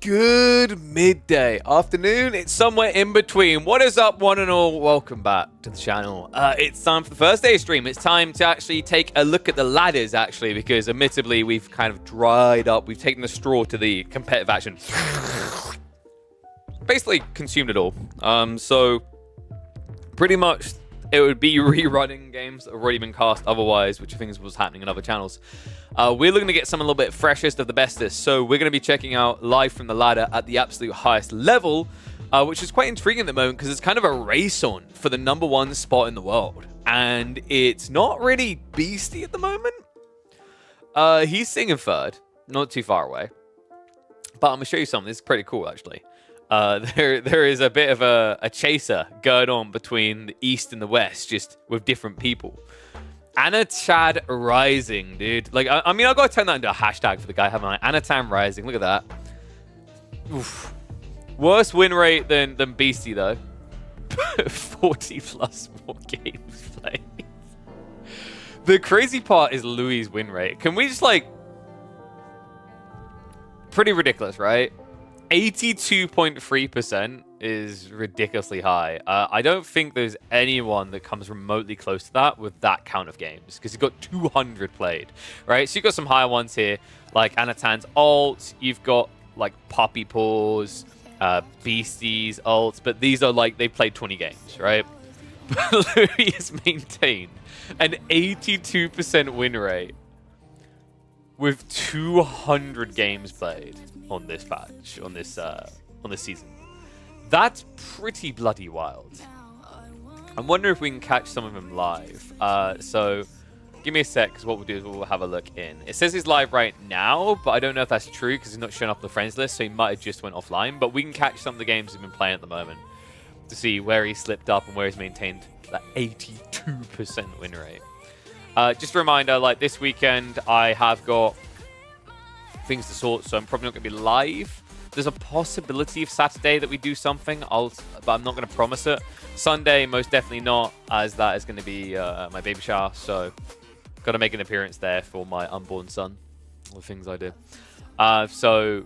Good midday, afternoon, it's somewhere in between. What is up, one and all? Welcome back to the channel. It's time for the first day stream. It's time to actually take a look at the ladders, actually, because admittedly, we've kind of dried up. We've taken the straw to the competitive action. Basically consumed it all. So pretty much it would be rerunning games that have already been cast otherwise, which I think is what's happening in other channels. We're looking to get some a little bit freshest of the bestest, so we're going to be checking out live from the ladder at the absolute highest level, which is quite intriguing at the moment because it's kind of a race on for the #1 spot in the world, and it's not really beasty at the moment. He's sitting third, not too far away, but I'm going to show you something. This is pretty cool, actually. There is a bit of a chaser going on between the East and the West, just with different people. Anatan Rising, dude. Like, I mean, I've got to turn that into a hashtag for the guy, haven't I? Anatan Rising. Look at that. Oof. Worse win rate than Beastie, though. 40 plus more games played. The crazy part is Louis' win rate. Can we just, like... Pretty ridiculous, right? 82.3% is ridiculously high. I don't think there's anyone that comes remotely close to that with that count of games, because you've got 200 played, right? So you've got some higher ones here, like Anatan's ult, you've got like Poppy Paws, Beastie's ults, but these are like, they've played 20 games, right? But Louis has maintained an 82% win rate with 200 games played on this patch, on this season. That's pretty bloody wild. I'm wondering if we can catch some of them live. So give me a sec, because what we'll do is we'll have a look in. It says he's live right now, but I don't know if that's true because he's not showing up on the friends list, so he might have just went offline. But we can catch some of the games he's been playing at the moment to see where he slipped up and where he's maintained that 82% win rate. Just a reminder, like this weekend, I have got things to sort, so I'm probably not going to be live. There's a possibility of Saturday that we do something, but I'm not going to promise it. Sunday, most definitely not, as that is going to be my baby shower, so got to make an appearance there for my unborn son, all the things I do. So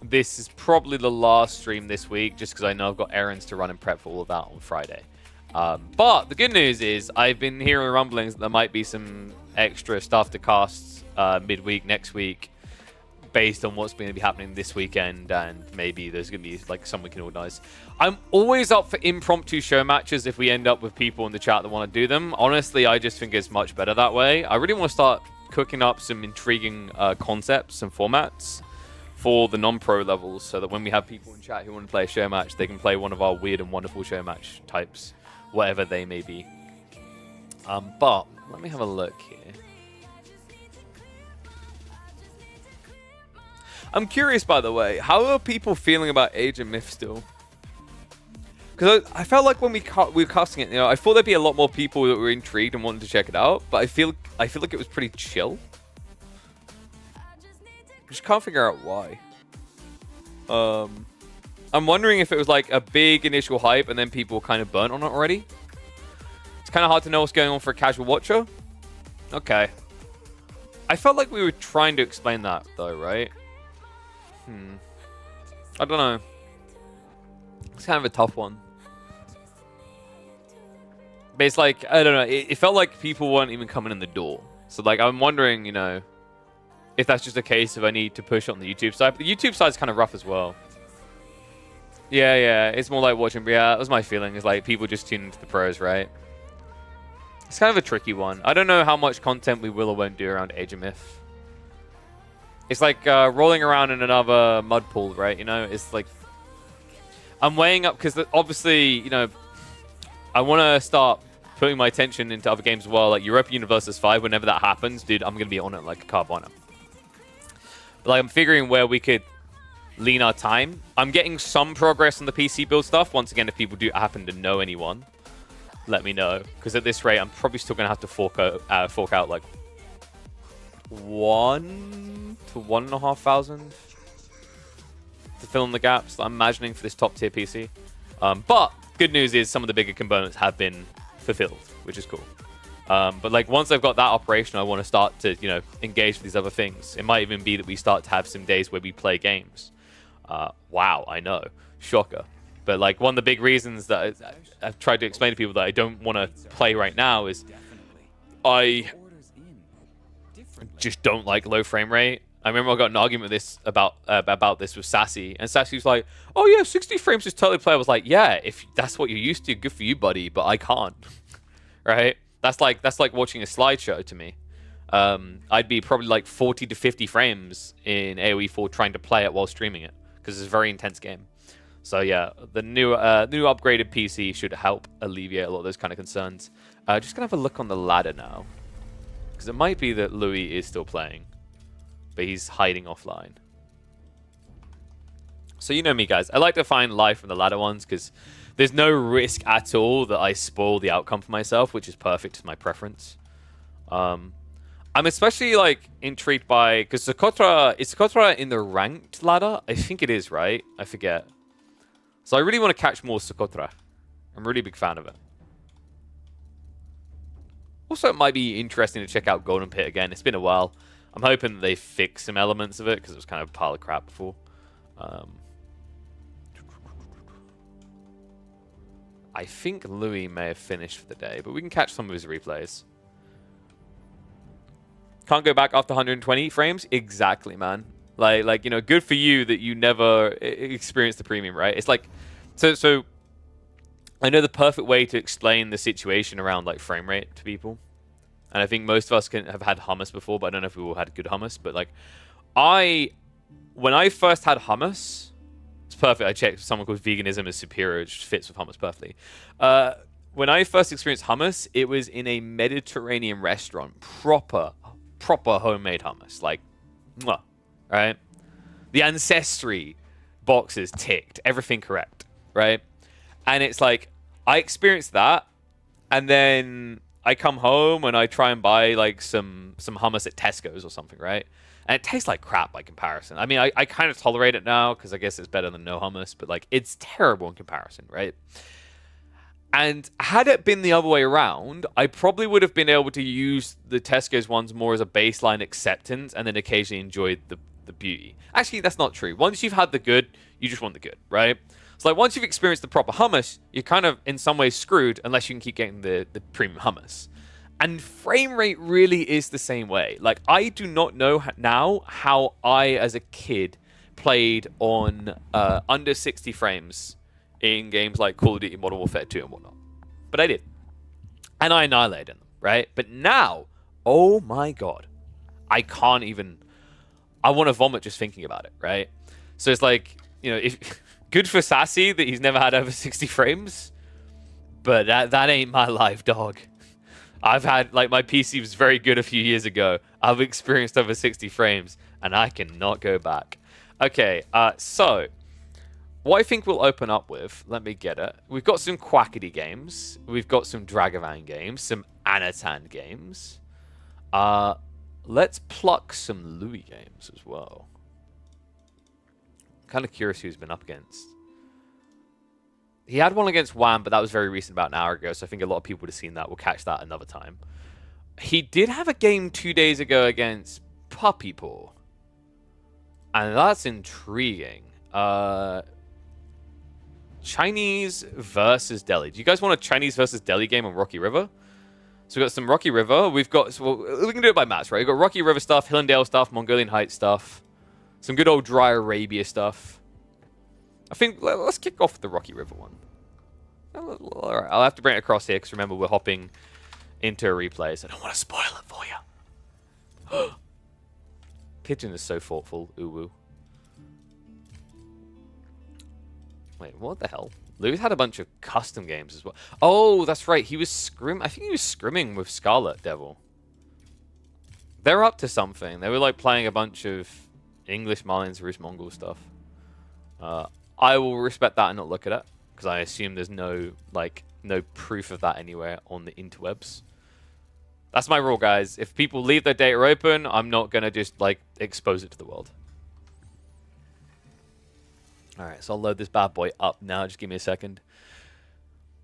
this is probably the last stream this week, just because I know I've got errands to run and prep for all of that on Friday. But the good news is I've been hearing rumblings that there might be some extra stuff to cast midweek next week, based on what's going to be happening this weekend, and maybe there's going to be like some we can organize. I'm always up for impromptu show matches if we end up with people in the chat that want to do them. Honestly, I just think it's much better that way. I really want to start cooking up some intriguing concepts and formats for the non-pro levels, so that when we have people in chat who want to play a show match, they can play one of our weird and wonderful show match types, whatever they may be. But let me have a look here. I'm curious, by the way, how are people feeling about Age of Myth still? Because I felt like when we were casting it, you know, I thought there'd be a lot more people that were intrigued and wanted to check it out, but I feel like it was pretty chill. Just can't figure out why. I'm wondering if it was like a big initial hype and then people kind of burnt on it already. It's kind of hard to know what's going on for a casual watcher. Okay. I felt like we were trying to explain that, though, right? I don't know. It's kind of a tough one. But it's like, I don't know. It felt like people weren't even coming in the door. So, like, I'm wondering, you know, if that's just a case of I need to push on the YouTube side. But the YouTube side's kind of rough as well. Yeah. It's more like watching. Yeah, that was my feeling. Is like people just tune into the pros, right? It's kind of a tricky one. I don't know how much content we will or won't do around Age of Myth. It's like rolling around in another mud pool, right? You know, it's like I'm weighing up because obviously, you know, I want to start putting my attention into other games as well, like Europa Universalis 5. Whenever that happens, dude, I'm gonna be on it like a carbona. But like, I'm figuring where we could lean our time. I'm getting some progress on the PC build stuff. Once again, if people do happen to know anyone, let me know, because at this rate, I'm probably still gonna have to fork out like 1,000 to 1,500 to fill in the gaps that I'm imagining for this top tier PC. But good news is some of the bigger components have been fulfilled, which is cool. But like once I've got that operational, I want to start to, you know, engage with these other things. It might even be that we start to have some days where we play games. Wow, I know. Shocker. But like one of the big reasons that I've tried to explain to people that I don't want to play right now is I just don't like low frame rate. I remember I got an argument with this about this with Sassy, and Sassy was like, "Oh yeah, 60 frames is totally playable." I was like, "Yeah, if that's what you're used to, good for you, buddy, but I can't." Right? That's like watching a slideshow to me. I'd be probably like 40 to 50 frames in AoE 4 trying to play it while streaming it because it's a very intense game. So yeah, the new upgraded PC should help alleviate a lot of those kind of concerns. Just gonna have a look on the ladder now, because it might be that Louis is still playing, but he's hiding offline. So you know me, guys. I like to find live from the ladder ones because there's no risk at all that I spoil the outcome for myself, which is perfect to my preference. I'm especially like intrigued by, because is Socotra in the ranked ladder? I think it is, right? I forget. So I really want to catch more Socotra. I'm a really big fan of it. Also, it might be interesting to check out Golden Pit again. It's been a while. I'm hoping that they fix some elements of it because it was kind of a pile of crap before. I think Louis may have finished for the day, but we can catch some of his replays. Can't go back after 120 frames? Exactly, man. Like you know, good for you that you never experienced the premium, right? It's like, so I know the perfect way to explain the situation around like frame rate to people. And I think most of us have had hummus before, but I don't know if we all had good hummus. But like, when I first had hummus, it's perfect. I checked someone called veganism is superior, which fits with hummus perfectly. When I first experienced hummus, it was in a Mediterranean restaurant, proper homemade hummus, like, mwah, right? The ancestry boxes ticked, everything correct, right? And it's like, I experienced that, and then I come home and I try and buy like some hummus at Tesco's or something, right? And it tastes like crap by comparison. I mean, I kind of tolerate it now because I guess it's better than no hummus, but like it's terrible in comparison, right? And had it been the other way around, I probably would have been able to use the Tesco's ones more as a baseline acceptance and then occasionally enjoy the beauty. Actually, that's not true. Once you've had the good, you just want the good, right? So like once you've experienced the proper hummus, you're kind of in some ways screwed unless you can keep getting the premium hummus. And frame rate really is the same way. Like I do not know now how I as a kid played on under 60 frames in games like Call of Duty Modern Warfare 2 and whatnot. But I did. And I annihilated them, right? But now, oh my god. I can't even... I want to vomit just thinking about it, right? So it's like, you know, if good for Sassy that he's never had over 60 frames, but that ain't my life, dog. I've had, like, my PC was very good a few years ago. I've experienced over 60 frames, and I cannot go back. Okay, so... what I think we'll open up with, let me get it. We've got some Quackity games. We've got some Dragavan games. Some Anatan games. Let's pluck some Louis games as well. Kind of curious who he's been up against. He had one against Wham, but that was very recent, about an hour ago, so I think a lot of people would have seen that. We'll catch that another time. He did have a game 2 days ago against Puppy Paw. And that's intriguing. Chinese versus Delhi. Do you guys want a Chinese versus Delhi game on Rocky River? So we've got some Rocky River. We've got... so we can do it by maps, right? We've got Rocky River stuff, Hillendale stuff, Mongolian Heights stuff. Some good old Dry Arabia stuff. I think... let's kick off with the Rocky River one. Alright, I'll have to bring it across here, because remember, we're hopping into a replay, so I don't want to spoil it for you. Pigeon is so thoughtful. Ooh-woo. Wait, what the hell? Louis had a bunch of custom games as well. Oh, that's right. He was I think he was scrimming with Scarlet Devil. They're up to something. They were like playing a bunch of English Marlins vs. Mongol stuff. I will respect that and not look at it, because I assume there's no proof of that anywhere on the interwebs. That's my rule, guys. If people leave their data open, I'm not gonna just like expose it to the world. Alright, so I'll load this bad boy up now. Just give me a second.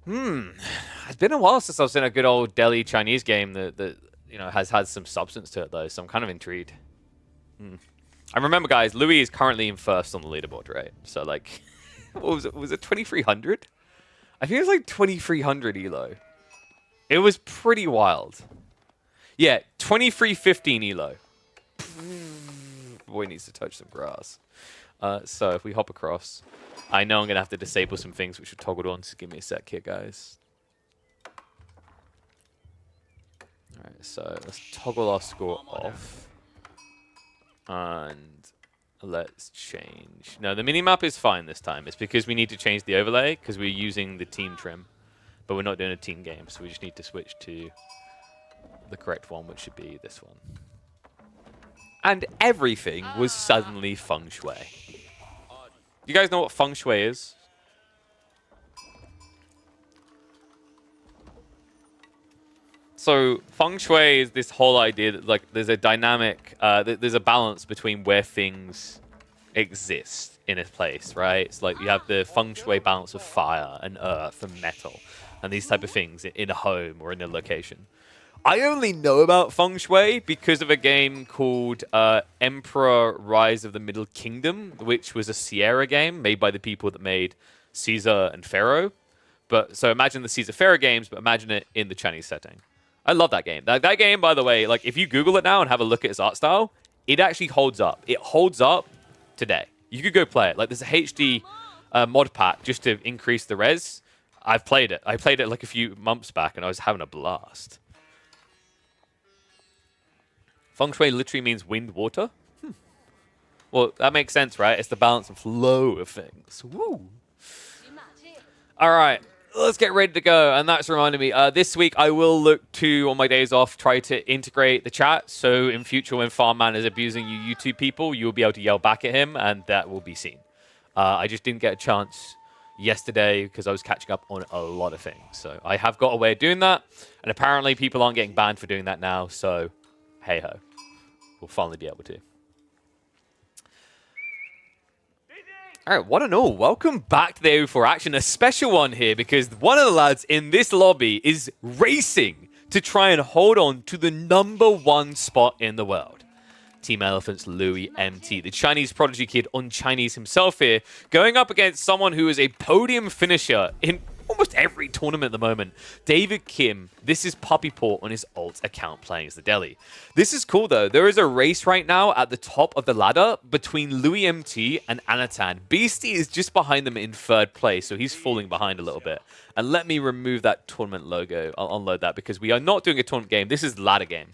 It's been a while since I've seen a good old Delhi Chinese game that you know has had some substance to it, though, so I'm kind of intrigued. And remember, guys, Louis is currently in first on the leaderboard, right? So, like, what was it? Was it 2,300? I think it was like 2,300 elo. It was pretty wild. Yeah, 2,315 elo. Boy needs to touch some grass. So if we hop across, I know I'm going to have to disable some things which are toggled on, so give me a sec here, guys. Alright, so let's toggle our score off. And let's change. No, the minimap is fine this time. It's because we need to change the overlay because we're using the team trim. But we're not doing a team game, so we just need to switch to the correct one, which should be this one. And everything was suddenly feng shui. You guys know what feng shui is? So feng shui is this whole idea that like there's a dynamic, there's a balance between where things exist in a place, right? It's like you have the feng shui balance of fire and earth and metal and these type of things in a home or in a location. I only know about feng shui because of a game called Emperor Rise of the Middle Kingdom, which was a Sierra game made by the people that made Caesar and Pharaoh. But so imagine the Caesar Pharaoh games, but imagine it in the Chinese setting. I love that game. That game, by the way, like if you Google it now and have a look at its art style, it actually holds up. It holds up today. You could go play it. Like there's a HD mod pack just to increase the res. I've played it. I played it like a few months back, and I was having a blast. Feng shui literally means wind, water. Well, that makes sense, right? It's the balance and flow of things. Woo! All right, let's get ready to go. And that's reminding me, this week I will look to, on my days off, try to integrate the chat. So in future, when Farmman is abusing you YouTube people, you'll be able to yell back at him, and that will be seen. I just didn't get a chance yesterday because I was catching up on a lot of things. So I have got a way of doing that. And apparently people aren't getting banned for doing that now. So hey-ho. We'll finally be able to. All right, one and all, welcome back to the AO4 action. A special one here because one of the lads in this lobby is racing to try and hold on to the #1 spot in the world. Team Elephant's Louis MT, the Chinese prodigy kid on Chinese himself here, going up against someone who is a podium finisher in almost every tournament at the moment. David Kim, this is Puppy Paw on his alt account playing as the Deli. This is cool though. There is a race right now at the top of the ladder between Louis MT and Anatan. Beastie is just behind them in 3rd place, so he's falling behind a little bit. And let me remove that tournament logo. I'll unload that because we are not doing a tournament game. This is ladder game.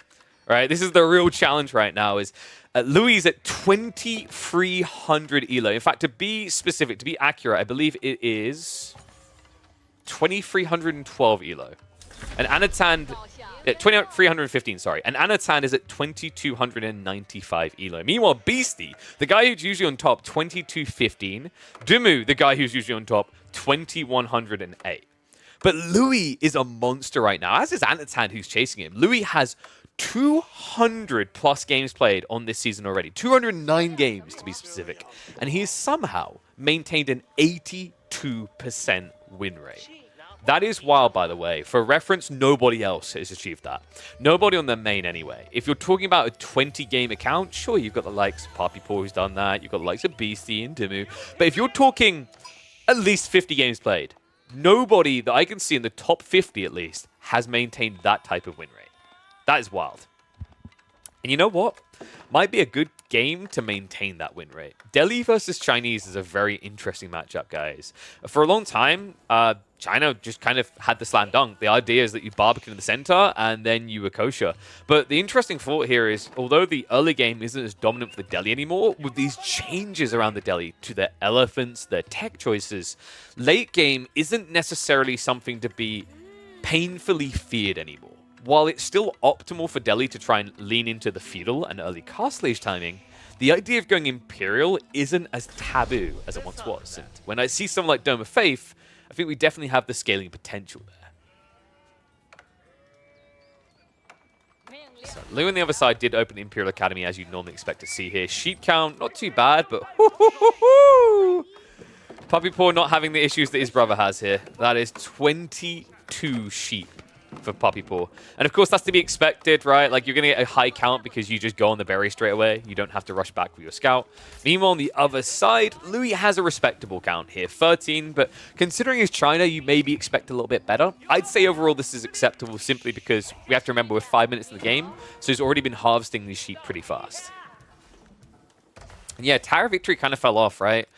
All right, this is the real challenge right now. Is Louis is at 2,300 elo. In fact, to be specific, to be accurate, I believe it is 2,312 elo. And Anatan, 2,315, sorry. And Anatan is at 2,295 elo. Meanwhile, Beastie, the guy who's usually on top, 2,215. Dumu, the guy who's usually on top, 2,108. But Louis is a monster right now, as is Anatan, who's chasing him. Louis has 200 plus games played on this season already. 209 games, to be specific. And he has somehow maintained an 82% win rate. That is wild, by the way. For reference, nobody else has achieved that. Nobody on the main, anyway. If you're talking about a 20-game account, sure, you've got the likes of Poppy Paw who's done that. You've got the likes of Beastie and Dimu. But if you're talking at least 50 games played, nobody that I can see in the top 50, at least, has maintained that type of win rate. That is wild. And you know what? Might be a good game to maintain that win rate. Delhi versus Chinese is a very interesting matchup, guys. For a long time, China just kind of had the slam dunk. The idea is that you barbecue in the center and then you were kosher. But the interesting thought here is, although the early game isn't as dominant for the Delhi anymore, with these changes around the Delhi to their elephants, their tech choices, late game isn't necessarily something to be painfully feared anymore. While it's still optimal for Delhi to try and lean into the feudal and early castle age timing, the idea of going Imperial isn't as taboo as it once was. And when I see someone like Dome of Faith, I think we definitely have the scaling potential there. So Lou on the other side did open the Imperial Academy, as you'd normally expect to see here. Sheep count, not too bad, but Puppy Paw not having the issues that his brother has here. That is 22 sheep for Poppy Paw. And of course, that's to be expected, right? Like, you're going to get a high count because you just go on the berry straight away. You don't have to rush back with your scout. Meanwhile, on the other side, Louis has a respectable count here, 13. But considering his China, you maybe expect a little bit better. I'd say overall this is acceptable simply because we have to remember we're 5 minutes in the game. So he's already been harvesting these sheep pretty fast. And yeah, Tower Victory kind of fell off, right?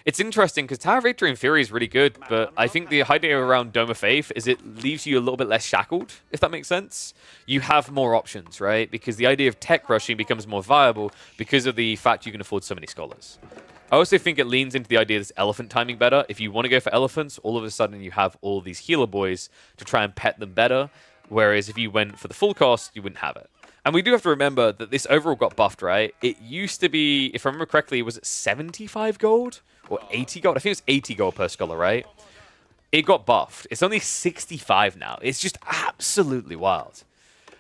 It's interesting because Tower Victory in theory is really good, but I think the idea around Dome of Faith is it leaves you a little bit less shackled, if that makes sense. You have more options, right? Because the idea of tech rushing becomes more viable because of the fact you can afford so many scholars. I also think it leans into the idea of this elephant timing better. If you want to go for elephants, all of a sudden you have all these healer boys to try and pet them better, whereas if you went for the full cost, you wouldn't have it. And we do have to remember that this overall got buffed, right? It used to be, if I remember correctly, was it 75 gold? Or 80 gold? I think it was 80 gold per scholar, right? It got buffed. It's only 65 now. It's just absolutely wild.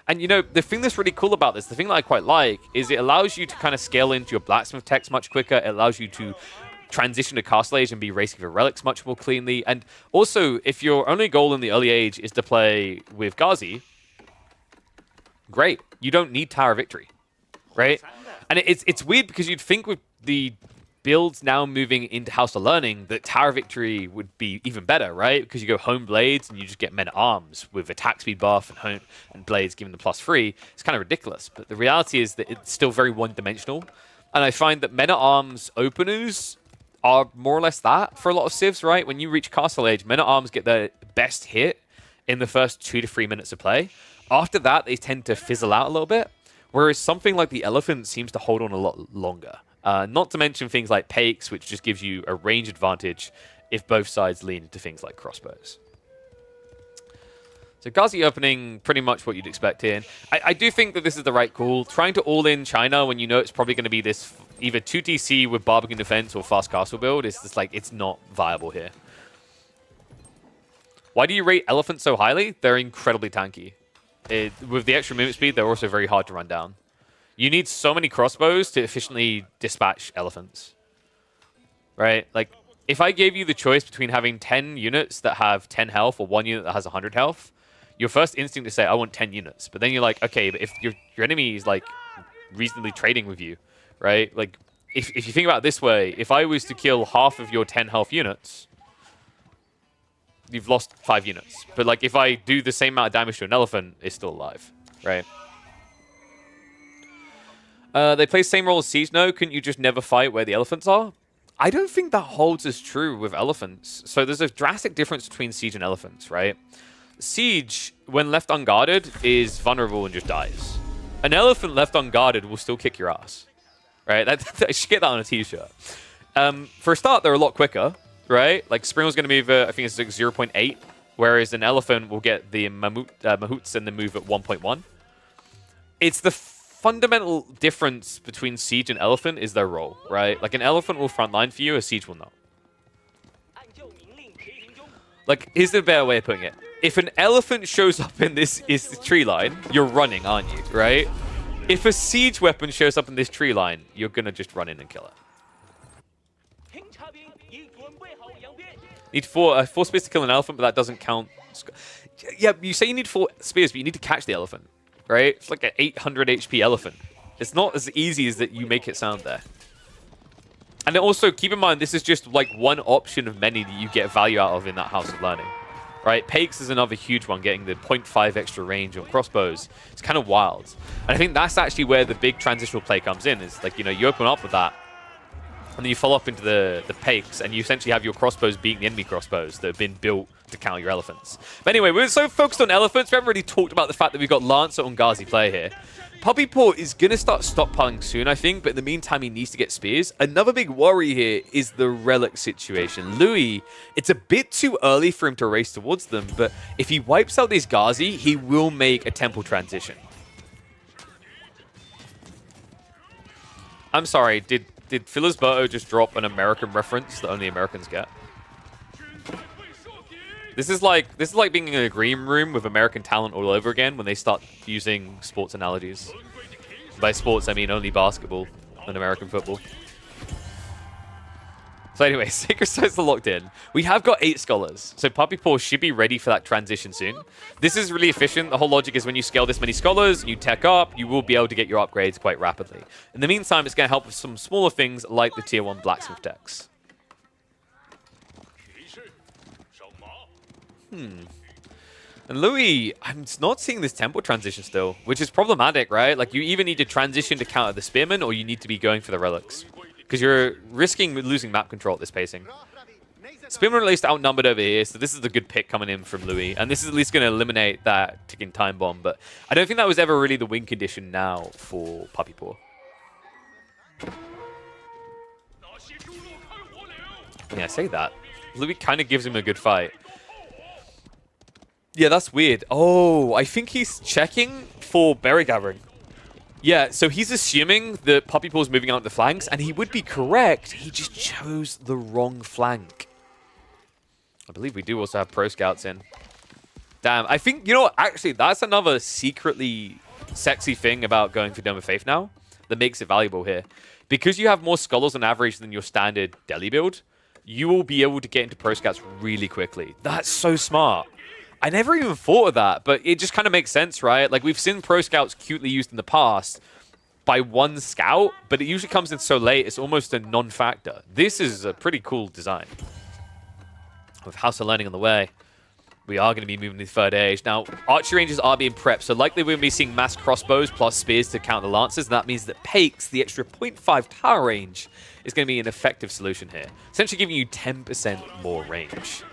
And, you know, the thing that's really cool about this, the thing that I quite like, is it allows you to kind of scale into your blacksmith techs much quicker. It allows you to transition to Castle Age and be racing for relics much more cleanly. And also, if your only goal in the early age is to play with Ghazi, great. You don't need Tower Victory, right? And it's weird because you'd think with the builds now moving into House of Learning that Tower Victory would be even better, right? Because you go Home Blades and you just get Men at Arms with attack speed buff and Blades giving the +3. It's kind of ridiculous. But the reality is that it's still very one-dimensional. And I find that Men at Arms openers are more or less that for a lot of civs, right? When you reach Castle Age, Men at Arms get their best hit in the first 2 to 3 minutes of play. After that, they tend to fizzle out a little bit. Whereas something like the Elephant seems to hold on a lot longer. Not to mention things like Pakes, which just gives you a range advantage if both sides lean into things like crossbows. So Ghazi opening, pretty much what you'd expect here. I do think that this is the right call. Trying to all-in China when you know it's probably going to be this either 2TC with Barbican Defense or Fast Castle build is just like, it's not viable here. Why do you rate Elephants so highly? They're incredibly tanky. With the extra movement speed, they're also very hard to run down. You need so many crossbows to efficiently dispatch elephants, right? Like, if I gave you the choice between having 10 units that have 10 health or 1 unit that has 100 health, your first instinct is to say, I want 10 units. But then you're like, okay, but if your enemy is, like, reasonably trading with you, right? Like, if you think about it this way, if I was to kill half of your 10 health units, you've lost 5 units. But, like, if I do the same amount of damage to an elephant, it's still alive, right? They play same role as Siege. No, couldn't you just never fight where the elephants are? I don't think that holds as true with elephants. So there's a drastic difference between Siege and elephants, right? Siege, when left unguarded, is vulnerable and just dies. An elephant left unguarded will still kick your ass, right? I should get that on a t-shirt. For a start, they're a lot quicker, right? Like, Spring was going to move, I think it's like 0.8, whereas an elephant will get the mahouts and then move at 1.1. It's the fundamental difference between Siege and Elephant is their role, right? Like, an Elephant will frontline for you, a Siege will not. Like, here's the better way of putting it. If an Elephant shows up in this tree line, you're running, aren't you, right? If a Siege weapon shows up in this tree line, you're going to just run in and kill it. Need 4 spears to kill an elephant, but that doesn't count. Yeah, you say you need 4 spears, but you need to catch the elephant. Right? It's like an 800 HP elephant. It's not as easy as that you make it sound there. And also, keep in mind, this is just like one option of many that you get value out of in that House of Learning. Right? Pakes is another huge one, getting the 0.5 extra range on crossbows. It's kind of wild. And I think that's actually where the big transitional play comes in. Is like, you know, you open up with that, and then you follow up into the Pakes, and you essentially have your crossbows beating the enemy crossbows that have been built to counter your elephants. But anyway, we're so focused on elephants, we haven't really talked about the fact that we've got Lancer on Ghazi play here. Poppy Paw is going to start stockpiling soon, I think, but in the meantime, he needs to get spears. Another big worry here is the relic situation. Louis, it's a bit too early for him to race towards them, but if he wipes out this Ghazi, he will make a temple transition. I'm sorry, did Philisberto just drop an American reference that only Americans get? This is like being in a green room with American talent all over again when they start using sports analogies. By sports, I mean only basketball and American football. So anyway, Sacred Sites are locked in. We have got 8 Scholars, so Puppy Paw should be ready for that transition soon. This is really efficient. The whole logic is when you scale this many Scholars, you tech up, you will be able to get your upgrades quite rapidly. In the meantime, it's going to help with some smaller things like the Tier 1 Blacksmith decks. And Louis, I'm not seeing this tempo transition still, which is problematic, right? Like, you either need to transition to counter the Spearman, or you need to be going for the Relics. Because you're risking losing map control at this pacing. Spearman are at least outnumbered over here, so this is a good pick coming in from Louis. And this is at least going to eliminate that ticking time bomb. But I don't think that was ever really the win condition now for Puppy Paw. Yeah, I say that. Louis kind of gives him a good fight. Yeah, that's weird. Oh, I think he's checking for berry gathering. Yeah, so he's assuming that Puppy Paw's moving out the flanks, and he would be correct. He just chose the wrong flank. I believe we do also have Pro Scouts in. Damn, I think, you know what, actually, that's another secretly sexy thing about going for Dome of Faith now that makes it valuable here. Because you have more Scholars on average than your standard Deli build, you will be able to get into Pro Scouts really quickly. That's so smart. I never even thought of that, but it just kind of makes sense, right? Like, we've seen Pro Scouts cutely used in the past by one scout, but it usually comes in so late, it's almost a non-factor. This is a pretty cool design. With House of Learning on the way, we are going to be moving to the third age. Now, archery ranges are being prepped, so likely we're going to be seeing mass crossbows plus spears to counter the lancers, and that means that Pakes, the extra 0.5 tower range, is going to be an effective solution here. Essentially giving you 10% more range.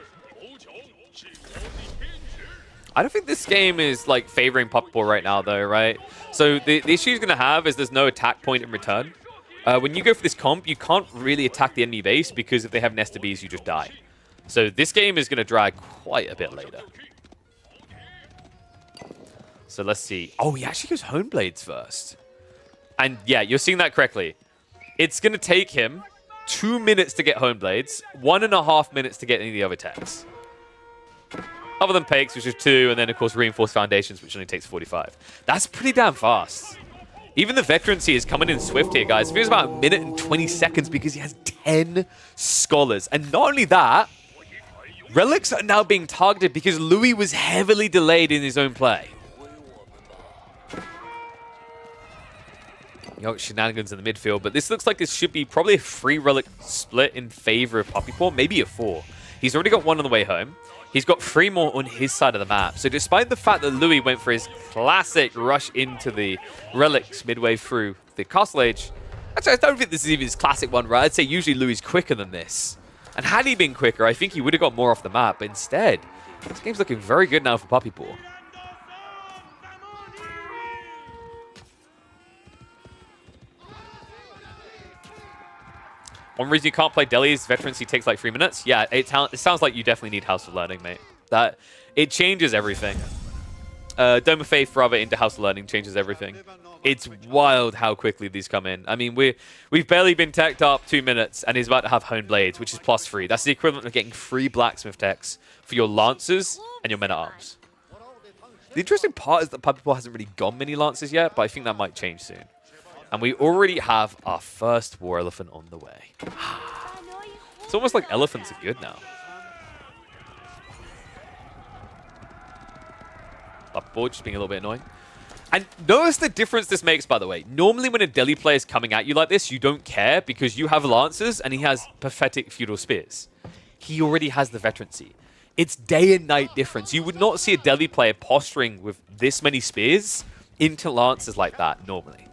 I don't think this game is, like, favoring Puppy Paw right now, though, right? So the issue you're going to have is there's no attack point in return. When you go for this comp, you can't really attack the enemy base because if they have Nesta Bees, you just die. So this game is going to drag quite a bit later. So let's see. Oh, he actually goes Hone Blades first. And yeah, you're seeing that correctly. It's going to take him 2 minutes to get Hone Blades, 1.5 minutes to get any of the other techs. Other than Pakes, which is 2, and then, of course, Reinforced Foundations, which only takes 45. That's pretty damn fast. Even the Veterancy is coming in swift here, guys. It feels about 1 minute and 20 seconds because he has 10 Scholars. And not only that, Relics are now being targeted because Louis was heavily delayed in his own play. Shenanigans in the midfield, but this looks like this should be probably a 3 Relic split in favor of Puppy Paw, maybe a 4. He's already got 1 on the way home. He's got 3 more on his side of the map. So despite the fact that Louis went for his classic rush into the Relics midway through the Castle Age, actually, I don't think this is even his classic one, right? I'd say usually Louis is quicker than this. And had he been quicker, I think he would have got more off the map. But instead, this game's looking very good now for Puppy Paw. One reason you can't play Deli is Veterancy takes like 3 minutes. Yeah, it sounds like you definitely need House of Learning, mate. It changes everything. Dome of Faith rather into House of Learning changes everything. It's wild how quickly these come in. I mean, we've barely been teched up 2 minutes, and he's about to have Hone Blades, which is +3. That's the equivalent of getting 3 Blacksmith techs for your Lancers and your Men-at-Arms. The interesting part is that Puppy Paw hasn't really gone many Lancers yet, but I think that might change soon. And we already have our first War Elephant on the way. It's almost like elephants are good now. Upboard just being a little bit annoying. And notice the difference this makes, by the way. Normally when a Deli player is coming at you like this, you don't care because you have Lancers and he has pathetic Feudal Spears. He already has the Veterancy. It's day and night difference. You would not see a Deli player posturing with this many Spears into Lancers like that normally.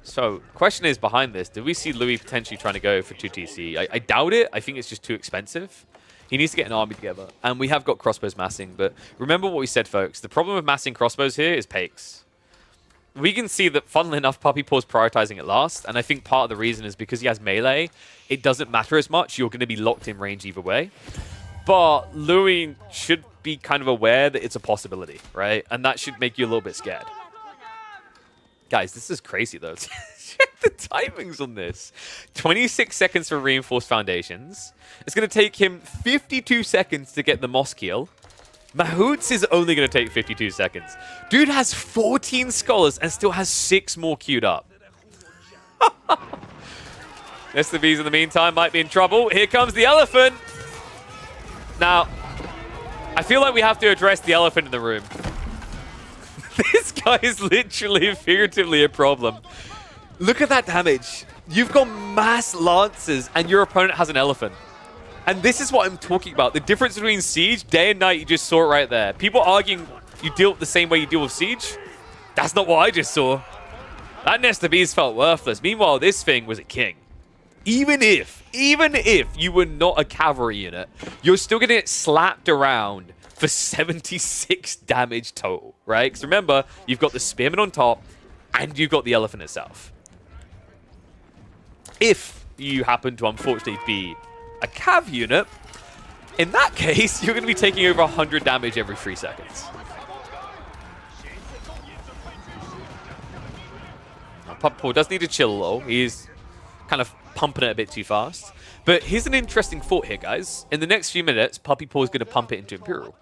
So, question is behind this, do we see Louis potentially trying to go for 2 TC? I doubt it. I think it's just too expensive. He needs to get an army together. And we have got crossbows massing, but remember what we said, folks. The problem with massing crossbows here is Pakes. We can see that, funnily enough, Puppy Paw's prioritizing it last, and I think part of the reason is because he has melee, it doesn't matter as much. You're going to be locked in range either way. But Louis should be kind of aware that it's a possibility, right? And that should make you a little bit scared. Guys, this is crazy, though. Check the timings on this. 26 seconds for Reinforced Foundations. It's going to take him 52 seconds to get the Moss Keel. Mahoots is only going to take 52 seconds. Dude has 14 Scholars and still has 6 more queued up. Mr. V's in the meantime might be in trouble. Here comes the elephant. Now, I feel like we have to address the elephant in the room. This guy is literally and figuratively a problem. Look at that damage. You've got mass lancers and your opponent has an elephant. And this is what I'm talking about. The difference between Siege, day and night, you just saw it right there. People arguing you deal the same way you deal with Siege. That's not what I just saw. That Nest of Bees felt worthless. Meanwhile, this thing was a king. Even if you were not a cavalry unit, you're still going to get slapped around for 76 damage total, right? Because remember, you've got the spearman on top, and you've got the elephant itself. If you happen to unfortunately be a cav unit, in that case, you're going to be taking over 100 damage every 3 seconds. Puppy Paw does need to chill a little. He's kind of pumping it a bit too fast. But here's an interesting thought here, guys. In the next few minutes, Puppy Paw is going to pump it into Imperial.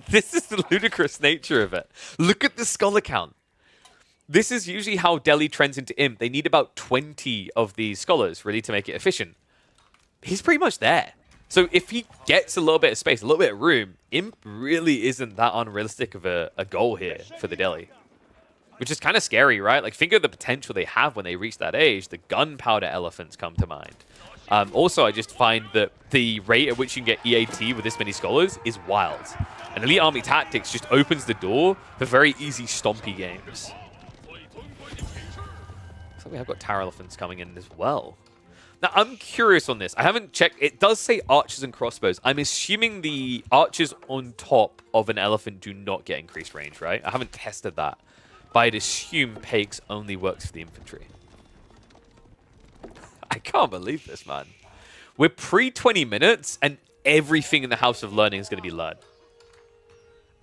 This is the ludicrous nature of it. Look at the scholar count. This is usually how Delhi trends into Imp. They need about 20 of these scholars, really, to make it efficient. He's pretty much there. So if he gets a little bit of space, a little bit of room, Imp really isn't that unrealistic of a goal here for the Delhi. Which is kind of scary, right? Like, think of the potential they have when they reach that age. The gunpowder elephants come to mind. Also, I just find that the rate at which you can get EAT with this many scholars is wild. And Elite Army Tactics just opens the door for very easy stompy games. So we have got tower elephants coming in as well. Now, I'm curious on this. I haven't checked. It does say archers and crossbows. I'm assuming the archers on top of an elephant do not get increased range, right? I haven't tested that. But I'd assume Pakes only works for the infantry. I can't believe this, man. We're pre-20 minutes, and everything in the House of Learning is going to be learned.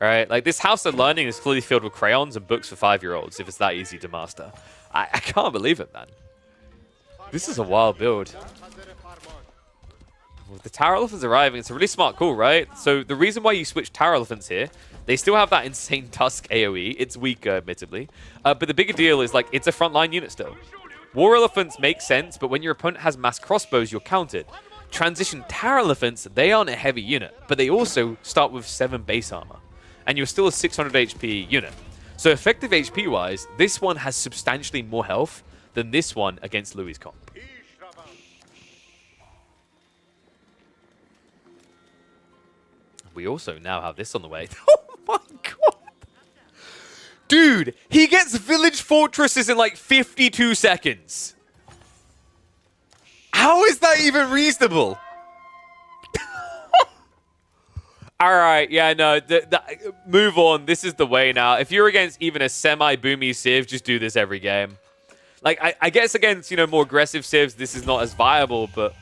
Alright? Like, this House of Learning is fully filled with crayons and books for 5-year-olds, if it's that easy to master. I can't believe it, man. This is a wild build. With the Tower Elephants arriving, it's a really smart call, right? So, the reason why you switch Tower Elephants here, they still have that insane Tusk AoE. It's weaker, admittedly. But the bigger deal is, like, it's a frontline unit still. War Elephants make sense, but when your opponent has mass crossbows, you're countered. Transition Tower Elephants, they aren't a heavy unit, but they also start with 7 base armor. And you're still a 600 HP unit. So effective HP-wise, this one has substantially more health than this one against Louis' comp. We also now have this on the way. Oh my god! Dude, he gets village fortresses in like 52 seconds. How is that even reasonable? Alright, yeah, no, move on. This is the way now. If you're against even a semi-boomy Civ, just do this every game. Like, I guess against, you know, more aggressive Civs, this is not as viable, but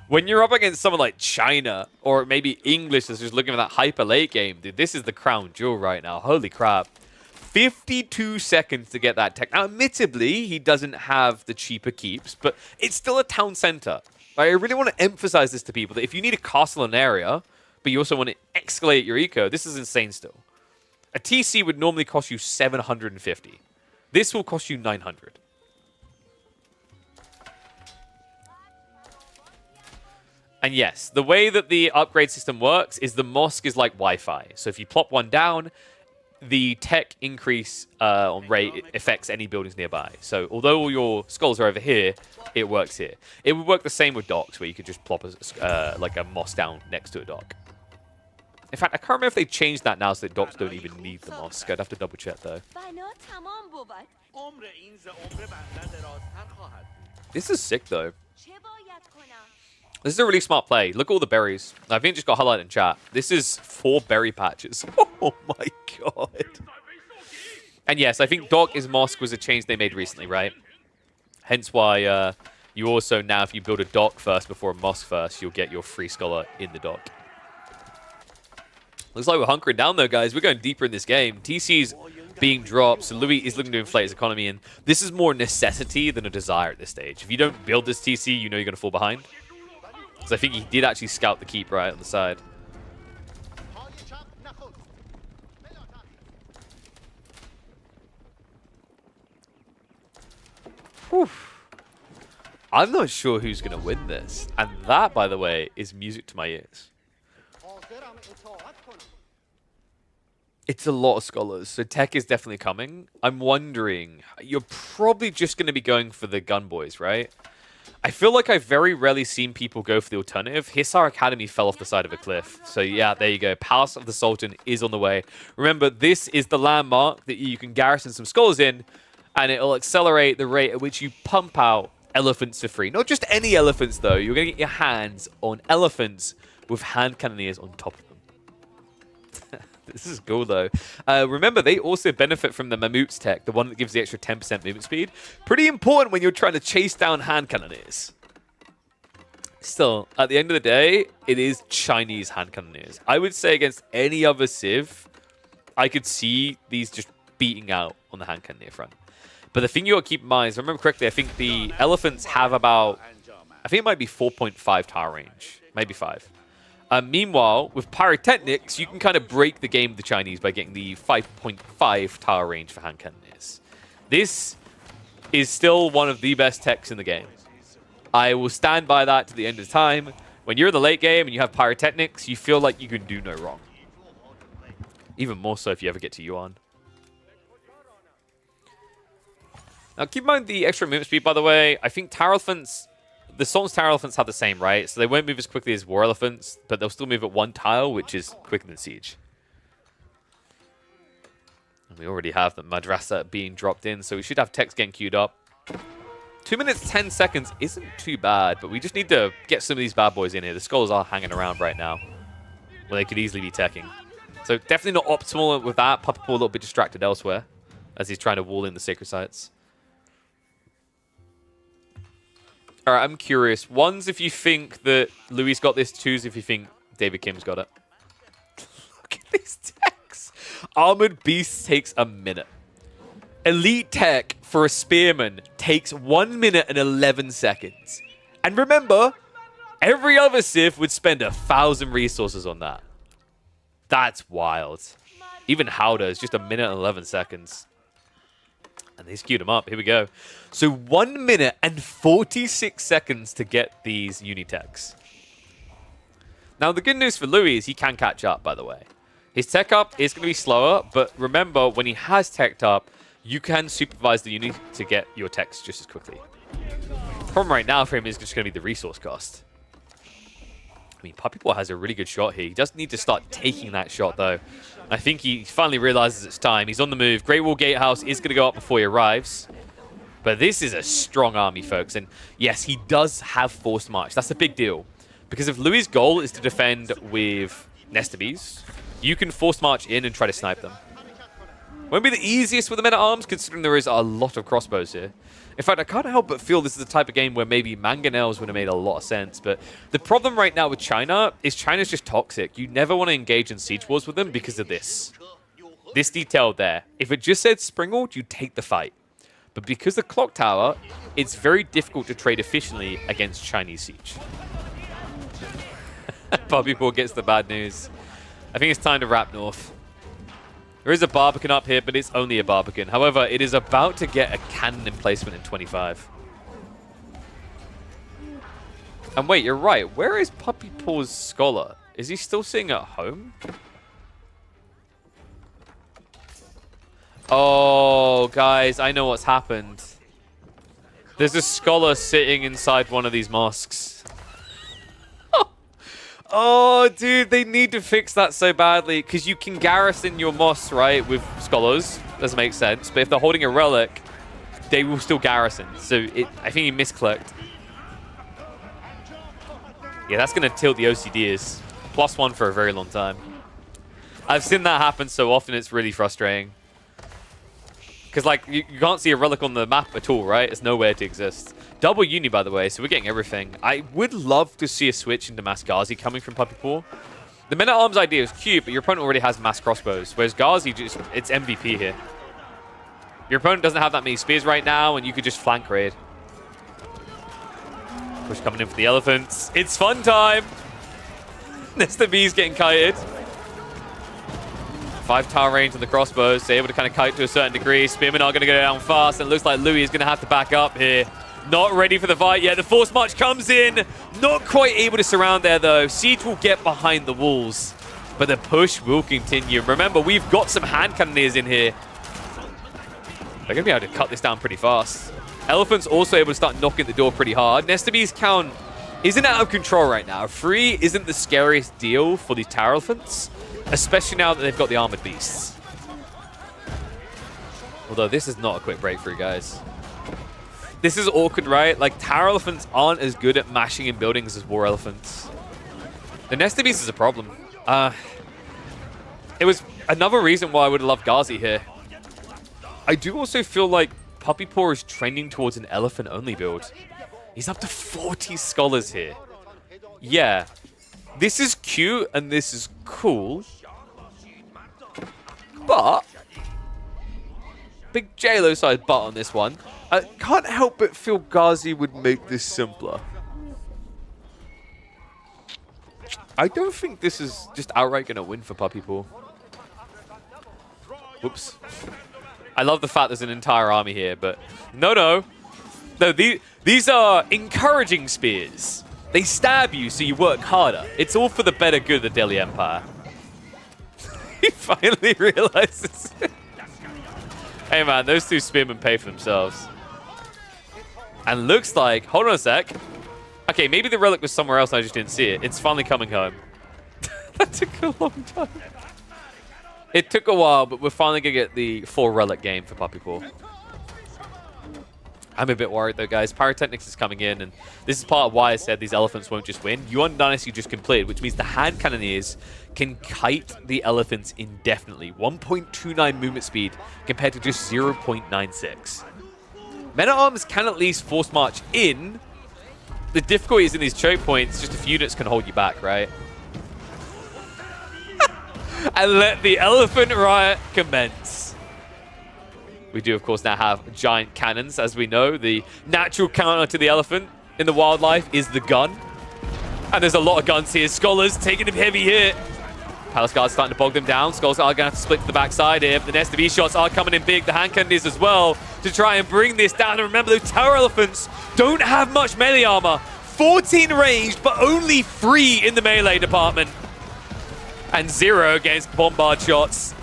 when you're up against someone like China, or maybe English that's just looking for that hyper late game, dude, this is the crown jewel right now. Holy crap. 52 seconds to get that tech. Now, admittedly, he doesn't have the cheaper keeps, but it's still a town center. Like, I really want to emphasize this to people, that if you need a castle in an area, but you also want to escalate your eco, this is insane still. A TC would normally cost you 750. This will cost you 900. And yes, the way that the upgrade system works is the mosque is like Wi-Fi. So if you plop one down, the tech increase on rate affects any buildings nearby. So although all your skulls are over here, it works here. It would work the same with docks, where you could just plop like a mosque down next to a dock. In fact, I can't remember if they changed that now so that docks don't even need the mosque. I'd have to double check though. This is sick though. This is a really smart play. Look at all the berries. I think it just got highlighted in chat. This is 4 berry patches. Oh my god. And yes, I think dock is mosque was a change they made recently, right? Hence why you also now, if you build a dock first before a mosque first, you'll get your free scholar in the dock. Looks like we're hunkering down though, guys. We're going deeper in this game. TC's being dropped, so Louis is looking to inflate his economy, and this is more necessity than a desire at this stage. If you don't build this TC, you know you're going to fall behind. Because I think he did actually scout the keep right on the side. Whew. I'm not sure who's going to win this. And that, by the way, is music to my ears. It's a lot of scholars, so tech is definitely coming. I'm wondering, you're probably just going to be going for the gun boys, right? I feel like I've very rarely seen people go for the alternative. Hissar Academy fell off the side of a cliff. So yeah, there you go. Palace of the Sultan is on the way. Remember, this is the landmark that you can garrison some scholars in, and it'll accelerate the rate at which you pump out elephants for free. Not just any elephants, though. You're going to get your hands on elephants with hand cannoneers on top of them. This is cool, though. Remember, they also benefit from the Mammoot's tech, the one that gives the extra 10% movement speed. Pretty important when you're trying to chase down hand cannoneers. Still, at the end of the day, it is Chinese hand cannoneers. I would say against any other Civ, I could see these just beating out on the hand cannoneer front. But the thing you got to keep in mind is, remember correctly, I think the elephants have about, I think it might be 4.5 tower range. Maybe 5. Meanwhile, with pyrotechnics, you can kind of break the game of the Chinese by getting the 5.5 tower range for hand cannoneers. This is still one of the best techs in the game. I will stand by that to the end of time. When you're in the late game and you have pyrotechnics, you feel like you can do no wrong. Even more so if you ever get to Yuan. Now, keep in mind the extra movement speed, by the way. I think tower elephants... The Sultan's tower elephants have the same, right? So they won't move as quickly as war elephants, but they'll still move at 1 tile, which is quicker than siege. And we already have the madrasa being dropped in, so we should have techs getting queued up. 2 minutes, 10 seconds isn't too bad, but we just need to get some of these bad boys in here. The scholars are hanging around right now, where they could easily be teching. So definitely not optimal with that. Puppy Paw a little bit distracted elsewhere, as he's trying to wall in the sacred sites. All right, I'm curious. One's if you think that Louis got this. Two's if you think David Kim's got it. Look at these techs. Armored Beast takes a minute. Elite Tech for a Spearman takes 1 minute and 11 seconds. And remember, every other Civ would spend 1,000 resources on that. That's wild. Even Howder is just 1 minute and 11 seconds. And they queued him up. Here we go. So 1 minute and 46 seconds to get these Unitechs. Now, the good news for Louis is he can catch up, by the way. His tech up is going to be slower, but remember, when he has teched up, you can supervise the unit to get your techs just as quickly. The problem right now for him is just going to be the resource cost. I mean, Puppy Paw has a really good shot here. He does need to start taking that shot, though. I think he finally realizes it's time. He's on the move. Great Wall Gatehouse is going to go up before he arrives. But this is a strong army, folks. And yes, he does have forced march. That's a big deal. Because if Louis' goal is to defend with Nesta Bees, you can force march in and try to snipe them. Won't be the easiest with the men-at-arms, considering there is a lot of crossbows here. In fact, I can't help but feel this is the type of game where maybe mangonels would have made a lot of sense. But the problem right now with China is China's just toxic. You never want to engage in siege wars with them because of this. This detail there. If it just said Springald, you'd take the fight. But because the clock tower, it's very difficult to trade efficiently against Chinese siege. Puppy Paw gets the bad news. I think it's time to wrap north. There is a Barbican up here, but it's only a Barbican. However, it is about to get a cannon emplacement in 25. And wait, you're right. Where is Puppy Paw's scholar? Is he still sitting at home? Oh, guys, I know what's happened. There's a scholar sitting inside one of these mosques. Oh, dude, they need to fix that so badly. Because you can garrison your mosques, right, with scholars. Doesn't make sense. But if they're holding a relic, they will still garrison. So I think he misclicked. Yeah, that's going to tilt the OCDs. +1 for a very long time. I've seen that happen so often, it's really frustrating. Because, like, you can't see a relic on the map at all, right? It's nowhere to exist. Double uni, by the way, so we're getting everything. I would love to see a switch into Mass Ghazi coming from Puppy Paw. The men-at-arms idea is cute, but your opponent already has mass crossbows, whereas Ghazi, it's MVP here. Your opponent doesn't have that many spears right now, and you could just flank raid. Push coming in for the elephants. It's fun time! Nesta B's getting kited. 5 tower range on the crossbows, so able to kind of kite to a certain degree. Spearmen are going to go down fast, and it looks like Louis is going to have to back up here. Not ready for the fight yet. The Force March comes in. Not quite able to surround there, though. Siege will get behind the walls. But the push will continue. Remember, we've got some hand cannoneers in here. They're going to be able to cut this down pretty fast. Elephant's also able to start knocking the door pretty hard. Nestabee's count isn't out of control right now. 3 isn't the scariest deal for these Tower Elephants, especially now that they've got the Armored Beasts. Although this is not a quick breakthrough, guys. This is awkward, right? Like, Tower Elephants aren't as good at mashing in buildings as War Elephants. The Nesta Beast is a problem. It was another reason why I would have loved Ghazi here. I do also feel like Puppy Paw is trending towards an elephant-only build. He's up to 40 scholars here. Yeah, this is cute and this is cool. But big JLo side butt on this one. I can't help but feel Ghazi would make this simpler. I don't think this is just outright going to win for Puppy Paw. Whoops. I love the fact there's an entire army here, but no, these are encouraging spears. They stab you so you work harder. It's all for the better good of the Delhi Empire. He finally realizes. Hey man, those two spearmen pay for themselves. And looks like, hold on a sec. Okay, maybe the relic was somewhere else and I just didn't see it. It's finally coming home. That took a long time. It took a while, but we're finally going to get the full relic game for Puppy Paw. I'm a bit worried though, guys. Pyrotechnics is coming in, and this is part of why I said these elephants won't just win. Yuan Dynasty just completed, which means the hand cannoneers can kite the elephants indefinitely. 1.29 movement speed compared to just 0.96. Men-at-Arms can at least force march in. The difficulty is in these choke points, just a few units can hold you back, right? And let the elephant riot commence. We do, of course, now have giant cannons. As we know, the natural counter to the elephant in the wildlife is the gun. And there's a lot of guns here. Scholars taking a heavy hit. Palace Guard's starting to bog them down. Scholars are going to have to split to the backside here. The Nesta Beast shots are coming in big. The hand cannoneers as well to try and bring this down. And remember, those Tower Elephants don't have much melee armor. 14 ranged, but only 3 in the melee department. And 0 against bombard shots.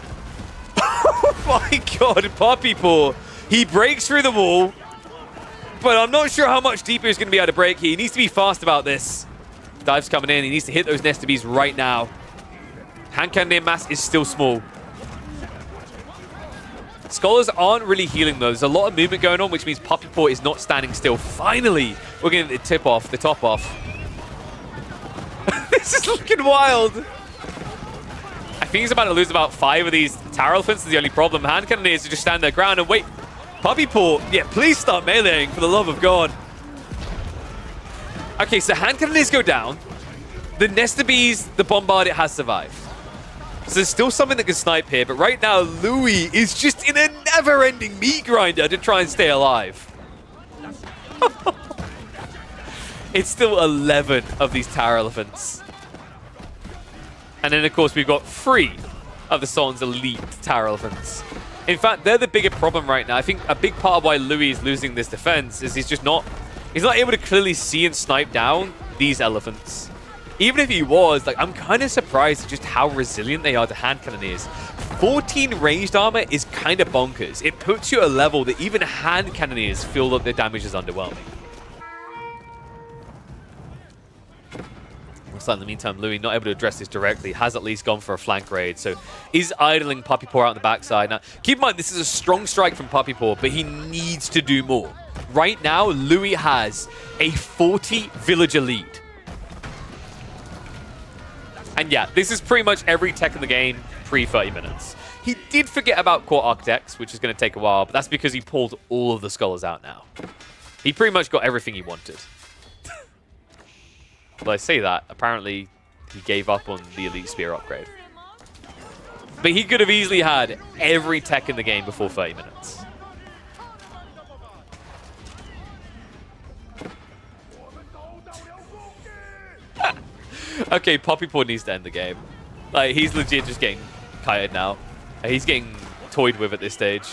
Oh my god, Puppy Paw. He breaks through the wall, but I'm not sure how much deeper he's going to be able to break here. He needs to be fast about this. Dive's coming in. He needs to hit those Nesta Bees right now. Hand cannoneer mass is still small. Scholars aren't really healing though. There's a lot of movement going on, which means Puppy Paw is not standing still. Finally, we're getting the top off. This is looking wild. I think he's about to lose about 5 of these Tower Elephants. Is the only problem. Hand cannoneers to just stand their ground and wait. Puppy Paw, yeah, please start meleeing for the love of God. Okay, so hand cannoneers go down. The Nesta Bees, the Bombardit has survived. So there's still something that can snipe here, but right now Louis is just in a never-ending meat grinder to try and stay alive. It's still 11 of these Tower Elephants. And then, of course, we've got 3 of the Sultan's elite Tower Elephants. In fact, they're the bigger problem right now. I think a big part of why Louis is losing this defense is he's not able to clearly see and snipe down these elephants. Even if he was, like, I'm kind of surprised at just how resilient they are to hand cannoneers. 14 ranged armor is kind of bonkers. It puts you at a level that even hand cannoneers feel that their damage is underwhelming. Looks like in the meantime, Louis, not able to address this directly, has at least gone for a flank raid. So is idling Puppy Paw out on the backside. Now, keep in mind, this is a strong strike from Puppy Paw, but he needs to do more. Right now, Louis has a 40 villager lead. And yeah, this is pretty much every tech in the game pre-30 minutes. He did forget about Core Architects, which is going to take a while, but that's because he pulled all of the Scholars out now. He pretty much got everything he wanted. Well, I say that. Apparently, he gave up on the Elite Spear upgrade. But he could have easily had every tech in the game before 30 minutes. Okay, Puppy Paw needs to end the game. Like, he's legit just getting kited now. He's getting toyed with at this stage.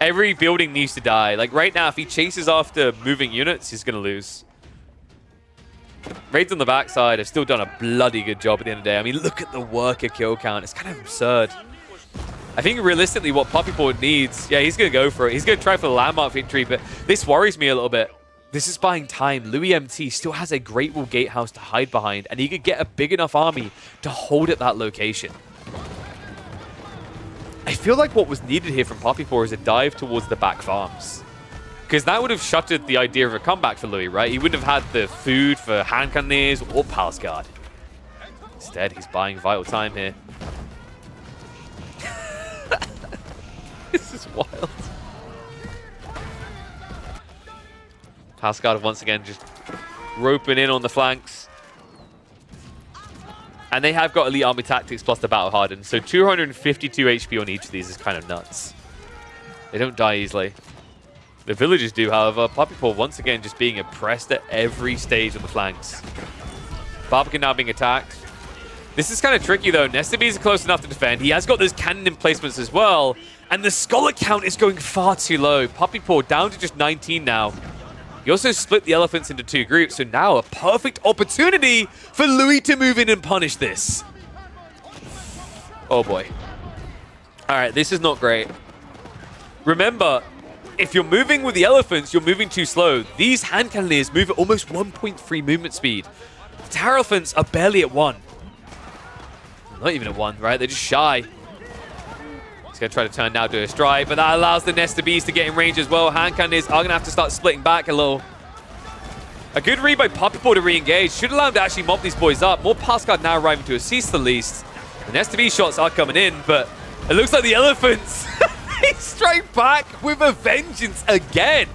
Every building needs to die. Like right now, if he chases after moving units, he's going to lose. Raids on the backside have still done a bloody good job at the end of the day. I mean, look at the worker kill count. It's kind of absurd. I think realistically what Puppyport needs, yeah, he's going to go for it. He's going to try for the landmark victory, but this worries me a little bit. This is buying time. Louis MT still has a Great Wall Gatehouse to hide behind, and he could get a big enough army to hold at that location. I feel like what was needed here from Puppyport is a dive towards the back farms. Because that would have shuttered the idea of a comeback for Louis, right? He wouldn't have had the food for hand cannoneers or Palace Guard. Instead, he's buying vital time here. This is wild. Palace Guard once again just roping in on the flanks. And they have got elite army tactics plus the battle hardened. So 252 HP on each of these is kind of nuts. They don't die easily. The villagers do, however. Puppyport once again just being oppressed at every stage on the flanks. Barbican now being attacked. This is kind of tricky though. Nestabees are close enough to defend. He has got those cannon emplacements as well. And the scholar count is going far too low. Puppyport down to just 19 now. He also split the elephants into 2 groups, so now a perfect opportunity for Louis to move in and punish this. Oh boy. All right, this is not great. Remember, if you're moving with the elephants, you're moving too slow. These hand cannoneers move at almost 1.3 movement speed. The tower elephants are barely at 1. Not even at 1, right? They're just shy. He's going to try to turn now to a strike, but that allows the Nesta Bees to get in range as well. Hand cannoneers are going to have to start splitting back a little. A good read by Puppyport to re-engage. Should allow him to actually mop these boys up. More Palace Guard now arriving to assist the least. The Nesta Bee shots are coming in, but it looks like the elephants, they strike back with a vengeance again.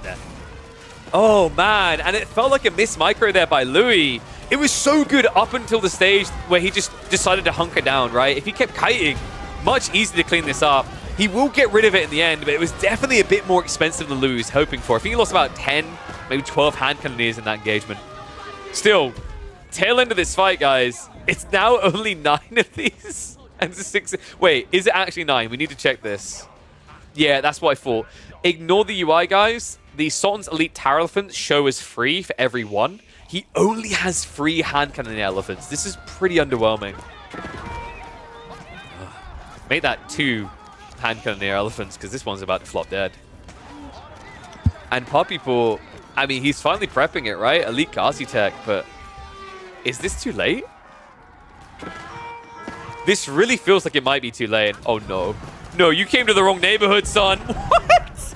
Oh, man. And it felt like a missed micro there by Louis. It was so good up until the stage where he just decided to hunker down, right? If he kept kiting, much easier to clean this up. He will get rid of it in the end, but it was definitely a bit more expensive than Louis was hoping for. I think he lost about 10, maybe 12 hand cannoneers in that engagement. Still, tail end of this fight, guys. It's now only 9 of these. And 6. Wait, is it actually 9? We need to check this. Yeah, that's what I thought. Ignore the UI, guys. The Sultan's Elite Tower Elephants show as free for every one. He only has 3 hand cannoneer elephants. This is pretty underwhelming. Make that 2 hand cannoneer elephants, because this one's about to flop dead. And Puppyport, I mean, he's finally prepping it, right? Elite Ghazi tech, but is this too late? This really feels like it might be too late. Oh, no. No, you came to the wrong neighborhood, son. What?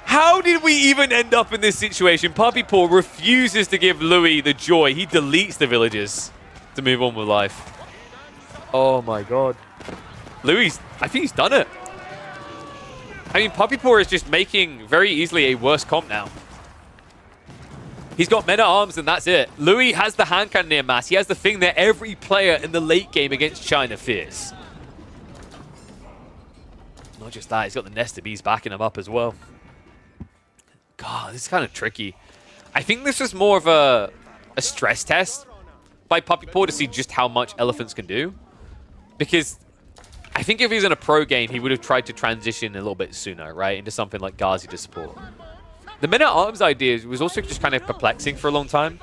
How did we even end up in this situation? Puppyport refuses to give Louis the joy. He deletes the villagers to move on with life. Oh my god. Louis, I think he's done it. I mean, Puppyport is just making very easily a worse comp now. He's got men-at-arms and that's it. Louis has the hand cannoneer mass. He has the thing that every player in the late game against China fears. Not just that, he's got the Nesta Bees backing him up as well. God, this is kind of tricky. I think this is more of a stress test by Puppyport to see just how much elephants can do. Because I think if he was in a pro game, he would have tried to transition a little bit sooner, right? Into something like Ghazi to support. The men-at-arms idea was also just kind of perplexing for a long time.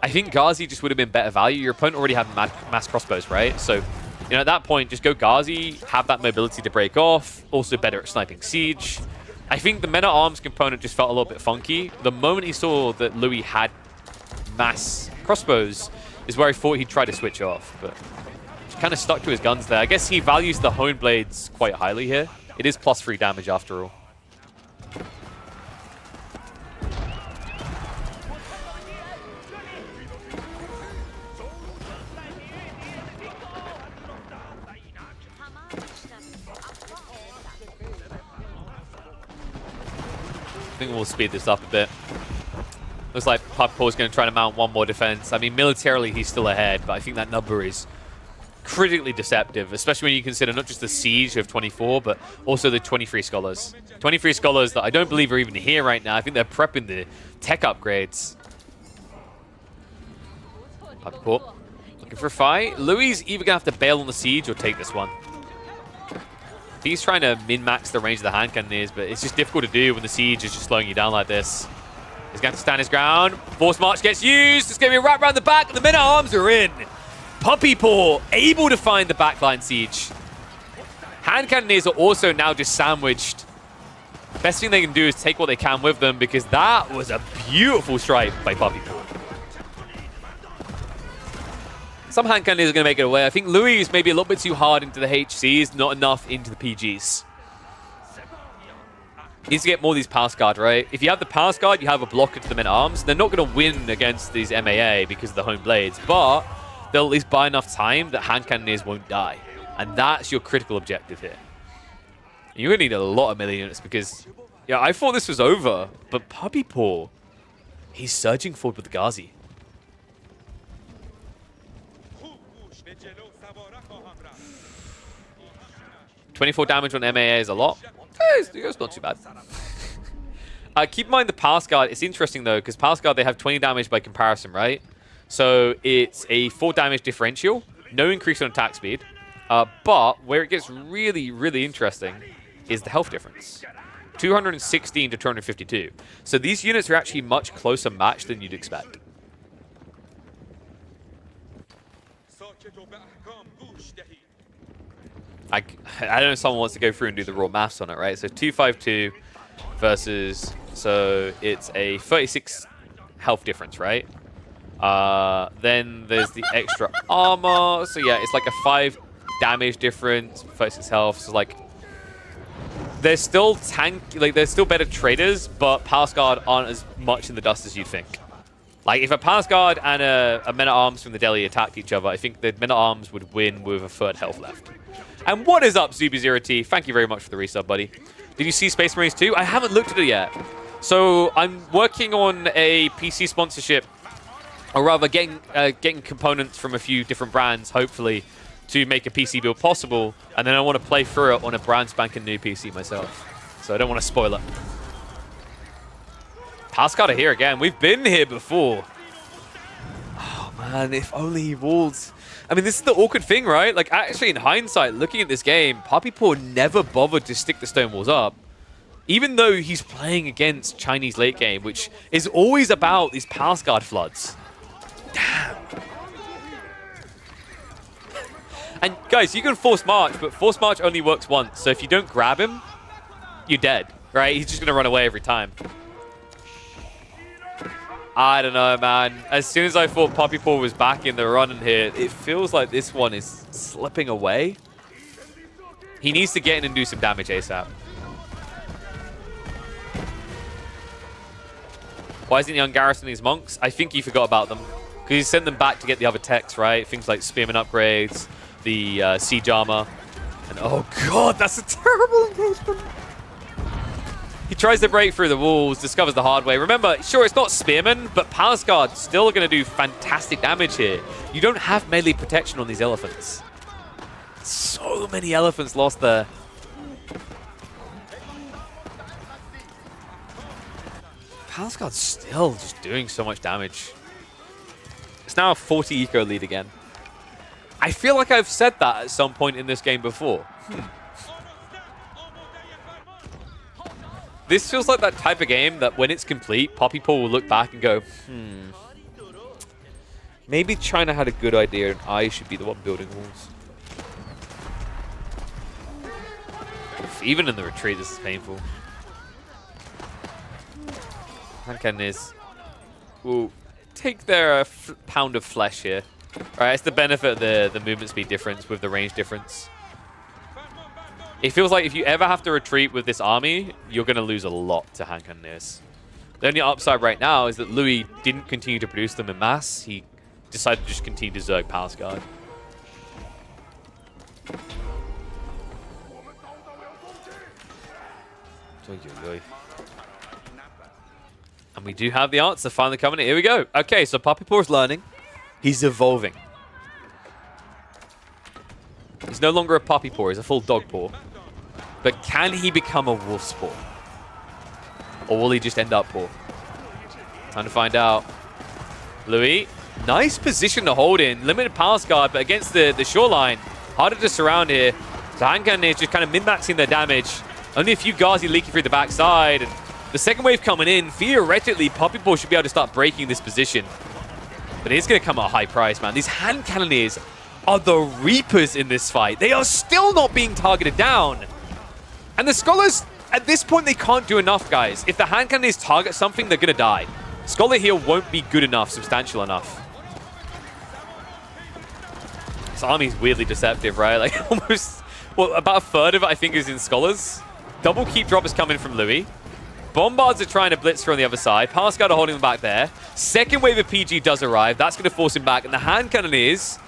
I think Ghazi just would have been better value. Your opponent already had mass crossbows, right? So, you know, at that point, just go Ghazi, have that mobility to break off, also better at sniping siege. I think the men-at-arms component just felt a little bit funky. The moment he saw that Louis had mass crossbows is where I thought he'd try to switch off, but kind of stuck to his guns there. I guess he values the Hone Blades quite highly here. It is +3 damage after all. I think we'll speed this up a bit. Looks like Puppyport's going to try to mount one more defense. I mean, militarily, he's still ahead, but I think that number is critically deceptive, especially when you consider not just the siege of 24, but also the 23 scholars. 23 scholars that I don't believe are even here right now. I think they're prepping the tech upgrades. Puppyport looking for a fight. Louis is either going to have to bail on the siege or take this one. He's trying to min-max the range of the hand cannoneers, but it's just difficult to do when the siege is just slowing you down like this. He's going to stand his ground. Force March gets used. It's going to be right around the back, and the men-at-arms are in. Puppy Paw able to find the backline siege. Hand cannoneers are also now just sandwiched. Best thing they can do is take what they can with them, because that was a beautiful strike by Puppy Paw. Some hand cannoneers are going to make it away. I think Louis is maybe a little bit too hard into the HCs, not enough into the PGs. Needs to get more of these pass guard, right? If you have the pass guard, you have a blocker to the men-at-arms. They're not going to win against these MAA because of the home blades, but they'll at least buy enough time that hand cannoneers won't die. And that's your critical objective here. You're going to need a lot of melee units because, yeah, I thought this was over, but Puppy Paw, he's surging forward with the Ghazi. $24 damage on MAA is a lot. It's not too bad. Keep in mind the pass guard. It's interesting though, because pass guard, they have 20 damage by comparison, right? So it's a 4 damage differential, no increase on attack speed. But where it gets really, really interesting is the health difference. 216 to 252. So these units are actually much closer matched than you'd expect. I don't know if someone wants to go through and do the raw maths on it, right? So 252 versus, so it's a 36 health difference, right? Then there's the extra armor. So yeah, it's like a 5 damage difference, 36 health. So like, there's still there's still better traders, but pass guard aren't as much in the dust as you'd think. Like, if a pass guard and a men-at-arms from the Delhi attacked each other, I think the men-at-arms would win with a third health left. And what is up, Zuby0T? Thank you very much for the resub, buddy. Did you see Space Marines 2? I haven't looked at it yet. So I'm working on a PC sponsorship, or rather getting components from a few different brands, hopefully, to make a PC build possible. And then I want to play through it on a brand spanking new PC myself. So I don't want to spoil it. Pass guard are here again. We've been here before. Oh, man, if only he walled. I mean, this is the awkward thing, right? Like, actually, in hindsight, looking at this game, Puppy Paw never bothered to stick the stone walls up. Even though he's playing against Chinese late game, which is always about these pass guard floods. Damn. And, guys, you can force march, but force march only works once. So if you don't grab him, you're dead, right? He's just going to run away every time. I don't know, man. As soon as I thought Puppy Paw was back in the run in here, it feels like this one is slipping away. He needs to get in and do some damage ASAP. Why isn't he on Garrison these monks? I think he forgot about them. Because he sent them back to get the other techs, right? Things like spearman upgrades, the siege armor. And oh god, that's a terrible engagement. He tries to break through the walls, discovers the hard way. Remember, sure, it's not spearmen, but Palace Guard still going to do fantastic damage here. You don't have melee protection on these elephants. So many elephants lost there. Palace Guard's still just doing so much damage. It's now a 40 eco lead again. I feel like I've said that at some point in this game before. This feels like that type of game that when it's complete, Puppy Paw will look back and go, maybe China had a good idea and I should be the one building walls. Even in the retreat, this is painful. Hand cannoneers will take their pound of flesh here. Alright, it's the benefit of the movement speed difference with the range difference. It feels like if you ever have to retreat with this army, you're going to lose a lot to hand cannoneers. The only upside right now is that Louis didn't continue to produce them in mass. He decided to just continue to zerg Palace Guard. And we do have the answer finally coming in. Here we go. Okay, so Puppy Paw is learning. He's evolving. He's no longer a puppy paw, he's a full dog paw. But can he become a wolf's paw? Or will he just end up paw? Time to find out. Louis, nice position to hold in. Limited Palace Guard, but against the shoreline. Harder to surround here. So hand cannoneers just kind of min-maxing their damage. Only a few Ghazi leaking through the backside. And the second wave coming in, theoretically, Poppypaw should be able to start breaking this position. But it's going to come at a high price, man. These hand cannoneers are the reapers in this fight. They are still not being targeted down. And the Scholars, at this point, they can't do enough, guys. If the hand cannoneers target something, they're going to die. Scholar here won't be good enough, substantial enough. This army's weirdly deceptive, right? Like, almost, well, about a third of it, I think, is in Scholars. Double keep drop is coming from Louis. Bombards are trying to blitz through on the other side. Pass Guard are holding them back there. Second wave of PG does arrive. That's going to force him back. And the hand cannoneers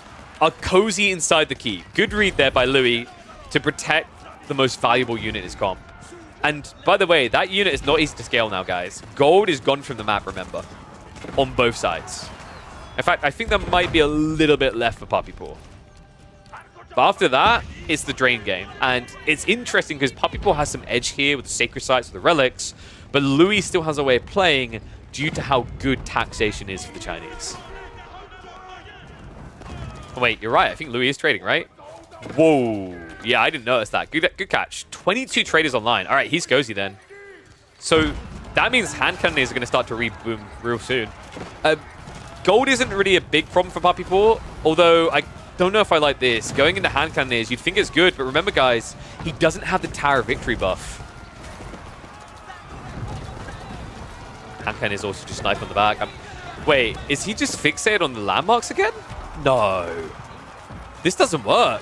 are cozy inside the keep. Good read there by Louis to protect the most valuable unit in his comp. And by the way, that unit is not easy to scale now, guys. Gold is gone from the map, remember, on both sides. In fact, I think there might be a little bit left for Poppypaw. But after that, it's the drain game. And it's interesting because Poppypaw has some edge here with the Sacred Sites, with the relics, but Louis still has a way of playing due to how good taxation is for the Chinese. Oh, wait, you're right. I think Louis is trading, right? Whoa. Yeah, I didn't notice that. Good catch. 22 traders online. All right, he's cozy then. So that means hand cannoneers are going to start to reboom real soon. Gold isn't really a big problem for Poppypaw, although I don't know if I like this. Going into hand cannoneers, you'd think it's good, but remember, guys, he doesn't have the Tower of Victory buff. Hand cannoneers also just snipe on the back. Wait, is he just fixated on the landmarks again? No. This doesn't work.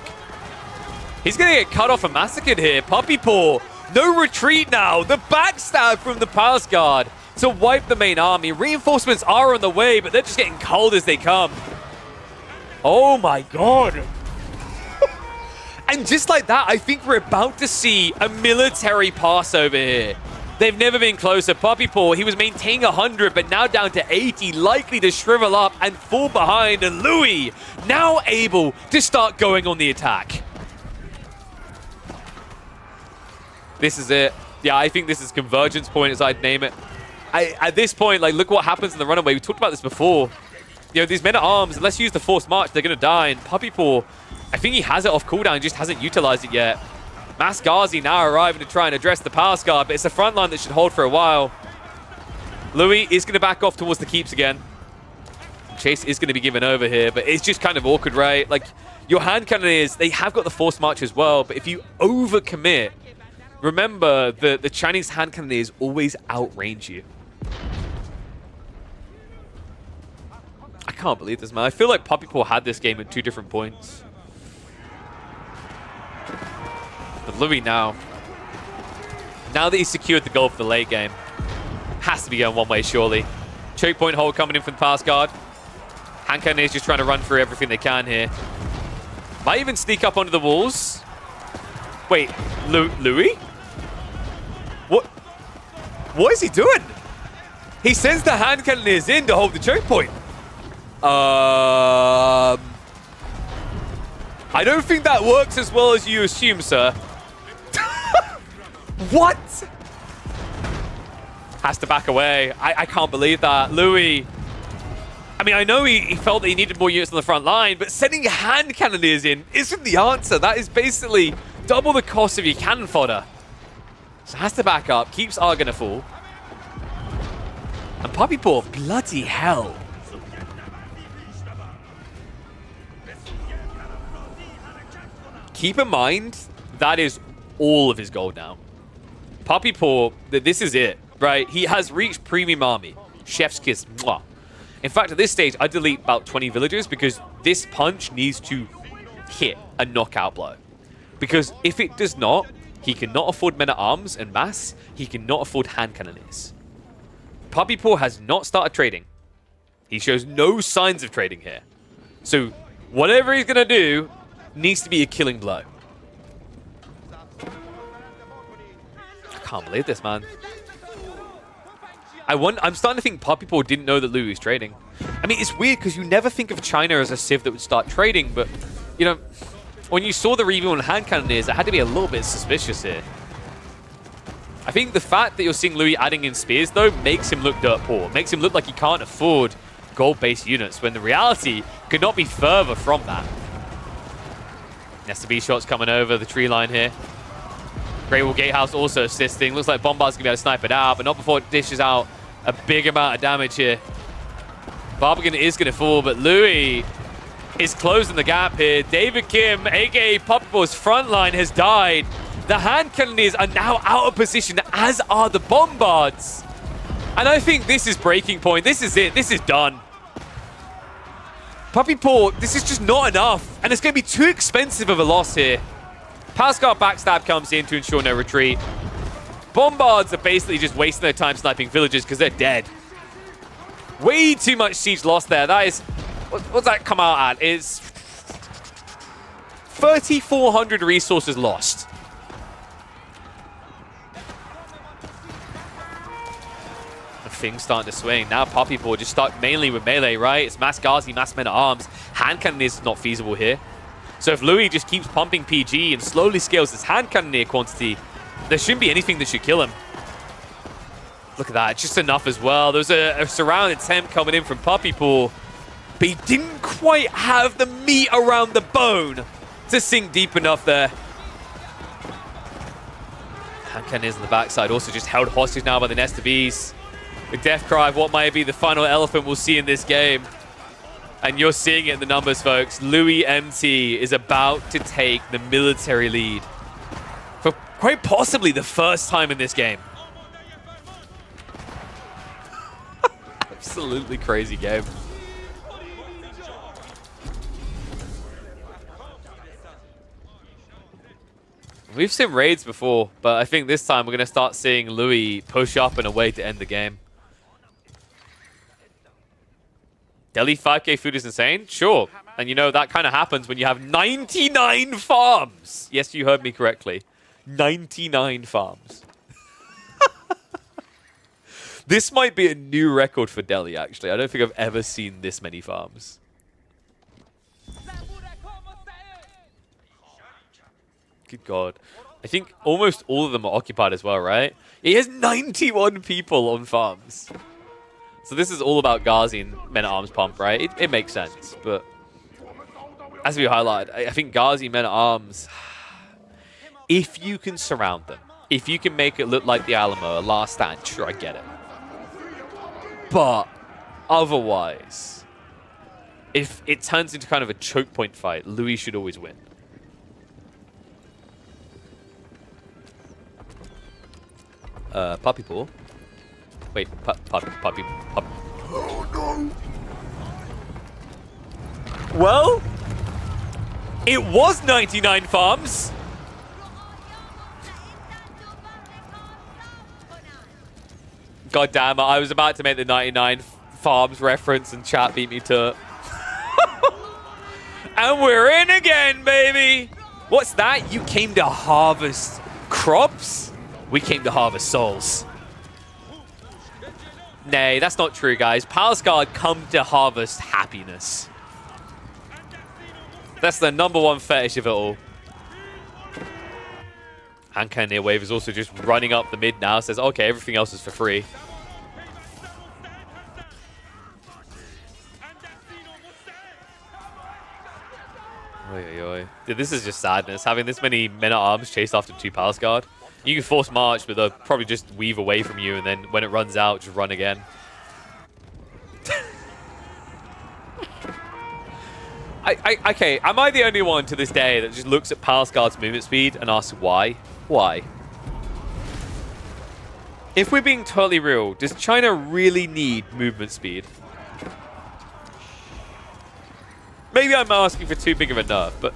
He's going to get cut off and massacred here. Poppypaw, no retreat now. The backstab from the Palace Guard to wipe the main army. Reinforcements are on the way, but they're just getting cold as they come. Oh my god. And just like that, I think we're about to see a military Passover here. They've never been closer. Poppypaw, he was maintaining 100, but now down to 80, likely to shrivel up and fall behind. And Louis now able to start going on the attack. This is it. Yeah, I think this is convergence point, as I'd name it. At this point, like, look what happens in the runaway. We talked about this before. You know, these men-at-arms, unless you use the forced march, they're going to die. And Poppypaw, I think he has it off cooldown, just hasn't utilized it yet. Mass Ghazi now arriving to try and address the Palace Guard, but it's a front line that should hold for a while. Louis is going to back off towards the keeps again. Chase is going to be given over here, but it's just kind of awkward, right? Like, your hand cannoneers, they have got the forced march as well, but if you overcommit, remember, the Chinese hand cannoneers always outrange you. I can't believe this, man. I feel like Poppypaw had this game at 2 different points. But Louis now that he's secured the goal for the late game, has to be going one way, surely. Choke point hold coming in from the Palace Guard. Hand cannoneers just trying to run through everything they can here. Might even sneak up onto the walls. Wait, Louis? What is he doing? He sends the hand cannoneers in to hold the choke point. I don't think that works as well as you assume, sir. What? Has to back away. I can't believe that. Louis. I mean, I know he felt that he needed more units on the front line, but sending hand cannoneers in isn't the answer. That is basically double the cost of your cannon fodder. So has to back up. Keeps are going to fall. And Poppypaw, bloody hell. Keep in mind, that is all of his gold now. Poppypaw, this is it, right? He has reached premium army. Chef's kiss. Mwah. In fact, at this stage, I delete about 20 villagers because this punch needs to hit a knockout blow. Because if it does not, he cannot afford men-at-arms and mass. He cannot afford hand cannoneers. Poppypaw has not started trading. He shows no signs of trading here. So whatever he's going to do needs to be a killing blow. I can't believe this, man. I'm starting to think Poppypaw didn't know that Louis was trading. I mean, it's weird because you never think of China as a civ that would start trading, but, you know, when you saw the review on hand cannoneers, it had to be a little bit suspicious here. I think the fact that you're seeing Louis adding in spears, though, makes him look dirt poor. Makes him look like he can't afford gold-based units, when the reality could not be further from that. Nesta B shots coming over the tree line here. Great Wall Gatehouse also assisting. Looks like Bombard's going to be able to snipe it out, but not before it dishes out a big amount of damage here. Barbican is going to fall, but Louis is closing the gap here. David Kim, a.k.a. Puppyboy's front line, has died. The hand cannoneers are now out of position, as are the Bombards. And I think this is breaking point. This is it. This is done. Puppy Paw, this is just not enough. And it's going to be too expensive of a loss here. Palscar backstab comes in to ensure no retreat. Bombards are basically just wasting their time sniping villagers because they're dead. Way too much siege lost there. That is... What's that come out at? It's 3,400 resources lost. The thing's starting to swing. Now Puppy Paw just stuck mainly with melee, right? It's mass Ghazi, mass men at arms. Hand cannon is not feasible here. So if Louis just keeps pumping PG and slowly scales his hand cannoneer quantity, there shouldn't be anything that should kill him. Look at that, just enough as well. There was a surround attempt coming in from Puppy Paw, but he didn't quite have the meat around the bone to sink deep enough there. Hand cannoneers on the backside also just held hostage now by the Nesta Bees. The death cry of what might be the final elephant we'll see in this game. And you're seeing it in the numbers, folks. Louis MT is about to take the military lead for quite possibly the first time in this game. Absolutely crazy game. We've seen raids before, but I think this time we're going to start seeing Louis push up in a way to end the game. Delhi 5k food is insane? Sure. And you know, that kind of happens when you have 99 farms. Yes, you heard me correctly. 99 farms. This might be a new record for Delhi, actually. I don't think I've ever seen this many farms. Good God. I think almost all of them are occupied as well, right? He has 91 people on farms. So this is all about Ghazi and Men-at-Arms pump, right? It makes sense, but as we highlighted, I think Ghazi Men-at-Arms, if you can surround them, if you can make it look like the Alamo, a last stand, sure, I get it. But otherwise, if it turns into kind of a choke point fight, Louis should always win. Puppy Paw. Wait, puppy. Oh no! Well, it was 99 farms. God damn it, I was about to make the 99 farms reference and chat beat me to it. And we're in again, baby! What's that? You came to harvest crops? We came to harvest souls. Nay, that's not true, guys. Palsguard come to harvest happiness. That's the #1 fetish of it all. Hand Cannoneer Wave is also just running up the mid now. Says, okay, everything else is for free. Oy, oy, oy. Dude, this is just sadness. Having this many men-at-arms chase after 2 Palsguard. You can force march, but they'll probably just weave away from you, and then when it runs out, just run again. Okay, am I the only one to this day that just looks at Palsguard's movement speed and asks why? Why? If we're being totally real, does China really need movement speed? Maybe I'm asking for too big of a nerf, but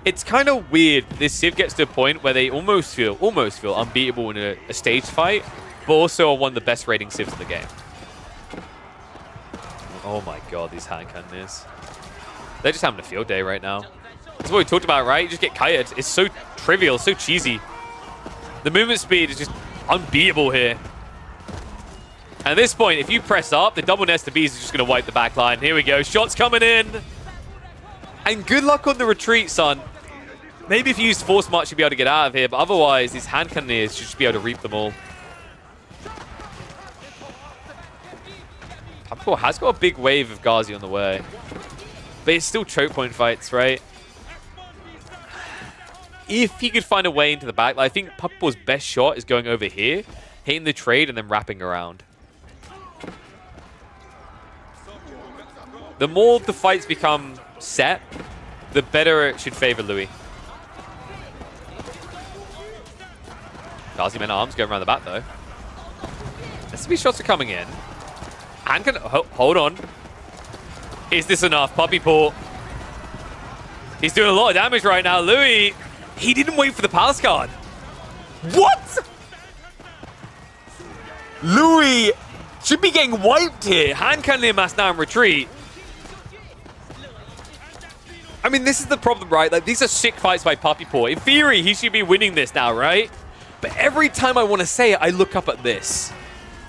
it's kind of weird. This Civ gets to a point where they almost feel unbeatable in a staged fight, but also are one of the best rating Civs in the game. Oh my God, these hand cannoneers. They're just having a field day right now. That's what we talked about, right? You just get kited. It's so trivial, so cheesy. The movement speed is just unbeatable here. And at this point, if you press up, the double Nesta Bees is just going to wipe the back line. Here we go. Shots coming in. And good luck on the retreat, son. Maybe if you use Force March, you'll be able to get out of here. But otherwise, these hand cannoneers should just be able to reap them all. Puppy has got a big wave of Ghazi on the way. But it's still choke point fights, right? if he could find a way into the back, like, I think Puppypool's best shot is going over here, hitting the trade, and then wrapping around. The more the fights become set, the better it should favor Louis. Gazi men-at-arms going around the back, though. SB shots are coming in. And can hold on. Is this enough? Puppypool. He's doing a lot of damage right now. Louis, he didn't wait for the palace guard. What? Louis should be getting wiped here. Hand cannon mass now in retreat. I mean, this is the problem, right? Like, these are sick fights by Puppypool. In theory, he should be winning this now, right? But every time I want to say it, I look up at this.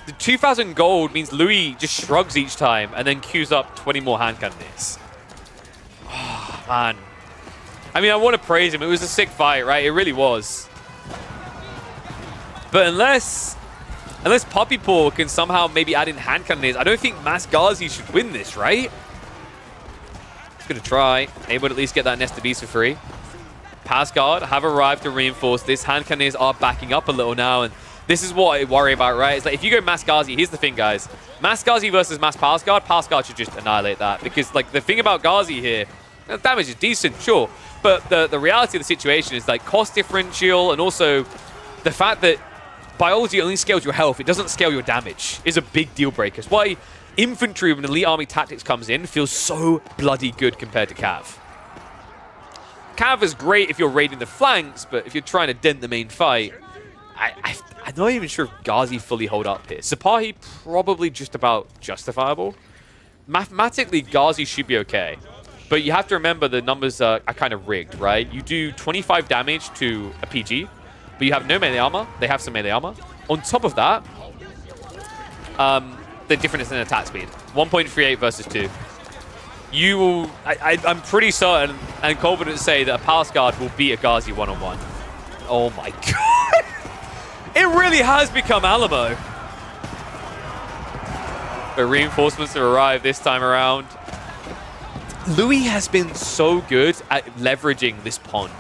The 2,000 gold means Louis just shrugs each time and then queues up 20 more hand cannons. Oh, man. I mean, I want to praise him. It was a sick fight, right? It really was. But unless Puppypool can somehow maybe add in hand cannons, I don't think Mas Ghazi should win this, right? Gonna try. Able to at least get that Nesta Beast for free. Pass guard have arrived to reinforce this. Hand cannons are backing up a little now, and this is what I worry about, right? It's like if you go Mas Ghazi, here's the thing, guys. Mas Ghazi versus Pass guard should just annihilate that. Because like the thing about Ghazi here, the damage is decent, sure. But the reality of the situation is like cost differential, and also the fact that biology only scales your health, it doesn't scale your damage, is a big deal breaker. It's why infantry when elite army tactics comes in feels so bloody good compared to Cav. Cav is great if you're raiding the flanks, but if you're trying to dent the main fight, I'm not even sure if Ghazi fully hold up here. Sipahi probably just about justifiable. Mathematically, Ghazi should be okay, but you have to remember the numbers are kind of rigged, right? You do 25 damage to a PG, but you have no melee armor. They have some melee armor. On top of that, the difference in attack speed. 1.38 versus 2. You will... I'm pretty certain and confident to say that a Palace Guard will beat a Ghazi one-on-one. Oh my god! It really has become Alamo. But reinforcements have arrived this time around. Louis has been so good at leveraging this pond.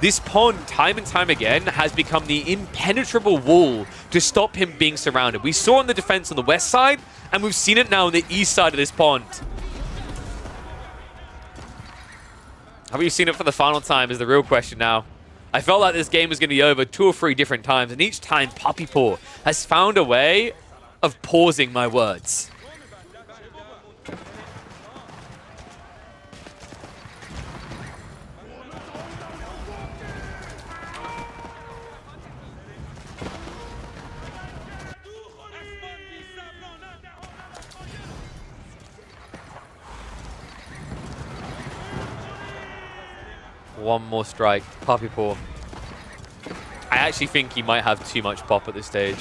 This pond, time and time again, has become the impenetrable wall to stop him being surrounded. We saw on the defense on the west side, and we've seen it now on the east side of this pond. Have you seen it for the final time is the real question now. I felt like this game was going to be over 2 or 3 different times, and each time Puppypool has found a way of pausing my words. One more strike. Puppypool. I actually think he might have too much pop at this stage.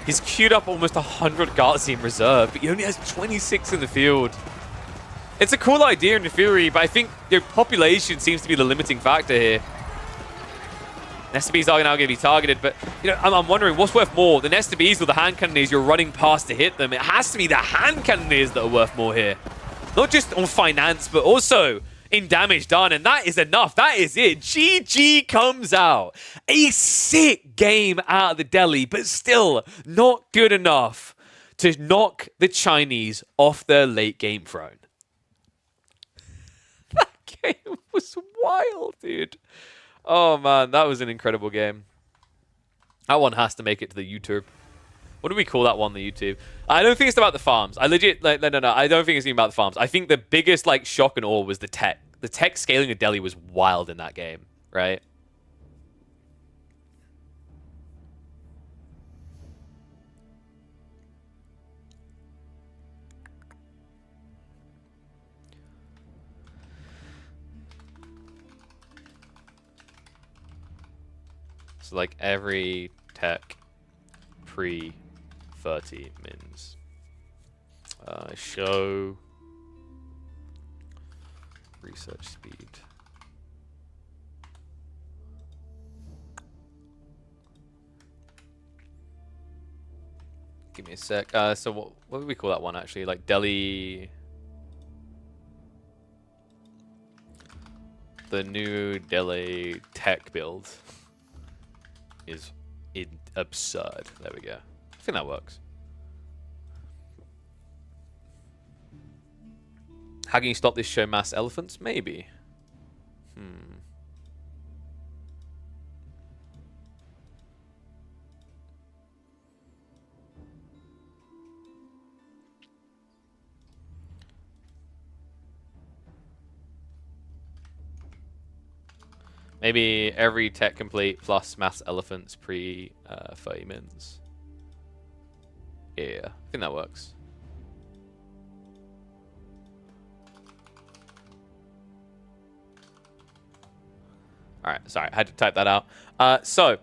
He's queued up almost 100 Ghazi in reserve, but he only has 26 in the field. It's a cool idea in theory, but I think their population seems to be the limiting factor here. Nesta Bees are now going to be targeted, but you know, I'm wondering what's worth more, the Nesta Bees or the hand cannoneers you're running past to hit them. It has to be the hand cannoneers that are worth more here. Not just on finance, but also in damage done, and that is enough. That is it. GG comes out. A sick game out of the Delhi, but still not good enough to knock the Chinese off their late game throne. That game was wild, dude. Oh man, that was an incredible game. That one has to make it to the YouTube. What do we call that one, the YouTube? I don't think it's about the farms. I legit, like, no, I don't think it's even about the farms. I think the biggest, like, shock and awe was the tech. The tech scaling of Delhi was wild in that game, right? So, like, every tech pre 30 mins. Show research speed. Give me a sec. So what would we call that one actually? Like Delhi. the new Delhi tech build is absurd. There we go. I think that works. How can you stop this show mass elephants? Maybe. Maybe every tech complete plus mass elephants pre 30 mins. Yeah, I think that works. Alright, sorry, I had to type that out. So,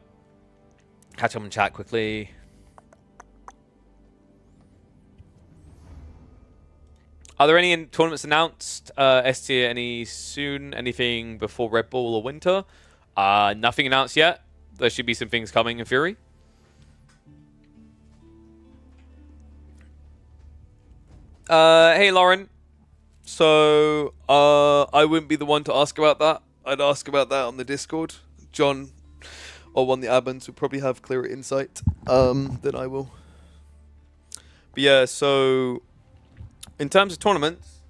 catch up and chat quickly. Are there any tournaments announced? S tier any soon? Anything before Red Bull or Winter? Nothing announced yet. There should be some things coming in Fury. Hey, Lauren. So, I wouldn't be the one to ask about that. I'd ask about that on the Discord. John or one of the admins will probably have clearer insight than I will. But yeah, so in terms of tournaments,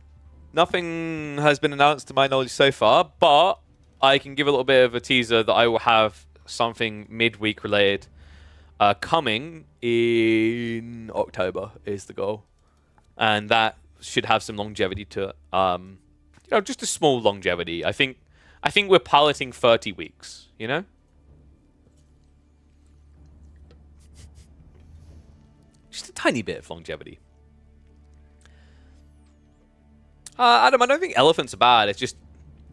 nothing has been announced to my knowledge so far, but I can give a little bit of a teaser that I will have something midweek related coming in October is the goal. And that should have some longevity to it. You know, just a small longevity. I think we're piloting 30 weeks, you know? Just a tiny bit of longevity. Adam, I don't think elephants are bad. It's just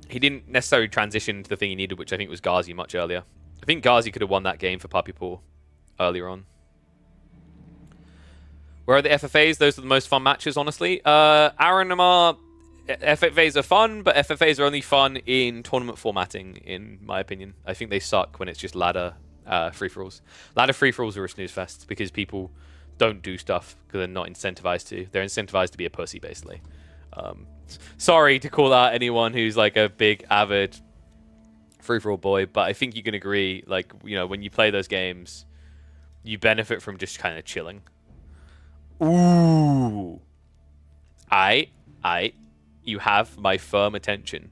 he didn't necessarily transition to the thing he needed, which I think was Ghazi much earlier. I think Ghazi could have won that game for Puppy Paw earlier on. Where are the FFAs? Those are the most fun matches, honestly. Aaron Amar, FFAs are fun, but FFAs are only fun in tournament formatting, in my opinion. I think they suck when it's just ladder free-for-alls. Ladder free-for-alls are a snooze fest because people don't do stuff because they're not incentivized to. They're incentivized to be a pussy, basically. Sorry to call out anyone who's like a big, avid free-for-all boy, but I think you can agree, like, you know, when you play those games, you benefit from just kind of chilling. Ooh. You have my firm attention.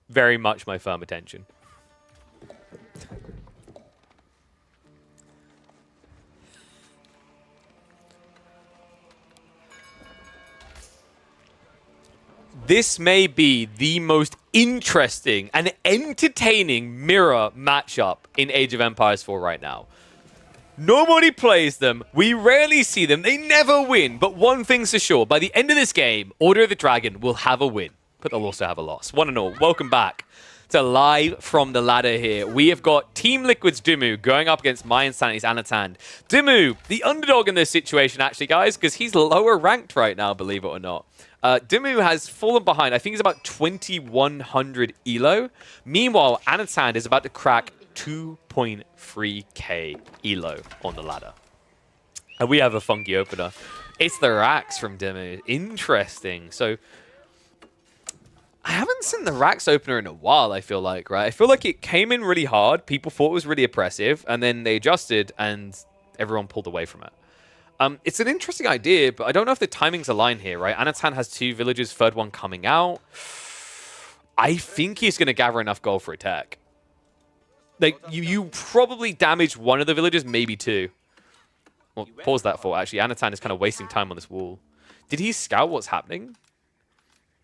Very much my firm attention. This may be the most interesting and entertaining mirror matchup in Age of Empires 4 right now. Nobody plays them. We rarely see them. They never win. But one thing's for sure. By the end of this game, Order of the Dragon will have a win. But they'll also have a loss. One and all, welcome back to Live from the Ladder here. We have got Team Liquid's Dimu going up against My Insanity's Anatan. Dimu, the underdog in this situation, actually, guys, because he's lower ranked right now, believe it or not. Dimu has fallen behind. I think he's about 2,100 elo. Meanwhile, Anatan is about to crack 2.3k elo on the ladder. And we have a funky opener. It's the Rax from Dimu. Interesting. So, I haven't seen the Rax opener in a while, I feel like, right? I feel like it came in really hard. People thought it was really oppressive. And then they adjusted and everyone pulled away from it. It's an interesting idea, but I don't know if the timings align here, right? Anatan has 2 villages, third one coming out. I think he's going to gather enough gold for attack. Like, you probably damage one of the villages, maybe 2. Well, pause that for, actually. Anatan is kind of wasting time on this wall. Did he scout what's happening?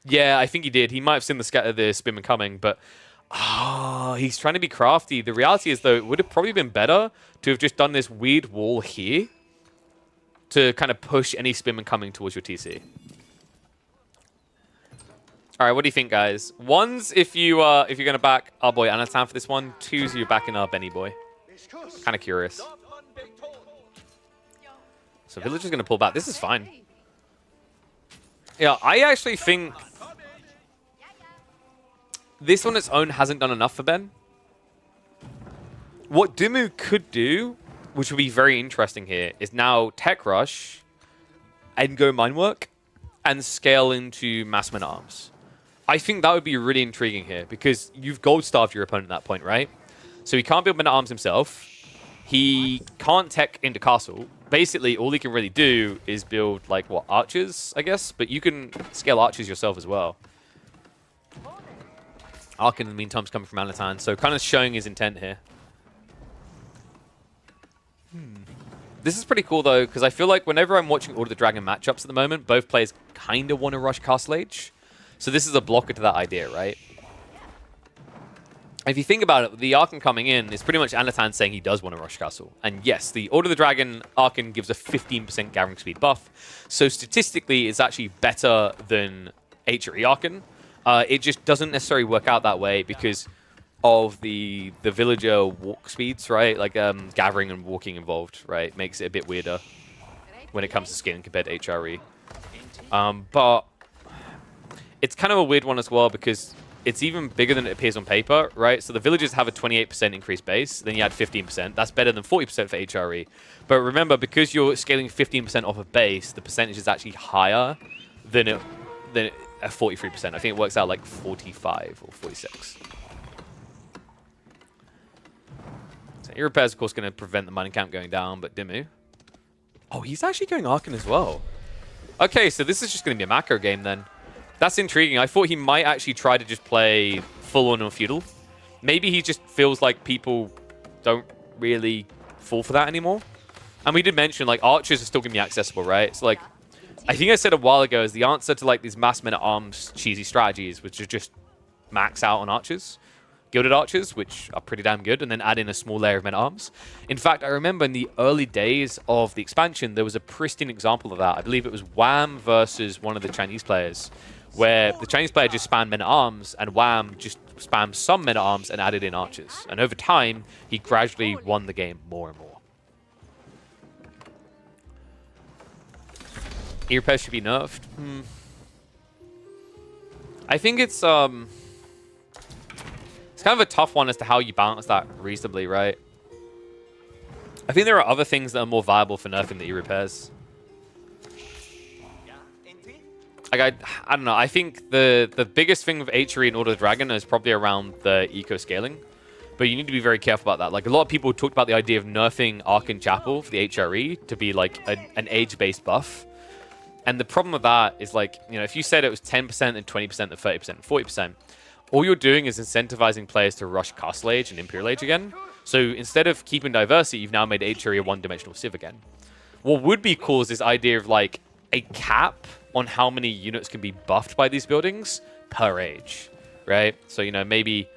Yeah, I think he did. He might have seen the spinman coming, but he's trying to be crafty. The reality is, though, it would have probably been better to have just done this weird wall here to kind of push any spinman coming towards your TC. All right, what do you think, guys? One's if you're gonna back our boy Anatan for this one. Two's you're backing our Benny boy. Kind of curious. So Villager's gonna pull back. This is fine. Yeah, I actually think this on its own hasn't done enough for Ben. What Dimu could do, which would be very interesting here, is now Tech Rush and go Mine Work and scale into mass men-at-arms. I think that would be really intriguing here, because you've gold-starved your opponent at that point, right? So he can't build men-at-arms himself. He can't tech into castle. Basically, all he can really do is build, like, what, archers, I guess? But you can scale archers yourself as well. Arkin, in the meantime, is coming from Anatan, so kind of showing his intent here. This is pretty cool, though, because I feel like whenever I'm watching Order of the Dragon matchups at the moment, both players kind of want to rush Castle Age. So this is a blocker to that idea, right? If you think about it, the Arkin coming in is pretty much Anatan saying he does want to rush Castle. And yes, the Order of the Dragon Arkin gives a 15% gathering speed buff. So statistically, it's actually better than HRE Arkin. It just doesn't necessarily work out that way because of the villager walk speeds, right? Like gathering and walking involved, right? Makes it a bit weirder when it comes to scaling compared to HRE. But it's kind of a weird one as well because it's even bigger than it appears on paper, right? So the villagers have a 28% increased base, then you add 15%. That's better than 40% for HRE. But remember, because you're scaling 15% off of base, the percentage is actually higher than a 43%. I think it works out like 45 or 46. So your repair is, of course, going to prevent the mining camp going down, but Dimmu. Oh, he's actually going Arkin as well. Okay, so this is just going to be a macro game then. That's intriguing. I thought he might actually try to just play full-on or feudal. Maybe he just feels like people don't really fall for that anymore. And we did mention, like, archers are still going to be accessible, right? So, like, I think I said a while ago is the answer to, like, these mass men-at-arms cheesy strategies, which is just max out on archers. Gilded archers, which are pretty damn good, and then add in a small layer of men-at-arms. In fact, I remember in the early days of the expansion, there was a pristine example of that. I believe it was Wham versus one of the Chinese players, where the Chinese player just spammed men-at-arms, and Wham just spammed some men-at-arms and added in archers. And over time, he gradually won the game more and more. E-repair should be nerfed. I think it's kind of a tough one as to how you balance that reasonably, right? I think there are other things that are more viable for nerfing the E-repairs. Like I don't know. I think the biggest thing with HRE and Order of the Dragon is probably around the eco scaling, but you need to be very careful about that. Like a lot of people talked about the idea of nerfing Arkin Chapel for the HRE to be like an age-based buff, and the problem with that is like if you said it was 10% and 20% and 30% and 40%, all you're doing is incentivizing players to rush Castle Age and Imperial Age again. So instead of keeping diversity, you've now made HRE a one-dimensional civ again. What would be cool is this idea of like a cap on how many units can be buffed by these buildings per age, right? So, maybe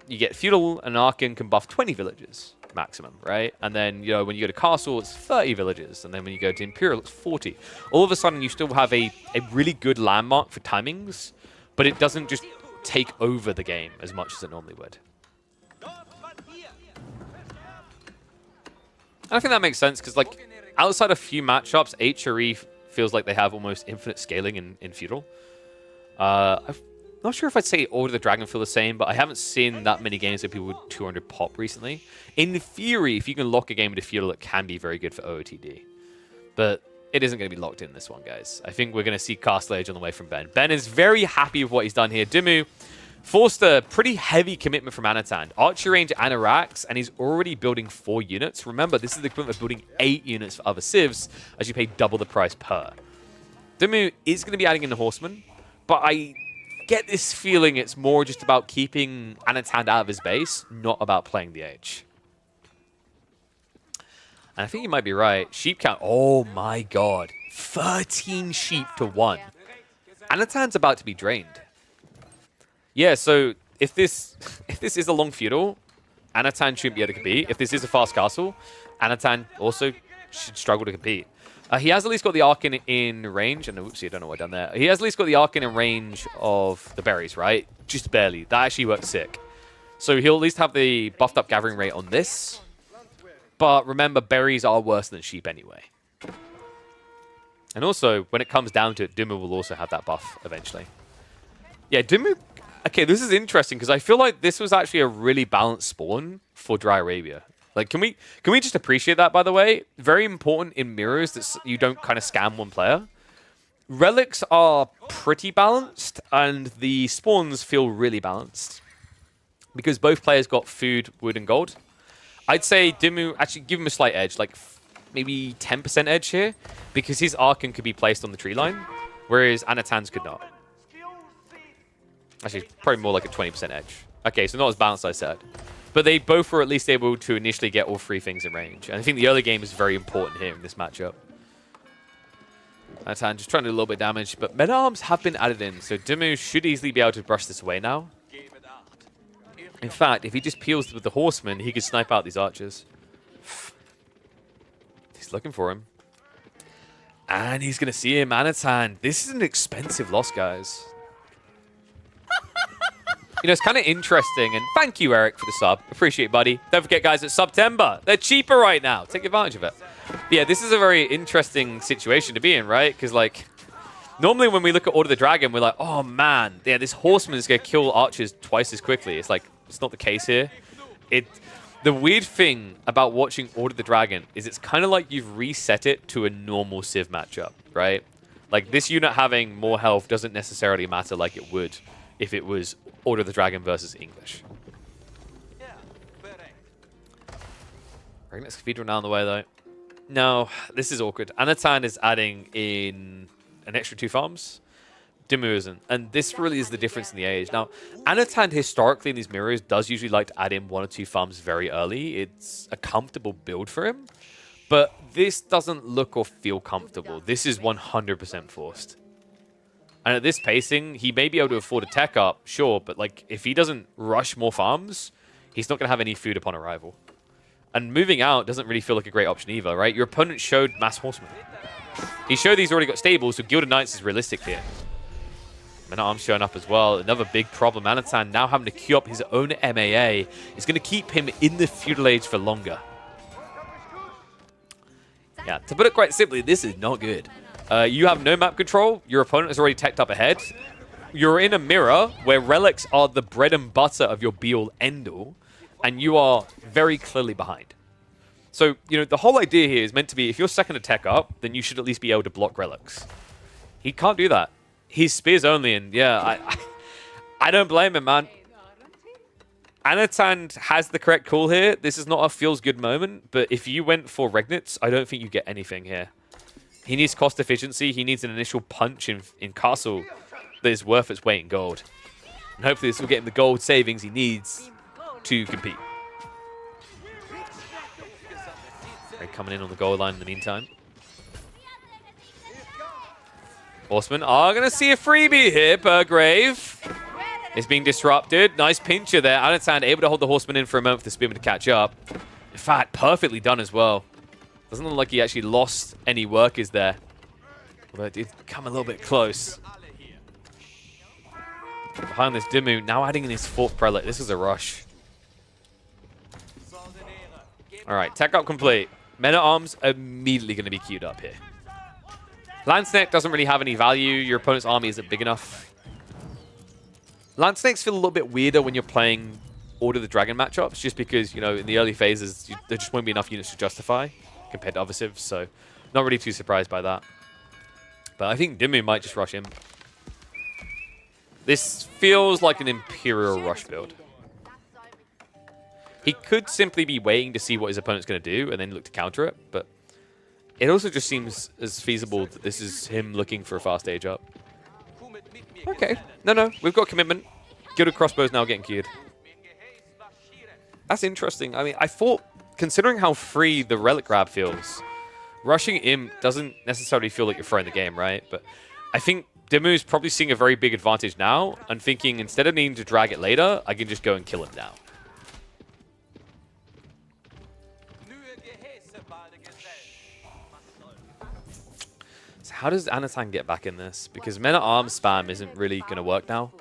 you get Feudal and Arkin can buff 20 villages maximum, right? And then, when you go to Castle, it's 30 villages. And then when you go to Imperial, it's 40. All of a sudden, you still have a really good landmark for timings, but it doesn't just take over the game as much as it normally would. And I think that makes sense because, like, outside of few matchups, HRE feels like they have almost infinite scaling in Feudal. I'm not sure if I'd say Order of the Dragon feel the same, but I haven't seen that many games with people with 200 pop recently. In theory, if you can lock a game into Feudal, it can be very good for OOTD. But it isn't going to be locked in this one, guys. I think we're going to see Castle Age on the way from Ben. Ben is very happy with what he's done here. Dimmu forced a pretty heavy commitment from Anatan. Archer range and Arax, and he's already building 4 units. Remember, this is the equivalent of building 8 units for other civs, as you pay double the price per. Dimmu is going to be adding in the Horseman, but I get this feeling it's more just about keeping Anatan out of his base, not about playing the Age. And I think you might be right. Sheep count, oh my god. 13 sheep to 1. Anatan's about to be drained. Yeah, so if this is a long feudal, Anatan shouldn't be able to compete. If this is a fast castle, Anatan also should struggle to compete. He has at least got the Arkin in range, and oopsie, I don't know what I've done there. He has at least got the Arkin in range of the berries, right? Just barely. That actually works sick. So he'll at least have the buffed up gathering rate on this. But remember, berries are worse than sheep anyway. And also, when it comes down to it, Dimmu will also have that buff eventually. Yeah, Dimmu... Okay, this is interesting because I feel like this was actually a really balanced spawn for Dry Arabia. Like, can we just appreciate that, by the way? Very important in mirrors that you don't kind of scam one player. Relics are pretty balanced, and the spawns feel really balanced. Because both players got food, wood, and gold. I'd say Dimmu, actually give him a slight edge, like maybe 10% edge here, because his Archon could be placed on the tree line, whereas Anatan's could not. Actually, probably more like a 20% edge. Okay, so not as balanced as I said. But they both were at least able to initially get all three things in range. And I think the early game is very important here in this matchup. Anatan just trying to do a little bit of damage, but men arms have been added in, so Dimmu should easily be able to brush this away now. In fact, if he just peels with the horseman, he could snipe out these archers. He's looking for him. And he's going to see him, Anatan. This is an expensive loss, guys. You know, it's kind of interesting, and thank you, Eric, for the sub. Appreciate it, buddy. Don't forget, guys, it's September. They're cheaper right now. Take advantage of it. But yeah, this is a very interesting situation to be in, right? Because, like, normally when we look at Order of the Dragon, we're like, oh, man, yeah, this horseman is going to kill archers twice as quickly. It's like, it's not the case here. The weird thing about watching Order of the Dragon is it's kind of like you've reset it to a normal Civ matchup, right? Like, this unit having more health doesn't necessarily matter like it would if it was Order of the Dragon versus English. Next cathedral now on the way, though. No, this is awkward. Anatan is adding in an extra 2 farms. Dimmu isn't. And this really is the difference in the age. Now, Anatan historically in these mirrors does usually like to add in 1 or 2 farms very early. It's a comfortable build for him. But this doesn't look or feel comfortable. This is 100% forced. And at this pacing, he may be able to afford a tech up, sure, but like if he doesn't rush more farms, he's not going to have any food upon arrival. And moving out doesn't really feel like a great option either, right? Your opponent showed Mass Horsemen. He showed he's already got stables, so Gilded Knights is realistic here. Men-at-Arms showing up as well. Another big problem. Anatan now having to queue up his own MAA is going to keep him in the feudal age for longer. Yeah, to put it quite simply, this is not good. You have no map control. Your opponent has already teched up ahead. You're in a mirror where relics are the bread and butter of your be-all, end-all, and you are very clearly behind. So, you know, the whole idea here is meant to be, if you're second to tech up, then you should at least be able to block relics. He can't do that. He's spears only, and yeah, I don't blame him, man. Anatan has the correct call here. This is not a feels good moment, but if you went for Regnits, I don't think you get anything here. He needs cost efficiency. He needs an initial punch in Castle that is worth its weight in gold. And hopefully this will get him the gold savings he needs to compete. They're coming in on the goal line in the meantime. Horsemen are going to see a freebie here. Burgrave is being disrupted. Nice pincher there. Anatan able to hold the Horseman in for a moment for the Spearman to catch up. In fact, perfectly done as well. Doesn't look like he actually lost any workers there. Although it did come a little bit close. Behind this Dimmu, now adding in his 4th Prelate. This is a rush. Alright, tech up complete. Men-at-Arms immediately going to be queued up here. Lanceneck doesn't really have any value. Your opponent's army isn't big enough. Lancenecks feel a little bit weirder when you're playing Order of the Dragon matchups, just because, you know, in the early phases, there just won't be enough units to justify compared to other civs, so not really too surprised by that. But I think Dimmu might just rush him. This feels like an Imperial rush build. He could simply be waiting to see what his opponent's going to do and then look to counter it, but it also just seems as feasible that this is him looking for a fast age up. Okay. No, we've got commitment. Gilded Crossbow's now getting queued. That's interesting. I mean, I thought, considering how free the Relic Grab feels, rushing Imp doesn't necessarily feel like you're throwing the game, right? But I think Dimmu's probably seeing a very big advantage now and thinking, instead of needing to drag it later, I can just go and kill him now. So how does Anatan get back in this? Because Men-at-Arms spam isn't really going to work now.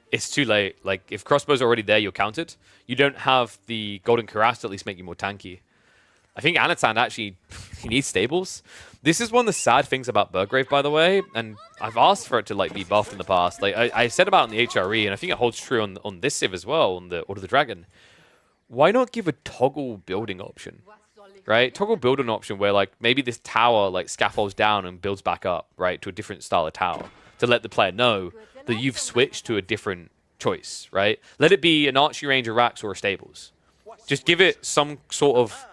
It's too late. Like, if Crossbow's already there, you're countered. You don't have the Golden Cuirass to at least make you more tanky. I think Anatan actually, he needs stables. This is one of the sad things about Burgrave, by the way, and I've asked for it to like be buffed in the past. Like I said about it in the HRE, and I think it holds true on this civ as well, on the Order of the Dragon. Why not give a toggle building option? right? Toggle build an option where like maybe this tower like scaffolds down and builds back up, right, to a different style of tower to let the player know that you've switched to a different choice, right? Let it be an archery range, a racks, or a stables. Just give it some sort of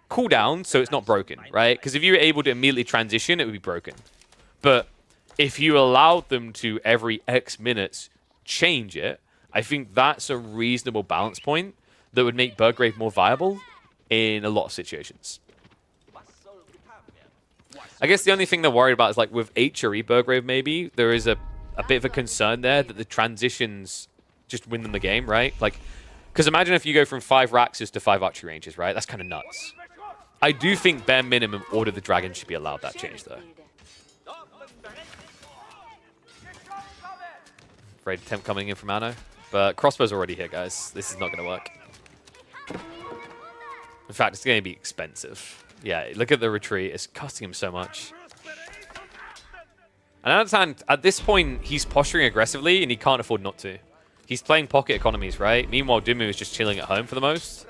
cooldown so it's not broken, right? Because if you were able to immediately transition, it would be broken. But if you allowed them to every X minutes change it, I think that's a reasonable balance point that would make Burgrave more viable in a lot of situations. I guess the only thing they're worried about is like with HRE Burgrave maybe, there is a bit of a concern there that the transitions just win them the game, right? Like, because imagine if you go from 5 Raxes to 5 archery ranges, right? That's kind of nuts. I do think bare minimum Order the Dragon should be allowed that change though. Raid attempt coming in from Anno. But crossbow's already here, guys. This is not going to work. In fact, it's going to be expensive. Yeah, look at the retreat. It's costing him so much. And Anatan, at this point, he's posturing aggressively, and he can't afford not to. He's playing pocket economies, right? Meanwhile, Dumu is just chilling at home for the most.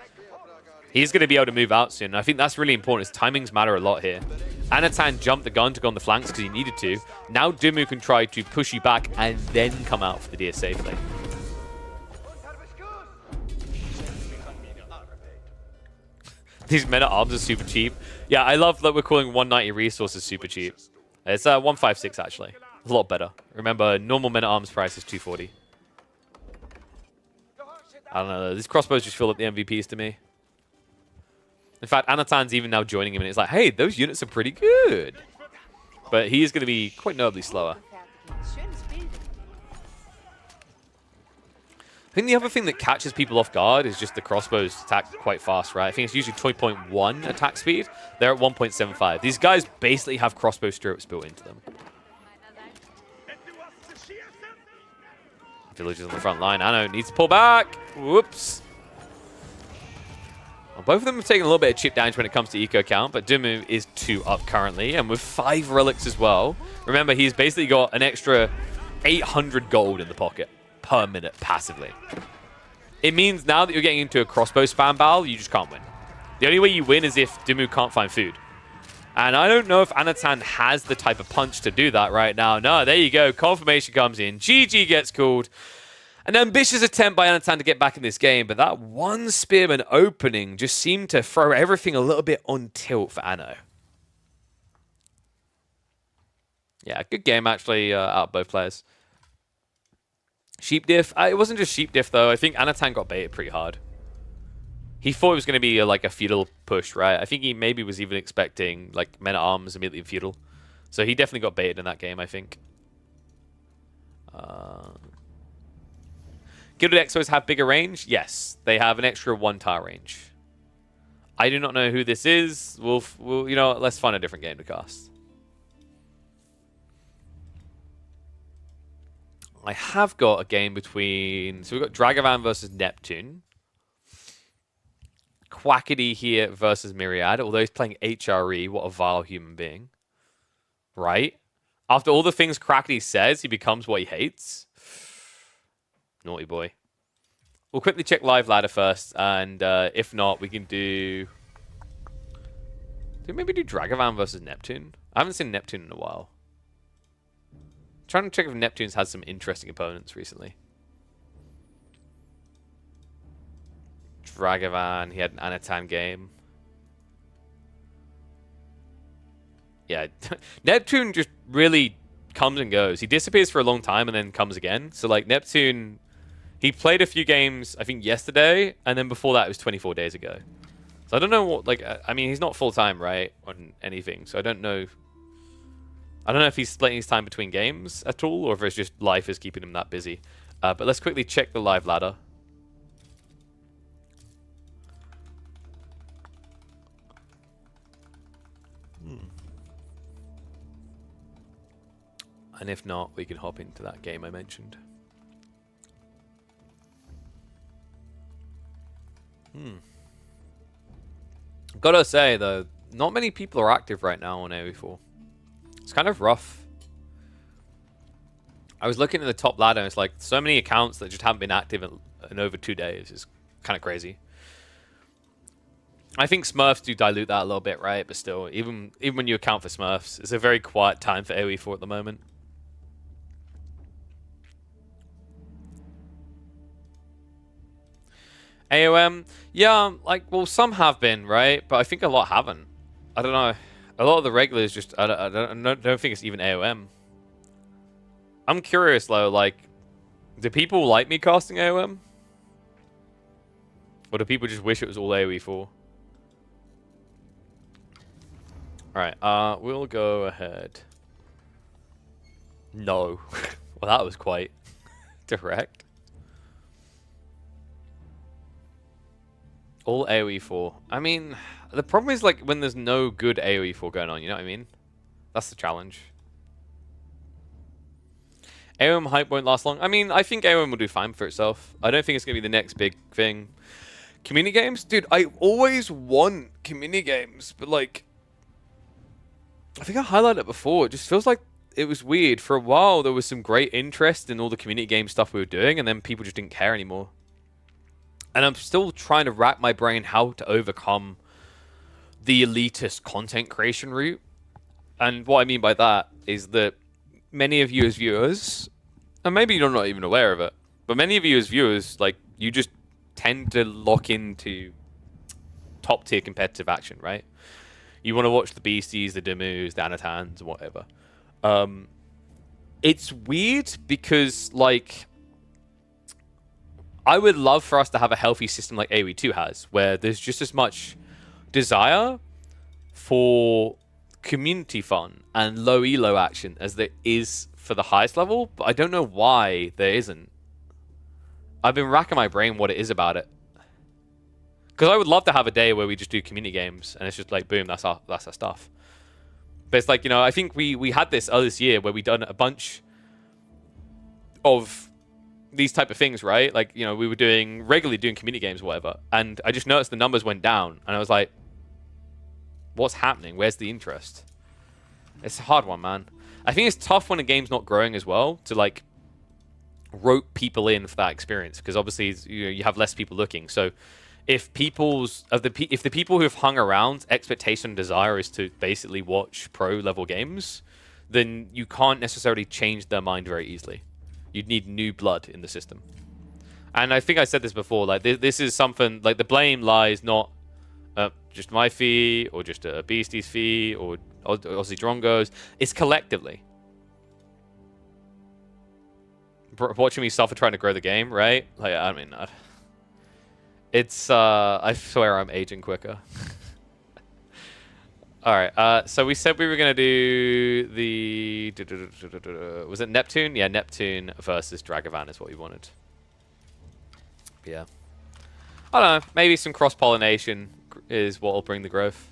He's going to be able to move out soon. I think that's really important. His timings matter a lot here. Anatan jumped the gun to go on the flanks because he needed to. Now Dumu can try to push you back and then come out for the DS safely. These men-at-arms are super cheap. Yeah, I love that we're calling 190 resources super cheap. It's 156 actually. A lot better. Remember, normal men-at-arms price is 240. I don't know. These crossbows just feel like the MVPs to me. In fact, Anatan's even now joining him, and it's like, hey, those units are pretty good. But he is going to be quite notably slower. I think the other thing that catches people off guard is just the crossbows attack quite fast, right? I think it's usually 2.1 attack speed. They're at 1.75. These guys basically have crossbow stirrups built into them. Villagers on the front line. Anno needs to pull back. Whoops. Well, both of them have taken a little bit of chip damage when it comes to eco count, but Dumu is 2 up currently, and with 5 relics as well. Remember, he's basically got an extra 800 gold in the pocket per minute passively. It means now that you're getting into a crossbow spam battle, you just can't win. The only way you win is if Dumu can't find food. And I don't know if Anatan has the type of punch to do that right now. No, there you go. Confirmation comes in. GG gets called. An ambitious attempt by Anatan to get back in this game, but that one spearman opening just seemed to throw everything a little bit on tilt for Anno. Yeah, good game actually out of both players. Sheep diff. It wasn't just sheep diff though. I think Anatan got baited pretty hard. He thought it was going to be like a feudal push, right? I think he maybe was even expecting like men-at-arms immediately feudal. So he definitely got baited in that game, I think. Gilded Exos have bigger range? Yes. They have an extra 1 tower range. I do not know who this is. We'll you know, let's find a different game to cast. I have got a game between... So we've got Dragavan versus Neptune. Quackity here versus Myriad. Although he's playing HRE. What a vile human being. Right? After all the things Quackity says, he becomes what he hates. Naughty boy. We'll quickly check live ladder first. And if not, we can do... maybe do Dragavan versus Neptune? I haven't seen Neptune in a while. Trying to check if Neptune's had some interesting opponents recently. Dragavan, he had an Anatan game. Yeah, Neptune just really comes and goes. He disappears for a long time and then comes again. So like Neptune, he played a few games, I think yesterday, and then before that it was 24 days ago. So I don't know what, like, I mean, he's not full-time, right, on anything. So I don't know if he's splitting his time between games at all, or if it's just life is keeping him that busy. But let's quickly check the live ladder. And if not, we can hop into that game I mentioned. Gotta say, though, not many people are active right now on AoE4. It's kind of rough. I was looking at the top ladder, and it's like so many accounts that just haven't been active in over 2 days. It's kind of crazy. I think Smurfs do dilute that a little bit, right? But still, even when you account for Smurfs, it's a very quiet time for AoE4 at the moment. AOM, yeah, like, well, some have been, right? But I think a lot haven't. I don't know. A lot of the regulars just, I don't think it's even AOM. I'm curious, though, like, do people like me casting AOM? Or do people just wish it was all AoE4? Alright, we'll go ahead. No. Well, that was quite direct. All AoE4. I mean, the problem is, like, when there's no good AoE4 going on, you know what I mean? That's the challenge. AOM hype won't last long. I mean, I think AOM will do fine for itself. I don't think it's going to be the next big thing. Community games? Dude, I always want community games, but, like, I think I highlighted it before. It just feels like it was weird. For a while, there was some great interest in all the community game stuff we were doing, and then people just didn't care anymore. And I'm still trying to rack my brain how to overcome the elitist content creation route. And what I mean by that is that many of you as viewers, and maybe you're not even aware of it, but many of you as viewers, like, you just tend to lock into top tier competitive action, right? You want to watch the Beasties, the Demus, the Anatans, and whatever. It's weird because, like, I would love for us to have a healthy system like AoE2 has, where there's just as much desire for community fun and low elo action as there is for the highest level, but I don't know why there isn't. I've been racking my brain what it is about it. Because I would love to have a day where we just do community games and it's just like, boom, that's our stuff. But it's like, you know, I think we had this earlier this year where we done a bunch of these type of things, right? Like, you know, we were regularly doing community games or whatever. And I just noticed the numbers went down. And I was like, what's happening? Where's the interest? It's a hard one, man. I think it's tough when a game's not growing as well to, like, rope people in for that experience. Because obviously, you know, you have less people looking. So if if the people who've hung around, expectation and desire is to basically watch pro level games, then you can't necessarily change their mind very easily. You'd need new blood in the system. And I think I said this before, like, this is something, like, the blame lies not just my fee, or just a Beastie's fee, or Aussie Drongo's. It's collectively. Watching me suffer trying to grow the game, right? Like, I mean, it's, I swear I'm aging quicker. Alright, so we said we were going to do the... Was it Neptune? Yeah, Neptune versus Dragavan is what we wanted. Yeah. I don't know, maybe some cross-pollination is what will bring the growth.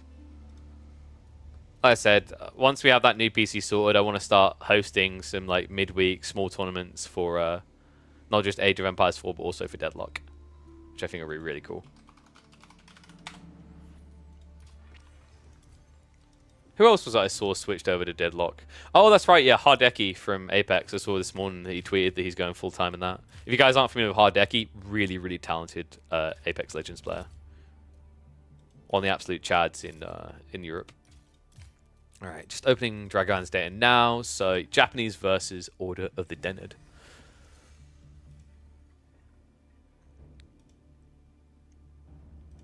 Like I said, once we have that new PC sorted, I want to start hosting some, like, midweek small tournaments for not just Age of Empires 4, but also for Deadlock, which I think will be really cool. Who else was I saw switched over to Deadlock? Oh, that's right, yeah, Hardeki from Apex. I saw this morning that he tweeted that he's going full-time in that. If you guys aren't familiar with Hardeki, really, really talented Apex Legends player. On the absolute chads in Europe. Alright, just opening Dragon's data now. So, Japanese versus Order of the Dened.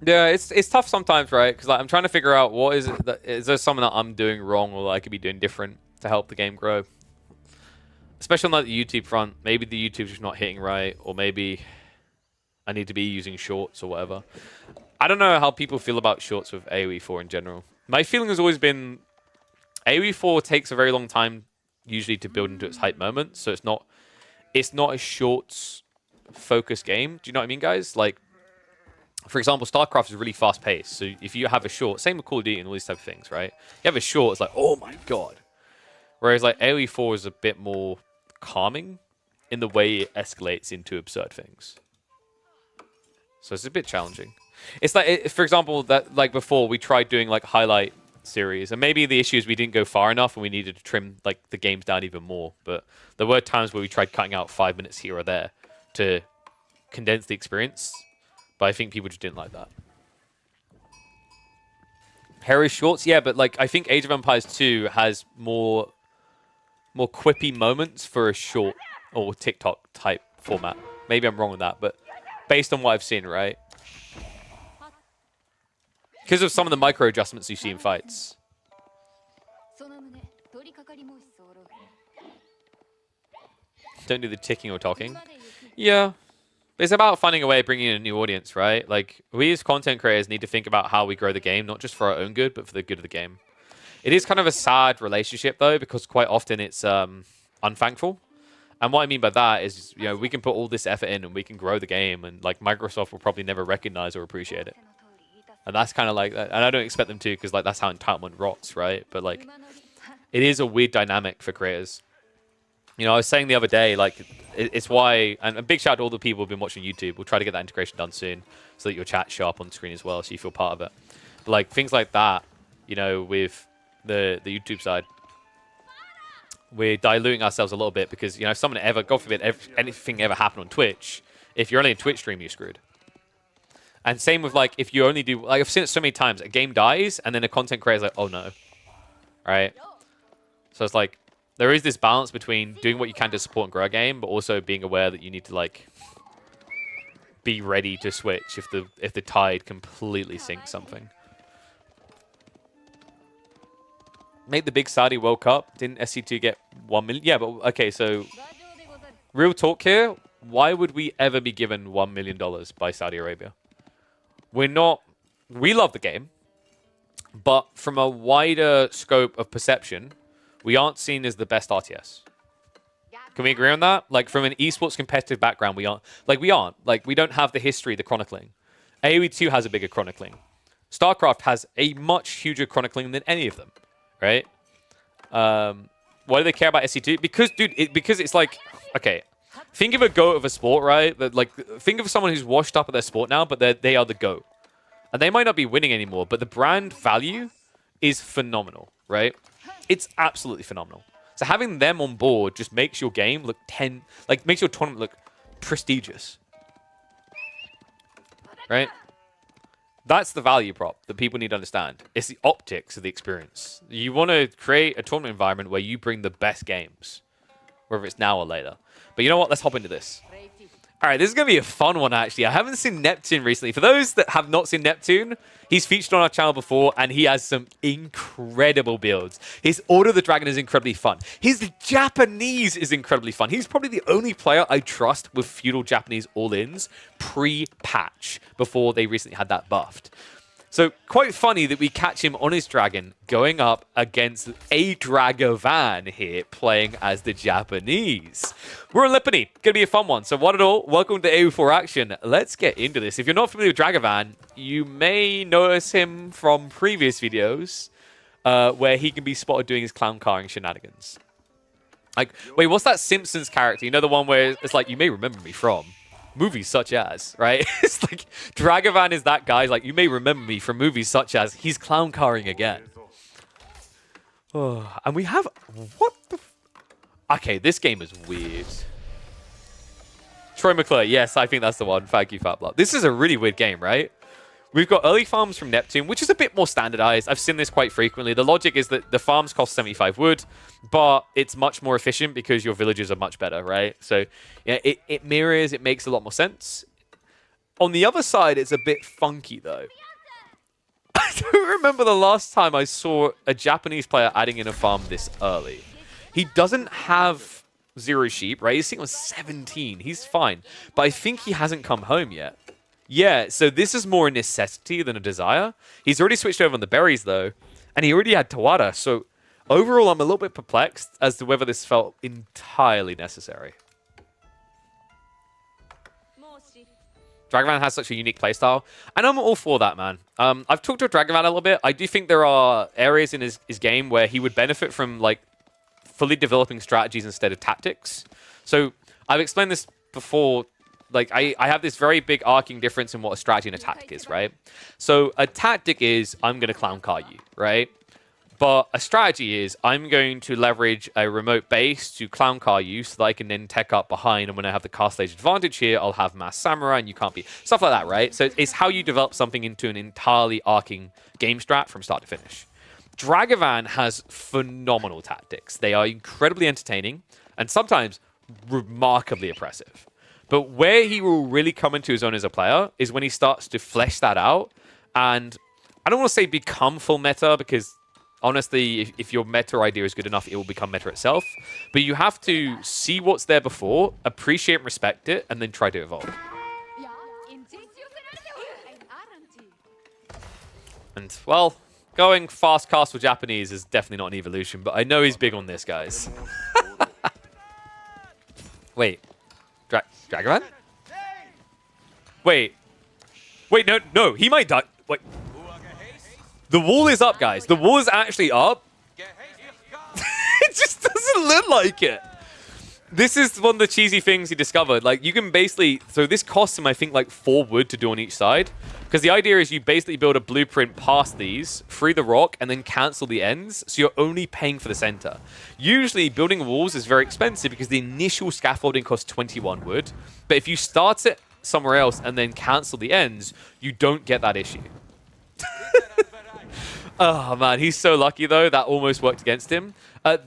Yeah, it's tough sometimes, right? Because, like, I'm trying to figure out what is it is there something that I'm doing wrong or that I could be doing different to help the game grow. Especially on, like, the YouTube front. Maybe the YouTube's just not hitting right, or maybe I need to be using shorts or whatever. I don't know how people feel about shorts with AoE4 in general. My feeling has always been AoE4 takes a very long time usually to build into its hype moment, so it's not a shorts focused game. Do you know what I mean, guys? Like, for example, StarCraft is really fast-paced. So if you have a short, same with Call of Duty and all these type of things, right? You have a short, it's like, oh my god. Whereas, like, AoE4 is a bit more calming in the way it escalates into absurd things. So it's a bit challenging. It's like, for example, that, like, before we tried doing, like, highlight series, and maybe the issue is we didn't go far enough and we needed to trim, like, the games down even more. But there were times where we tried cutting out 5 minutes here or there to condense the experience. But I think people just didn't like that. Hair is shorts, yeah, but like I think Age of Empires 2 has more quippy moments for a short or TikTok type format. Maybe I'm wrong with that, but based on what I've seen, right? Because of some of the micro adjustments you see in fights. Don't do the ticking or talking. Yeah. It's about finding a way of bringing in a new audience, right? Like, we as content creators need to think about how we grow the game, not just for our own good, but for the good of the game. It is kind of a sad relationship, though, because quite often it's unthankful. And what I mean by that is, you know, we can put all this effort in and we can grow the game, and like Microsoft will probably never recognize or appreciate it. And that's kind of like, and I don't expect them to, because like that's how entitlement rots, right? But like, it is a weird dynamic for creators. You know, I was saying the other day, like, it's why, and a big shout out to all the people who've been watching YouTube. We'll try to get that integration done soon so that your chat's show up on screen as well, so you feel part of it. But like, things like that, you know, with the YouTube side, we're diluting ourselves a little bit because, you know, if someone ever, God forbid, anything ever happened on Twitch, if you're only a Twitch stream, you're screwed. And same with, like, if you only do, like, I've seen it so many times, a game dies, and then a content creator's like, oh no. Right? So it's like, there is this balance between doing what you can to support and grow a game, but also being aware that you need to, like, be ready to switch if the tide completely sinks something. Made the big Saudi World Cup. Didn't SC2 get 1 million? Yeah, but okay, so real talk here. Why would we ever be given $1 million by Saudi Arabia? We're not... We love the game, but from a wider scope of perception, we aren't seen as the best RTS. Can we agree on that? Like, from an esports competitive background, we aren't. Like, we aren't. Like, we don't have the history, the chronicling. AoE 2 has a bigger chronicling. StarCraft has a much huger chronicling than any of them, right? Why do they care about SC2? Because, dude, because it's like, okay, think of a GOAT of a sport, right? That, like, think of someone who's washed up at their sport now, but they are the GOAT. And they might not be winning anymore, but the brand value is phenomenal, right? It's absolutely phenomenal. So having them on board just makes your game look makes your tournament look prestigious. Right? That's the value prop that people need to understand. It's the optics of the experience. You want to create a tournament environment where you bring the best games, whether it's now or later. But you know what? Let's hop into this. All right, this is going to be a fun one, actually. I haven't seen Neptune recently. For those that have not seen Neptune, he's featured on our channel before, and he has some incredible builds. His Order of the Dragon is incredibly fun. His Japanese is incredibly fun. He's probably the only player I trust with feudal Japanese all-ins pre-patch, before they recently had that buffed. So, quite funny that we catch him on his dragon going up against a Dragavan here, playing as the Japanese. We're on Lipany. Gonna be a fun one. So, what at all? Welcome to AU4 Action. Let's get into this. If you're not familiar with Dragavan, you may notice him from previous videos where he can be spotted doing his clown carring shenanigans. Like, wait, what's that Simpsons character? You know, the one where it's like, you may remember me from movies such as, right? It's like, Dragavan is that guy, like, you may remember me from movies such as, he's clown carring again. Oh, and we have, what the... Okay, this game is weird. Troy McClure, yes, I think that's the one. Thank you, Fatblood. This is a really weird game, right? We've got early farms from Neptune, which is a bit more standardized. I've seen this quite frequently. The logic is that the farms cost 75 wood, but it's much more efficient because your villages are much better, right? So yeah, it mirrors, it makes a lot more sense. On the other side, it's a bit funky, though. I don't remember the last time I saw a Japanese player adding in a farm this early. He doesn't have 0 sheep, right? He's sitting on 17. He's fine. But I think he hasn't come home yet. Yeah, so this is more a necessity than a desire. He's already switched over on the berries, though, and he already had Tawada, so overall I'm a little bit perplexed as to whether this felt entirely necessary. Dragavan has such a unique playstyle, and I'm all for that, man. I've talked to Dragavan a little bit. I do think there are areas in his game where he would benefit from, like, fully developing strategies instead of tactics. So I've explained this before. Like, I have this very big arcing difference in what a strategy and a tactic is, right? So a tactic is, I'm going to clown car you, right? But a strategy is I'm going to leverage a remote base to clown car you so that I can then tech up behind. And when I have the cast stage advantage here, I'll have mass samurai and you can't be stuff like that, right? So it's how you develop something into an entirely arcing game strat from start to finish. Dragavan has phenomenal tactics. They are incredibly entertaining and sometimes remarkably oppressive. But where he will really come into his own as a player is when he starts to flesh that out. And I don't want to say become full meta because honestly, if your meta idea is good enough, it will become meta itself. But you have to see what's there before, appreciate and respect it, and then try to evolve. And, well, going fast castle Japanese is definitely not an evolution, but I know he's big on this, guys. Wait. Dragavan? Wait. Wait, no, he might die. Wait. The wall is up, guys. The wall is actually up. It just doesn't look like it. This is one of the cheesy things he discovered. Like, you can basically... So this costs him, I think, like 4 wood to do on each side. Because the idea is you basically build a blueprint past these, free the rock, and then cancel the ends. So you're only paying for the center. Usually, building walls is very expensive because the initial scaffolding costs 21 wood. But if you start it somewhere else and then cancel the ends, you don't get that issue. Oh, man, he's so lucky, though. That almost worked against him.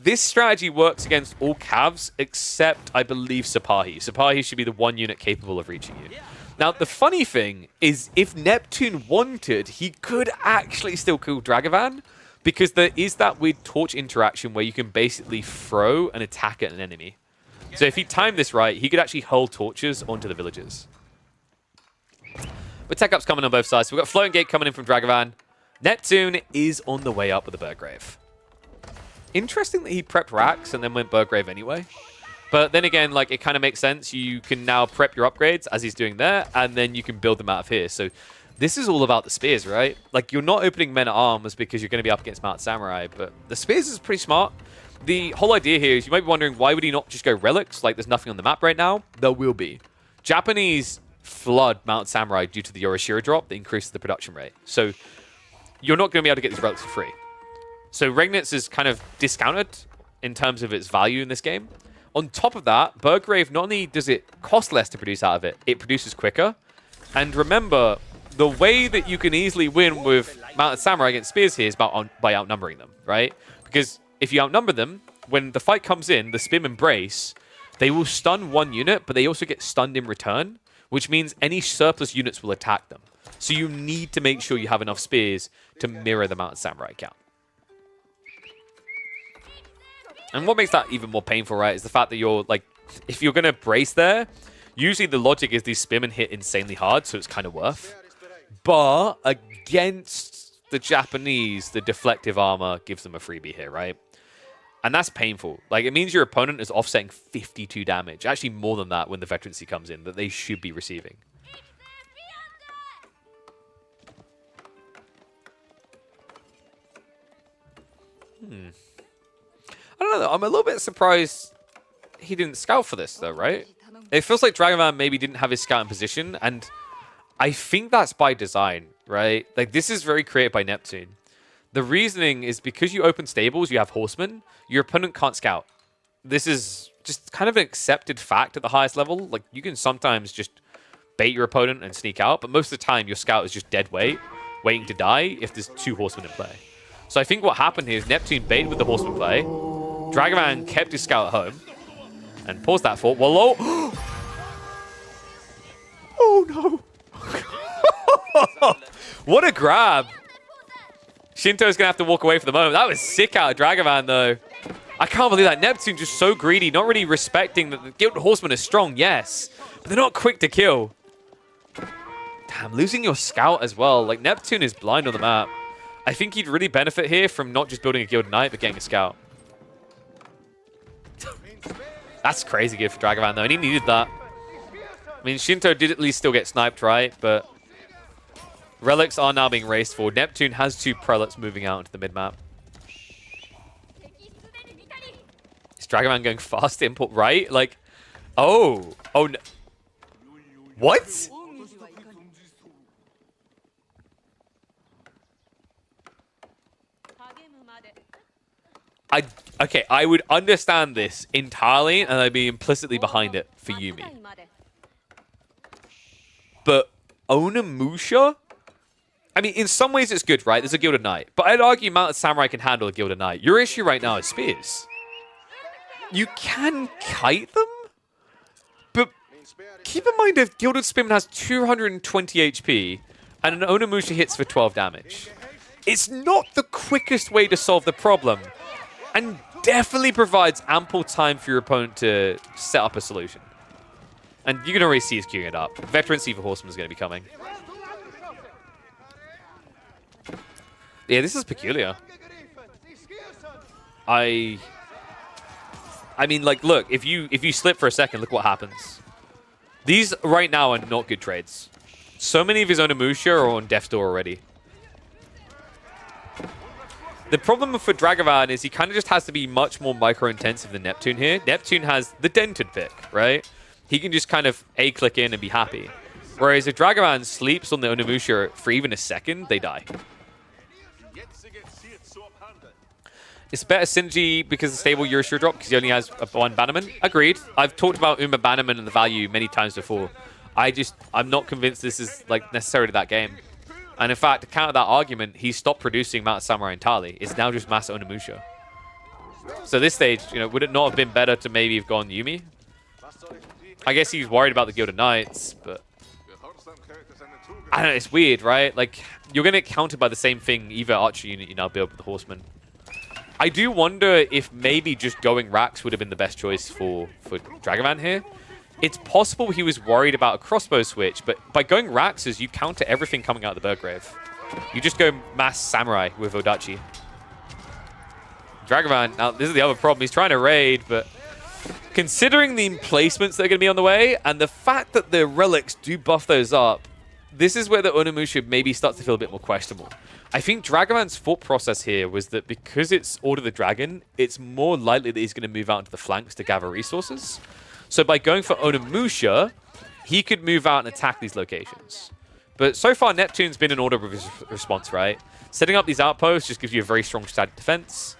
This strategy works against all Cavs, except, I believe, Sipahi. Sipahi should be the one unit capable of reaching you. Now, the funny thing is, if Neptune wanted, he could actually still kill Dragavan, because there is that weird torch interaction where you can basically throw an attack at an enemy. So if he timed this right, he could actually hurl torches onto the villagers. But tech up's coming on both sides. So we've got Floating Gate coming in from Dragavan. Neptune is on the way up with the Burgrave. Interesting that he prepped Rax and then went Burgrave anyway. But then again, like, it kind of makes sense. You can now prep your upgrades as he's doing there, and then you can build them out of here. So this is all about the spears, right? Like, you're not opening men at arms because you're going to be up against Mount Samurai, but the spears is pretty smart. The whole idea here is you might be wondering, why would he not just go relics? Like, there's nothing on the map right now. There will be. Japanese flood Mount Samurai due to the Yorishiro drop that increases the production rate. So you're not going to be able to get these relics for free. So Regnitz is kind of discounted in terms of its value in this game. On top of that, Burgrave, not only does it cost less to produce out of it, it produces quicker. And remember, the way that you can easily win with Mounted Samurai against Spears here is by outnumbering them, right? Because if you outnumber them, when the fight comes in, the Spim Embrace, they will stun one unit, but they also get stunned in return, which means any surplus units will attack them. So you need to make sure you have enough Spears to mirror the Mounted Samurai count. And what makes that even more painful, right, is the fact that you're, like, if you're going to brace there, usually the logic is these Spimmen hit insanely hard, so it's kind of worth. But against the Japanese, the deflective armor gives them a freebie here, right? And that's painful. Like, it means your opponent is offsetting 52 damage. Actually, more than that when the veterancy comes in, that they should be receiving. I don't know, I'm a little bit surprised he didn't scout for this, though, right? It feels like Dragavan maybe didn't have his scout in position, and I think that's by design, right? Like, this is very created by Neptune. The reasoning is because you open stables, you have horsemen, your opponent can't scout. This is just kind of an accepted fact at the highest level. Like, you can sometimes just bait your opponent and sneak out, but most of the time your scout is just dead weight, waiting to die if there's 2 horsemen in play. So I think what happened here is Neptune baited with the horseman play, Dragavan kept his scout at home, and paused that for, well, oh no. What a grab. Shinto's going to have to walk away for the moment. That was sick out of Dragavan, though. I can't believe that. Neptune's just so greedy, not really respecting that the Guild Horsemen are strong, yes, but they're not quick to kill. Damn, losing your scout as well. Like, Neptune is blind on the map. I think he'd really benefit here from not just building a Guild Knight, but getting a scout. That's crazy good for Dragavan, though, and he needed that. I mean, Shinto did at least still get sniped, right? But relics are now being raced for. Neptune has 2 prelates moving out into the mid-map. Is Dragavan going fast to import right? Like, oh no. What? Okay, I would understand this entirely, and I'd be implicitly behind it for Yumi. But Onimusha? I mean, in some ways it's good, right? There's a Gilded Knight. But I'd argue Mounted Samurai can handle a Gilded Knight. Your issue right now is spears. You can kite them? But keep in mind if Gilded Spearman has 220 HP and an Onimusha hits for 12 damage. It's not the quickest way to solve the problem. And definitely provides ample time for your opponent to set up a solution. And you can already see he's queuing it up. Veteran Seaver Horseman is going to be coming. Yeah, this is peculiar. I mean, like, look, if you slip for a second, look what happens. These right now are not good trades. So many of his Onimusha are on death's door already. The problem for Dragavan is he kind of just has to be much more micro-intensive than Neptune here. Neptune has the dented pick, right? He can just kind of A-click in and be happy. Whereas if Dragavan sleeps on the Onimusha for even a second, they die. It's better synergy because of stable Eurosure drop because he only has one bannerman. Agreed. I've talked about Uma bannerman and the value many times before. I'm not convinced this is like necessarily that game. And in fact, to counter that argument, he stopped producing Mounted Samurai entirely. It's now just Master Onimusha. So this stage, you know, would it not have been better to maybe have gone Yumi? I guess he's worried about the Gilded Knights, but I don't know, it's weird, right? Like, you're going to get countered by the same thing either archer unit you now build with the Horseman. I do wonder if maybe just going Rax would have been the best choice for Dragavan here. It's possible he was worried about a crossbow switch, but by going Raxes, you counter everything coming out of the Burgrave. You just go mass Samurai with Odachi. Dragavan, now this is the other problem. He's trying to raid, but considering the emplacements that are going to be on the way, and the fact that the relics do buff those up, this is where the Onimusha maybe starts to feel a bit more questionable. I think Dragavan's thought process here was that because it's Order the Dragon, it's more likely that he's going to move out into the flanks to gather resources. So by going for Onimusha, he could move out and attack these locations. But so far, Neptune's been in order of his response, right? Setting up these outposts just gives you a very strong static defense.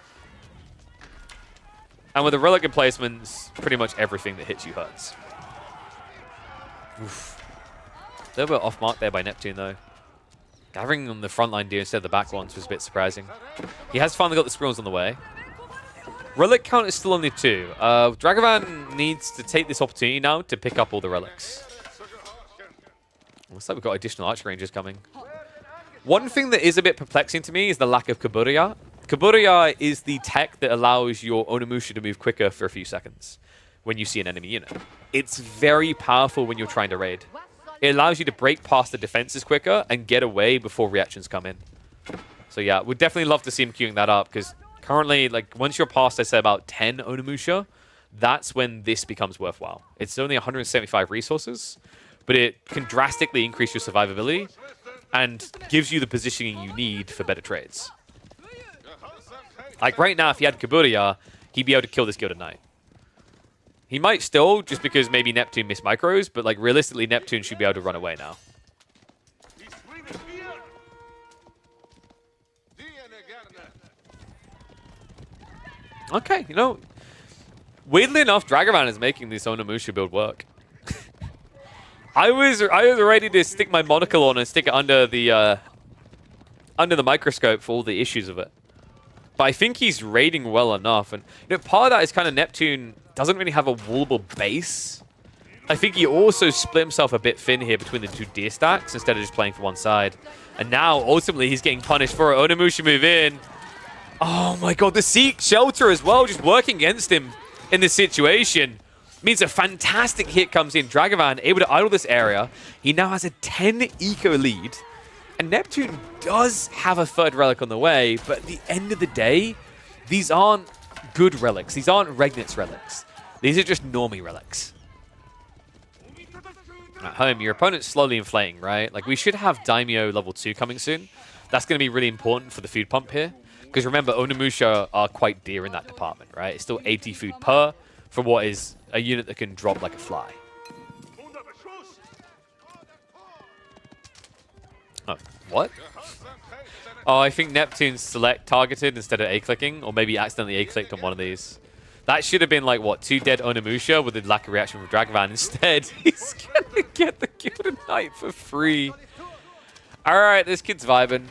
And with the relic emplacements, pretty much everything that hits you hurts. Oof. A little bit off mark there by Neptune, though. Gathering on the front line deer instead of the back ones was a bit surprising. He has finally got the squirrels on the way. Relic count is still only 2. Dragavan needs to take this opportunity now to pick up all the relics. Looks like we've got additional archer rangers coming. One thing that is a bit perplexing to me is the lack of Kaburiya. Kaburiya is the tech that allows your Onimusha to move quicker for a few seconds when you see an enemy unit. It's very powerful when you're trying to raid. It allows you to break past the defenses quicker and get away before reactions come in. So yeah, we'd definitely love to see him queuing that up because currently, like, once you're past, I say, about 10 Onimusha, that's when this becomes worthwhile. It's only 175 resources, but it can drastically increase your survivability and gives you the positioning you need for better trades. Like, right now, if he had Kaburiya, he'd be able to kill this Gilded Knight. He might still, just because maybe Neptune missed micros, but, like, realistically, Neptune should be able to run away now. Okay, you know, weirdly enough, Dragavan is making this Onimusha build work. I was ready to stick my monocle on and stick it under the microscope for all the issues of it. But I think he's raiding well enough, and you know, part of that is kind of Neptune doesn't really have a wallable base. I think he also split himself a bit thin here between the two deer stacks instead of just playing for one side. And now, ultimately, he's getting punished for it. Onimusha move in. Oh my god, the Seek Shelter as well, just working against him in this situation. Means a fantastic hit comes in. Dragavan able to idle this area. He now has a 10 eco lead. And Neptune does have a third relic on the way, but at the end of the day, these aren't good relics. These aren't Regnit's relics. These are just normie relics. At home, your opponent's slowly inflating, right? Like, we should have Daimyo level 2 coming soon. That's going to be really important for the food pump here. Because remember, Onimusha are quite dear in that department, right? It's still 80 food per for what is a unit that can drop like a fly. Oh, what? Oh, I think Neptune's select targeted instead of A-clicking, or maybe accidentally A-clicked on one of these. That should have been like, what, 2 dead Onimusha with a lack of reaction from Dragavan. Instead, he's gonna get the Gilded Knight for free. Alright, this kid's vibing.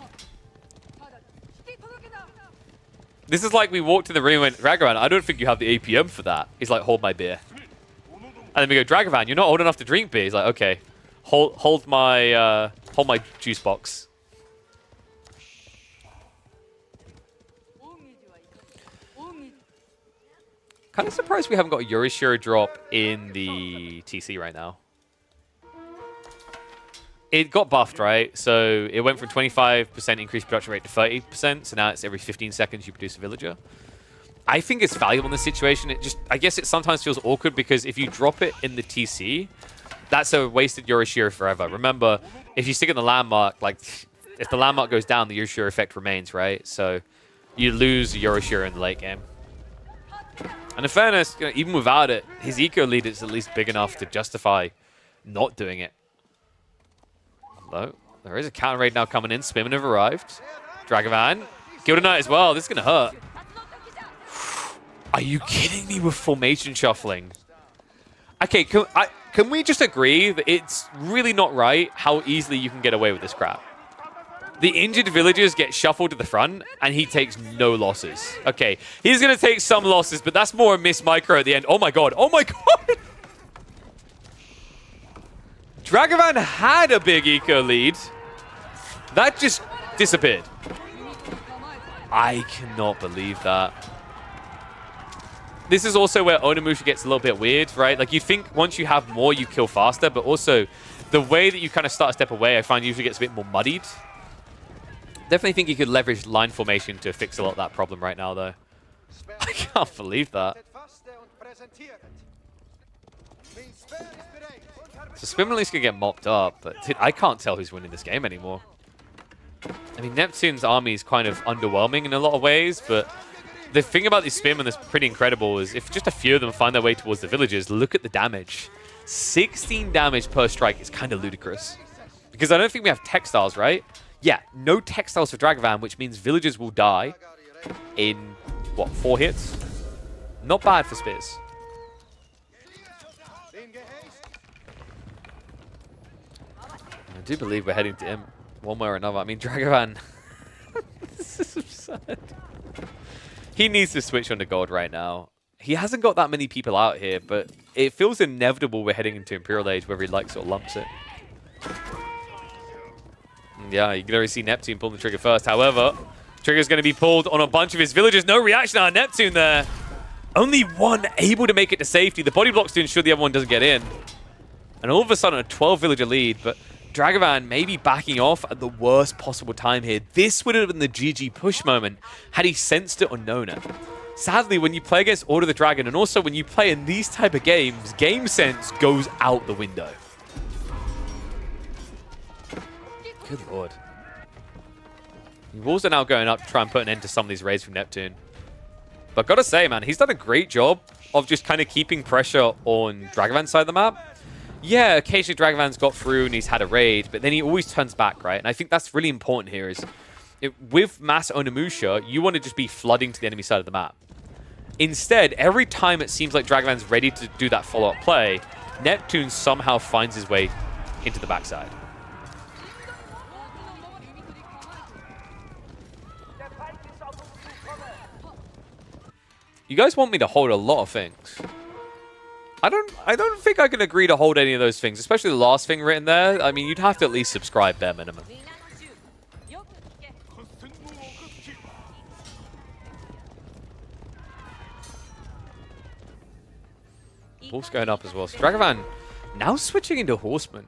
This is like we walked in the room and went, Dragavan, I don't think you have the APM for that. He's like, hold my beer. And then we go, Dragavan, you're not old enough to drink beer. He's like, okay, hold my juice box. Kind of surprised we haven't got a Yorishiro drop in the TC right now. It got buffed, right? So it went from 25% increased production rate to 30%. So now it's every 15 seconds you produce a villager. I think it's valuable in this situation. I guess it sometimes feels awkward because if you drop it in the TC, that's a wasted Yorishiro forever. Remember, if you stick it in the landmark, like if the landmark goes down, the Yorishiro effect remains, right? So you lose Yorishiro in the late game. And in fairness, you know, even without it, his eco lead is at least big enough to justify not doing it. Although, there is a counter raid now coming in. Spimmin have arrived. Dragavan. Gilded Knight as well. This is going to hurt. Are you kidding me with formation shuffling? Okay, can we just agree that it's really not right how easily you can get away with this crap? The injured villagers get shuffled to the front, and he takes no losses. Okay, he's going to take some losses, but that's more a miss micro at the end. Oh my god. Oh my god. Dragavan had a big eco lead. That just disappeared. I cannot believe that. This is also where Onimusha gets a little bit weird, right? Like, you think once you have more, you kill faster, but also the way that you kind of start a step away, I find usually gets a bit more muddied. Definitely think you could leverage line formation to fix a lot of that problem right now, though. I can't believe that. So Spimmerly's gonna get mopped up, but dude, I can't tell who's winning this game anymore. I mean, Neptune's army is kind of underwhelming in a lot of ways, but the thing about these Spearmen that's pretty incredible is if just a few of them find their way towards the villagers, look at the damage. 16 damage per strike is kind of ludicrous. Because I don't think we have textiles, right? Yeah, no textiles for Dragavan, which means villagers will die in, what, 4 hits? Not bad for Spears. I do believe we're heading to him one way or another. I mean, Dragavan... This is absurd. He needs to switch on to gold right now. He hasn't got that many people out here, but it feels inevitable we're heading into Imperial Age, whether he likes it or lumps it. Yeah, you can already see Neptune pull the trigger first. However, trigger's going to be pulled on a bunch of his villagers. No reaction on Neptune there. Only one able to make it to safety. The body blocks to ensure the other one doesn't get in. And all of a sudden, a 12-villager lead, but Dragavan maybe backing off at the worst possible time here. This would have been the GG push moment had he sensed it or known it. Sadly, when you play against Order of the Dragon, and also when you play in these type of games, game sense goes out the window. Good lord. Walls are now going up to try and put an end to some of these raids from Neptune. But gotta say, man, he's done a great job of just kind of keeping pressure on Dragavan's side of the map. Yeah, occasionally Dragavan's got through and he's had a raid, but then he always turns back, right? And I think that's really important here is, with mass Onimusha, you want to just be flooding to the enemy side of the map. Instead, every time it seems like Dragavan's ready to do that follow-up play, Neptune somehow finds his way into the backside. You guys want me to hold a lot of things. I don't think I can agree to hold any of those things, especially the last thing written there. I mean, you'd have to at least subscribe bare minimum. Wolf's going up as well. So Dragavan now switching into Horseman,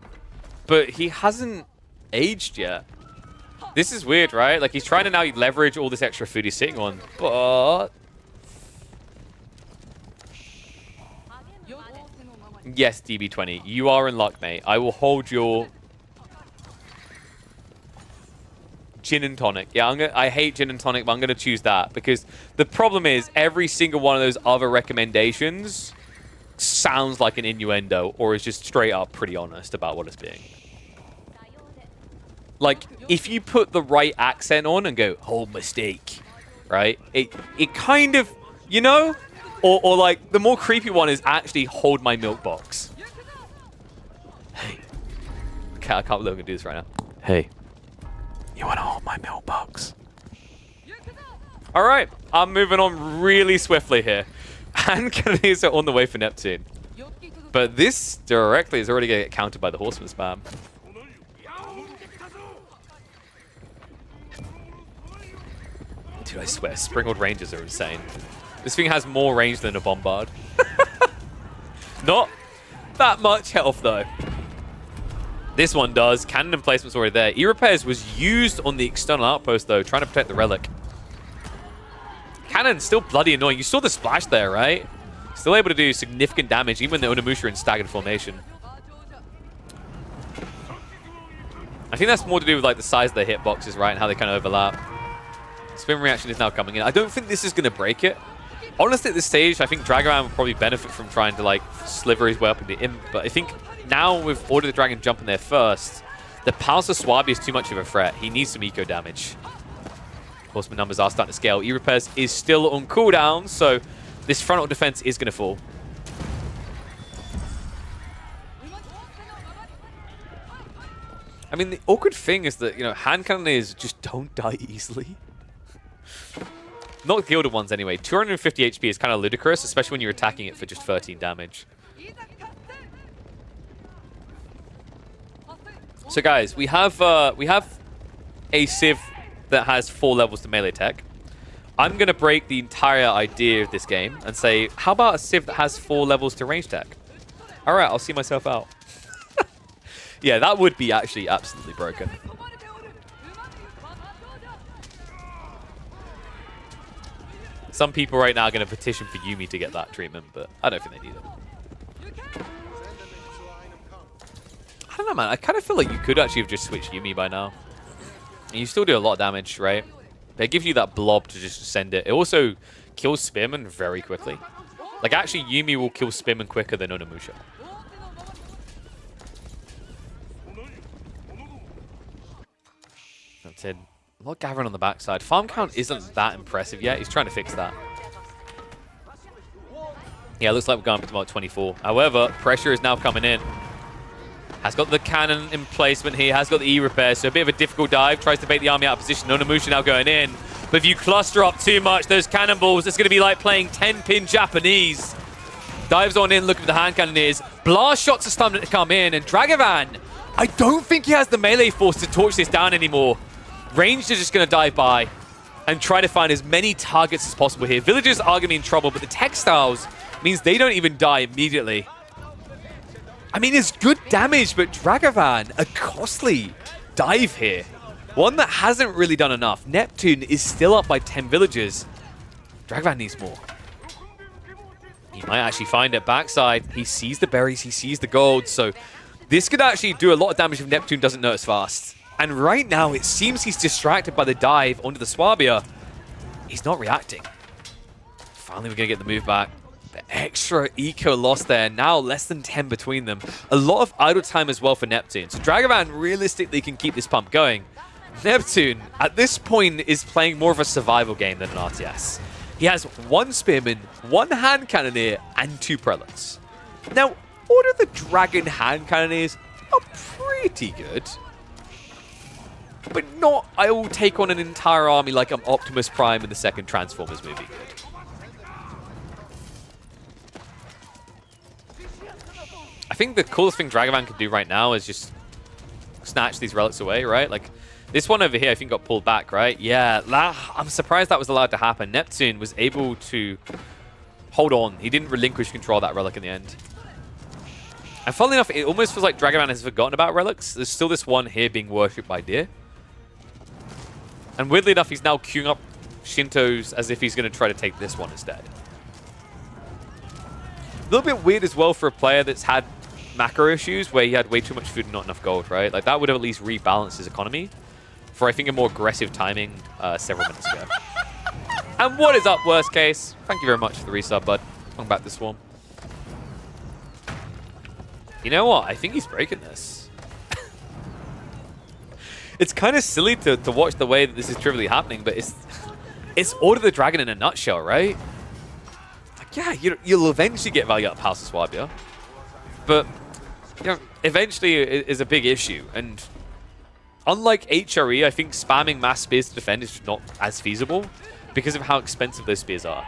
but he hasn't aged yet. This is weird, right? Like, he's trying to now leverage all this extra food he's sitting on, but... Yes, DB20. You are in luck, mate. I will hold your... Gin and tonic. Yeah, I hate gin and tonic, but I'm going to choose that. Because the problem is, every single one of those other recommendations sounds like an innuendo, or is just straight up pretty honest about what it's being. like, if you put the right accent on and go, "whole mistake," right? It kind of, you know? Or like, the more creepy one is actually hold my milk box. Hey. Okay, I can't believe I'm gonna do this right now. Hey. You wanna hold my milk box? Alright, I'm moving on really swiftly here. And cannons are on the way for Neptune. But this directly is already going to get countered by the Horseman spam. Dude, I swear, Springald Rangers are insane. This thing has more range than a Bombard. Not that much health, though. This one does. Cannon emplacement's already there. E-Repairs was used on the external outpost, though, trying to protect the Relic. Cannon's still bloody annoying. You saw the splash there, right? Still able to do significant damage, even when the Onimusha are in staggered formation. I think that's more to do with like the size of the hitboxes, right, and how they kind of overlap. Spin reaction is now coming in. I don't think this is going to break it. Honestly, at this stage, I think Dragoman would probably benefit from trying to like sliver his way up into Imp, but I think now with Order the Dragon jumping there first, the Pulse of Swabi is too much of a threat. He needs some eco damage. Horseman numbers are starting to scale. E-Repairs is still on cooldown, so this frontal defense is going to fall. I mean, the awkward thing is that, you know, hand cannoneers just don't die easily. Not gilded ones anyway. 250 HP is kind of ludicrous, especially when you're attacking it for just 13 damage. So guys, we have a Civ that has 4 levels to melee tech. I'm going to break the entire idea of this game and say, how about a Civ that has 4 levels to range tech? Alright, I'll see myself out. Yeah, that would be actually absolutely broken. Some people right now are going to petition for Yuumi to get that treatment, but I don't think they need it. I don't know, man. I kind of feel like you could actually have just switched Yuumi by now. And you still do a lot of damage, right? But it gives you that blob to just send it. It also kills Spearman very quickly. Like, actually, Yuumi will kill Spearman quicker than Onimusha. That's it. A lot of gathering on the backside. Farm count isn't that impressive yet. He's trying to fix that. Yeah, it looks like we're going up to about 24. However, pressure is now coming in. Has got the cannon in placement here. Has got the E-repair, so a bit of a difficult dive. Tries to bait the army out of position. Onimusha now going in. But if you cluster up too much, those cannonballs, it's going to be like playing 10-pin Japanese. Dives on in, look at the hand cannoneers. Blast shots are starting to come in. And Dragovan, I don't think he has the melee force to torch this down anymore. Ranged are just going to dive by and try to find as many targets as possible here. Villagers are going to be in trouble, but the textiles means they don't even die immediately. I mean, it's good damage, but Dragovan, a costly dive here. One that hasn't really done enough. Neptune is still up by 10 villagers. Dragovan needs more. He might actually find it backside. He sees the berries, he sees the gold, so this could actually do a lot of damage if Neptune doesn't notice fast. And right now, it seems he's distracted by the dive onto the Swabia. He's not reacting. Finally, we're going to get the move back. The extra eco loss there. Now less than 10 between them. A lot of idle time as well for Neptune. So Dragovan realistically can keep this pump going. Neptune, at this point, is playing more of a survival game than an RTS. He has 1 Spearman, 1 Hand Cannoneer, and 2 Prelates. Now, Order the Dragon Hand Cannoneers are pretty good. But not, I will take on an entire army like I'm Optimus Prime in the second Transformers movie. I think the coolest thing Dragovan can do right now is just snatch these relics away, right? Like, this one over here I think got pulled back, right? Yeah, I'm surprised that was allowed to happen. Neptune was able to hold on. He didn't relinquish control of that relic in the end. And funnily enough, it almost feels like Dragovan has forgotten about relics. There's still this one here being worshipped by deer. And weirdly enough, he's now queuing up Shintos as if he's going to try to take this one instead. A little bit weird as well for a player that's had macro issues where he had way too much food and not enough gold, right? Like, that would have at least rebalanced his economy for, I think, a more aggressive timing several minutes ago. And what is up, worst case? Thank you very much for the resub, bud. Welcome back to Swarm. You know what? I think he's breaking this. it's kind of silly to watch the way that this is trivially happening, but it's Order the Dragon in a nutshell, right? Like, yeah, you'll eventually get value out of House of Swabia, but eventually it is a big issue. And unlike HRE, I think spamming mass spears to defend is just not as feasible because of how expensive those spears are.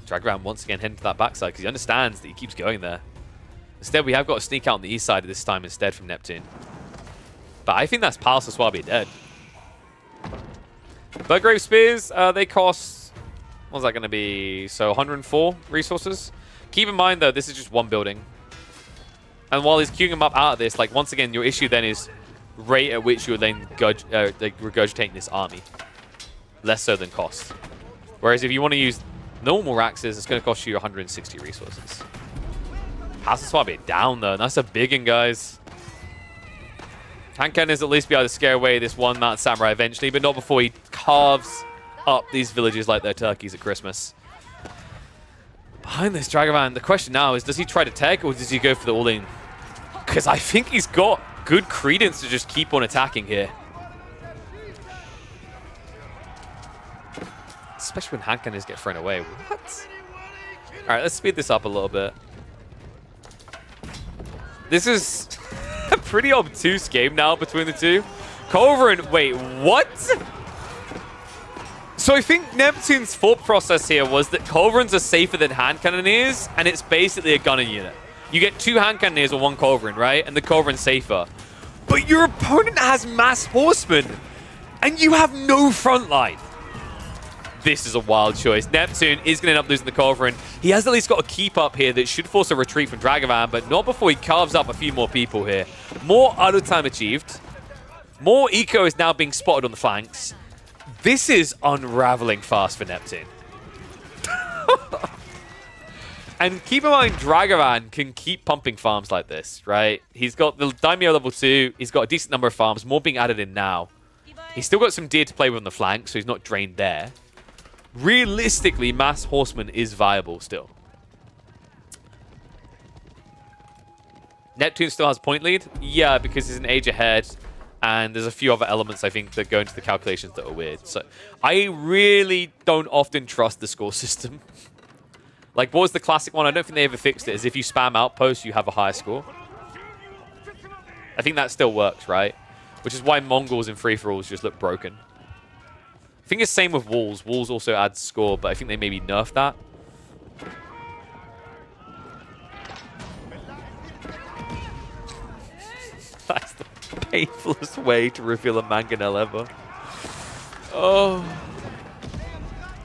Dragoran once again heading to that backside because he understands that he keeps going there. Instead, we have got to sneak out on the east side this time instead from Neptune. But I think that's Palace of Swabia dead. Burgrave Spears, they cost... What's that going to be? So 104 resources. Keep in mind, though, this is just one building. And while he's queuing them up out of this, like, once again, your issue then is rate at which you're then regurgitating this army. Less so than cost. Whereas if you want to use normal Raxes, it's going to cost you 160 resources. House of Swabia down, though. That's a big one, guys. Hankan is at least be able to scare away this one Mountain Samurai eventually, but not before he carves up these villages like they're turkeys at Christmas. Behind this Dragovan, the question now is, does he try to tech or does he go for the all-in? Because I think he's got good credence to just keep on attacking here. Especially when hand cannons get thrown away. What? Alright, let's speed this up a little bit. This is a pretty obtuse game now between the two. Culverin, wait, what? So I think Neptune's thought process here was that Culverins are safer than hand cannoneers, and it's basically a gunner unit. You get 2 hand cannoneers or 1 Culverin, right? And the Culverin's safer. But your opponent has mass horsemen, and you have no front line. This is a wild choice. Neptune is going to end up losing the Culverin. He has at least got a keep up here that should force a retreat from Dragovan, but not before he carves up a few more people here. More idle time achieved. More eco is now being spotted on the flanks. This is unraveling fast for Neptune. And keep in mind, Dragovan can keep pumping farms like this, right? He's got the Daimyo level 2. He's got a decent number of farms, more being added in now. He's still got some deer to play with on the flanks, so he's not drained there. Realistically, mass horseman is viable still. Neptune still has point lead? Yeah, because he's an age ahead. And there's a few other elements, I think, that go into the calculations that are weird. So I really don't often trust the score system. Like, what was the classic one? I don't think they ever fixed it. Is if you spam outposts, you have a higher score. I think that still works, right? Which is why Mongols and free-for-alls just look broken. I think it's the same with walls. Walls also add score, but I think they maybe nerfed that. That's the painfulest way to reveal a mangonel ever. Oh.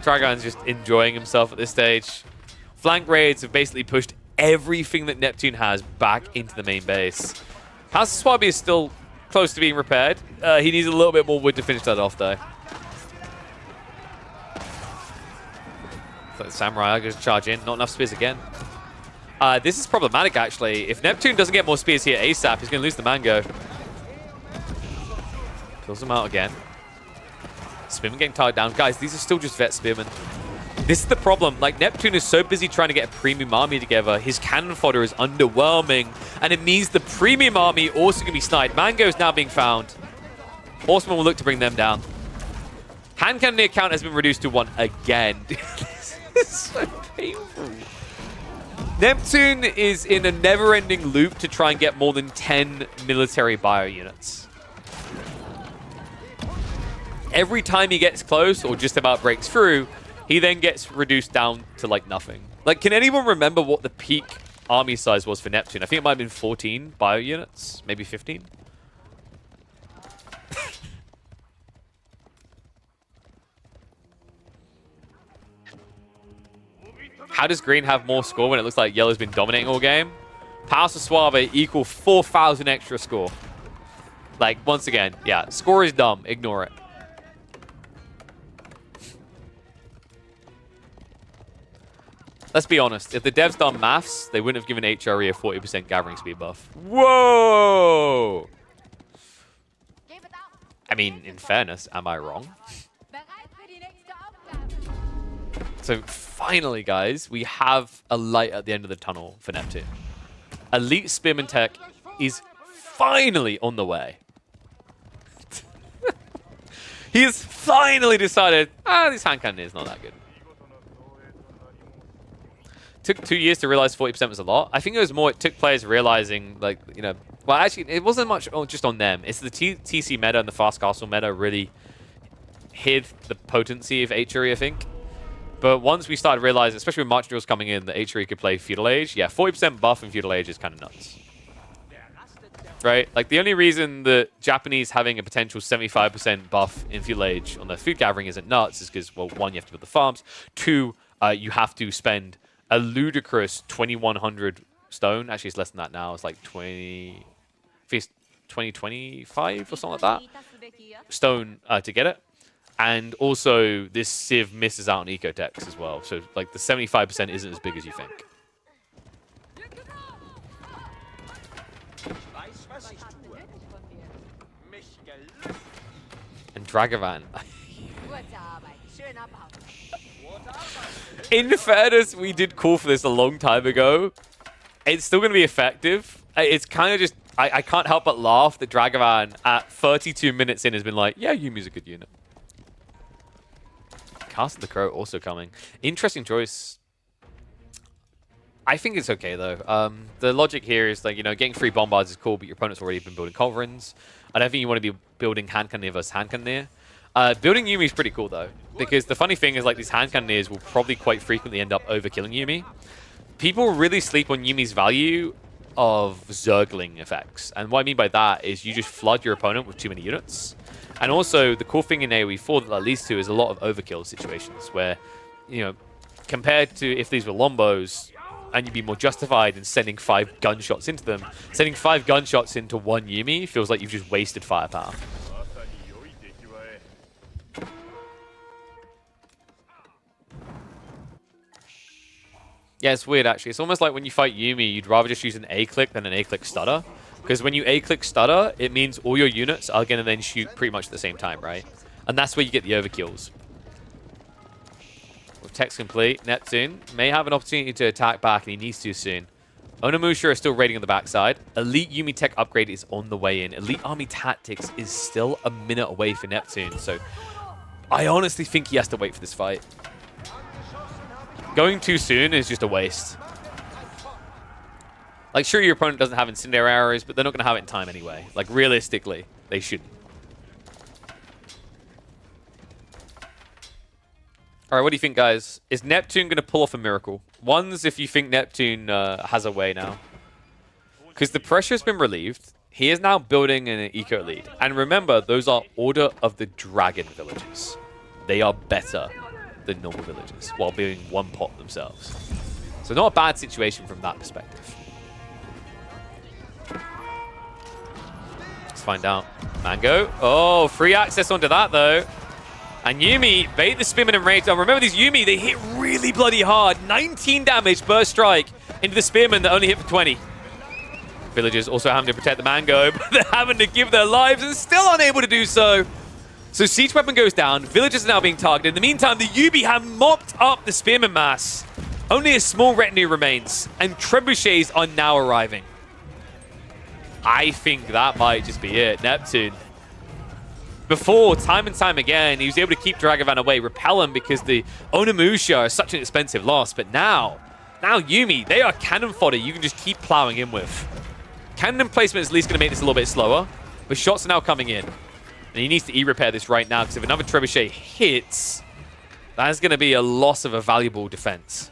Dragon's just enjoying himself at this stage. Flank raids have basically pushed everything that Neptune has back into the main base. House of Swabia is still close to being repaired. He needs a little bit more wood to finish that off, though. So Samurai are going to charge in. Not enough spears again. This is problematic, actually. If Neptune doesn't get more spears here ASAP, he's going to lose the Mango. Kills him out again. Spearman getting tied down. Guys, these are still just vet spearmen. This is the problem. Like, Neptune is so busy trying to get a premium army together. His cannon fodder is underwhelming. And it means the premium army also going to be sniped. Mango is now being found. Horseman will look to bring them down. Hand cannoneer count has been reduced to 1 again. This is so painful. Neptune is in a never-ending loop to try and get more than 10 military bio units. Every time he gets close or just about breaks through, he then gets reduced down to, like, nothing. Like, can anyone remember what the peak army size was for Neptune? I think it might have been 14 bio units, maybe 15. How does green have more score when it looks like yellow's been dominating all game? House of Swabia equal 4,000 extra score. Like, once again, yeah, score is dumb. Ignore it. Let's be honest. If the devs done maths, they wouldn't have given HRE a 40% gathering speed buff. Whoa! I mean, in fairness, am I wrong? So finally, guys, we have a light at the end of the tunnel for Neptune. Elite Spearman Tech is finally on the way. He has finally decided, this hand cannon is not that good. Took 2 years to realize 40% was a lot. I think it was more, it took players realizing, like, you know, well, actually, it wasn't much just on them. It's the TC meta and the fast castle meta really hid the potency of H-Uri, I think. But once we started realizing, especially with March Drills coming in, that H-Uri could play Feudal Age, yeah, 40% buff in Feudal Age is kind of nuts. Right? Like, the only reason that Japanese having a potential 75% buff in Feudal Age on their food gathering isn't nuts is because, well, one, you have to build the farms. Two, you have to spend a ludicrous 2,100 stone. Actually, it's less than that now. It's like 2025 or something like that. Stone to get it. And also, this Civ misses out on Ecotechs as well. So, like, the 75% isn't as big as you think. And Dragavan. In fairness, we did call for this a long time ago. It's still going to be effective. It's kind of just... I can't help but laugh that Dragavan, at 32 minutes in, has been like, yeah, Yumi's a good unit. Cast of the Crow also coming. Interesting choice. I think it's okay, though. The logic here is, like, you know, getting free bombards is cool, but your opponent's already been building culverins. I don't think you want to be building hand cannoneer versus hand cannoneer. Building Yumi is pretty cool, though, because the funny thing is, like, these hand cannoneers will probably quite frequently end up overkilling Yumi. People really sleep on Yumi's value of zergling effects. And what I mean by that is you just flood your opponent with too many units. And also, the cool thing in AoE 4 that leads to is a lot of overkill situations where, you know, compared to if these were Lombos, and you'd be more justified in sending 5 gunshots into them, sending 5 gunshots into one Yumi feels like you've just wasted firepower. Yeah, it's weird, actually. It's almost like when you fight Yumi, you'd rather just use an A-click than an A-click stutter. Because when you A-click stutter, it means all your units are going to then shoot pretty much at the same time, right? And that's where you get the overkills. With text complete, Neptune may have an opportunity to attack back, and he needs to soon. Onimusha is still raiding on the backside. Elite Yumi tech upgrade is on the way in. Elite Army Tactics is still a minute away for Neptune, so I honestly think he has to wait for this fight. Going too soon is just a waste. Like, sure, your opponent doesn't have incendiary arrows, but they're not going to have it in time anyway. Like, realistically, they shouldn't. All right, what do you think, guys? Is Neptune going to pull off a miracle? One's if you think Neptune has a way now. Because the pressure has been relieved. He is now building an eco lead. And remember, those are Order of the Dragon villages. They are better than normal villages, while being one pot themselves. So not a bad situation from that perspective. Let's find out. Mango. Oh, free access onto that, though. And Yumi, bait the Spearman and Rage. Now, remember these Yumi, they hit really bloody hard. 19 damage per strike into the Spearman that only hit for 20. Villagers also having to protect the Mango, but they're having to give their lives and still unable to do so. So Siege Weapon goes down. Villagers are now being targeted. In the meantime, the Yubi have mopped up the Spearman mass. Only a small retinue remains, and trebuchets are now arriving. I think that might just be it. Neptune. Before, time and time again, he was able to keep Dragavan away, repel him because the Onimusha is such an expensive loss. But now Yumi, they are cannon fodder you can just keep plowing in with. Cannon placement is at least going to make this a little bit slower, but shots are now coming in. And he needs to E-repair this right now, because if another trebuchet hits, that is going to be a loss of a valuable defense.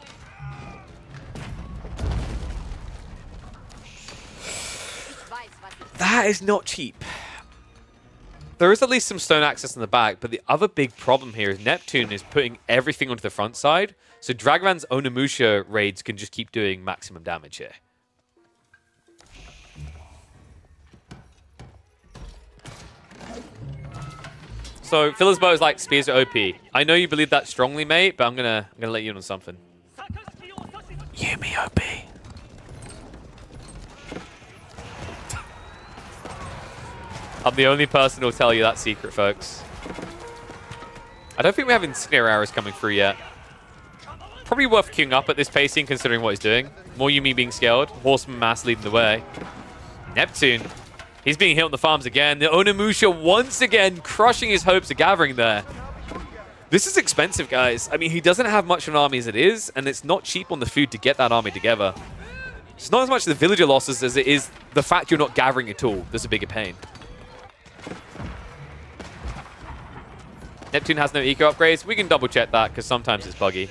That is not cheap. There is at least some stone access in the back, but the other big problem here is Neptune is putting everything onto the front side, so Dragavan's Onimusha raids can just keep doing maximum damage here. So Phil's bow is like, spears are OP. I know you believe that strongly, mate, but I'm gonna let you in on something. Yumi OP. I'm the only person who'll tell you that secret, folks. I don't think we have incendiary arrows coming through yet. Probably worth queuing up at this pacing, considering what he's doing. More Yuumi being scaled. Horseman mass leading the way. Neptune. He's being hit on the farms again. The Onimusha once again crushing his hopes of gathering there. This is expensive, guys. I mean, he doesn't have much of an army as it is, and it's not cheap on the food to get that army together. It's not as much the villager losses as it is the fact you're not gathering at all. That's a bigger pain. Neptune has no eco upgrades. We can double check that because sometimes it's buggy.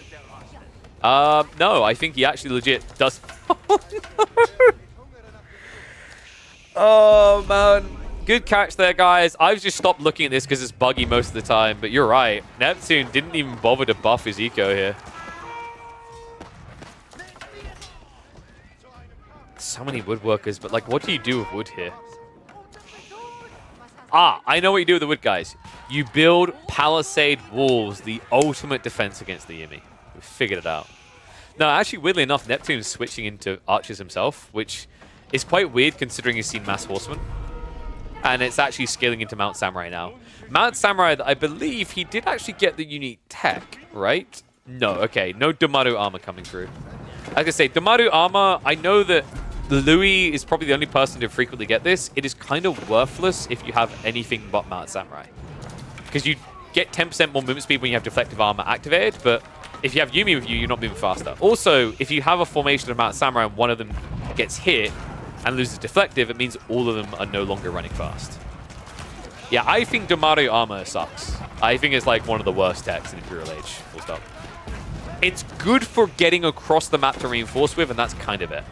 No, I think he actually legit does. Oh, man. Good catch there, guys. I've just stopped looking at this because it's buggy most of the time, but you're right. Neptune didn't even bother to buff his eco here. So many woodworkers, but like, what do you do with wood here? Ah, I know what you do with the wood, guys. You build palisade walls, the ultimate defense against the Yuumi. We figured it out. No, actually, weirdly enough, Neptune's switching into archers himself, which is quite weird considering he's seen mass horsemen. And it's actually scaling into Mount Samurai now. Mount Samurai, I believe he did actually get the unique tech, right? No, okay. No Domaru armor coming through. Like I say, Domaru armor, I know that Louis is probably the only person to frequently get this. It is kind of worthless if you have anything but Mount Samurai. Because you get 10% more movement speed when you have deflective armor activated, but if you have Yuumi with you, you're not moving faster. Also, if you have a formation of Mount Samurai and one of them gets hit and loses deflective, it means all of them are no longer running fast. Yeah, I think Domaru armor sucks. I think it's like one of the worst techs in Imperial Age. Full stop. It's good for getting across the map to reinforce with, and that's kind of it.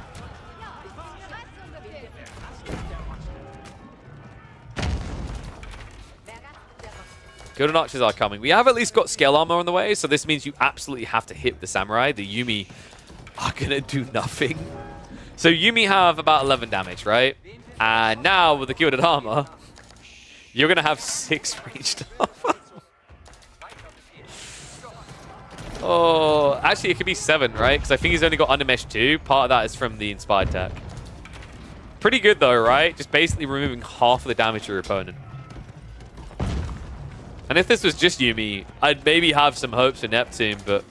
Golden Archers are coming. We have at least got scale armor on the way, so this means you absolutely have to hit the Samurai. The Yuumi are going to do nothing. So Yuumi have about 11 damage, right? And now with the gilded armor, you're going to have 6 ranged armor. Oh, actually it could be 7, right? Because I think he's only got Undermesh 2. Part of that is from the Inspired tech. Pretty good though, right? Just basically removing half of the damage to your opponent. And if this was just Yuumi, I'd maybe have some hopes for Neptune, but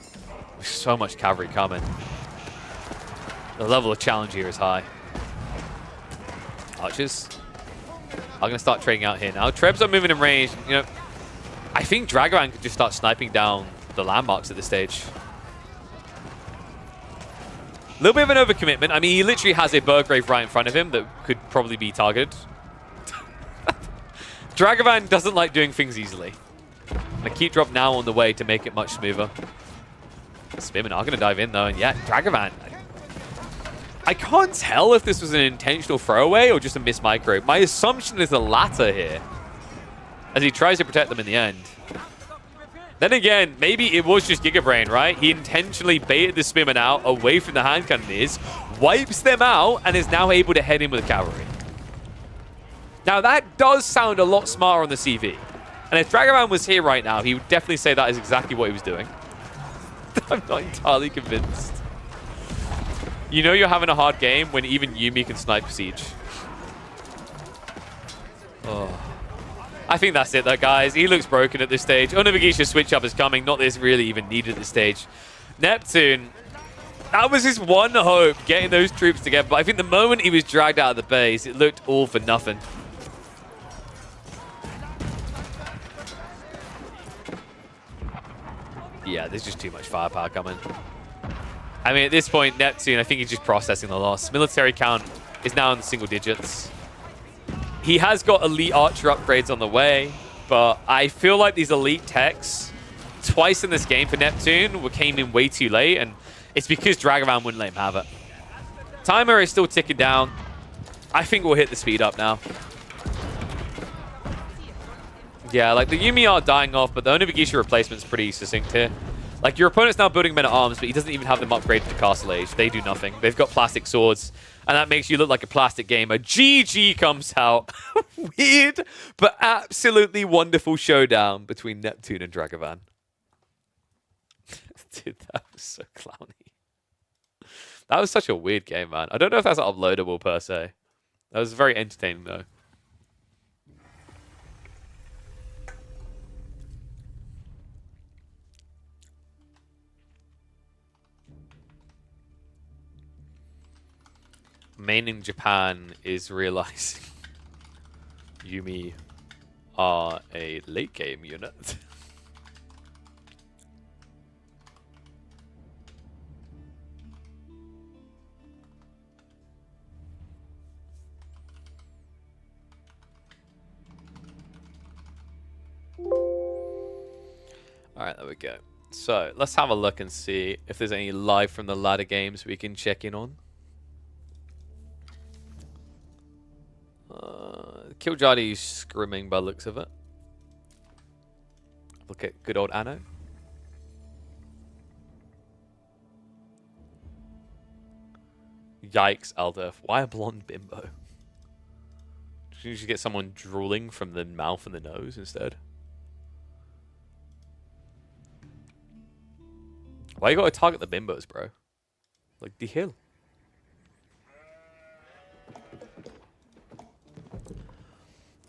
with so much cavalry coming, the level of challenge here is high. Archers are going to start trading out here now. Trebs are moving in range. You know, I think Dragoman could just start sniping down the landmarks at this stage. A little bit of an overcommitment. I mean, he literally has a Burgrave right in front of him that could probably be targeted. Dragoman doesn't like doing things easily. A keep drop now on the way to make it much smoother. Spearmen are going to dive in though, and yeah, Dragoman. I can't tell if this was an intentional throwaway or just a missed micro. My assumption is the latter here, as he tries to protect them in the end. Then again, maybe it was just Giga Brain, right? He intentionally baited the Spearmen out away from the hand cannoneers, wipes them out, and is now able to head in with the cavalry. Now that does sound a lot smarter on the CV. And if Dragoman was here right now, he would definitely say that is exactly what he was doing. I'm not entirely convinced. You know you're having a hard game when even Yuumi can snipe Siege. Oh. I think that's it though, guys. He looks broken at this stage. Onobugisha's switch up is coming. Not that it's really even needed at this stage. Neptune, that was his one hope, getting those troops together. But I think the moment he was dragged out of the base, it looked all for nothing. Yeah, there's just too much firepower coming. I mean, at this point, Neptune, I think he's just processing the loss. Military count is now in the single digits. He has got elite archer upgrades on the way, but I feel like these elite techs, twice in this game for Neptune, came in way too late, and it's because Dragoman wouldn't let him have it. Timer is still ticking down. I think we'll hit the speed up now. Yeah, like the Yuumi are dying off, but the Onobugisha replacement's pretty succinct here. Like your opponent's now building men at arms, but he doesn't even have them upgraded to Castle Age. They do nothing. They've got plastic swords, and that makes you look like a plastic gamer. GG comes out. Weird, but absolutely wonderful showdown between Neptune and Dragoman. Dude, that was so clowny. That was such a weird game, man. I don't know if that's uploadable per se. That was very entertaining, though. main in Japan is realizing Yumi are a late game unit. Alright, there we go. So, let's have a look and see if there's any live from the ladder games we can check in on. Killjadi's scrimming by the looks of it. Look at good old Anno. Yikes, Aldurf. Why a blonde bimbo? Should you just get someone drooling from the mouth and the nose instead? Why you gotta target the bimbos, bro? Like, the hell?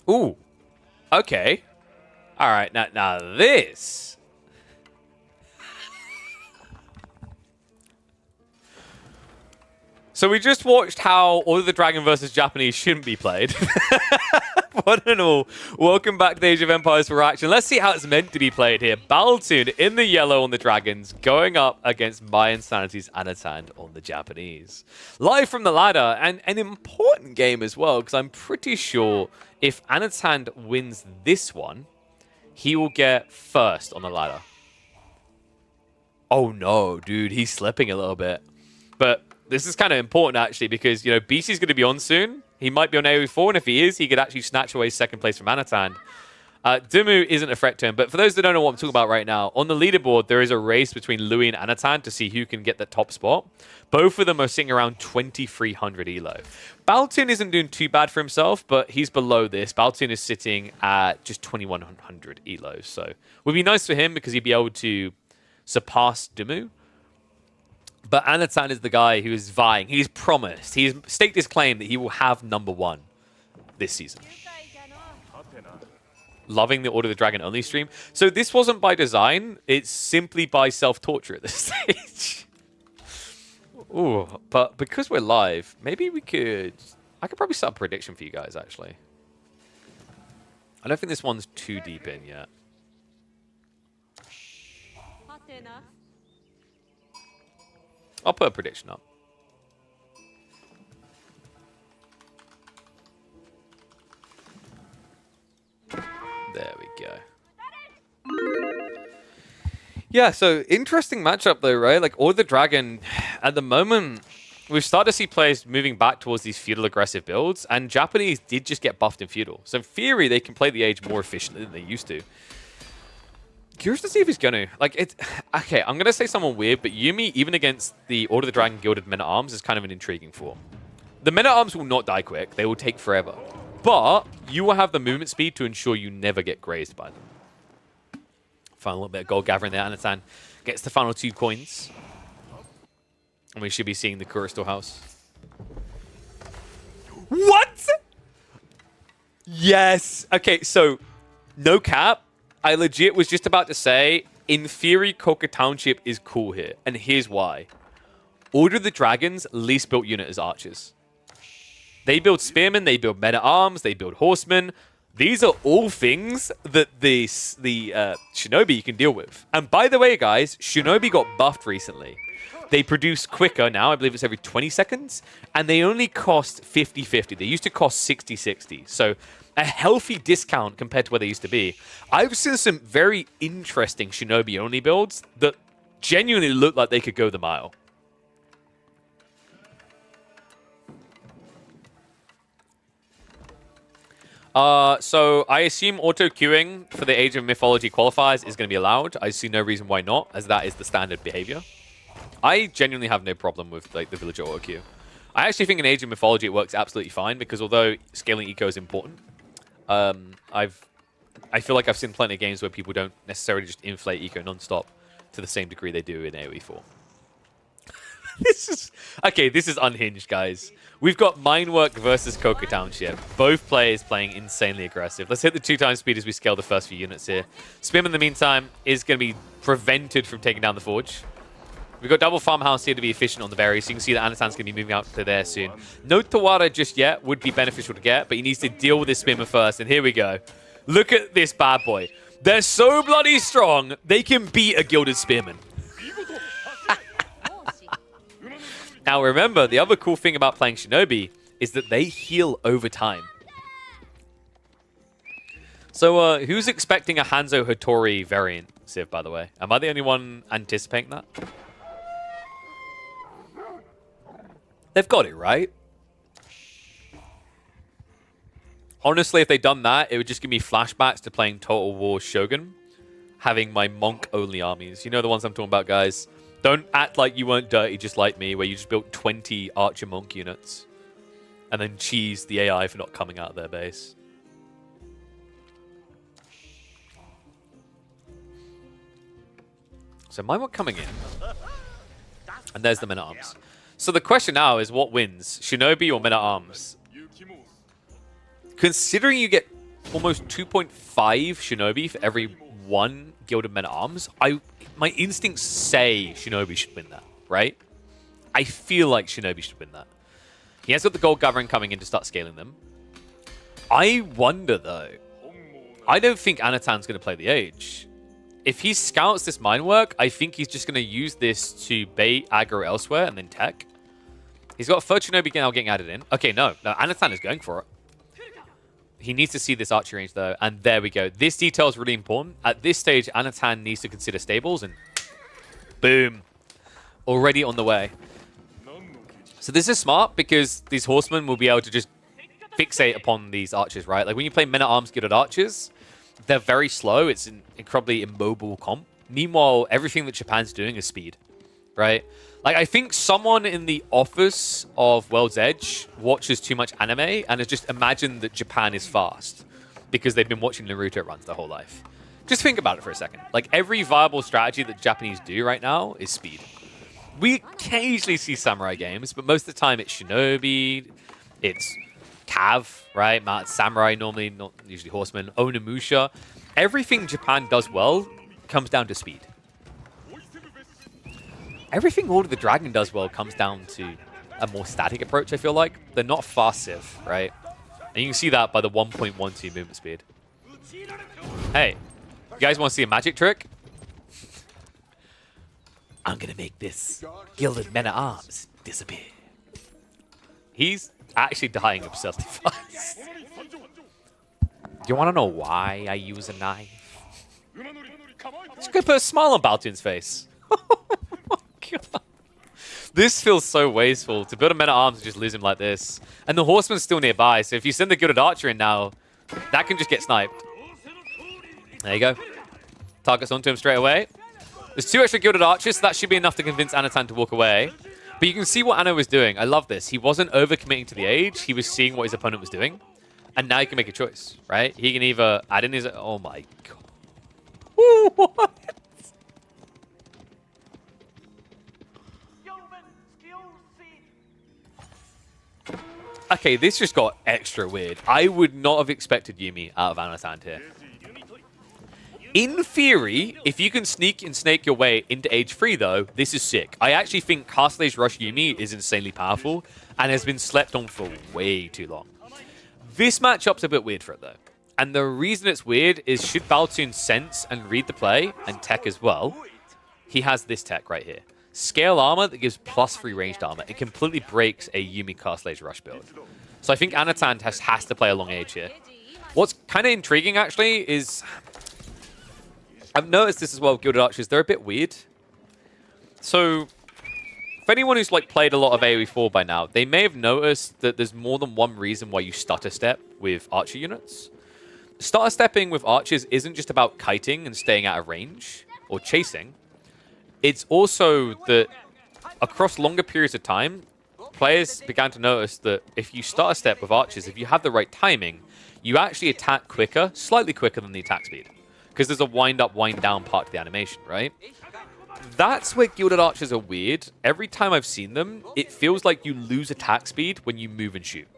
Ooh. Okay. Alright, now this... So we just watched how Order of the Dragon versus Japanese shouldn't be played. One and all, welcome back to the Age of Empires for action. Let's see how it's meant to be played here. Baltune in the yellow on the Dragons, going up against My Insanity's Anatan on the Japanese. Live from the ladder, and an important game as well, because I'm pretty sure if Anatan wins this one, he will get first on the ladder. Oh no, dude, he's slipping a little bit. But this is kind of important, actually, because, you know, BC's going to be on soon. He might be on AoE4, and if he is, he could actually snatch away second place from Anatan. Dimu isn't a threat to him, but for those that don't know what I'm talking about right now, on the leaderboard, there is a race between Louis and Anatan to see who can get the top spot. Both of them are sitting around 2,300 elo. Baltune isn't doing too bad for himself, but he's below this. Baltune is sitting at just 2,100 elo, so it would be nice for him because he'd be able to surpass Dimu. But Anatan is the guy who is vying. He's promised. He's staked his claim that he will have #1 this season. Loving the Order of the Dragon only stream. So this wasn't by design. It's simply by self-torture at this stage. Ooh, but because we're live, maybe we could... I could probably set up a prediction for you guys, actually. I don't think this one's too deep in yet. I'll put a prediction up. There we go. Yeah, so interesting matchup though, right? Like, Order of the Dragon, at the moment, we've started to see players moving back towards these feudal aggressive builds, and Japanese did just get buffed in feudal. So in theory, they can play the Age more efficiently than they used to. Curious to see if he's going to. Like, it's... Okay, I'm going to say someone weird, but Yumi, even against the Order of the Dragon Gilded Men-at-Arms, is kind of an intriguing form. The Men-at-Arms will not die quick. They will take forever. But you will have the movement speed to ensure you never get grazed by them. Find a little bit of gold gathering there. Anatan gets the final 2 coins. And we should be seeing the Kura Storehouse. What? Yes. Okay, so no cap. I legit was just about to say, in theory, Coca Township is cool here. And here's why. Order of the Dragon's least built unit is archers. They build spearmen, they build men-at-arms, they build horsemen. These are all things that the shinobi can deal with. And by the way, guys, shinobi got buffed recently. They produce quicker now. I believe it's every 20 seconds. And they only cost 50-50. They used to cost 60-60. So a healthy discount compared to where they used to be. I've seen some very interesting shinobi-only builds that genuinely look like they could go the mile. So I assume auto-queuing for the Age of Mythology qualifiers is going to be allowed. I see no reason why not, as that is the standard behavior. I genuinely have no problem with like the villager auto-queue. I actually think in Age of Mythology it works absolutely fine, because although scaling eco is important, I feel like I've seen plenty of games where people don't necessarily just inflate eco non-stop to the same degree they do in AoE4. This is unhinged, guys. We've got Minework versus Coca Township. Both players playing insanely aggressive. Let's hit the 2x speed as we scale the first few units here. Spim, in the meantime, is going to be prevented from taking down the Forge. We've got double farmhouse here to be efficient on the berries. So you can see that Anatan's going to be moving out to there soon. No Tawara just yet would be beneficial to get, but he needs to deal with this Spearman first. And here we go. Look at this bad boy. They're so bloody strong, they can beat a Gilded Spearman. Now remember, the other cool thing about playing Shinobi is that they heal over time. So who's expecting a Hanzo Hattori variant, Civ, by the way? Am I the only one anticipating that? They've got it, right? Honestly, if they'd done that, it would just give me flashbacks to playing Total War Shogun, having my monk-only armies. You know the ones I'm talking about, guys. Don't act like you weren't dirty just like me, where you just built 20 Archer Monk units and then cheese the AI for not coming out of their base. So mine were coming in. And there's the Men-at-Arms. So the question now is what wins? Shinobi or Men-at-Arms? Considering you get almost 2.5 Shinobi for every one Gilded Men-at-Arms, my instincts say Shinobi should win that, right? I feel like Shinobi should win that. He has got the Gold Gathering coming in to start scaling them. I wonder, though. I don't think Anatan's going to play the Age. If he scouts this mine work, I think he's just going to use this to bait aggro elsewhere and then tech. He's got a third Shinobi now getting added in. Okay, no, Anatan is going for it. He needs to see this archery range, though, and there we go. This detail is really important. At this stage, Anatan needs to consider stables, and boom. Already on the way. So this is smart, because these horsemen will be able to just fixate upon these archers, right? Like, when you play Men-at-Arms Gilded Archers, they're very slow. It's an incredibly immobile comp. Meanwhile, everything that Japan's doing is speed, right? Like, I think someone in the office of World's Edge watches too much anime and has just imagined that Japan is fast because they've been watching Naruto runs their whole life. Just think about it for a second. Like, every viable strategy that Japanese do right now is speed. We occasionally see samurai games, but most of the time it's Shinobi, it's Cav, right? Samurai normally, not usually horsemen, Onimusha. Everything Japan does well comes down to speed. Everything Order of the Dragon does well comes down to a more static approach, I feel like. They're not fast civ, right? And you can see that by the 1.12 movement speed. Hey, you guys want to see a magic trick? I'm going to make this Gilded Men-at-Arms disappear. He's actually dying absurdly fast. You want to know why I use a knife? Just gonna put a smile on Baltoon's face. God. This feels so wasteful. To build a Men-at-Arms and just lose him like this. And the Horseman's still nearby, so if you send the Gilded Archer in now, that can just get sniped. There you go. Targets onto him straight away. There's 2 extra Gilded Archers, so that should be enough to convince Anatan to walk away. But you can see what Anno was doing. I love this. He wasn't overcommitting to the Age. He was seeing what his opponent was doing. And now he can make a choice, right? He can either add in his... Oh my god. What? Okay, this just got extra weird. I would not have expected Yumi out of Anatan here. In theory, if you can sneak and snake your way into Age 3, though, this is sick. I actually think Castle Age Rush Yumi is insanely powerful and has been slept on for way too long. This matchup's a bit weird for it, though. And the reason it's weird is should Baltoon sense and read the play, and tech as well, he has this tech right here. Scale armor that gives +3 ranged armor. It completely breaks a Yumi Castle Age Rush build. So I think Anatan has to play a long Age here. What's kind of intriguing, actually, is... I've noticed this as well with Gilded Archers. They're a bit weird. So, for anyone who's like played a lot of AoE 4 by now, they may have noticed that there's more than one reason why you stutter step with archer units. Stutter stepping with archers isn't just about kiting and staying out of range or chasing. It's also that across longer periods of time, players began to notice that if you stutter step with archers, if you have the right timing, you actually attack quicker, slightly quicker than the attack speed. Because there's a wind-up, wind-down part to the animation, right? That's where Gilded Archers are weird. Every time I've seen them, it feels like you lose attack speed when you move and shoot.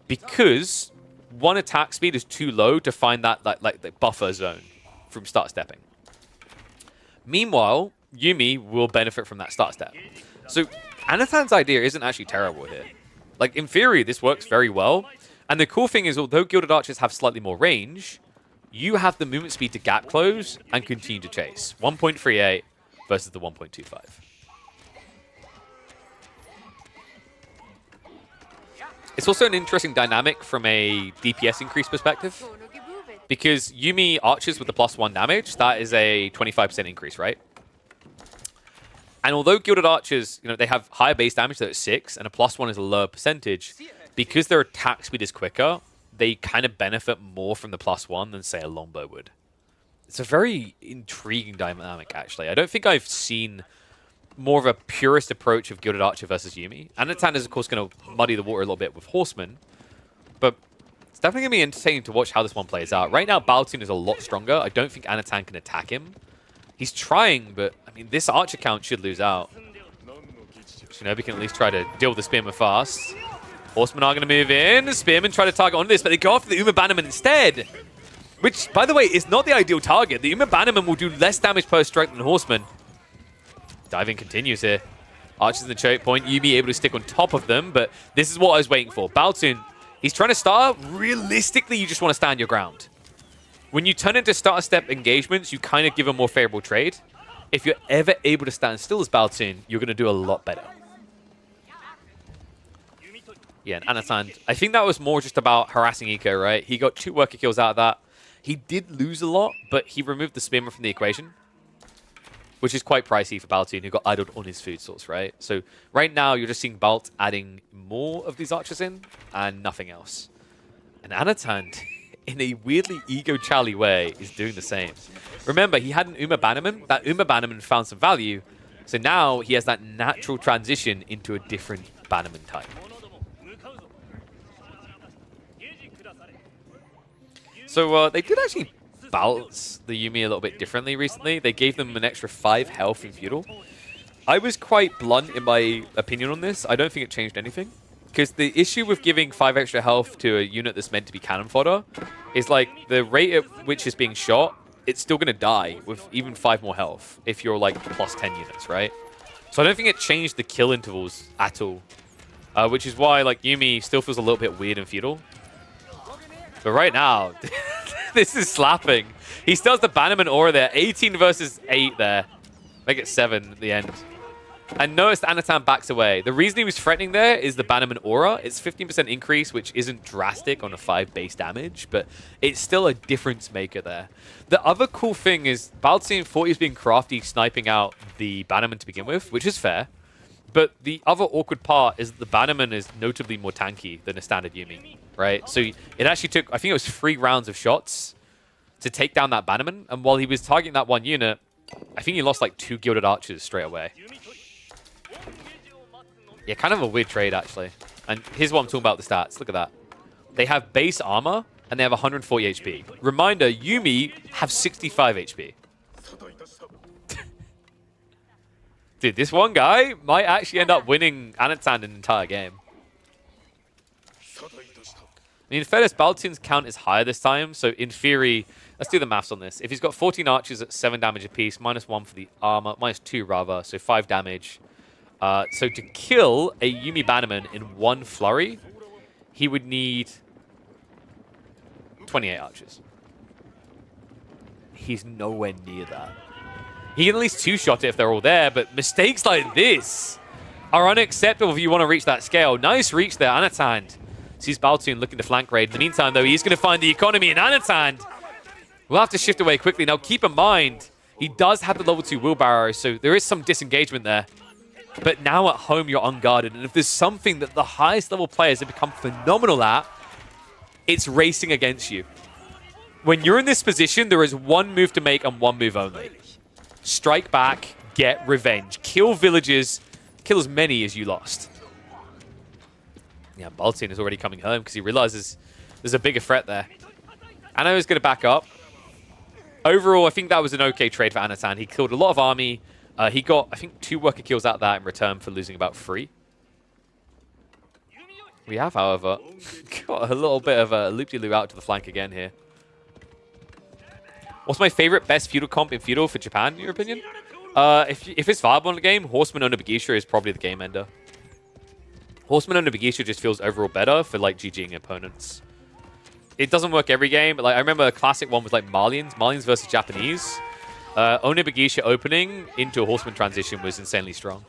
Because one attack speed is too low to find that like the buffer zone from start stepping. Meanwhile, Yuumi will benefit from that start step. So Anatan's idea isn't actually terrible here. Like, in theory, this works very well. And the cool thing is, although Gilded Archers have slightly more range, you have the movement speed to gap close and continue to chase. 1.38 versus the 1.25. It's also an interesting dynamic from a DPS increase perspective. Because Yuumi Archers with the +1 damage, that is a 25% increase, right? And although Gilded Archers, they have higher base damage, they're at 6, and a +1 is a lower percentage, because their attack speed is quicker, they kind of benefit more from the +1 than, say, a Longbow would. It's a very intriguing dynamic, actually. I don't think I've seen more of a purist approach of Gilded Archer versus Yuumi. Anatan is, of course, going to muddy the water a little bit with Horseman, but it's definitely going to be entertaining to watch how this one plays out. Right now, Baltoon is a lot stronger. I don't think Anatan can attack him. He's trying, but, I mean, this Archer count should lose out. Shinobi can at least try to deal with the Spearman fast. Horsemen are going to move in. The Spearmen try to target onto this, but they go after the Uma Bannerman instead. Which, by the way, is not the ideal target. The Uma Bannerman will do less damage per strike than Horseman. Diving continues here. Archers in the choke point. Yuumi able to stick on top of them, but this is what I was waiting for. Baltoon, he's trying to start. Realistically, you just want to stand your ground. When you turn into starter step engagements, you kind of give a more favorable trade. If you're ever able to stand still as Baltoon, you're going to do a lot better. Yeah, and Anatan, I think that was more just about harassing Eco, right? He got 2 worker kills out of that. He did lose a lot, but he removed the Spearman from the equation, which is quite pricey for Baltoon, who got idled on his food source, right? So right now, you're just seeing Balt adding more of these archers in, and nothing else. And Anatan, in a weirdly ego-chally way, is doing the same. Remember, he had an Uma Bannerman. That Uma Bannerman found some value, so now he has that natural transition into a different Bannerman type. So they did actually balance the Yuumi a little bit differently recently. They gave them an extra 5 health in Feudal. I was quite blunt in my opinion on this. I don't think it changed anything. Because the issue with giving 5 extra health to a unit that's meant to be cannon fodder is like the rate at which it's being shot, it's still going to die with even 5 more health if you're like +10 units, right? So I don't think it changed the kill intervals at all. Which is why like Yuumi still feels a little bit weird in Feudal. But right now, this is slapping. He still has the Bannerman aura there. 18 versus 8 there. Make it 7 at the end. And notice Anatan backs away. The reason he was threatening there is the Bannerman aura. It's 15% increase, which isn't drastic on a 5 base damage, but it's still a difference maker there. The other cool thing is Baltoon thought he was being crafty, sniping out the Bannerman to begin with, which is fair. But the other awkward part is that the Bannerman is notably more tanky than a standard Yuumi, right? So it actually took, I think it was 3 rounds of shots to take down that Bannerman. And while he was targeting that one unit, I think he lost like 2 Gilded Archers straight away. Yeah, kind of a weird trade, actually. And here's what I'm talking about, the stats. Look at that. They have base armor, and they have 140 HP. Reminder, Yuumi have 65 HP. Dude, this one guy might actually end up winning Anatan an entire game. I mean, in fairness, Baltoon's count is higher this time, so in theory, let's do the maths on this. If he's got 14 archers at 7 damage apiece, -1 for the armor, -2 rather, so 5 damage. So to kill a Yuumi Bannerman in 1 flurry, he would need 28 archers. He's nowhere near that. He can at least 2-shot it if they're all there, but mistakes like this are unacceptable if you want to reach that scale. Nice reach there, Anatan. Sees Baltoon looking to flank raid. In the meantime, though, he's going to find the economy, and Anatan will have to shift away quickly. Now, keep in mind, he does have the level 2 wheelbarrow, so there is some disengagement there. But now at home, you're unguarded. And if there's something that the highest level players have become phenomenal at, it's racing against you. When you're in this position, there is 1 move to make and 1 move only. Strike back, get revenge. Kill villages, kill as many as you lost. Yeah, Baltoon is already coming home because he realizes there's a bigger threat there. Anno is going to back up. Overall, I think that was an okay trade for Anatan. He killed a lot of army. He got, I think, 2 worker kills out of that in return for losing about 3. We have, however, got a little bit of a loop-de-loop out to the flank again here. What's my favorite best feudal comp in feudal for Japan, in your opinion? If it's viable in the game, Horseman Onobagisha is probably the game ender. Horseman Onobagisha just feels overall better for like GGing opponents. It doesn't work every game, but like I remember a classic one was like Malians versus Japanese. Onobagisha opening into a Horseman transition was insanely strong.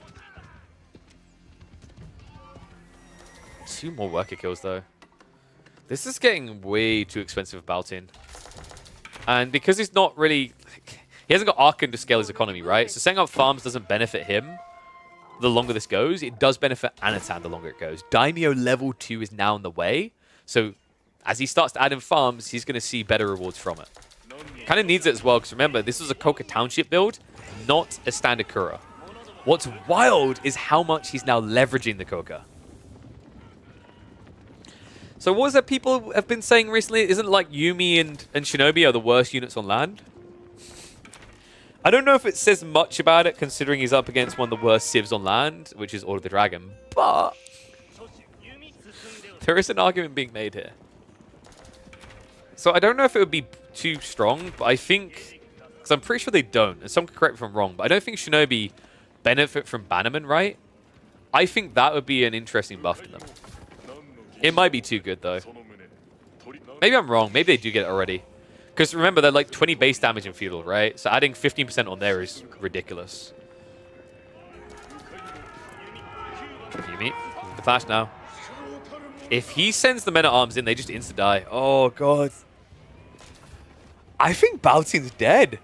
2 more worker kills though. This is getting way too expensive of Baltin. And because he's not really... He hasn't got Archon to scale his economy, right? So setting up farms doesn't benefit him the longer this goes. It does benefit Anatan the longer it goes. Daimyo level 2 is now in the way. So as he starts to add in farms, he's going to see better rewards from it. Kind of needs it as well, because remember, this was a Koka Township build, not a standard Kura. What's wild is how much he's now leveraging the Koka. So what is that people have been saying recently? Isn't like Yuumi and Shinobi are the worst units on land? I don't know if it says much about it, considering he's up against one of the worst civs on land, which is Order of the Dragon, but there is an argument being made here. So I don't know if it would be too strong, but I think, because I'm pretty sure they don't, and some can correct me if I'm wrong, but I don't think Shinobi benefit from Bannerman, right? I think that would be an interesting buff to them. It might be too good, though. Maybe I'm wrong. Maybe they do get it already. Because remember, they're like 20 base damage in Feudal, right? So adding 15% on there is ridiculous. Yuumi, the flash now. If he sends the men-at-arms in, they just insta-die. Oh, God. I think Baltin's dead.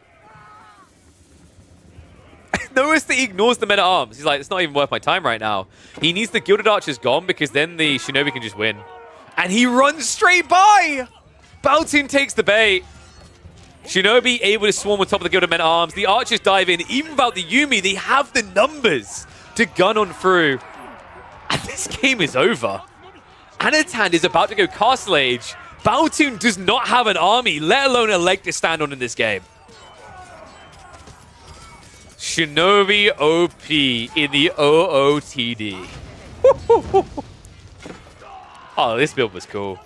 Notice that he ignores the men-at-arms. He's like, it's not even worth my time right now. He needs the Gilded Archers gone because then the Shinobi can just win. And he runs straight by! Baltin takes the bait. Shinobi able to swarm on top of the Gilded Men-at-Arms. The Archers dive in. Even without the Yuumi, they have the numbers to gun on through. And this game is over. Anatan is about to go Castle Age. Baltin does not have an army, let alone a leg to stand on in this game. Shinobi OP in the OOTD. Oh, this build was cool.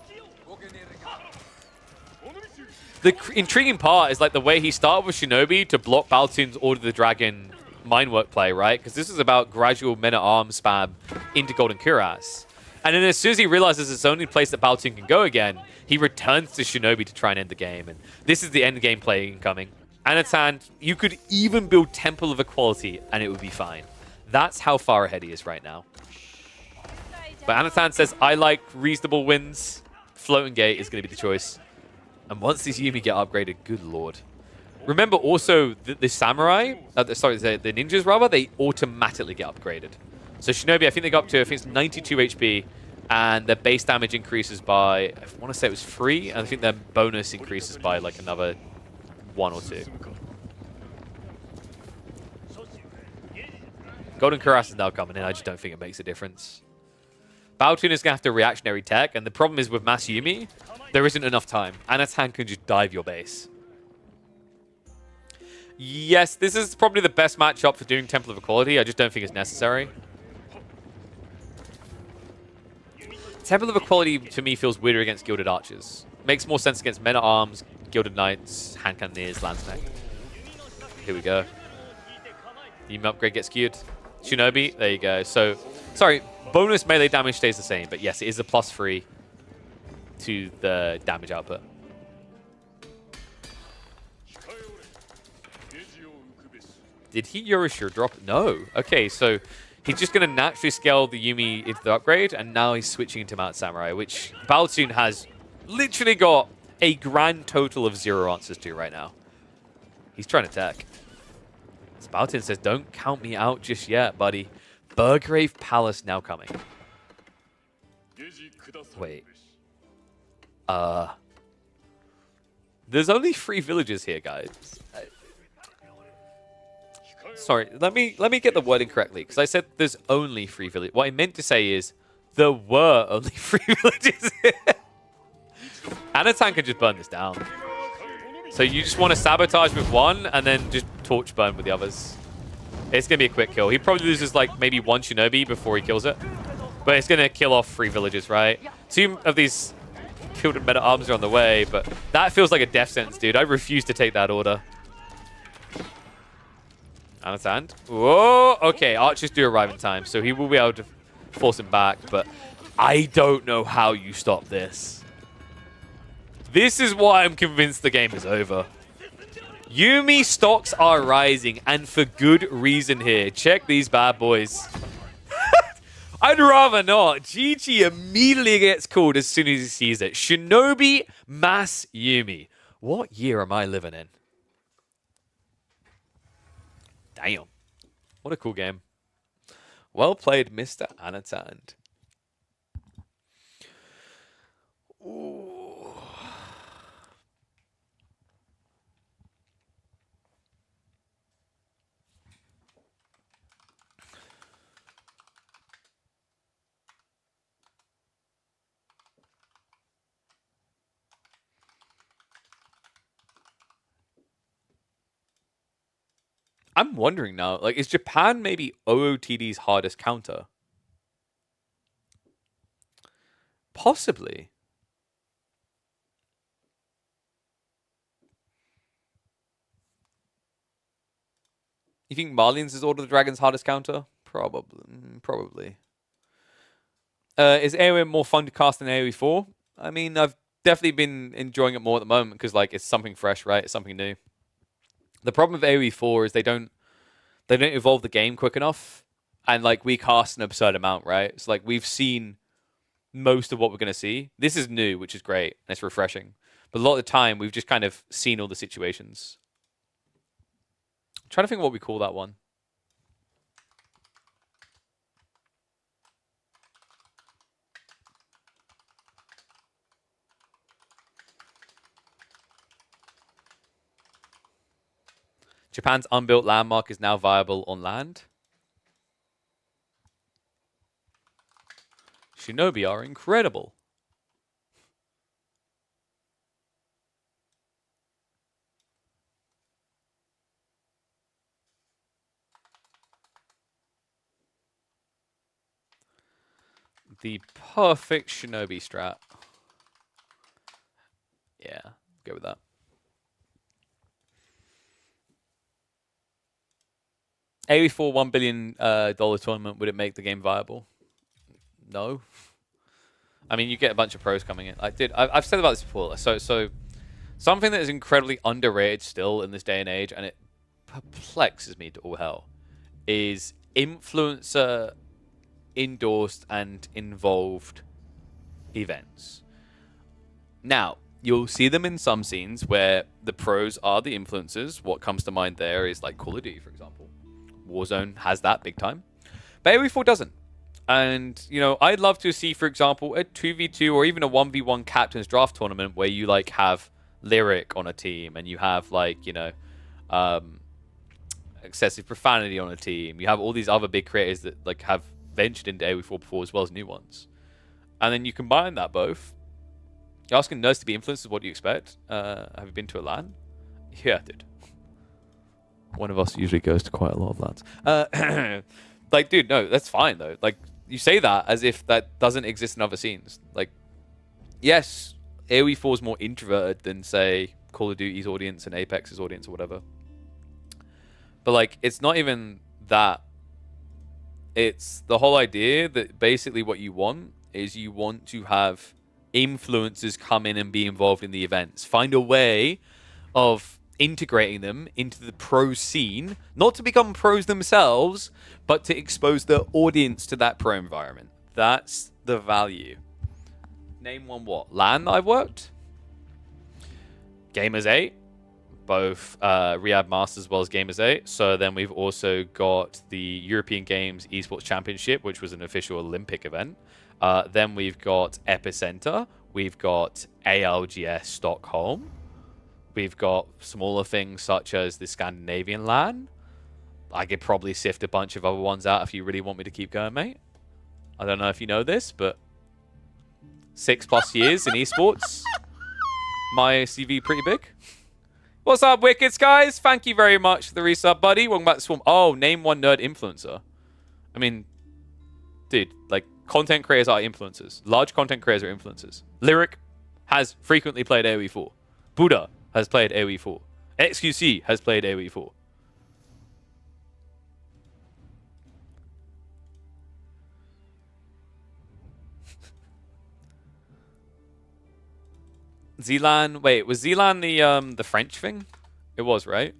The intriguing part is like the way he started with Shinobi to block Baltin's Order of the Dragon Mindwork play, right? Because this is about gradual men-at-arms spam into Golden Cuirass. And then as soon as he realizes it's the only place that Baltin can go again, he returns to Shinobi to try and end the game. And this is the end game play incoming. Anatan, you could even build Temple of Equality and it would be fine. That's how far ahead he is right now. But Anatan says, I like reasonable wins. Floating Gate is going to be the choice. And once these Yuumi get upgraded, good lord. Remember also, the samurai, sorry, the ninjas rather, they automatically get upgraded. So Shinobi, I think they got up to, I think it's 92 HP, and their base damage increases by, I want to say it was 3, and I think their bonus increases by like another 1 or 2. Golden Cuirass is now coming in, I just don't think it makes a difference. Baltin is going to have to reactionary tech, and the problem is with Mass Yuumi, there isn't enough time. Anatan can just dive your base. Yes, this is probably the best matchup for doing Temple of Equality. I just don't think it's necessary. Temple of Equality, to me, feels weirder against Gilded Archers. Makes more sense against Men-at-Arms, Gilded Knights, Hand Cannoneers, Landsneck. Here we go. Yuumi upgrade gets skewed. Shinobi, there you go. So, sorry, bonus melee damage stays the same, but yes, it is a +3 to the damage output. Did he Yorishiro drop? No. Okay, so he's just going to naturally scale the Yuumi into the upgrade, and now he's switching into Mount Samurai, which Baltin has literally got a grand total of 0 answers to right now. He's trying to attack. So Baltin says, don't count me out just yet, buddy. Burgrave Palace now coming. Wait. There's only 3 villages here, guys. Sorry, let me get the wording correctly, because I said there's only 3 villages. What I meant to say is there were only 3 villages here. Anatan can just burn this down. So you just want to sabotage with one and then just torch burn with the others. It's going to be a quick kill. He probably loses like maybe 1 Shinobi before he kills it. But it's going to kill off 3 villages, right? 2 of these Gilded Men-at-Arms are on the way, but that feels like a death sentence, dude. I refuse to take that order. Understand? Whoa! Okay, archers do arrive in time, so he will be able to force him back, but I don't know how you stop this. This is why I'm convinced the game is over. Yuumi stocks are rising, and for good reason here. Check these bad boys. I'd rather not. GG immediately gets called as soon as he sees it. Shinobi Mass Yuumi. What year am I living in? Damn. What a cool game. Well played, Mr. Anatand. Ooh. I'm wondering now, like, is Japan maybe OOTD's hardest counter? Possibly. You think Marlene's is Order of the Dragon's hardest counter? Probably. Is AoE more fun to cast than AoE 4? I mean, I've definitely been enjoying it more at the moment because, like, it's something fresh, right? It's something new. The problem with AoE 4 is they don't evolve the game quick enough, and like we cast an absurd amount, right? So like we've seen most of what we're gonna see. This is new, which is great. And it's refreshing, but a lot of the time we've just kind of seen all the situations. I'm trying to think of what we call that one. Japan's unbuilt landmark is now viable on land. Shinobi are incredible. The perfect Shinobi strat. Yeah, go with that. AoE4 $1 billion tournament, would it make the game viable? No. I mean, you get a bunch of pros coming in. I've said about this before. So something that is incredibly underrated still in this day and age, and it perplexes me to all hell, is influencer endorsed and involved events. Now, you'll see them in some scenes where the pros are the influencers. What comes to mind there is like Call of Duty, for example. Warzone has that big time. But AoE4 doesn't. And, you know, I'd love to see, for example, a 2v2 or even a 1v1 captain's draft tournament where you, like, have Lyric on a team and you have, like, you know, excessive profanity on a team. You have all these other big creators that, like, have ventured into AoE4 before as well as new ones. And then you combine that both. You're asking nerds to be influencers, what do you expect? Have you been to a LAN? Yeah, dude. One of us usually goes to quite a lot of LANs. Like, dude, no, that's fine, though. Like, you say that as if that doesn't exist in other scenes. Like, yes, AoE 4 is more introverted than, say, Call of Duty's audience and Apex's audience or whatever. But, like, it's not even that. It's the whole idea that basically what you want is you want to have influencers come in and be involved in the events. Find a way of integrating them into the pro scene, not to become pros themselves, but to expose the audience to that pro environment. That's the value. Name one what? LAN that I've worked? Gamers 8. Both Riyadh Masters as well as Gamers 8. So then we've also got the European Games Esports Championship, which was an official Olympic event. Then we've got Epicenter. We've got ALGS Stockholm. We've got smaller things such as the Scandinavian LAN. I could probably sift a bunch of other ones out if you really want me to keep going, mate. I don't know if you know this, but 6+ years in esports. My CV pretty big. What's up, Wickets, guys? Thank you very much for the resub, buddy. Welcome back to Swarm. Oh, name one nerd influencer. I mean, dude, like, content creators are influencers. Large content creators are influencers. Lyric has frequently played AoE 4. Buddha has played AoE 4. XQC has played AoE 4. Zealand. Wait, was Zealand the French thing? It was, right?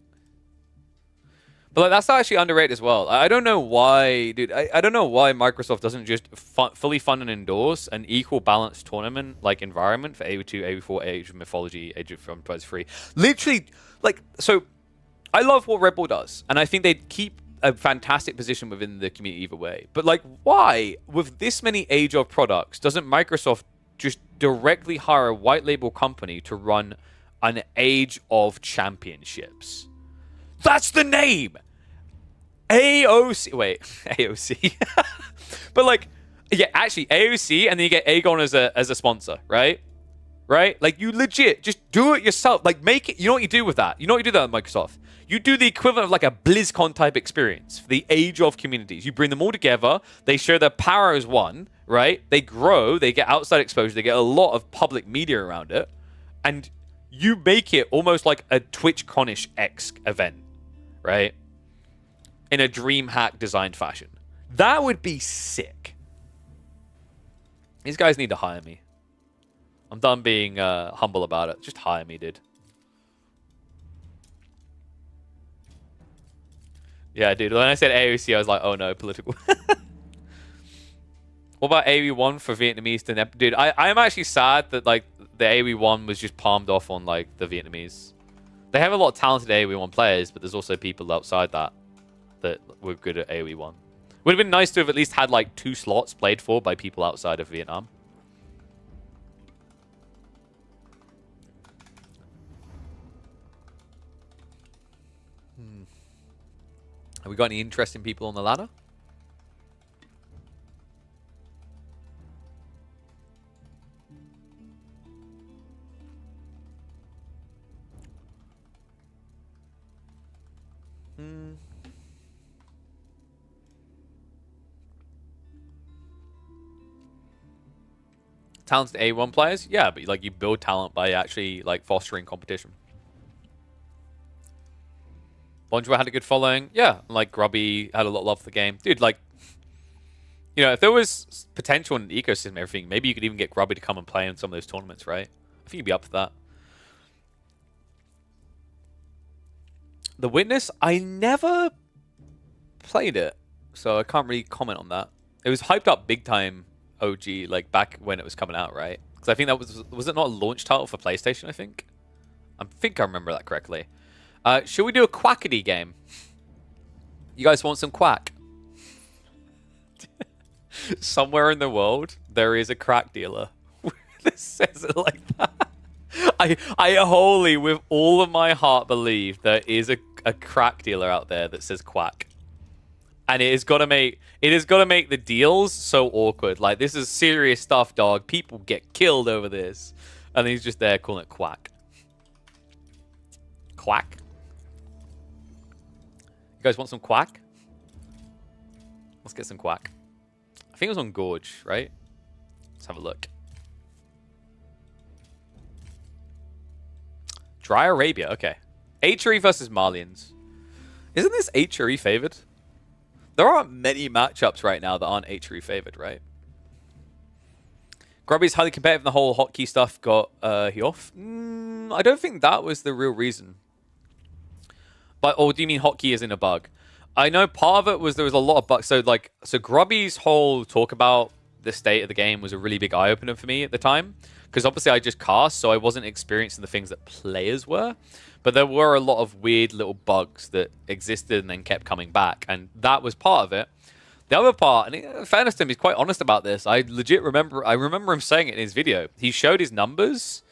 But like, that's actually underrated as well. I don't know why, dude. I don't know why Microsoft doesn't just fully fund and endorse an equal balanced tournament like environment for AO2, AO4, Age of Mythology, Age of Empires 3. Literally, like, so I love what Red Bull does, and I think they'd keep a fantastic position within the community either way. But like, why, with this many Age of products, doesn't Microsoft just directly hire a white label company to run an Age of Championships? That's the name! AOC. Wait, AOC. But like, yeah, actually AOC, and then you get Aegon as a sponsor, right? Right? Like, you legit just do it yourself. Like, make it. You know what you do with that? You know what you do that with Microsoft? You do the equivalent of like a BlizzCon type experience for the Age of communities. You bring them all together. They share their power as one, right? They grow. They get outside exposure. They get a lot of public media around it, and you make it almost like a Twitch Cronish-esque event, right? In a DreamHack designed fashion. That would be sick. These guys need to hire me. I'm done being humble about it. Just hire me, dude. Yeah, dude. When I said AOC, I was like, oh no, political. What about AOE1 for Vietnamese to Neptune? Dude, I'm actually sad that like the AOE1 was just palmed off on like the Vietnamese. They have a lot of talented AOE1 players, but there's also people outside that were good at AoE 1. Would have been nice to have at least had like 2 slots played for by people outside of Vietnam. Have we got any interesting people on the ladder? Talented A1 players? Yeah, but like you build talent by actually like fostering competition. Bonjour had a good following. Yeah, like Grubby had a lot of love for the game. Dude, like, you know, if there was potential in the ecosystem and everything, maybe you could even get Grubby to come and play in some of those tournaments, right? I think you'd be up for that. The Witness, I never played it, so I can't really comment on that. It was hyped up big time OG, like back when it was coming out, right? Because I think that was it not a launch title for PlayStation, I think? I think I remember that correctly. Should we do a Quackity game? You guys want some Quack? Somewhere in the world, there is a crack dealer. This says it like that. I wholly, with all of my heart, believe there is a crack dealer out there that says Quack. And it has got to make the deals so awkward. Like, this is serious stuff, dog. People get killed over this. And he's just there calling it Quack. Quack? You guys want some Quack? Let's get some Quack. I think it was on Gorge, right? Let's have a look. Dry Arabia, okay. HRE versus Malians. Isn't this HRE favored? There aren't many matchups right now that aren't HRE favored, right? Grubby's highly competitive and the whole hotkey stuff got he off. I don't think that was the real reason. But, or do you mean hotkey is in a bug? I know part of it was there was a lot of bugs. So Grubby's whole talk about the state of the game was a really big eye-opener for me at the time. Because obviously I just cast, so I wasn't experiencing the things that players were. But there were a lot of weird little bugs that existed and then kept coming back. And that was part of it. The other part, and in fairness to him, he's quite honest about this. I remember him saying it in his video. He showed his numbers,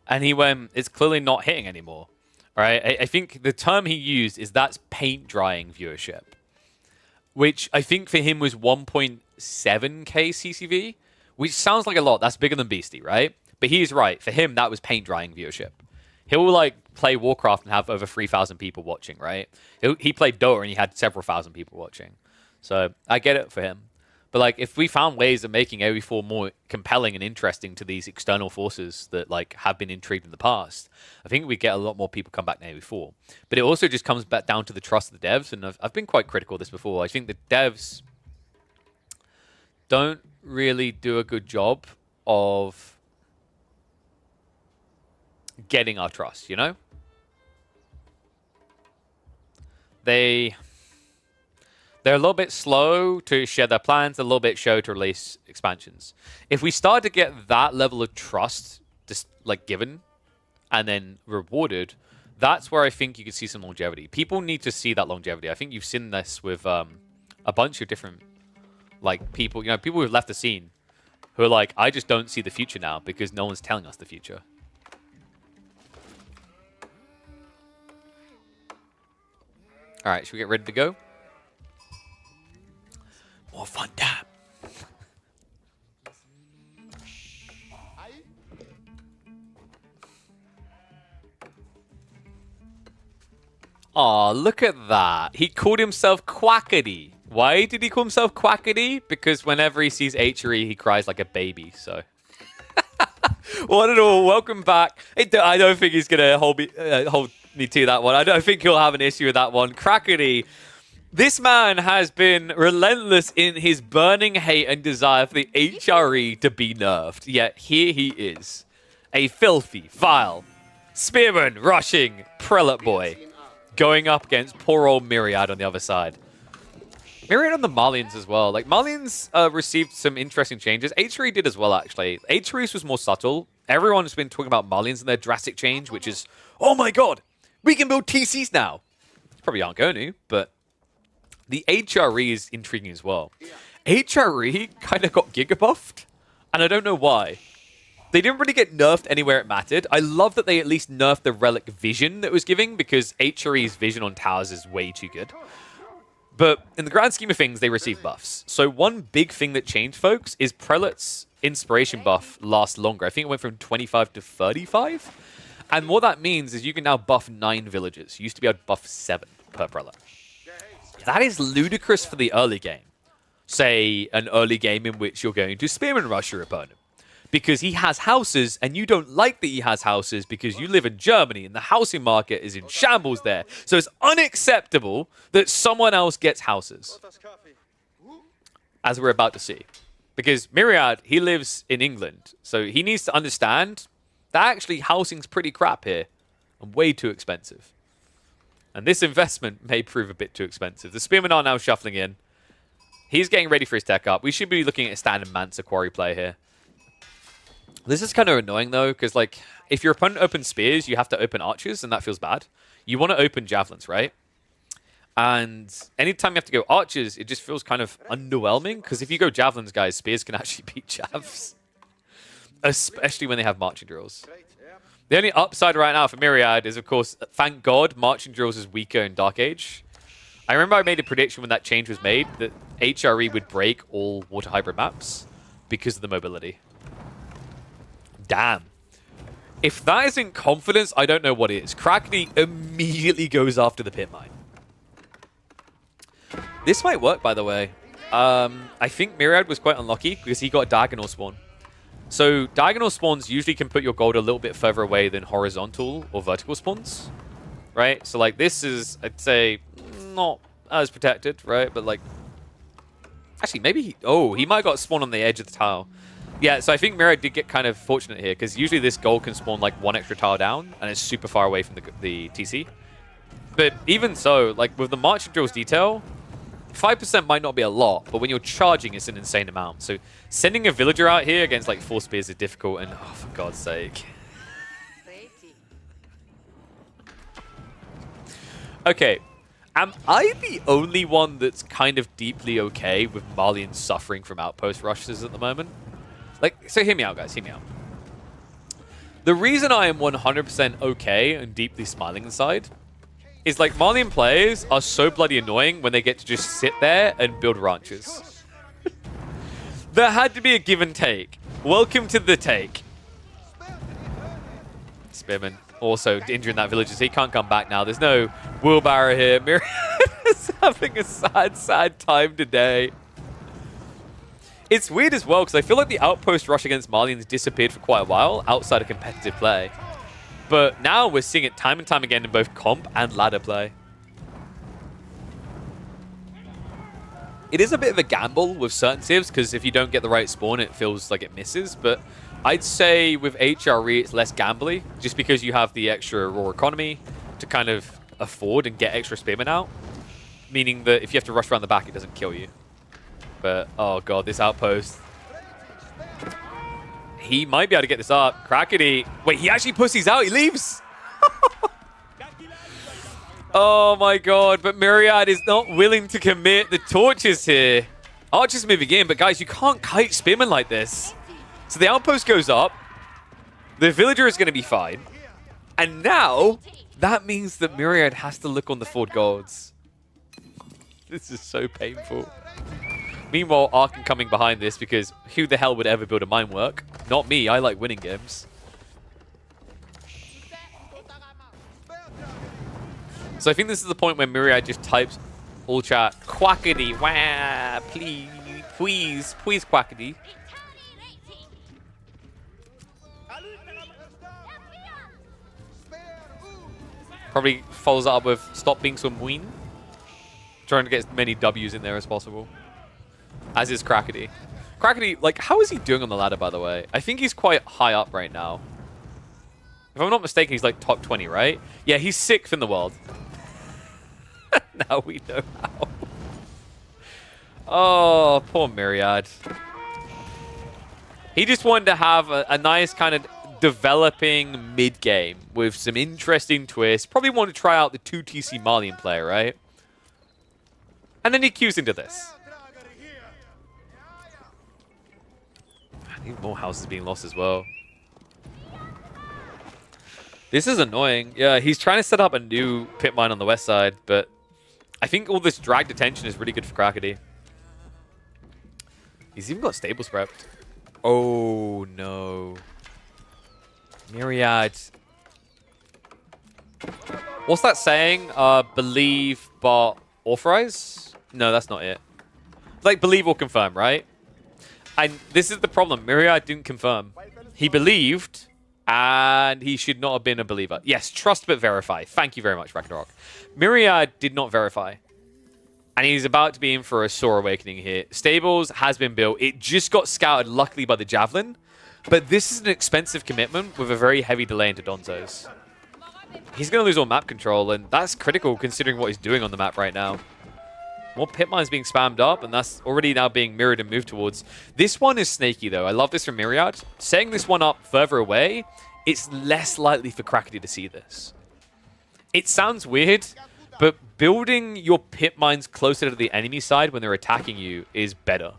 and he went, it's clearly not hitting anymore. All right? I think the term he used is that's paint drying viewership. Which I think for him was 1.7k CCV. Which sounds like a lot. That's bigger than Beastie, right? But he's right. For him, that was paint drying viewership. He'll like play Warcraft and have over 3,000 people watching, right? He played Dota and he had several thousand people watching. So I get it for him. But like, if we found ways of making AoE4 more compelling and interesting to these external forces that like have been intrigued in the past, I think we get a lot more people come back to AoE4. But it also just comes back down to the trust of the devs. And I've been quite critical of this before. I think the devs don't really do a good job of getting our trust, you know? They're a little bit slow to share their plans, a little bit slow to release expansions. If we start to get that level of trust just like given and then rewarded, that's where I think you can see some longevity. People need to see that longevity. I think you've seen this with a bunch of different like people, you know, people who've left the scene who are like, I just don't see the future now because no one's telling us the future. All right, should we get ready to go? More fun time. Aw, look at that. He called himself Quackity. Why did he call himself Quackity? Because whenever he sees Hre, he cries like a baby, so. One and all, welcome back. I don't think he's going to hold me to that one. I don't think he'll have an issue with that one. Quackity. This man has been relentless in his burning hate and desire for the HRE to be nerfed. Yet here he is. A filthy, vile, spearman rushing prelate boy going up against poor old Myriad on the other side. Myriad on the Malians as well. Like, Malians received some interesting changes. HRE did as well, actually. HRE's was more subtle. Everyone's been talking about Malians and their drastic change, which is, oh my god, we can build TCs now. Probably aren't going to, but the HRE is intriguing as well. HRE kind of got giga-buffed, and I don't know why. They didn't really get nerfed anywhere it mattered. I love that they at least nerfed the relic vision that was giving, because HRE's vision on towers is way too good. But in the grand scheme of things, they received buffs. So one big thing that changed, folks, is Prelate's inspiration buff lasts longer. I think it went from 25 to 35. And what that means is you can now buff 9 villages. You used to be able to buff 7 per Prelate. That is ludicrous for the early game. Say, an early game in which you're going to Spearman Rush your opponent. Because he has houses, and you don't like that he has houses because you live in Germany, and the housing market is in shambles there. So it's unacceptable that someone else gets houses. As we're about to see. Because Myriad, he lives in England. So he needs to understand that actually housing's pretty crap here. And way too expensive. And this investment may prove a bit too expensive. The Spearmen are now shuffling in. He's getting ready for his tech up. We should be looking at a standard Mansa Quarry play here. This is kind of annoying, though, because, like, if your opponent opens spears, you have to open archers, and that feels bad. You want to open javelins, right? And anytime you have to go archers, it just feels kind of underwhelming, because if you go javelins, guys, spears can actually beat javs. Especially when they have marching drills. The only upside right now for Myriad is, of course, thank God, marching drills is weaker in Dark Age. I remember I made a prediction when that change was made that HRE would break all water hybrid maps because of the mobility. Damn. If that isn't confidence, I don't know what is. Crackney immediately goes after the pit mine. This might work, by the way. I think Myriad was quite unlucky because he got a diagonal spawn. So diagonal spawns usually can put your gold a little bit further away than horizontal or vertical spawns, right? So like this is, I'd say, not as protected, right? But like, actually maybe he might have got spawned on the edge of the tile. Yeah, so I think Myriad did get kind of fortunate here because usually this gold can spawn like 1 extra tile down and it's super far away from the TC. But even so, like with the marching drills detail, 5% might not be a lot, but when you're charging, it's an insane amount. So sending a villager out here against like 4 spears is difficult, and oh, for God's sake. Okay, am I the only one that's kind of deeply okay with Malians suffering from outpost rushes at the moment? Like, so hear me out, guys, hear me out. The reason I am 100% okay and deeply smiling inside is like Malian players are so bloody annoying when they get to just sit there and build ranches. There had to be a give and take. Welcome to the take. Spearman also injuring that villager, so he can't come back now. There's no wheelbarrow here. Myriad is having a sad, sad time today. It's weird as well, because I feel like the outpost rush against Malians disappeared for quite a while outside of competitive play. But now we're seeing it time and time again in both comp and ladder play. It is a bit of a gamble with certain civs, because if you don't get the right spawn, it feels like it misses. But I'd say with HRE it's less gambly, just because you have the extra raw economy to kind of afford and get extra spearmen out. Meaning that if you have to rush around the back, it doesn't kill you. But, oh god, this outpost. He might be able to get this up. Crackety. Wait, he actually pussies out. He leaves. Oh my god, but Myriad is not willing to commit the torches here. Archer's moving in, but guys, you can't kite spearmen like this. So the outpost goes up. The villager is going to be fine. And now, that means that Myriad has to look on the Ford Golds. This is so painful. Meanwhile, Arkan coming behind this because who the hell would ever build a mine work? Not me, I like winning games. So I think this is the point where Myriad just types all chat, quackity, wah, please, quackity. Probably follows up with stop being so mean. Trying to get as many W's in there as possible. As is Crackety. Crackety, like, how is he doing on the ladder, by the way? I think he's quite high up right now. If I'm not mistaken, he's like top 20, right? Yeah, he's 6th in the world. Now we know how. Oh, poor Myriad. He just wanted to have a nice kind of developing mid-game with some interesting twists. Probably wanted to try out the 2 TC Malian player, right? And then he queues into this. I need more houses being lost as well. This is annoying. Yeah, he's trying to set up a new pit mine on the west side, but I think all this dragged attention is really good for Crackety. He's even got stables prepped. Oh, no. Myriad. What's that saying? Believe, but authorize? No, that's not it. Like, believe or confirm, right? And this is the problem. Myriad didn't confirm. He believed, and he should not have been a believer. Yes, trust but verify. Thank you very much, Ragnarok. Myriad did not verify. And he's about to be in for a sore awakening here. Stables has been built. It just got scouted, luckily, by the Javelin. But this is an expensive commitment with a very heavy delay into Donzo's. He's going to lose all map control, and that's critical considering what he's doing on the map right now. More pit mines being spammed up, and that's already now being mirrored and moved towards. This one is snaky, though. I love this from Myriad. Setting this one up further away, it's less likely for Crackety to see this. It sounds weird, but building your pit mines closer to the enemy side when they're attacking you is better.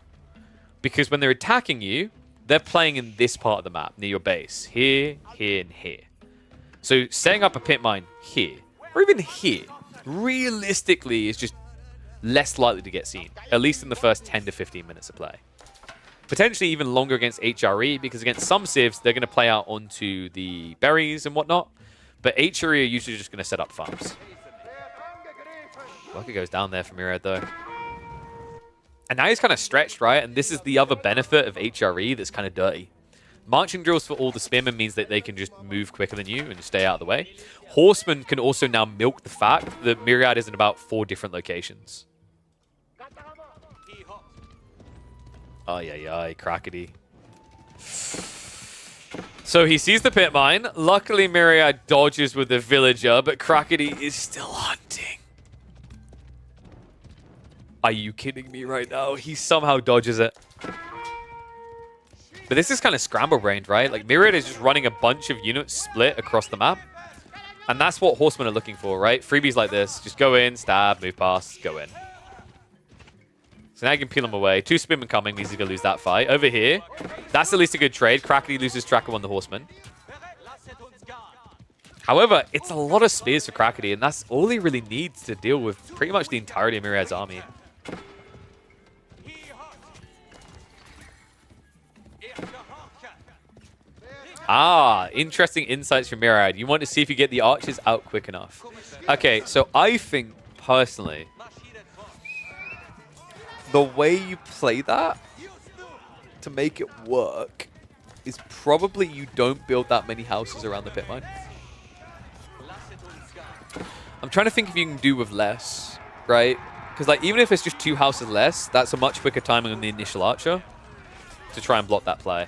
Because when they're attacking you, they're playing in this part of the map, near your base. Here, here, and here. So setting up a pit mine here, or even here, realistically is just less likely to get seen, at least in the first 10 to 15 minutes of play. Potentially even longer against HRE, because against some civs, they're going to play out onto the berries and whatnot. But HRE are usually just going to set up farms. Lucky goes down there for Myriad, though. And now he's kind of stretched, right? And this is the other benefit of HRE that's kind of dirty. Marching drills for all the spearmen means that they can just move quicker than you and stay out of the way. Horsemen can also now milk the fact that Myriad is in about 4 different locations. Ay, Crackety. So he sees the pit mine. Luckily, Myriad dodges with the villager, but Crackety is still hunting. Are you kidding me right now? He somehow dodges it. But this is kind of scramble-brained, right? Like, Myriad is just running a bunch of units split across the map. And that's what Horsemen are looking for, right? Freebies like this. Just go in, stab, move past, go in. So now you can peel him away. 2 spearmen coming means he's going to lose that fight. Over here, that's at least a good trade. Crackety loses track of one of the Horsemen. However, it's a lot of spears for Crackety, and that's all he really needs to deal with pretty much the entirety of Myriad's army. Ah, interesting insights from Myriad. You want to see if you get the archers out quick enough. Okay, so I think, personally, the way you play that to make it work is probably you don't build that many houses around the pit mine. I'm trying to think if you can do with less, right? Because like even if it's just 2 houses less, that's a much quicker timing on the initial archer to try and block that play.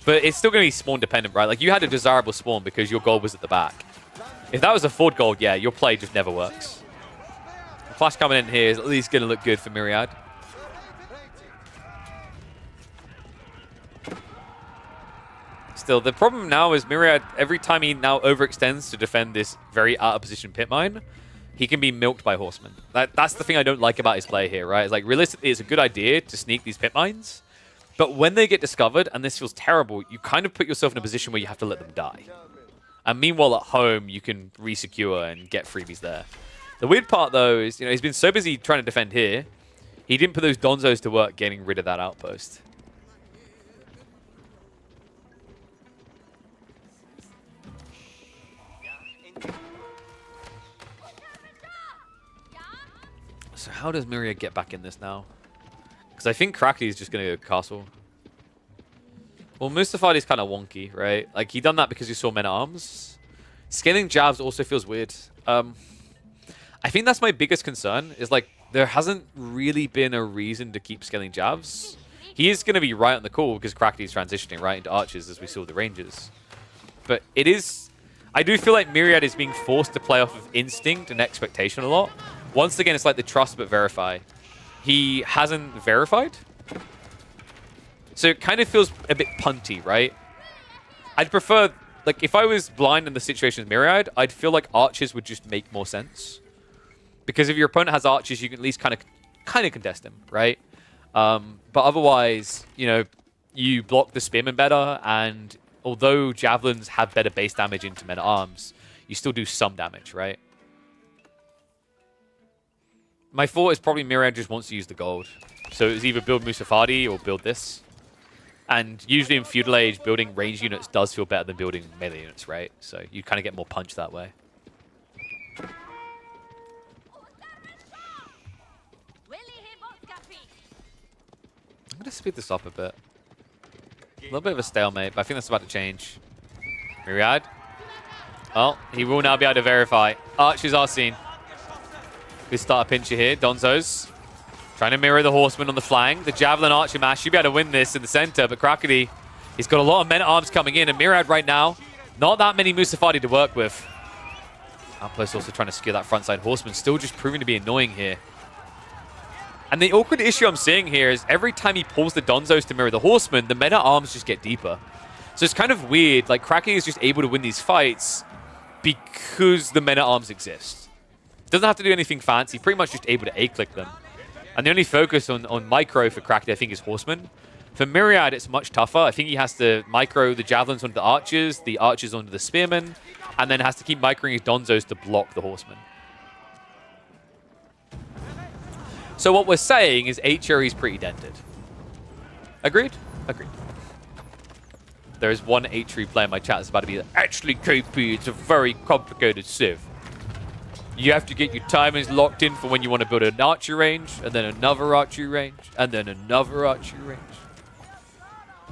But it's still going to be spawn dependent, right? Like, you had a desirable spawn because your gold was at the back. If that was a forward gold, yeah, your play just never works. Flash coming in here is at least going to look good for Myriad. Still, the problem now is Myriad, every time he now overextends to defend this very out-of-position pit mine, he can be milked by Horsemen. That's the thing I don't like about his play here, right? It's like, realistically, it's a good idea to sneak these pit mines, but when they get discovered, and this feels terrible, you kind of put yourself in a position where you have to let them die. And meanwhile, at home, you can resecure and get freebies there. The weird part, though, is he's been so busy trying to defend here, he didn't put those Donzos to work getting rid of that outpost. So how does Myriad get back in this now? Because I think Cracky is just going to go castle. Well, Mustafadi is kind of wonky, right? Like, he done that because he saw men-at-arms. Scaling jabs also feels weird. I think that's my biggest concern, is like, there hasn't really been a reason to keep scaling jabs. He is going to be right on the call because Cracky is transitioning right into archers as we saw the ranges. But it is... I do feel like Myriad is being forced to play off of instinct and expectation a lot. Once again, it's like the trust but verify. He hasn't verified. So it kind of feels a bit punty, right? I'd prefer, like, if I was blind in the situation with Myriad, I'd feel like archers would just make more sense. Because if your opponent has archers, you can at least kind of contest him, right? But otherwise, you block the spearmen better, and although javelins have better base damage into men-at-arms, you still do some damage, right? My thought is probably Myriad just wants to use the gold. So it's either build Mustafadi or build this. And usually in Feudal Age, building range units does feel better than building melee units, right? So you kind of get more punch that way. I'm going to speed this up a bit. A little bit of a stalemate, but I think that's about to change. Myriad. Well, he will now be able to verify. Archers are seen. We start a pincher here. Donzos trying to mirror the Horseman on the flank. The Javelin Archer mash should be able to win this in the center, but Krakody, he's got a lot of men-at-arms coming in, and Myriad right now, not that many Mustafadi to work with. Outpost also trying to secure that frontside Horseman, still just proving to be annoying here. And the awkward issue I'm seeing here is every time he pulls the Donzos to mirror the Horseman, the men-at-arms just get deeper. So it's kind of weird, like Krakody is just able to win these fights because the men-at-arms exist. Doesn't have to do anything fancy, pretty much just able to A-click them. And the only focus on micro for Krakody, I think, is Horseman. For Myriad, it's much tougher. I think he has to micro the Javelins onto the Archers onto the Spearmen, and then has to keep microing his Donzos to block the Horsemen. So what we're saying is HRE is pretty dented. Agreed? Agreed. There is one HRE player in my chat that's about to be like, actually, KP, it's a very complicated civ. You have to get your timings locked in for when you want to build an archery range, and then another archery range, and then another archery range.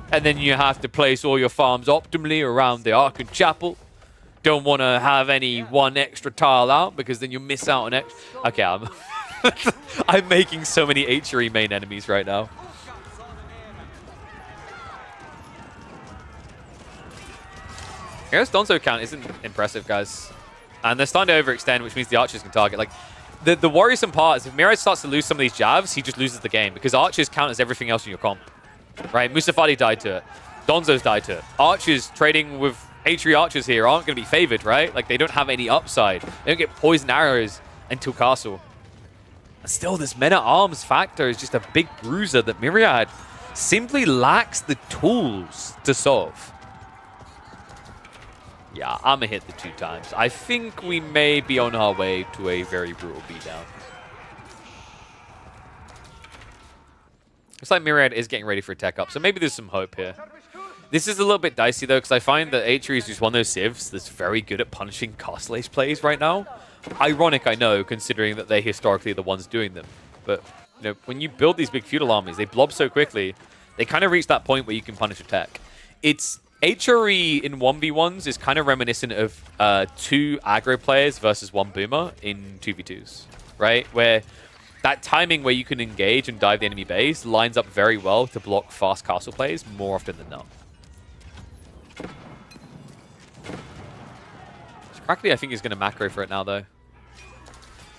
And then you have to place all your farms optimally around the Ark and Chapel. Don't want to have any one extra tile out, because then you'll miss out on extra... Okay, I'm making so many HRE main enemies right now. Here's Donzo count isn't impressive, guys. And they're starting to overextend, which means the archers can target. Like, the worrisome part is if Myriad starts to lose some of these jabs, he just loses the game. Because archers count as everything else in your comp. Right? Mustafadi died to it. Donzo's died to it. Archers trading with HRE archers here aren't going to be favored, right? Like, they don't have any upside. They don't get poison arrows until castle. And still, this men-at-arms factor is just a big bruiser that Myriad simply lacks the tools to solve. Yeah, I'm going to hit the 2 times. I think we may be on our way to a very brutal beatdown. Looks like Myriad is getting ready for a tech up, so maybe there's some hope here. This is a little bit dicey, though, because I find that HRE is just one of those civs that's very good at punishing Castle Age plays right now. Ironic, I know, considering that they're historically the ones doing them. But, when you build these big feudal armies, they blob so quickly, they kind of reach that point where you can punish a tech. It's... HRE in 1v1s is kind of reminiscent of 2 aggro players versus 1 boomer in 2v2s, right? Where that timing where you can engage and dive the enemy base lines up very well to block fast castle plays more often than not. Crackly, I think, is going to macro for it now, though.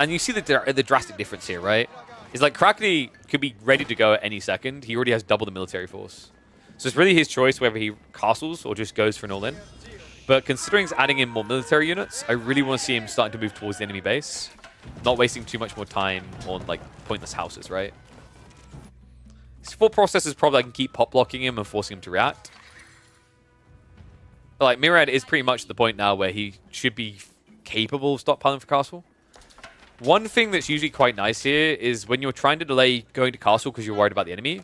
And you see the drastic difference here, right? It's like Crackly could be ready to go at any second. He already has double the military force. So it's really his choice whether he castles or just goes for an all-in. But considering he's adding in more military units, I really want to see him starting to move towards the enemy base. Not wasting too much more time on like pointless houses, right? His thought process is probably I can keep pop blocking him and forcing him to react. But like Myriad is pretty much the point now where he should be capable of stockpiling for castle. One thing that's usually quite nice here is when you're trying to delay going to castle because you're worried about the enemy.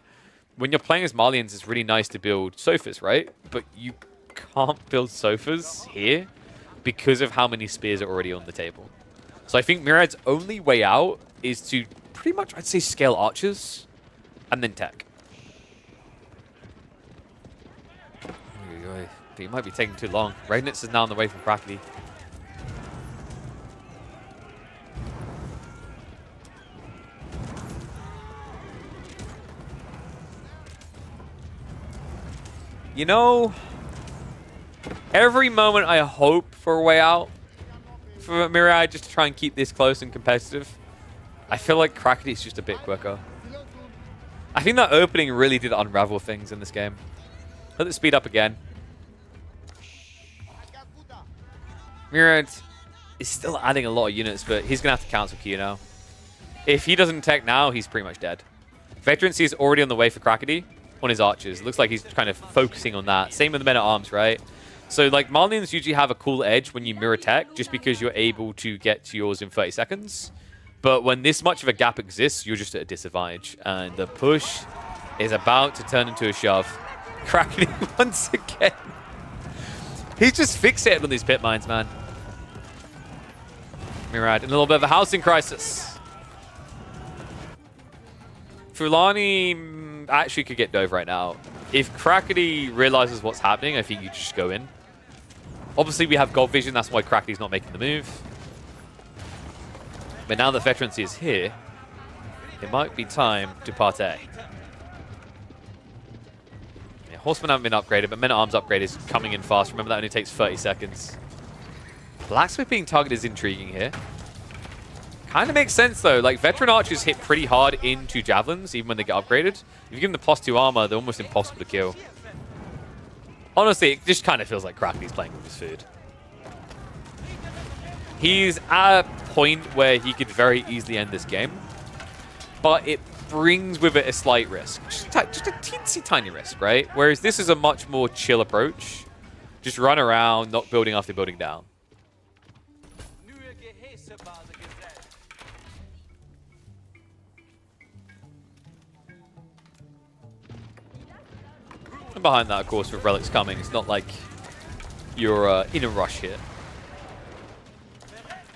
When you're playing as Malians, it's really nice to build sofas, right? But you can't build sofas here because of how many spears are already on the table. So I think Myriad's only way out is to pretty much, I'd say, scale archers and then tech. He might be taking too long. Ragnitz is now on the way from Crackly. You know, every moment I hope for a way out for Myriad just to try and keep this close and competitive. I feel like Crackly is just a bit quicker. I think that opening really did unravel things in this game. Let it speed up again. Myriad is still adding a lot of units, but he's going to have to cancel Q now. If he doesn't tech now, he's pretty much dead. Veterancy is already on the way for Crackety on his archers. It looks like he's kind of focusing on that. Same with the men-at-arms, right? So, like, Malians usually have a cool edge when you mirror tech, just because you're able to get to yours in 30 seconds. But when this much of a gap exists, you're just at a disadvantage. And the push is about to turn into a shove. Crackety once again. He's just fixated on these pit mines, man. Myriad in a little bit of a housing crisis. Fulani actually could get dove right now. If Crackety realizes what's happening, I think you just go in. Obviously, we have gold vision. That's why Crackety's not making the move. But now that veterancy is here, it might be time to partay. Yeah, horsemen haven't been upgraded, but men-at-arms upgrade is coming in fast. Remember, that only takes 30 seconds. Blacksmith being targeted is intriguing here. Kind of makes sense, though. Like, veteran archers hit pretty hard into javelins, even when they get upgraded. If you give them the +2 armor, they're almost impossible to kill. Honestly, it just kind of feels like Crackety's playing with his food. He's at a point where he could very easily end this game, but it brings with it a slight risk. Just a teensy tiny risk, right? Whereas this is a much more chill approach. Just run around, not building after building down. And behind that, of course, with relics coming, it's not like you're in a rush here.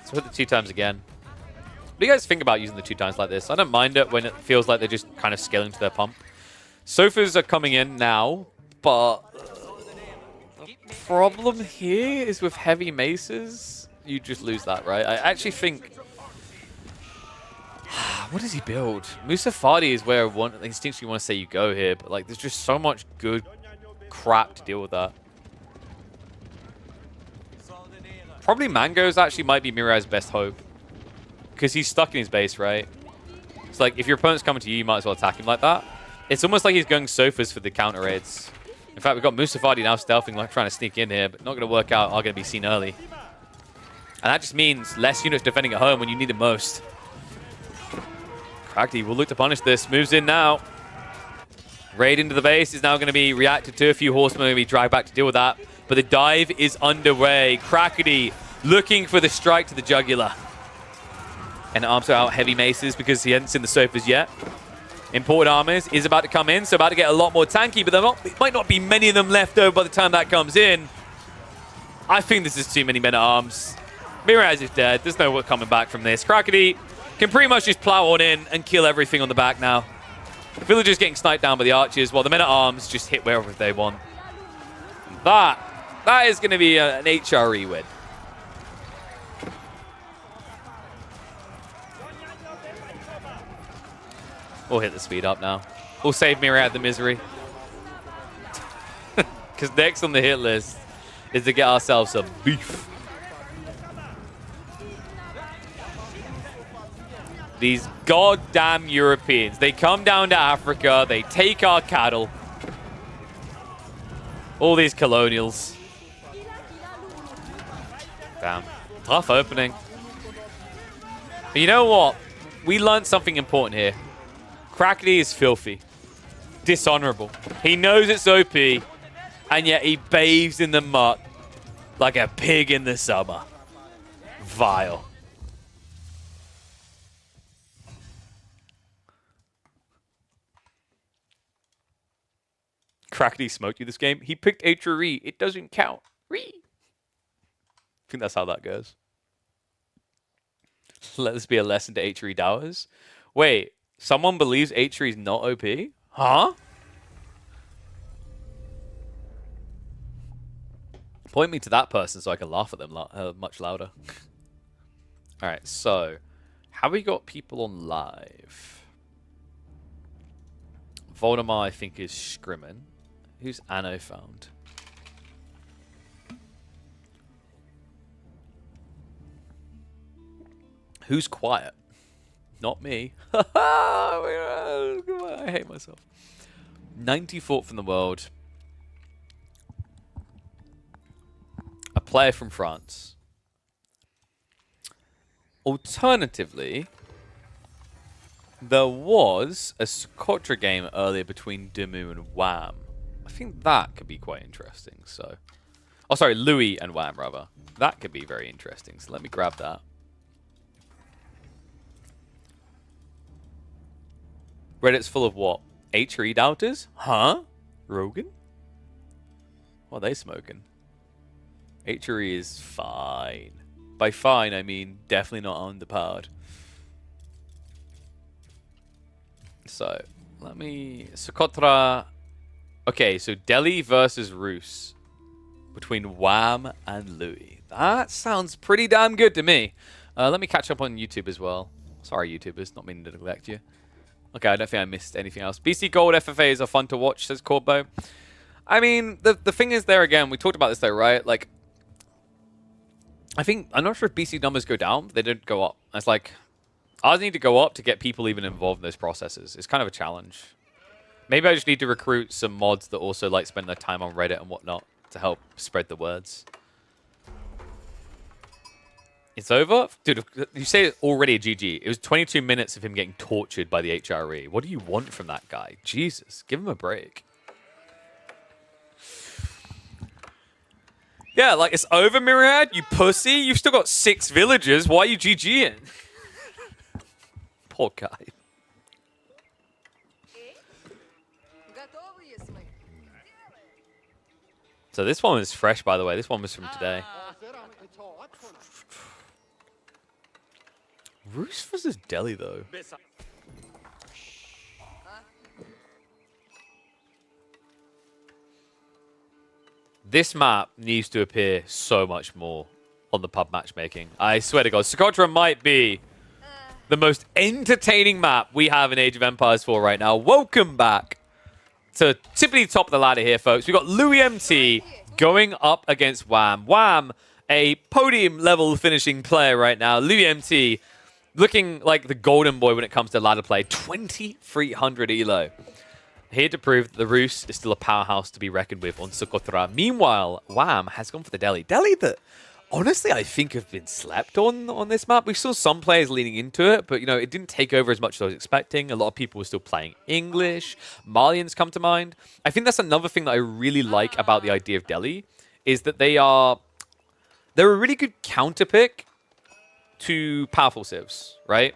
So hit the 2 times again. What do you guys think about using the 2 times like this? I don't mind it when it feels like they're just kind of scaling to their pump. Sofas are coming in now, but the problem here is with heavy maces, you just lose that, right? I actually think... What does he build? Musafadi is where I instinctually want to say you go here, but like there's just so much good crap to deal with that. Probably Mangoes actually might be Mirai's best hope. Because he's stuck in his base, right? It's like, if your opponent's coming to you, you might as well attack him like that. It's almost like he's going sofas for the counter raids. In fact, we've got Musafadi now stealthing, like trying to sneak in here, but not going to work out, are going to be seen early. And that just means less units defending at home when you need them most. Crackety will look to punish this. Moves in now. Raid into the base is now going to be reacted to. A few horsemen are going to be dragged back to deal with that. But the dive is underway. Crackety looking for the strike to the jugular. And arms are out heavy maces because he hasn't seen the sofas yet. Imported armors is about to come in, so about to get a lot more tanky, but there might not be many of them left over by the time that comes in. I think this is too many men-at-arms. Miraz is dead. There's no way coming back from this. Crackety can pretty much just plow on in and kill everything on the back now. Villagers getting sniped down by the archers, while the men-at-arms just hit wherever they want. That is going to be an HRE win. We'll hit the speed up now. We'll save Myriad the misery. Because next on the hit list is to get ourselves some beef. These goddamn Europeans. They come down to Africa. They take our cattle. All these colonials. Damn. Tough opening. But you know what? We learned something important here. Crackney is filthy. Dishonorable. He knows it's OP, and yet he bathes in the muck like a pig in the summer. Vile. Crackney smoked you this game. He picked HRE. It doesn't count. I think that's how that goes. Let this be a lesson to HRE Dowers. Wait, someone believes HRE is not OP? Huh? Point me to that person so I can laugh at them much louder. Alright, so have we got people on live? Voldemar, I think, is scrimming. Who's Anno found? Who's quiet? Not me. I hate myself. 94th in the world. A player from France. Alternatively, there was a Socotra game earlier between Dimu and Wham. I think that could be quite interesting. So, oh, sorry, Louis and Wham, rather. That could be very interesting. So let me grab that. Reddit's full of what? HRE doubters? Huh? Rogan? What are they smoking? HRE is fine. By fine, I mean definitely not underpowered. So, let me... Socotra... Okay, so Delhi versus Roos. Between Wham and Louis. That sounds pretty damn good to me. Let me catch up on YouTube as well. Sorry, YouTubers. Not meaning to neglect you. Okay, I don't think I missed anything else. BC Gold FFAs are fun to watch, says Corbo. I mean, the thing is there again, we talked about this though, right? Like, I'm not sure if BC numbers go down, but they don't go up. It's like, ours need to go up to get people even involved in those processes. It's kind of a challenge. Maybe I just need to recruit some mods that also like spend their time on Reddit and whatnot to help spread the words. It's over? Dude, you say it's already a GG. It was 22 minutes of him getting tortured by the HRE. What do you want from that guy? Jesus, give him a break. Yeah, like, it's over, Myriad, you pussy. You've still got 6 villagers. Why are you GGing? Poor guy. So this one was fresh, by the way. This one was from today. Roos versus Delhi, though. This map needs to appear so much more on the pub matchmaking. I swear to God, Socotra might be the most entertaining map we have in Age of Empires 4 right now. Welcome back to simply top of the ladder here, folks. We've got Louis MT going up against Wham. Wham, a podium-level finishing player right now. Louis MT looking like the golden boy when it comes to ladder play. 2,300 elo. Here to prove that the Roos is still a powerhouse to be reckoned with on Socotra. Meanwhile, Wham has gone for the Delhi. Delhi that, honestly, I think have been slept on this map. We saw some players leaning into it, but, you know, it didn't take over as much as I was expecting. A lot of people were still playing English. Malians come to mind. I think that's another thing that I really like about the idea of Delhi, is that they're a really good counter pick to powerful civs, right?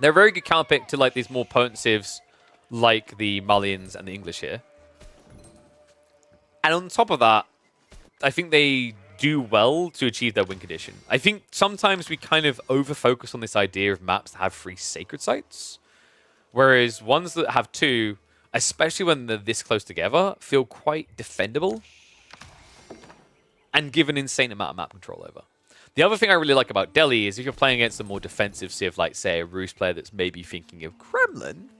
They're a very good counter pick to, like, these more potent civs, like the Malians and the English here. And on top of that, I think they do well to achieve their win condition. I think sometimes we kind of over-focus on this idea of maps that have 3 sacred sites, whereas ones that have 2, especially when they're this close together, feel quite defendable and give an insane amount of map control over. The other thing I really like about Delhi is if you're playing against a more defensive civ, like, say, a Roos player that's maybe thinking of Kremlin,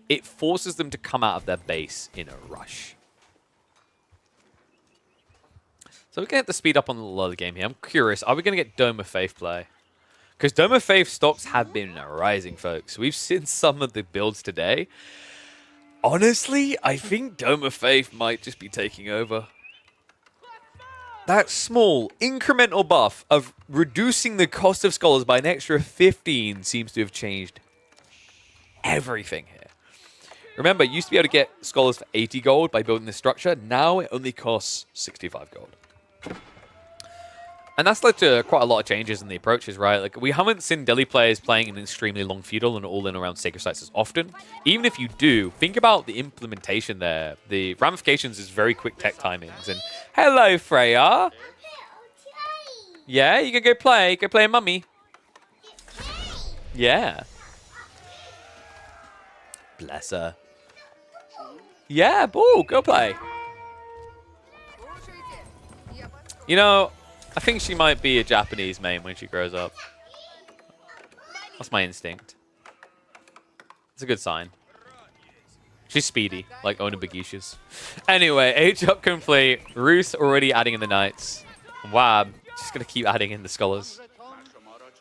it forces them to come out of their base in a rush. So we're going to have to speed up on a lot of the game here. I'm curious, are we going to get Dome of Faith play? Because Dome of Faith stocks have been rising, folks. We've seen some of the builds today. Honestly, I think Dome of Faith might just be taking over. That small incremental buff of reducing the cost of scholars by an extra 15 seems to have changed everything here. Remember, you used to be able to get scholars for 80 gold by building this structure. Now it only costs 65 gold. And that's led to quite a lot of changes in the approaches, right? Like, we haven't seen Delhi players playing an extremely long feudal and all in around sacred sites as often. Even if you do, think about the implementation there. The ramifications is very quick tech timings. And hello, Freya. Yeah, you can go play. Go play, mummy. Yeah. Bless her. Yeah, boo, go play. You know, I think she might be a Japanese main when she grows up. That's my instinct. It's a good sign. She's speedy, like Ona Bagishas. Anyway, age up complete. Roos already adding in the knights. Wab just going to keep adding in the scholars.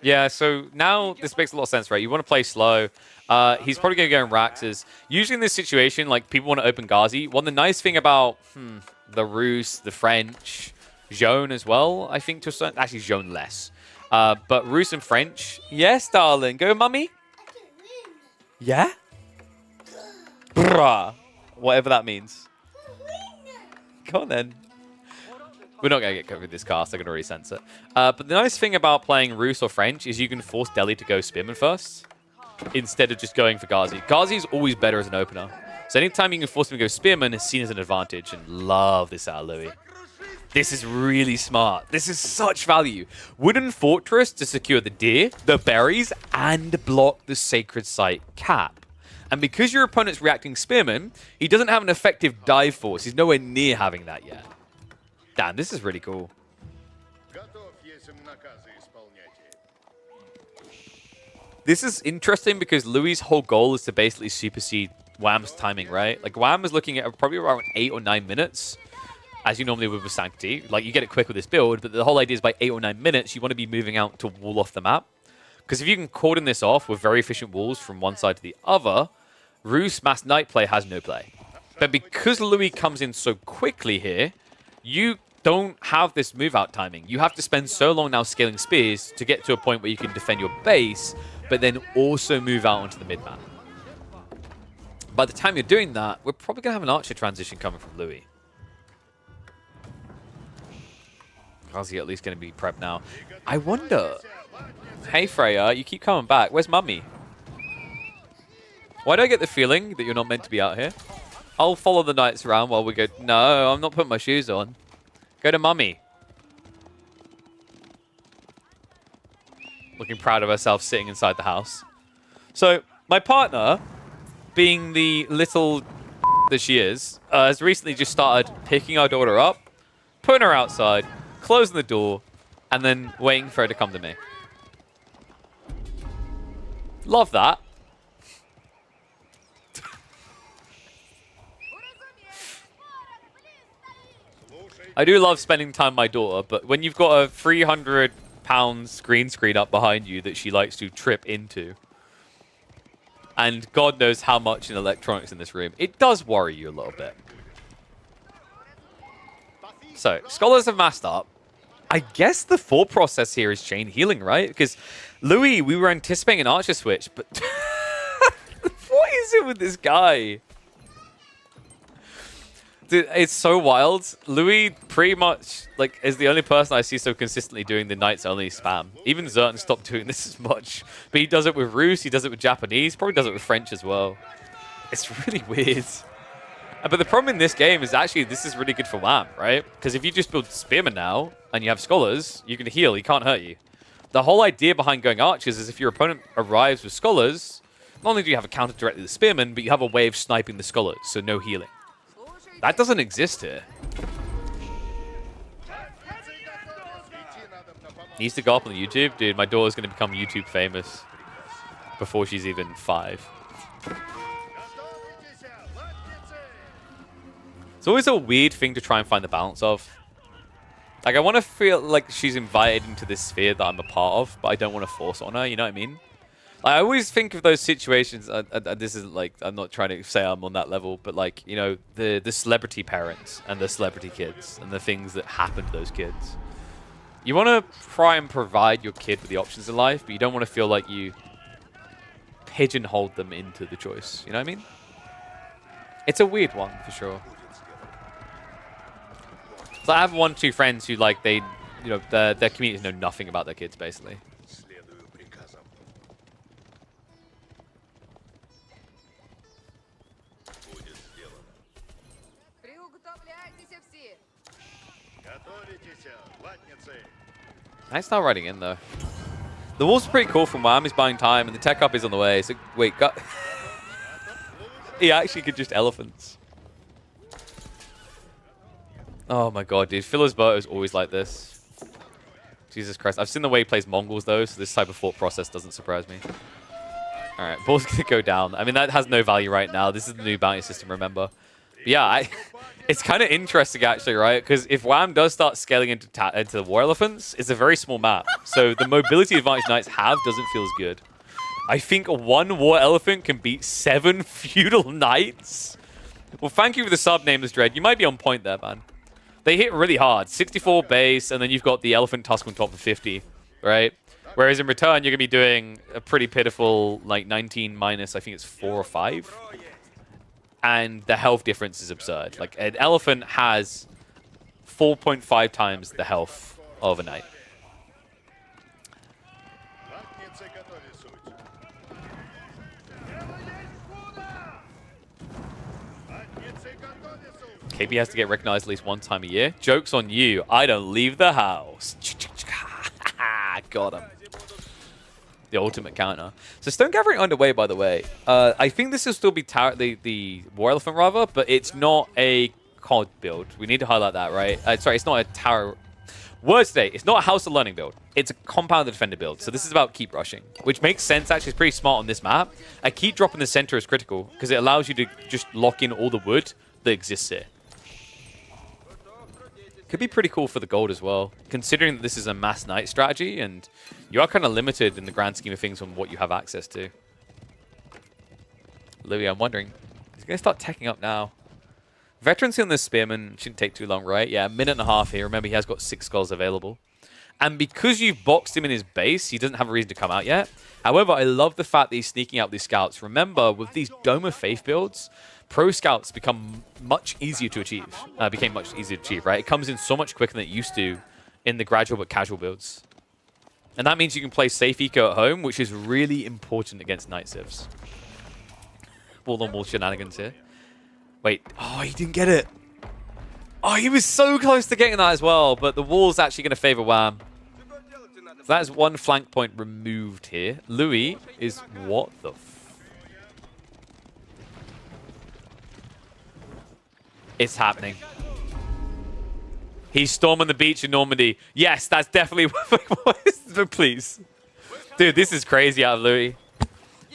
Yeah, so now this makes a lot of sense, right? You want to play slow. He's probably going to go in Raxes. Usually in this situation, like, people want to open Ghazi. One of the nice thing about the Roos, the French, Joan as well, I think to a certain... Actually, Joan less. But Roos and French. Yes, darling. Go, mummy. Yeah? Bruh. Whatever that means. Go on, then. We're not going to get covered with this cast. I can already sense it. But the nice thing about playing Roos or French is you can force Delhi to go Spearman first instead of just going for Ghazi. Ghazi is always better as an opener. So anytime you can force him to go Spearman is seen as an advantage. And love this out of Louis. This is really smart. This is such value. Wooden Fortress to secure the deer, the berries, and block the sacred site cap. And because your opponent's reacting Spearman, he doesn't have an effective dive force. He's nowhere near having that yet. Damn, this is really cool. This is interesting because Louis' whole goal is to basically supersede Wham's timing, right? Like, Wham is looking at probably around 8 or 9 minutes, as you normally would with Sanctity. Like, you get it quick with this build, but the whole idea is by 8 or 9 minutes, you want to be moving out to wall off the map. Because if you can cordon this off with very efficient walls from one side to the other, Roos Mass Knight play has no play. But because Louis comes in so quickly here, you don't have this move-out timing. You have to spend so long now scaling spears to get to a point where you can defend your base, but then also move out onto the mid-map. By the time you're doing that, we're probably going to have an archer transition coming from Louis. Ghazi at least going to be prepped now. I wonder... Hey, Freya, you keep coming back. Where's Mummy? Why do I get the feeling that you're not meant to be out here? I'll follow the knights around while we go... No, I'm not putting my shoes on. Go to Mummy. Looking proud of herself sitting inside the house. So, my partner, being the little that she is, has recently just started picking our daughter up, putting her outside, closing the door, and then waiting for her to come to me. Love that. I do love spending time with my daughter, but when you've got a 300-pound green screen up behind you that she likes to trip into, and God knows how much in electronics in this room, it does worry you a little bit. So, scholars have massed up. I guess the thought process here is chain healing, right? Because Louis, we were anticipating an archer switch, but what is it with this guy? Dude, it's so wild. Louis pretty much like is the only person I see so consistently doing the knights only spam. Even Zerton stopped doing this as much. But he does it with Roos, he does it with Japanese, probably does it with French as well. It's really weird. But the problem in this game is actually this is really good for Wham, right? Because if you just build Spearman now and you have Scholars, you can heal, he can't hurt you. The whole idea behind going Archers is if your opponent arrives with Scholars, not only do you have a counter directly to the Spearman, but you have a way of sniping the Scholars, so no healing. That doesn't exist here. Needs to go up on the YouTube. Dude, my daughter's going to become YouTube famous before she's even 5. It's always a weird thing to try and find the balance of. Like, I want to feel like she's invited into this sphere that I'm a part of, but I don't want to force it on her, you know what I mean? Like, I always think of those situations, this isn't like, I'm not trying to say I'm on that level, but like, you know, the celebrity parents and the celebrity kids and the things that happen to those kids. You want to try and provide your kid with the options in life, but you don't want to feel like you pigeonholed them into the choice, you know what I mean? It's a weird one, for sure. So I have 1 or 2 friends who, like, they, you know, their communities know nothing about their kids, basically. Nice start riding in, though. The wall's pretty cool from Wham. He's buying time, and the tech up is on the way. So, wait, he actually could just elephants. Oh my god, dude. Philo's boat is always like this. Jesus Christ. I've seen the way he plays Mongols, though, so this type of thought process doesn't surprise me. Alright, ball's going to go down. I mean, that has no value right now. This is the new bounty system, remember. But yeah, it's kind of interesting, actually, right? Because if Wham into scaling into the War Elephants, it's a very small map. So the mobility advantage Knights have doesn't feel as good. I think 1 War Elephant can beat 7 Feudal Knights. Well, thank you for the sub, Nameless Dread. You might be on point there, man. They hit really hard. 64 base, and then you've got the Elephant Tusk on top of 50, right? Whereas in return, you're going to be doing a pretty pitiful, like, 19 minus, I think it's 4 or 5. And the health difference is absurd. Like, an Elephant has 4.5 times the health of a Knight. KB has to get recognized at least 1 time a year. Joke's on you. I don't leave the house. Got him. The ultimate counter. So Stone Gathering underway, by the way. I think this will still be the War Elephant, rather, but it's not a COD build. We need to highlight that, right? Sorry, it's not a tower. Words today. It's not a House of Learning build. It's a Compounded Defender build. So this is about keep rushing, which makes sense. Actually, it's pretty smart on this map. A keep drop in the center is critical because it allows you to just lock in all the wood that exists here. Could be pretty cool for the gold as well, considering that this is a mass Knight strategy and you are kind of limited in the grand scheme of things on what you have access to. Louis, I'm wondering, he's going to start teching up now. Veterancy on this Spearman shouldn't take too long, right? Yeah, 1.5 minutes here. Remember, he has got 6 skulls available. And because you've boxed him in his base, he doesn't have a reason to come out yet. However, I love the fact that he's sneaking out these scouts. Remember, with these Dome of Faith builds, pro scouts become much easier to achieve. Became much easier to achieve, right? It comes in so much quicker than it used to in the gradual but casual builds. And that means you can play safe eco at home, which is really important against Night Civs. Wall-on-wall shenanigans here. Wait. Oh, he didn't get it. Oh, he was so close to getting that as well, but the wall's actually going to favor Wham. So that is 1 flank point removed here. Louis is what the It's happening. He's storming the beach in Normandy. Yes, that's definitely... Please. Dude, this is crazy out of Louis.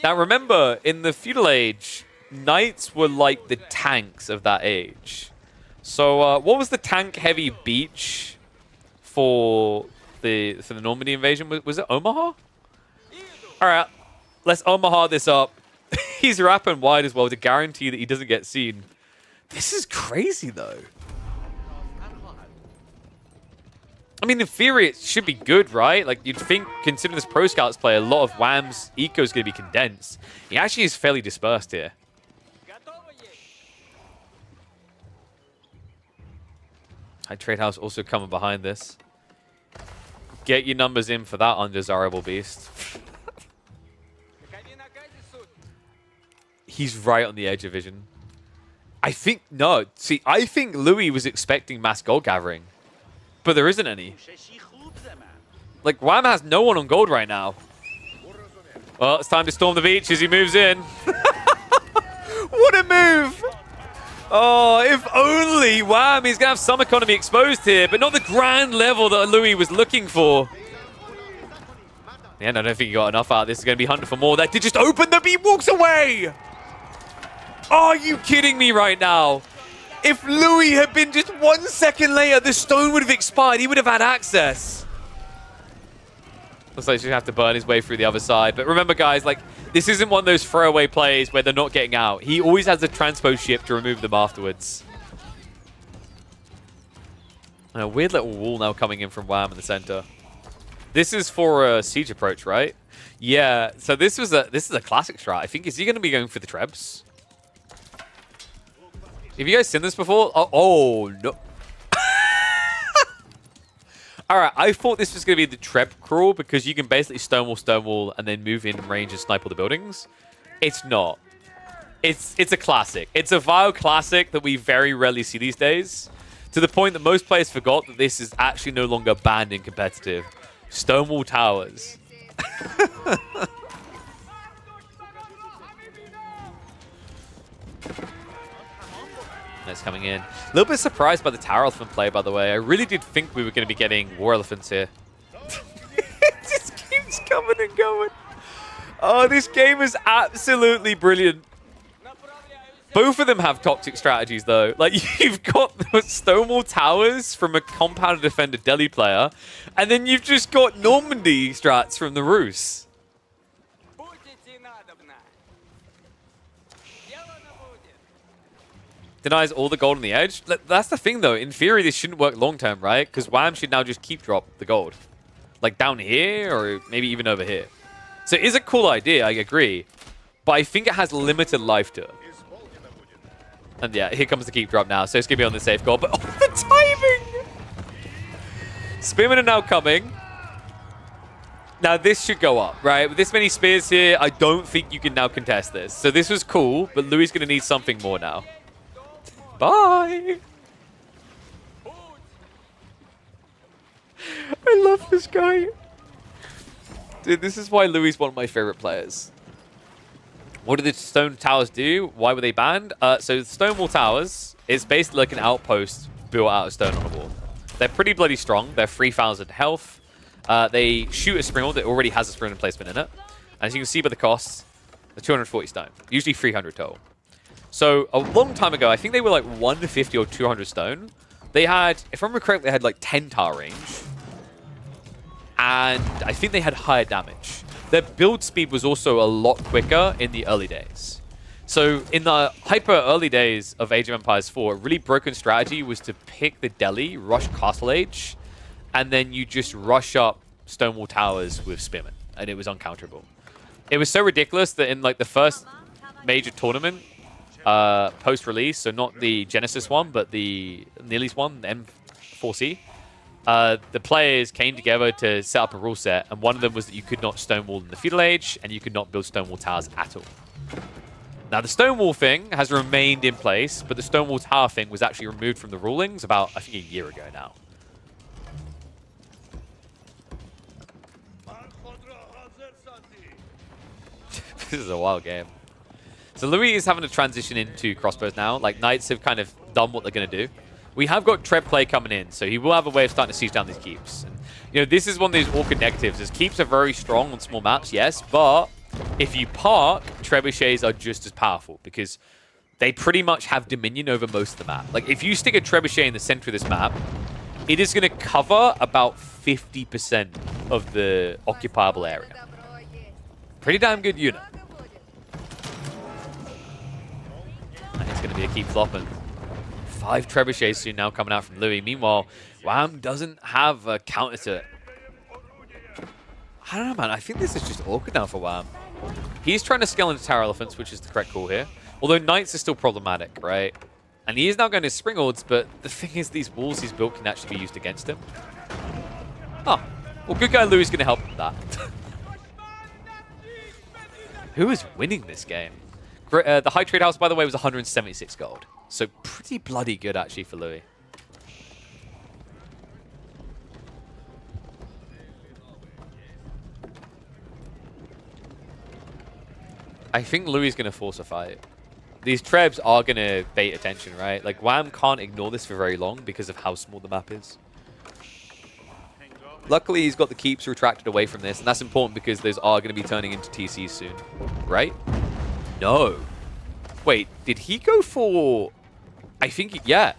Now, remember, in the feudal age, knights were like the tanks of that age. So, what was the tank-heavy beach for the Normandy invasion? Was it Omaha? All right, let's Omaha this up. He's rapping wide as well to guarantee that he doesn't get seen. This is crazy, though. I mean, in theory, it should be good, right? Like, you'd think, considering this Pro Scouts play, a lot of Wham's eco is going to be condensed. He actually is fairly dispersed here. High Trade House also coming behind this. Get your numbers in for that undesirable beast. He's right on the edge of vision. I think, no. See, I think Louis was expecting mass gold gathering. But there isn't any. Like, Wham has no one on gold right now. Well, it's time to storm the beach as he moves in. What a move! Oh, if only Wham, he's going to have some economy exposed here, but not the grand level that Louis was looking for. Yeah, I don't think he got enough out of this. He's going to be hunting for more. That did just open the beat, walks away! Oh, are you kidding me right now? If Louis had been just 1 second later, the stone would have expired. He would have had access. Looks like he's going to have to burn his way through the other side. But remember, guys, like, this isn't one of those throwaway plays where they're not getting out. He always has a transpose ship to remove them afterwards. And a weird little wall now coming in from Wham in the center. This is for a siege approach, right? Yeah, so this is a classic strat. I think, is he going to be going for the trebs? Have you guys seen this before? Oh no. Alright, I thought this was going to be the treb crawl because you can basically stonewall, and then move in range and snipe all the buildings. It's not. It's a classic. It's a vile classic that we very rarely see these days. To the point that most players forgot that this is actually no longer banned in competitive. Stonewall towers. That's coming in. A little bit surprised by the Tower Elephant play, by the way. I really did think we were going to be getting War Elephants here. It just keeps coming and going. Oh, this game is absolutely brilliant. Both of them have toxic strategies, though. Like, you've got the Stonewall Towers from a compounded defender Delhi player, and then you've just got Normandy strats from the Rus. Denies all the gold on the edge. That's the thing, though. In theory, this shouldn't work long-term, right? Because Wham should now just keep drop the gold. Like, down here, or maybe even over here. So it is a cool idea, I agree. But I think it has limited life to it. And yeah, here comes the keep drop now. So it's going to be on the safe goal. But oh, the timing! Spearmen are now coming. Now, this should go up, right? With this many spears here, I don't think you can now contest this. So this was cool, but Louis is going to need something more now. Bye! I love this guy. Dude, this is why Louis is one of my favorite players. What did the stone towers do? Why were they banned? So the Stonewall Towers is basically like an outpost built out of stone on a wall. They're pretty bloody strong. They're 3,000 health. They shoot a spring wall that already has a spring placement in it. And as you can see by the costs, they're 240 stone. Usually 300 total. So a long time ago, I think they were like 150 or 200 stone. They had, if I remember correctly, they had like 10 tower range. And I think they had higher damage. Their build speed was also a lot quicker in the early days. So in the hyper early days of Age of Empires 4, a really broken strategy was to pick the Delhi, rush Castle Age, and then you just rush up Stonewall Towers with Spearmen, and it was uncounterable. It was so ridiculous that in like the first major tournament, post-release, so not the Genesis one, but the Neely's one, the M4C, the players came together to set up a rule set, and one of them was that you could not stonewall in the feudal age, and you could not build stonewall towers at all. Now, the stonewall thing has remained in place, but the stonewall tower thing was actually removed from the rulings about, I think, a year ago now. This is a wild game. So Louis is having to transition into crossbows now. Like, Knights have kind of done what they're going to do. We have got Treb play coming in, so he will have a way of starting to siege down these keeps. And, you know, this is one of these awkward negatives. Is keeps are very strong on small maps, yes, but if you park, trebuchets are just as powerful because they pretty much have dominion over most of the map. Like, if you stick a trebuchet in the center of this map, it is going to cover about 50% of the occupiable area. Pretty damn good unit. And it's going to be a keep flopping. 5 trebuchets soon now coming out from Louis. Meanwhile, Wham doesn't have a counter to it. I don't know, man. I think this is just awkward now for Wham. He's trying to scale into Tower Elephants, which is the correct call here. Although Knights are still problematic, right? And he is now going to Springalds, but the thing is, these walls he's built can actually be used against him. Oh, well, good guy Louis is going to help with that. Who is winning this game? The High Trade House, by the way, was 176 gold. So pretty bloody good, actually, for Louis. I think Louis is going to force a fight. These trebs are going to bait attention, right? Like, Wham can't ignore this for very long because of how small the map is. Luckily, he's got the keeps retracted away from this, and that's important because those are going to be turning into TCs soon. Right? No. Wait, did he go for... I think, yeah.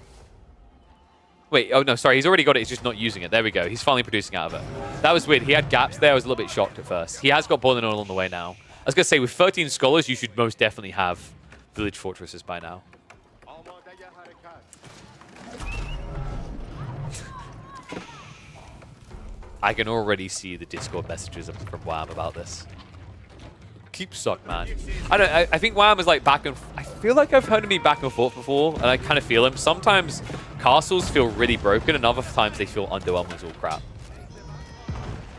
Wait, oh no, sorry, he's already got it, he's just not using it. There we go, he's finally producing out of it. That was weird, he had gaps there, I was a little bit shocked at first. He has got boiling oil on the way now. I was going to say, with 13 scholars, you should most definitely have village fortresses by now. I can already see the Discord messages from Wham about this. Keep suck, man. I think Wham is like back and... I feel like I've heard him be back and forth before, and I kind of feel him. Sometimes castles feel really broken, and other times they feel underwhelming as all crap.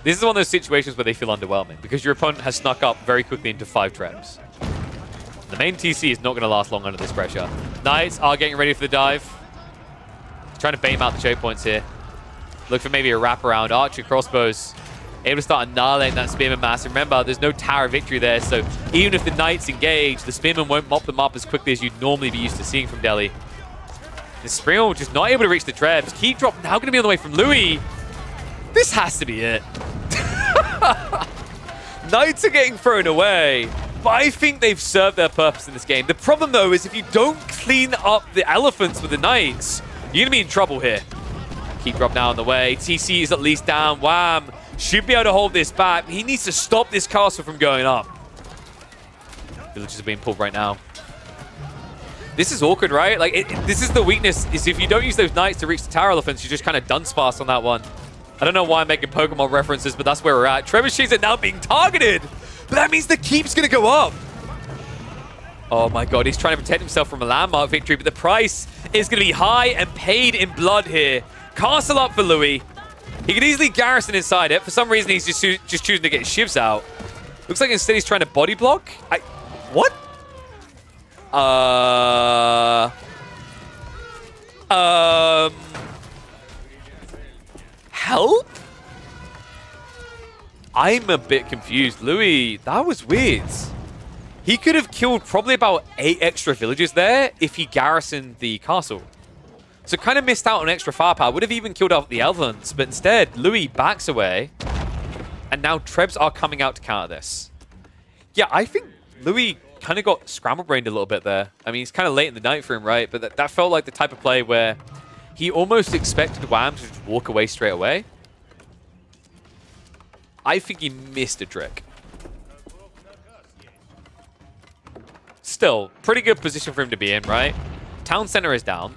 This is one of those situations where they feel underwhelming, because your opponent has snuck up very quickly into 5 trebs. The main TC is not going to last long under this pressure. Knights are getting ready for the dive. Trying to bait him out the choke points here. Look for maybe a wraparound. Archer crossbows. Able to start annihilating that spearman mass. Remember, there's no tower victory there, so even if the knights engage, the spearman won't mop them up as quickly as you'd normally be used to seeing from Delhi. The spearman just not able to reach the trebs. Keep drop now going to be on the way from Louis. This has to be it. Knights are getting thrown away, but I think they've served their purpose in this game. The problem, though, is if you don't clean up the elephants with the knights, you're going to be in trouble here. Keep drop now on the way. TC is at least down. Wham! Should be able to hold this back. He needs to stop this castle from going up. Villages are being pulled right now. This is awkward, right? Like, this is the weakness, is if you don't use those knights to reach the tower elephants, you're just kind of done-sparse on that one. I don't know why I'm making Pokemon references, but that's where we're at. Trebuchets are now being targeted, but that means the keep's going to go up. Oh my god, he's trying to protect himself from a landmark victory, but the price is going to be high and paid in blood here. Castle up for Louis. He could easily garrison inside it. For some reason, he's just choosing to get his shivs out. Looks like instead he's trying to body block. What? Help? I'm a bit confused. Louis, that was weird. He could have killed probably about 8 extra villagers there if he garrisoned the castle. So kind of missed out on extra firepower. Would have even killed off the elephants, but instead, Louis backs away. And now Trebs are coming out to counter this. Yeah, I think Louis kind of got scramble-brained a little bit there. I mean, he's kind of late in the night for him, right? But that felt like the type of play where he almost expected Wham to just walk away straight away. I think he missed a trick. Still, pretty good position for him to be in, right? Town center is down.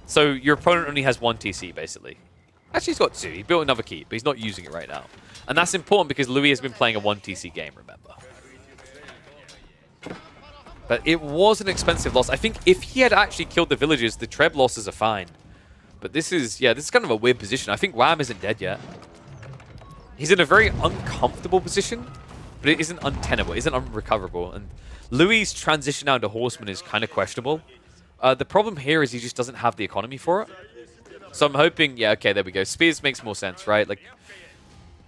So your opponent only has 1 TC, basically. Actually, he's got 2. He built another keep, but he's not using it right now. And that's important because Louis has been playing a 1 TC game, remember. But it was an expensive loss. I think if he had actually killed the villagers, the Treb losses are fine. But this is, yeah, this is kind of a weird position. I think Wham isn't dead yet. He's in a very uncomfortable position, but it isn't untenable. It isn't unrecoverable. And Louis' transition down to Horseman is kind of questionable. The problem here is he just doesn't have the economy for it. So I'm hoping, yeah, okay, there we go. Spears makes more sense, right? Like,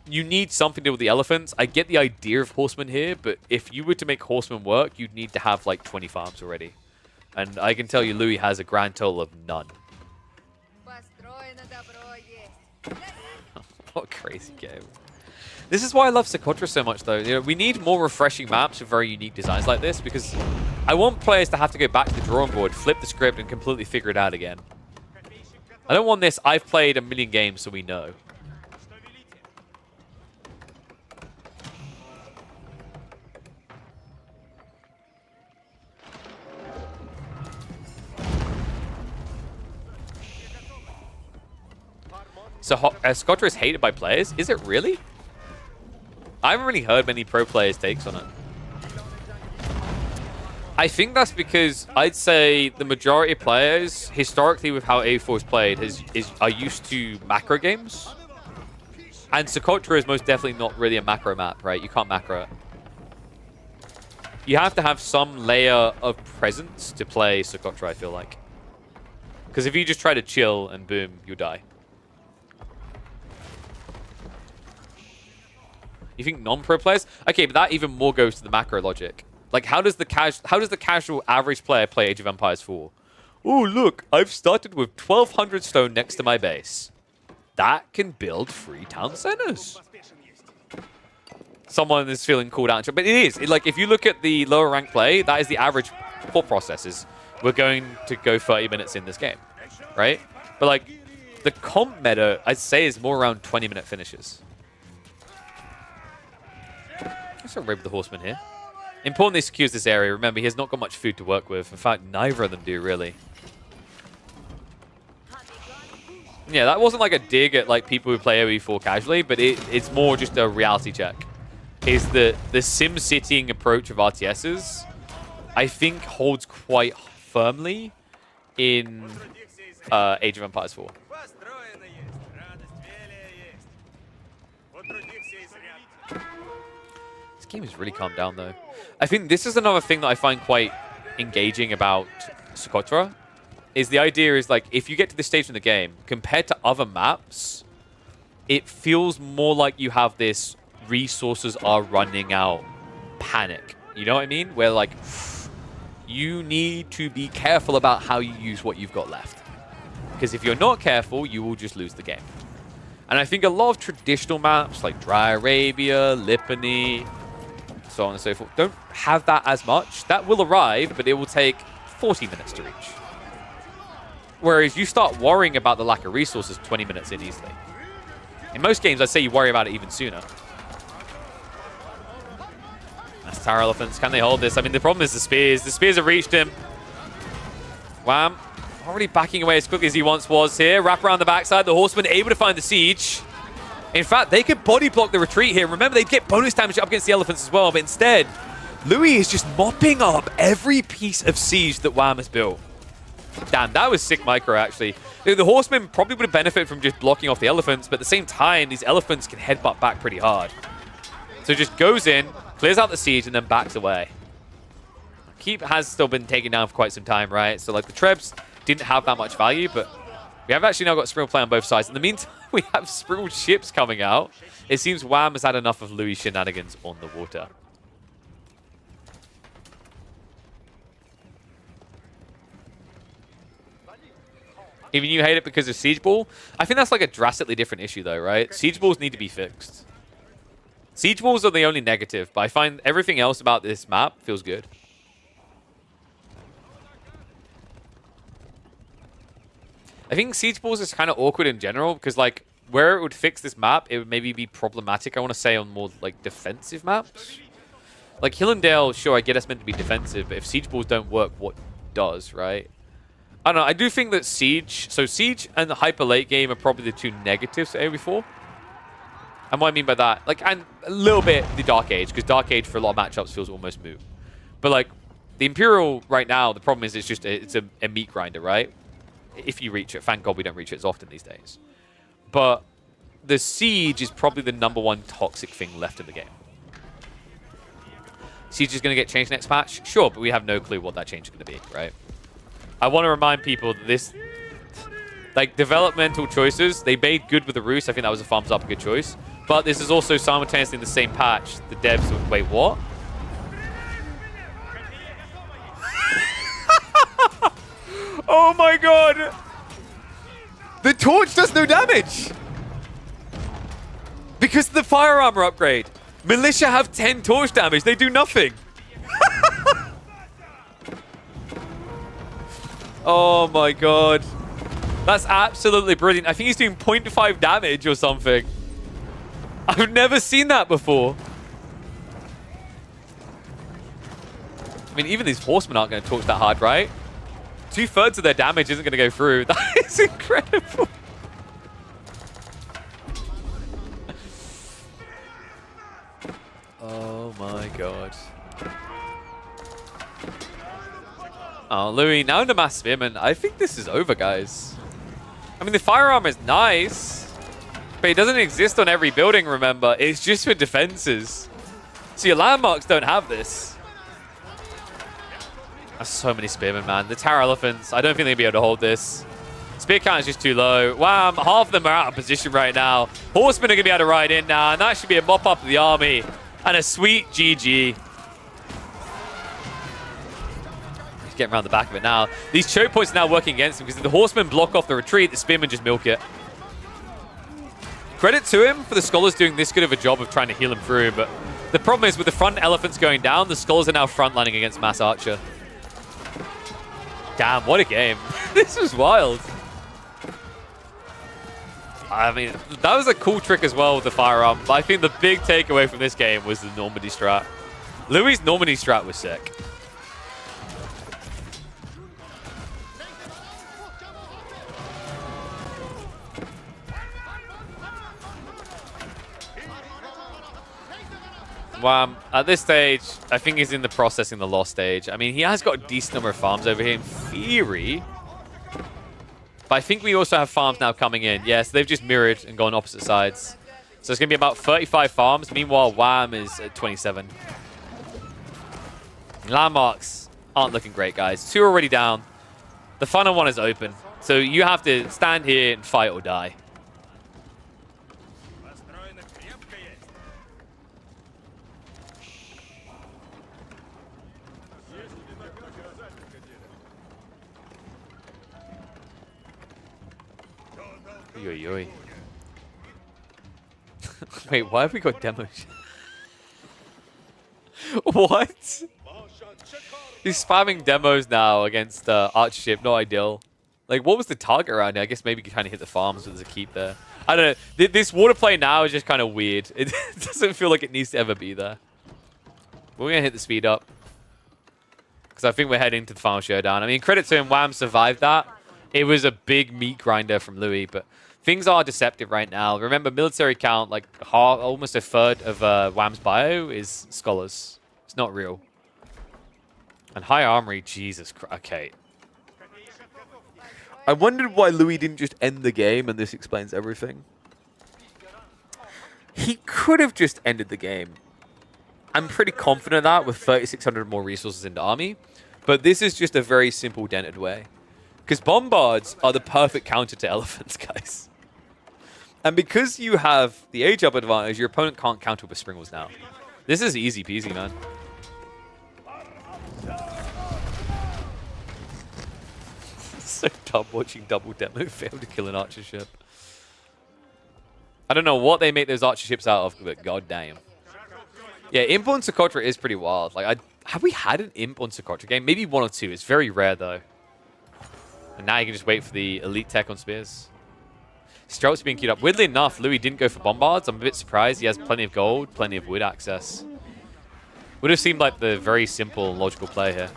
you need something to do with the elephants. I get the idea of Horseman here, but if you were to make Horseman work, you'd need to have like 20 farms already. And I can tell you Louis has a grand total of none. What a crazy game. This is why I love Socotra so much, though. You know, we need more refreshing maps with very unique designs like this, because I want players to have to go back to the drawing board, flip the script, and completely figure it out again. I don't want this, I've played a million games, so we know. So Socotra is hated by players? Is it really? I haven't really heard many pro players' takes on it. I think that's because I'd say the majority of players, historically with how A4 is played, are used to macro games. And Socotra is most definitely not really a macro map, right? You can't macro it. You have to have some layer of presence to play Socotra, I feel like. Because if you just try to chill and boom, you'll die. You think non-pro players? Okay, but that even more goes to the macro logic. Like, how does the casual average player play Age of Empires 4? Oh, look, I've started with 1,200 stone next to my base. That can build 3 town centers. Someone is feeling called out. But it is. Like, if you look at the lower rank play, that is the average thought process. Is we're going to go 30 minutes in this game, right? But like, the comp meta, I'd say, is more around 20-minute finishes. Let's raid with the Horseman here. Important he secures this area. Remember, he has not got much food to work with. In fact, neither of them do, really. Yeah, that wasn't like a dig at like people who play AoE4 casually, but it's more just a reality check. Is the sim-sitting approach of RTSs, I think, holds quite firmly in Age of Empires 4. This game has really calmed down, though. I think this is another thing that I find quite engaging about Socotra, is the idea is, like, if you get to this stage in the game, compared to other maps, it feels more like you have this resources are running out panic. You know what I mean? Where, like, you need to be careful about how you use what you've got left. Because if you're not careful, you will just lose the game. And I think a lot of traditional maps, like Dry Arabia, Lipany, so on and so forth, don't have that as much. That will arrive, but it will take 40 minutes to reach. Whereas you start worrying about the lack of resources 20 minutes in easily. In most games, I'd say you worry about it even sooner. That's Tower Elephants. Can they hold this? I mean, the problem is the spears. The spears have reached him. Wham. Already backing away as quickly as he once was here. Wrap around the backside. The Horsemen able to find the siege. In fact, they could body block the retreat here. Remember, they'd get bonus damage up against the Elephants as well. But instead, Louis is just mopping up every piece of siege that Wham has built. Damn, that was sick micro, actually. The Horsemen probably would have benefited from just blocking off the Elephants, but at the same time, these Elephants can headbutt back pretty hard. So just goes in, clears out the siege, and then backs away. Keep has still been taken down for quite some time, right? So, like, the Trebs didn't have that much value, but we have actually now got Spril play on both sides. In the meantime, we have Spril ships coming out. It seems Wham has had enough of Louis' shenanigans on the water. Even you hate it because of Siege Ball? I think that's like a drastically different issue though, right? Siege Balls need to be fixed. Siege Balls are the only negative, but I find everything else about this map feels good. I think Siege Balls is kind of awkward in general because, like, where it would fix this map, it would maybe be problematic, I want to say, on more, like, defensive maps. Like, Hill and Dale, sure, I get it's meant to be defensive, but if Siege Balls don't work, what does, right? I don't know. I do think that Siege... So, Siege and the Hyper Late Game are probably the two negatives to AoE4. And what I mean by that... Like, and a little bit the Dark Age, because Dark Age for a lot of matchups feels almost moot. But, like, the Imperial right now, the problem is it's just... It's a meat grinder, right? If you reach it. Thank God we don't reach it as often these days. But the Siege is probably the #1 toxic thing left in the game. Siege is going to get changed next patch? Sure, but we have no clue what that change is going to be, right? I want to remind people that this, like, developmental choices, they made good with the Roost. I think that was a thumbs up, a good choice. But this is also simultaneously in the same patch. The devs would, wait, what? Oh my god! The torch does no damage! Because of the fire armor upgrade. Militia have 10 torch damage, they do nothing. Oh my god. That's absolutely brilliant. I think he's doing 0.5 damage or something. I've never seen that before. I mean, even these horsemen aren't going to torch that hard, right? 2/3 of their damage isn't going to go through. That is incredible. Oh my god. Oh, Louis, now into Mass Spearman. I think this is over, guys. I mean, the firearm is nice, but it doesn't exist on every building, remember. It's just for defenses. So your landmarks don't have this. That's so many Spearmen, man. The Tower Elephants, I don't think they'll be able to hold this. Spear count is just too low. Wow, half of them are out of position right now. Horsemen are going to be able to ride in now, and that should be a mop-up of the army. And a sweet GG. Getting around the back of it now. These choke points are now working against him because if the Horsemen block off the retreat, the Spearmen just milk it. Credit to him for the Scholars doing this good of a job of trying to heal him through, but the problem is with the front Elephants going down, the Scholars are now frontlining against Mass Archer. Damn, what a game. This was wild. I mean, that was a cool trick as well with the firearm. But I think the big takeaway from this game was the Normandy strat. Louis' Normandy strat was sick. At this stage, I think he's in the processing the loss stage. I mean, he has got a decent number of farms over here in theory. But I think we also have farms now coming in. Yes, they've just mirrored and gone opposite sides. So it's going to be about 35 farms. Meanwhile, Wham is at 27. Landmarks aren't looking great, guys. 2 already down. The final one is open. So you have to stand here and fight or die. Oy. Wait, why have we got demos? What? He's spamming demos now against Archership. Not ideal. Like, what was the target around here? I guess maybe trying to hit the farms, but there's a keep there. I don't know. This water play now is just kind of weird. It doesn't feel like it needs to ever be there. We're going to hit the speed up. Because I think we're heading to the final showdown. I mean, credit to him, Wham survived that. It was a big meat grinder from Louis, but things are deceptive right now. Remember, military count, like half, almost a third of Wham's bio is scholars. It's not real. And high armory, Jesus Christ. Okay. I wondered why Louis didn't just end the game, and this explains everything. He could have just ended the game. I'm pretty confident of that with 3,600 more resources in the army. But this is just a very simple dented way. Because bombards are the perfect counter to elephants, guys. And because you have the age-up advantage, your opponent can't counter with spring walls now. This is easy peasy, man. So dumb watching double demo fail to kill an archer ship. I don't know what they make those archer ships out of, but goddamn. Yeah, Imp on Socotra is pretty wild. Like, have we had an Imp on Socotra game? Maybe 1 or 2. It's very rare, though. And now you can just wait for the elite tech on spears. Strelt's being queued up. Weirdly enough, Louis didn't go for bombards. I'm a bit surprised. He has plenty of gold, plenty of wood access. Would have seemed like the very simple, logical play here.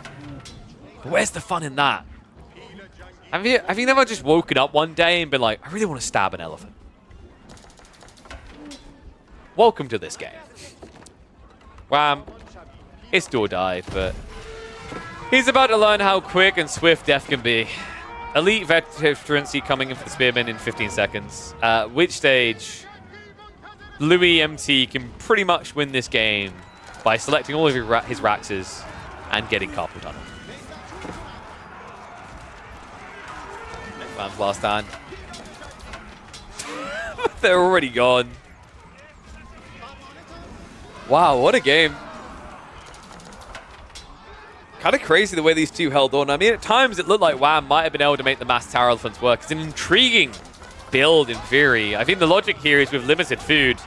But where's the fun in that? Have you never just woken up one day and been like, I really want to stab an elephant? Welcome to this game. Wham. It's do or die, but he's about to learn how quick and swift death can be. Elite veterancy coming in for the spearmen in 15 seconds. At which stage, Louis MT can pretty much win this game by selecting all of his Raxes and getting carpal tunnel. Man's last stand. They're already gone. Wow, what a game. Kind of crazy the way these two held on. I mean, at times it looked like Wham might have been able to make the mass tower elephants work. It's an intriguing build in theory. I think the logic here is with limited food,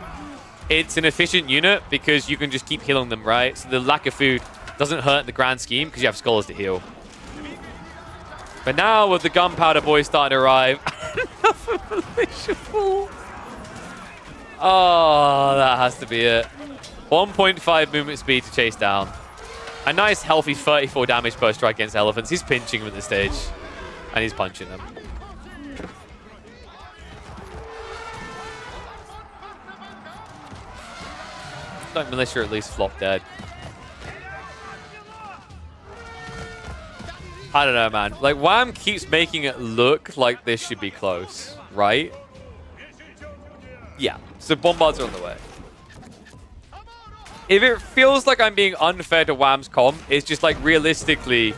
it's an efficient unit because you can just keep healing them, right? So the lack of food doesn't hurt the grand scheme because you have scholars to heal. But now with the gunpowder boys starting to arrive, oh, that has to be it. 1.5 movement speed to chase down. A nice, healthy 34 damage per strike against elephants. He's pinching them at this stage. And he's punching them. Like militia at least flop dead. I don't know, man. Like, Wham keeps making it look like this should be close, right? Yeah. So bombards are on the way. If it feels like I'm being unfair to Wham's comp, it's just like realistically,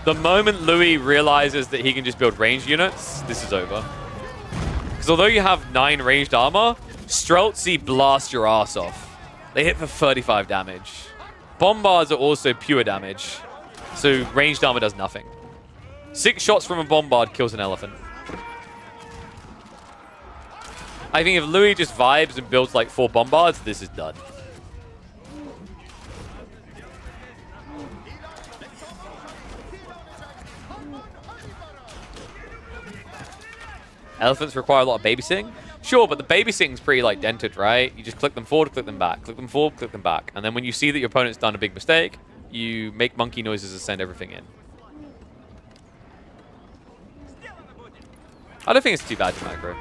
the moment Louis realizes that he can just build ranged units, this is over. Because although you have 9 ranged armor, Streltsy blast your ass off. They hit for 35 damage. Bombards are also pure damage, so ranged armor does nothing. 6 shots from a bombard kills an elephant. I think if Louis just vibes and builds like 4 bombards, this is done. Elephants require a lot of babysitting. Sure, but the babysitting's pretty like dented, right? You just click them forward, click them back, click them forward, click them back. And then when you see that your opponent's done a big mistake, you make monkey noises and send everything in. I don't think it's too bad to macro.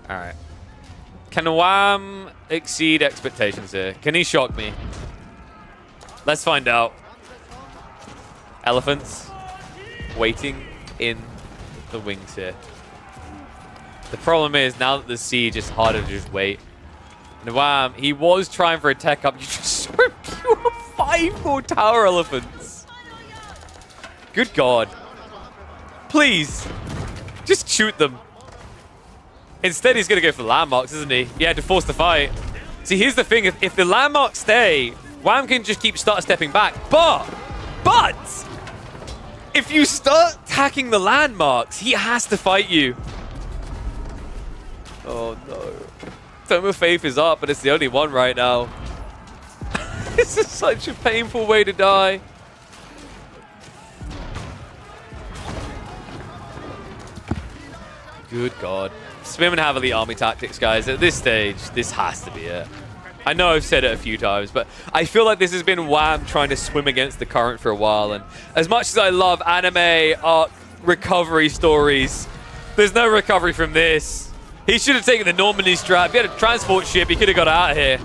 Alright. Can Wham exceed expectations here? Can he shock me? Let's find out. Elephants waiting in the wings here. The problem is, now that the siege is harder to just wait. And Wham, he was trying for a tech up. You just saw him pure 5 more tower elephants. Good God. Please. Just shoot them. Instead, he's going to go for landmarks, isn't he? He had to force the fight. See, here's the thing. If the landmarks stay, Wham can just keep stepping back. But, if you start attacking the landmarks, he has to fight you. Oh, no. Tome of Faith is up, but it's the only one right now. This is such a painful way to die. Good God. Swim and have elite army tactics, guys. At this stage, this has to be it. I know I've said it a few times, but I feel like this has been Wham trying to swim against the current for a while. And as much as I love anime arc recovery stories, there's no recovery from this. He should have taken the Normandy strat. If he had a transport ship, he could have got out of here.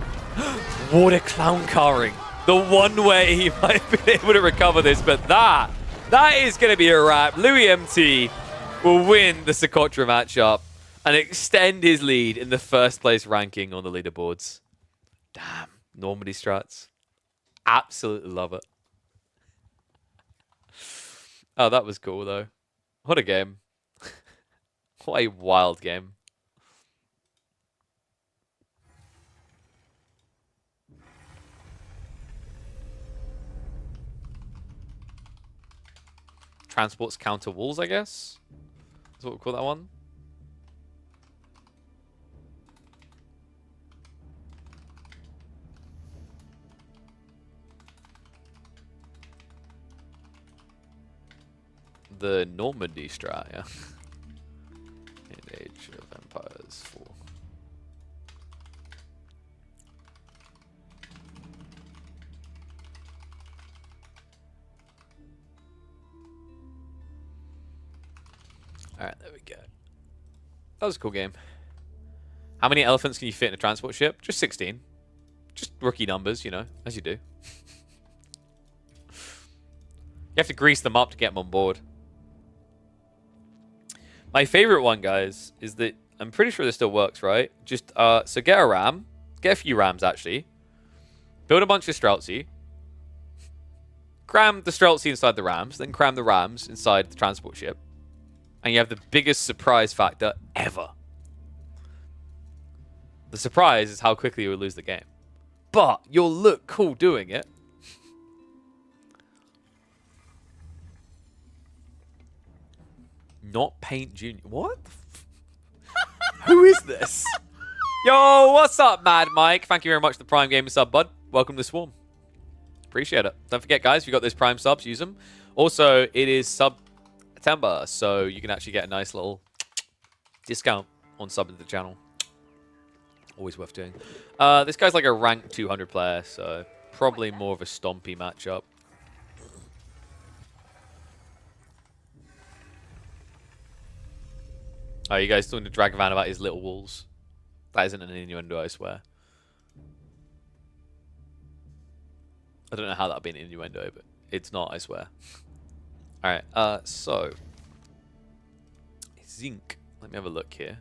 Water clown carring. The one way he might have been able to recover this, but that is going to be a wrap. Louis MT will win the Socotra matchup and extend his lead in the first place ranking on the leaderboards. Damn, Normandy strats. Absolutely love it. Oh, that was cool, though. What a game. What a wild game. Transports counter walls, I guess. That's what we call that one. The Normandy strat, yeah. In Age of Empires 4. Alright, there we go. That was a cool game. How many elephants can you fit in a transport ship? Just 16. Just rookie numbers, you know, as you do. You have to grease them up to get them on board. My favorite one, guys, is that I'm pretty sure this still works, right? Just so get a ram, get a few rams actually, build a bunch of Streltsy, cram the Streltsy inside the rams, then cram the rams inside the transport ship, and you have the biggest surprise factor ever. The surprise is how quickly you will lose the game, but you'll look cool doing it. Not Paint Junior. What? Who is this? Yo, what's up, Mad Mike? Thank you very much for the Prime Gamer sub, bud. Welcome to Swarm. Appreciate it. Don't forget, guys, if you got those Prime subs, use them. Also, it is September, so you can actually get a nice little discount on subbing to the channel. Always worth doing. This guy's like a rank 200 player, so probably more of a stompy matchup. Oh, you guys talking to Dragavan about his little walls? That isn't an innuendo, I swear. I don't know how that would be an innuendo, but it's not, I swear. Alright, so. Zinc. Let me have a look here.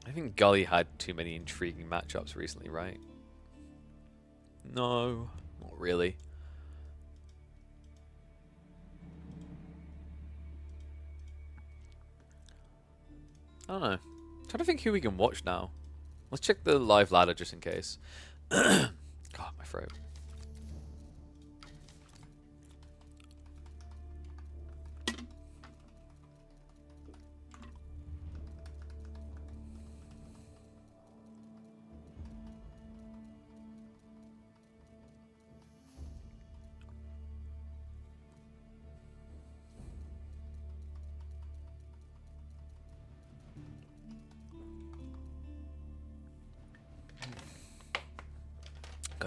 I think Gully had too many intriguing matchups recently, right? No, not really. I don't know. I'm trying to think who we can watch now. Let's check the live ladder just in case. God, my throat.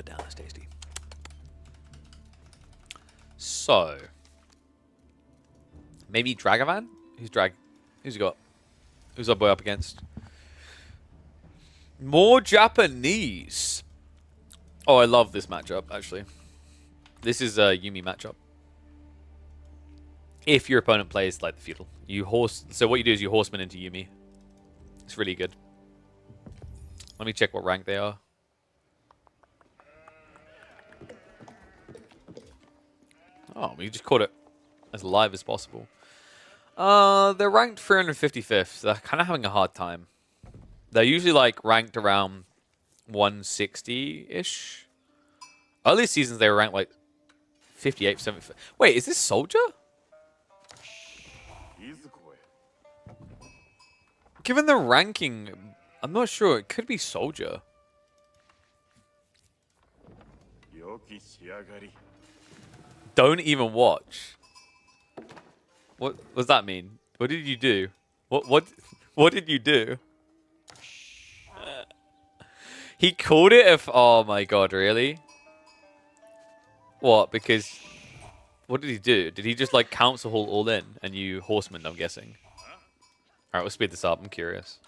God damn, that's tasty. So, maybe Dragavan? Who's he got? Who's our boy up against? More Japanese. Oh, I love this matchup, actually. This is a Yumi matchup. If your opponent plays like the feudal, so what you do is you horseman into Yumi. It's really good. Let me check what rank they are. Oh, we just caught it as live as possible. They're ranked 355th, so they're kind of having a hard time. They're usually like ranked around 160-ish. Early seasons they were ranked like 58, 75. Wait, is this Soldier? Given the ranking, I'm not sure. It could be Soldier. Don't even watch. What does that mean? What did you do? What did you do? He called it if... Oh my god, really? What? Because... What did he do? Did he just like council hall all in and you horseman, I'm guessing? Alright, we'll speed this up. I'm curious.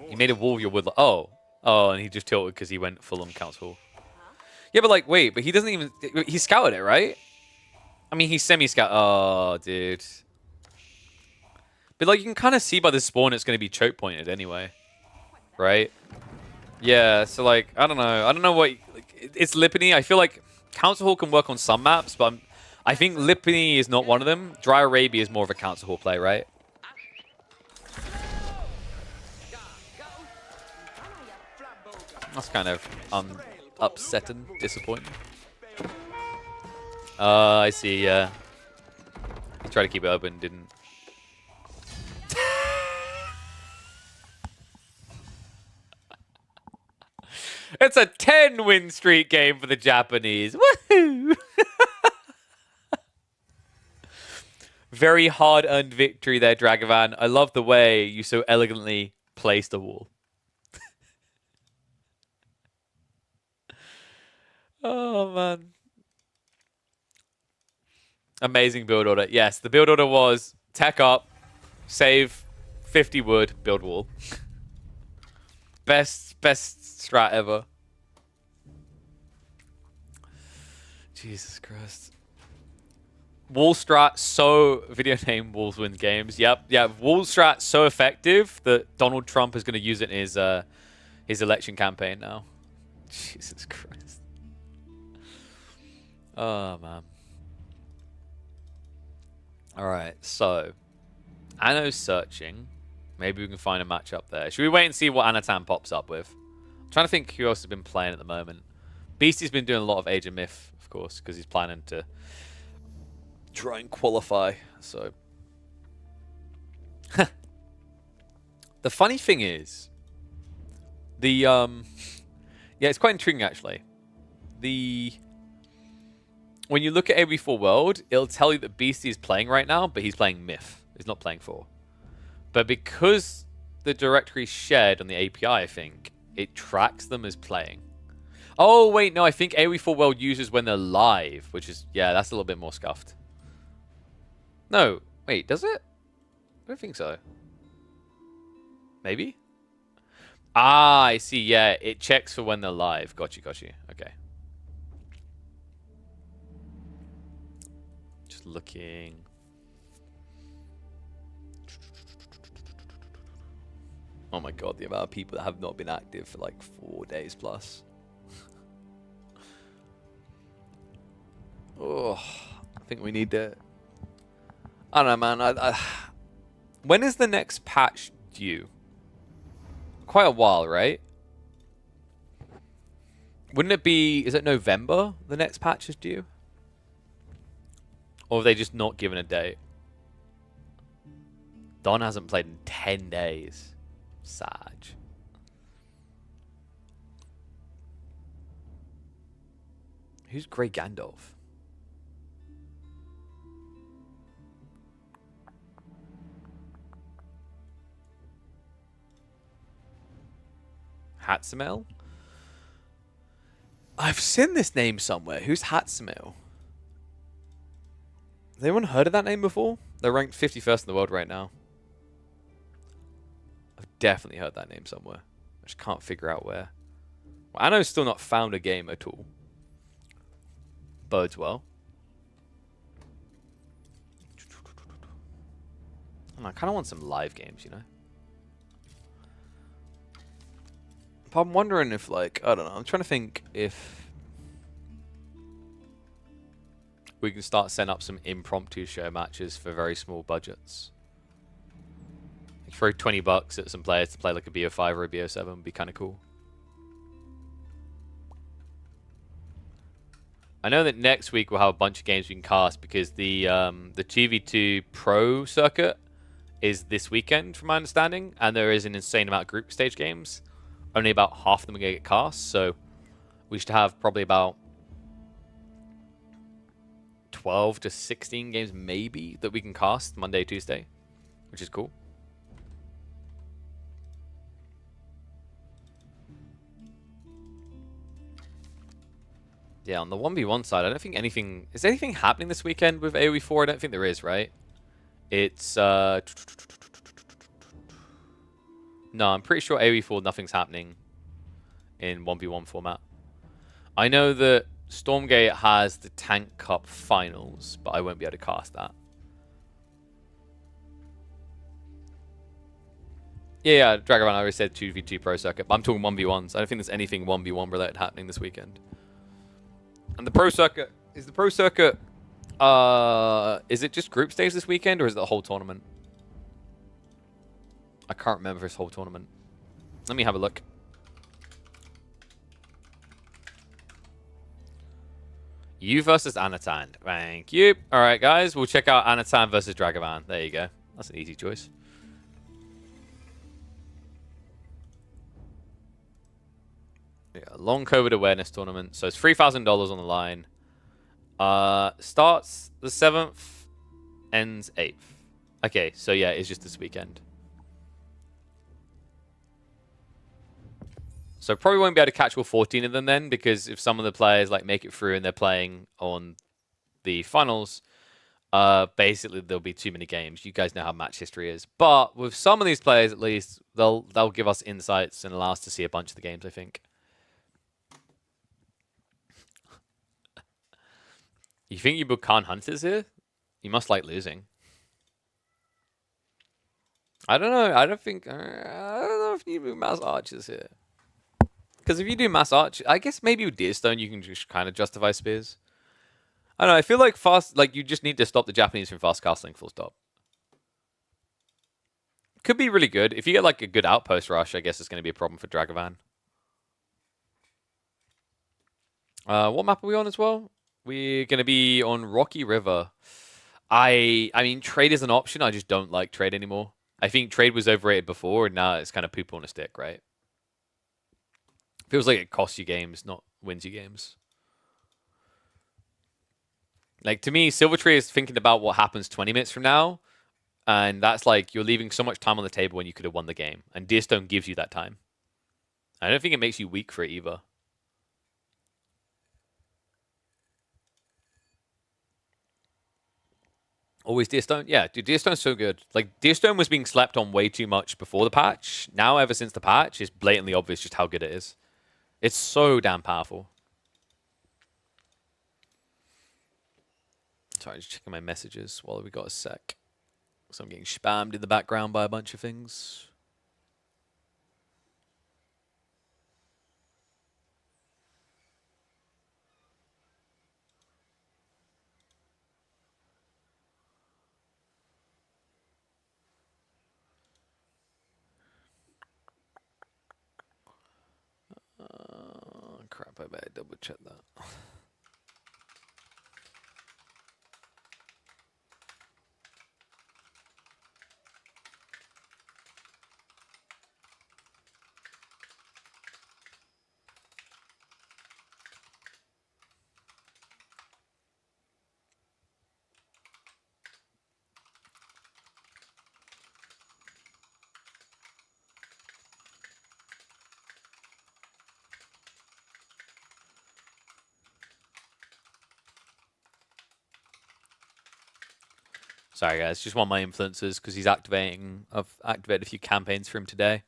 He made a wall of your woodland. Oh. Oh, and he just tilted because he went full on council hall. Yeah, but like, wait, but he doesn't even... He scouted it, right? I mean, he semi-scout... Oh, dude. But like, you can kind of see by the spawn it's going to be choke pointed anyway. Right? Yeah, so like, I don't know. I don't know what... Like, it's Lipany. I feel like council hall can work on some maps, but I think Lipany is not one of them. Dry Arabia is more of a council hall play, right? That's kind of upsetting, disappointing. I see, yeah. He tried to keep it open, didn't. It's a 10-win streak game for the Japanese. Woohoo! Very hard-earned victory there, Dragavan. I love the way you so elegantly placed the wall. Oh, man. Amazing build order. Yes, the build order was tech up, save 50 wood, build wall. Best strat ever. Jesus Christ. Wall strat so... Video name Wolves win games. Yep. Yeah, wall strat so effective that Donald Trump is going to use it in his election campaign now. Jesus Christ. Oh, man. Alright, so... Anno's searching. Maybe we can find a match up there. Should we wait and see what Anatan pops up with? I'm trying to think who else has been playing at the moment. Beastie's been doing a lot of Age of Myth, of course, because he's planning to try and qualify. So, the funny thing is, yeah, it's quite intriguing actually. When you look at AV4 World, it'll tell you that Beastie is playing right now, but he's playing Myth. He's not playing 4. But because the directory is shared on the API, I think, it tracks them as playing. Oh, wait, no, I think AoE4 World uses when they're live, which is, yeah, that's a little bit more scuffed. No, wait, does it? I don't think so. Maybe? Ah, I see, yeah, it checks for when they're live. Got you, okay. Just looking... Oh my god, the amount of people that have not been active for like 4 days plus. Oh, I think we need to... I don't know, man. When is the next patch due? Quite a while, right? Wouldn't it be... Is it November the next patch is due? Or have they just not given a date? Don hasn't played in 10 days. Sag. Who's Grey Gandalf? Hatsamel? I've seen this name somewhere. Who's Hatsumil? Has anyone heard of that name before? They're ranked 51st in the world right now. I've definitely heard that name somewhere. I just can't figure out where. Well, Anno's still not found a game at all. Bodes well. I kind of want some live games, you know? But I'm wondering if, like, I don't know. I'm trying to think if we can start setting up some impromptu show matches for very small budgets. Throw $20 at some players to play like a BO5 or a BO7 would be kind of cool. I know that next week we'll have a bunch of games we can cast because the 2v2 Pro circuit is this weekend, from my understanding, and there is an insane amount of group stage games. Only about half of them are going to get cast, so we should have probably about 12 to 16 games maybe that we can cast Monday, Tuesday, which is cool. Yeah, on the 1v1 side, I don't think anything... Is anything happening this weekend with AoE 4? I don't think there is, right? It's... No, I'm pretty sure AoE 4, nothing's happening in 1v1 format. I know that Stormgate has the Tank Cup finals, but I won't be able to cast that. Yeah, Dragavan, I already said 2v2 Pro Circuit, but I'm talking 1v1s. I don't think there's anything 1v1 related happening this weekend. And the Pro Circuit, is the Pro Circuit, is it just group stage this weekend, or is it the whole tournament? I can't remember this whole tournament. Let me have a look. You versus Anatan. Thank you. All right, guys, we'll check out Anatan versus Dragavan. There you go. That's an easy choice. Yeah, long COVID awareness tournament. So it's $3,000 on the line. Starts the 7th, ends 8th. Okay, so yeah, it's just this weekend. So probably won't be able to catch all 14 of them then, because if some of the players like make it through and they're playing on the finals, basically there'll be too many games. You guys know how match history is. But with some of these players, at least, they'll give us insights and allow us to see a bunch of the games, I think. You think you book Khan Hunters here? You must like losing. I don't know. I don't know if you book Mass Archers here. Because if you do Mass Arch, I guess maybe with Deerstone you can just kind of justify spears. I don't know. I feel like you just need to stop the Japanese from fast castling. Full stop. Could be really good if you get like a good outpost rush. I guess it's going to be a problem for Dragavan. What map are we on as well? We're going to be on Rocky River. I mean, trade is an option. I just don't like trade anymore. I think trade was overrated before, and now it's kind of poop on a stick, right? Feels like it costs you games, not wins you games. Like, to me, Silvertree is thinking about what happens 20 minutes from now, and that's like, you're leaving so much time on the table when you could have won the game, and Deerstone gives you that time. I don't think it makes you weak for it either. Always Deerstone? Yeah, dude, Deerstone's so good. Like, Deerstone was being slept on way too much before the patch. Now, ever since the patch, it's blatantly obvious just how good it is. It's so damn powerful. Sorry, just checking my messages while we got a sec. So I'm getting spammed in the background by a bunch of things. Crap, I better double check that. Sorry, guys. Just one of my influencers because he's activating. I've activated a few campaigns for him today.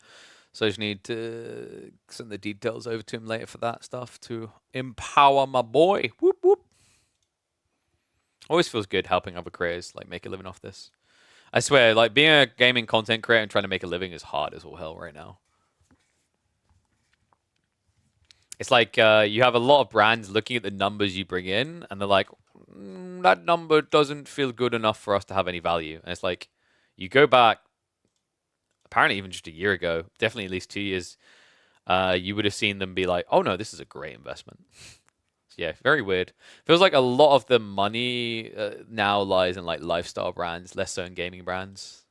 So I just need to send the details over to him later for that stuff to empower my boy. Whoop, whoop. Always feels good helping other creators like make a living off this. I swear, like being a gaming content creator and trying to make a living is hard as all hell right now. It's like you have a lot of brands looking at the numbers you bring in, and they're like, that number doesn't feel good enough for us to have any value. And it's like, you go back, apparently even just a year ago, definitely at least 2 years, you would have seen them be like, oh no, this is a great investment. Yeah, very weird. Feels like a lot of the money now lies in like lifestyle brands, less so in gaming brands.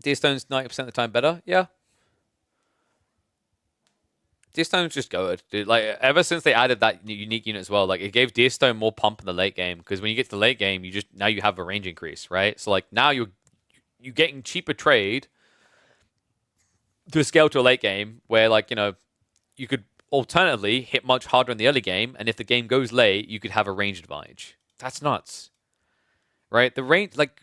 Deerstone's 90% of the time better? Yeah. Deerstone's just good, dude. Like, ever since they added that unique unit as well, like, it gave Deerstone more pump in the late game, because when you get to the late game, now you have a range increase, right? So, like, now you're getting cheaper trade to scale to a late game, where, like, you know, you could alternatively hit much harder in the early game, and if the game goes late, you could have a range advantage. That's nuts. Right? The range, like,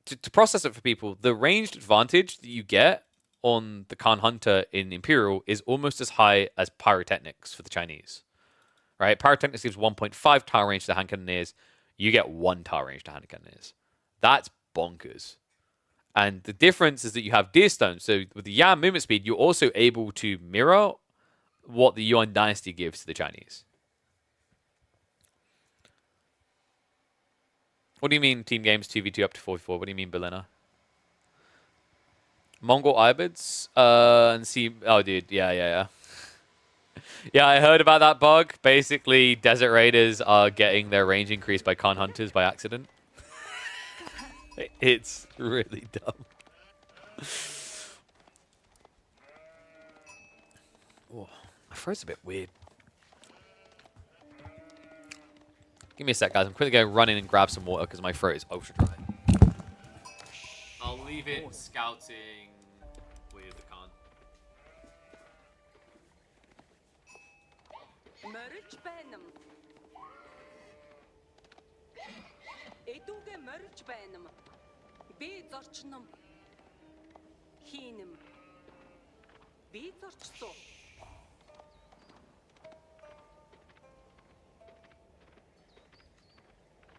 to process it for people, the ranged advantage that you get on the Khan Hunter in Imperial is almost as high as Pyrotechnics for the Chinese. Right? Pyrotechnics gives 1.5 tower range to hand cannoneers. You get 1 tower range to hand cannoneers. That's bonkers. And the difference is that you have Deerstone. So with the Yan movement speed, you're also able to mirror what the Yuan Dynasty gives to the Chinese. What do you mean team games 2v2 up to 44? What do you mean, Berliner? Mongol Ibids? And see... Oh, dude. Yeah. Yeah, I heard about that bug. Basically, Desert Raiders are getting their range increased by Khan Hunters by accident. It's really dumb. Oh, my throat's a bit weird. Give me a sec, guys. I'm quickly going to run in and grab some water because my throat is ultra dry. I'll leave it scouting with the Khan. Морж байна юм. Эдүүгээ морж байна юм. Би зорчном. Хийнэм. Би зорчсоо.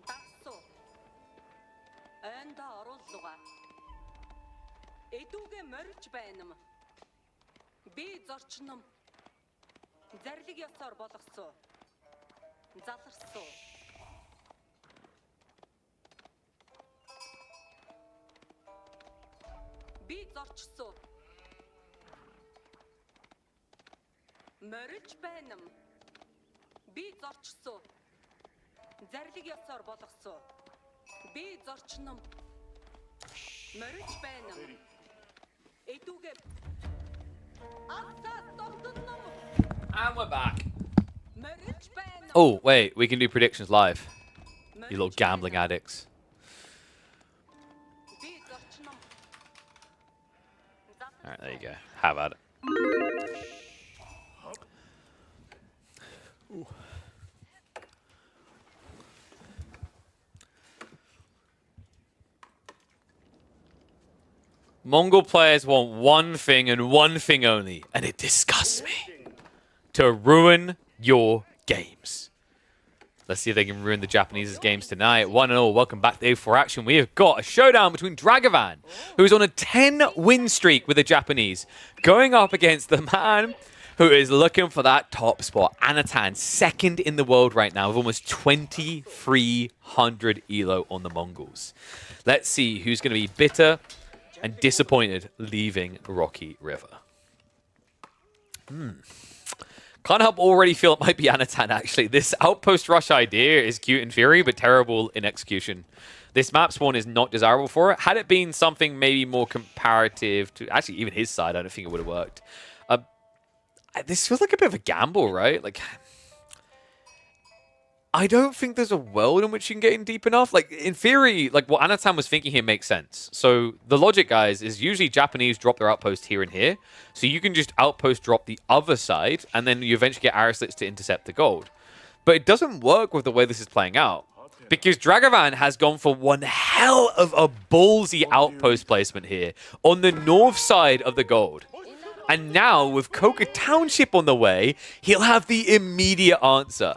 Тасоо. Энда оруулга. Эдүүгээ морж байна юм. Би зорчном. Зарлиг ёсоор болгоцоо. Заларсоо. Би зорчсоо. Морж байна юм. Би зорчсоо. Зарлиг ёсоор болгоцоо. Би зорчном. Морж байна юм. Эдүүгээ And we're back. Oh, wait. We can do predictions live. You little gambling addicts. Alright, there you go. Have at it. Ooh. Mongol players want one thing and one thing only, and it disgusts me. To ruin your games. Let's see if they can ruin the Japanese games tonight. 1-0. Welcome back to A4 Action. We have got a showdown between Dragovan, who's on a 10-win streak with the Japanese, going up against the man who is looking for that top spot. Anatan, second in the world right now with almost 2,300 elo on the Mongols. Let's see who's going to be bitter and disappointed leaving Rocky River. Can't help already feel it might be Anatan, actually. This outpost rush idea is cute in theory, but terrible in execution. This map spawn is not desirable for it. Had it been something maybe more comparative to... Actually, even his side, I don't think it would have worked. This feels like a bit of a gamble, right? Like, I don't think there's a world in which you can get in deep enough. Like, in theory, like what Anatan was thinking here makes sense. So the logic, guys, is usually Japanese drop their outpost here and here. So you can just outpost drop the other side, and then you eventually get arrow slits to intercept the gold. But it doesn't work with the way this is playing out. Because Dragavan has gone for one hell of a ballsy outpost placement here on the north side of the gold. And now, with Coca Township on the way, he'll have the immediate answer.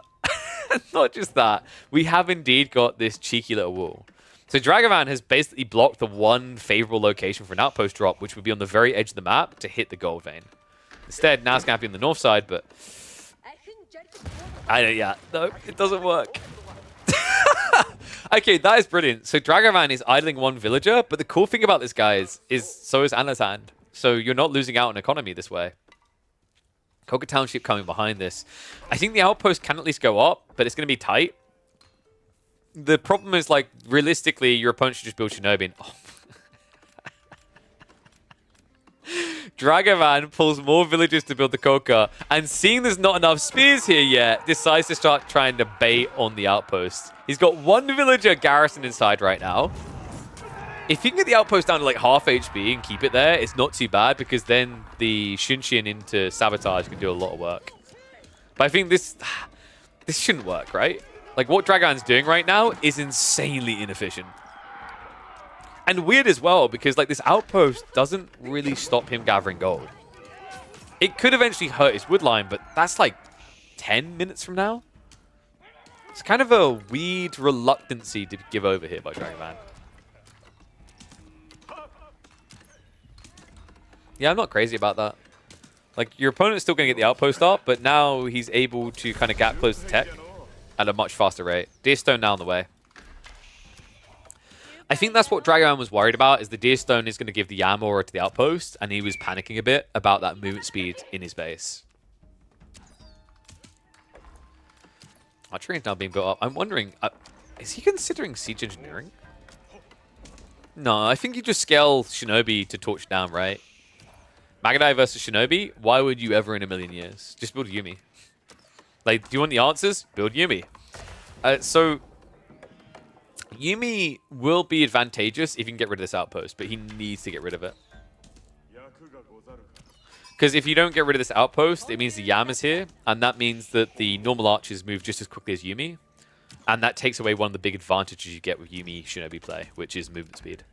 Not just that, we have indeed got this cheeky little wall. So Dragavan has basically blocked the one favorable location for an outpost drop, which would be on the very edge of the map to hit the gold vein. Instead, now it's going to be on the north side, but... no, it doesn't work. Okay, that is brilliant. So Dragavan is idling one villager, but the cool thing about this, guys, is so is Anatan. So you're not losing out on economy this way. Coca Township coming behind this. I think the outpost can at least go up, but it's going to be tight. The problem is, like, realistically, your opponent should just build Shinobi. And, oh. Dragavan pulls more villagers to build the Coca, and seeing there's not enough spears here yet, decides to start trying to bait on the outpost. He's got one villager garrisoned inside right now. If you can get the outpost down to like half HP and keep it there, it's not too bad, because then the Shinshin into sabotage can do a lot of work. But I think this shouldn't work, right? Like, what Dragavan's doing right now is insanely inefficient. And weird as well, because like this outpost doesn't really stop him gathering gold. It could eventually hurt his wood line, but that's like 10 minutes from now. It's kind of a weird reluctancy to give over here by Dragavan. Yeah, I'm not crazy about that. Like, your opponent's still going to get the outpost up, but now he's able to kind of gap close the tech at a much faster rate. Deerstone now on the way. I think that's what Dragavan was worried about, is the Deerstone is going to give the Yam aura to the outpost, and he was panicking a bit about that movement speed in his base. Archery is now being built up. I'm wondering, is he considering siege engineering? No, I think you just scale Shinobi to torch down, right? Magadai versus Shinobi? Why would you ever in a million years? Just build Yumi. Like, do you want the answers? Build Yumi. So, Yumi will be advantageous if you can get rid of this outpost, but he needs to get rid of it. Because if you don't get rid of this outpost, it means the Yam is here, and that means that the normal archers move just as quickly as Yumi, and that takes away one of the big advantages you get with Yumi Shinobi play, which is movement speed.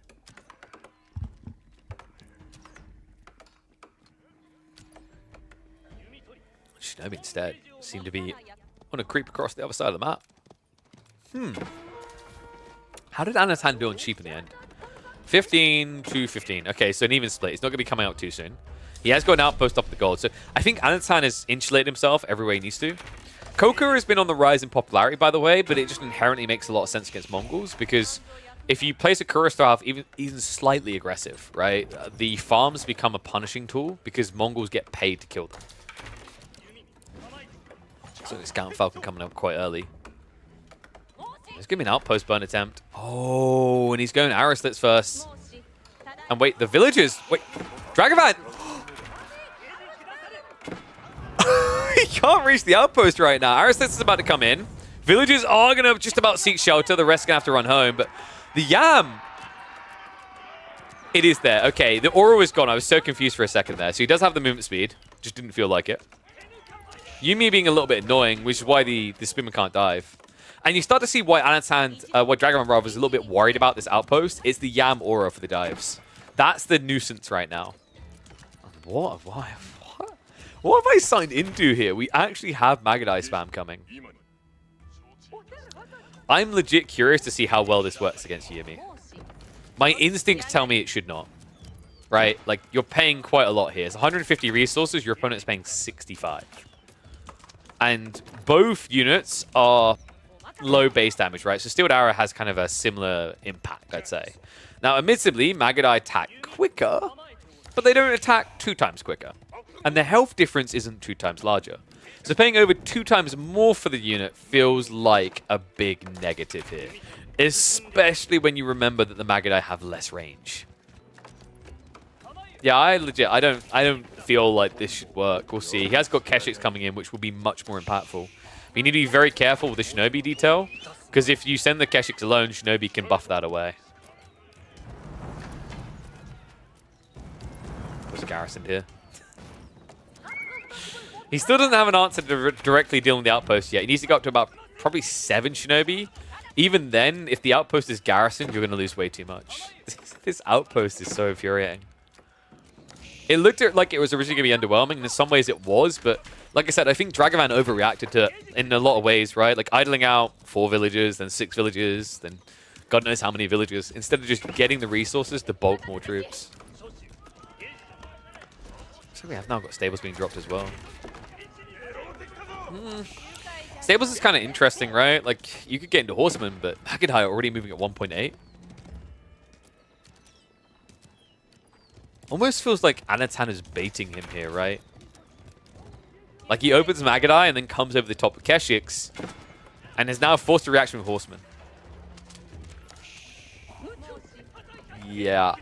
Shinobi instead seem to be on a creep across the other side of the map. How did Anatan do on sheep in the end? 15 to 15. Okay, so an even split. He's not going to be coming out too soon. He has got an outpost up the gold. So I think Anatan has insulated himself every way he needs to. Coca has been on the rise in popularity, by the way, but it just inherently makes a lot of sense against Mongols, because if you place a Kura staff even slightly aggressive, right, the farms become a punishing tool because Mongols get paid to kill them. So this Scout Falcon coming up quite early. There's going to be an outpost burn attempt. Oh, and he's going arrow slits first. And wait, the villagers. Wait, Dragavan. He can't reach the outpost right now. Arrow slits is about to come in. Villagers are going to just about seek shelter. The rest are going to have to run home. But the Yam. It is there. Okay, the aura was gone. I was so confused for a second there. So he does have the movement speed. Just didn't feel like it. Yumi being a little bit annoying, which is why the Spinman can't dive. And you start to see why why Dragavan rather is a little bit worried about this outpost. It's the Yam aura for the dives. That's the nuisance right now. What have I signed into here? We actually have Magadai spam coming. I'm legit curious to see how well this works against Yumi. My instincts tell me it should not. Right? Like, you're paying quite a lot here. It's 150 resources. Your opponent's paying 65. And both units are low base damage, right? So Steeled Arrow has kind of a similar impact, I'd say. Now, admittedly, Magadai attack quicker, but they don't attack 2 times quicker. And the health difference isn't 2 times larger. So paying over 2 times more for the unit feels like a big negative here. Especially when you remember that the Magadai have less range. Yeah, I don't feel like this should work. We'll see. He has got Keshiks coming in, which will be much more impactful. But you need to be very careful with the Shinobi detail, because if you send the Keshiks alone, Shinobi can buff that away. What's garrisoned here? He still doesn't have an answer to directly dealing with the outpost yet. He needs to go up to about probably 7 Shinobi. Even then, if the outpost is garrisoned, you're going to lose way too much. This outpost is so infuriating. It looked like it was originally going to be underwhelming, and in some ways it was, but like I said, I think Dragovan overreacted to it in a lot of ways, right? Like idling out 4 villages, then 6 villages, then God knows how many villages, instead of just getting the resources to bulk more troops. So we have now got stables being dropped as well. Stables is kind of interesting, right? Like, you could get into Horsemen, but Magadai already moving at 1.8. Almost feels like Anatan is baiting him here, right? Like, he opens Magadai and then comes over the top with Keshiks, and is now forced a reaction with Horsemen. Yeah,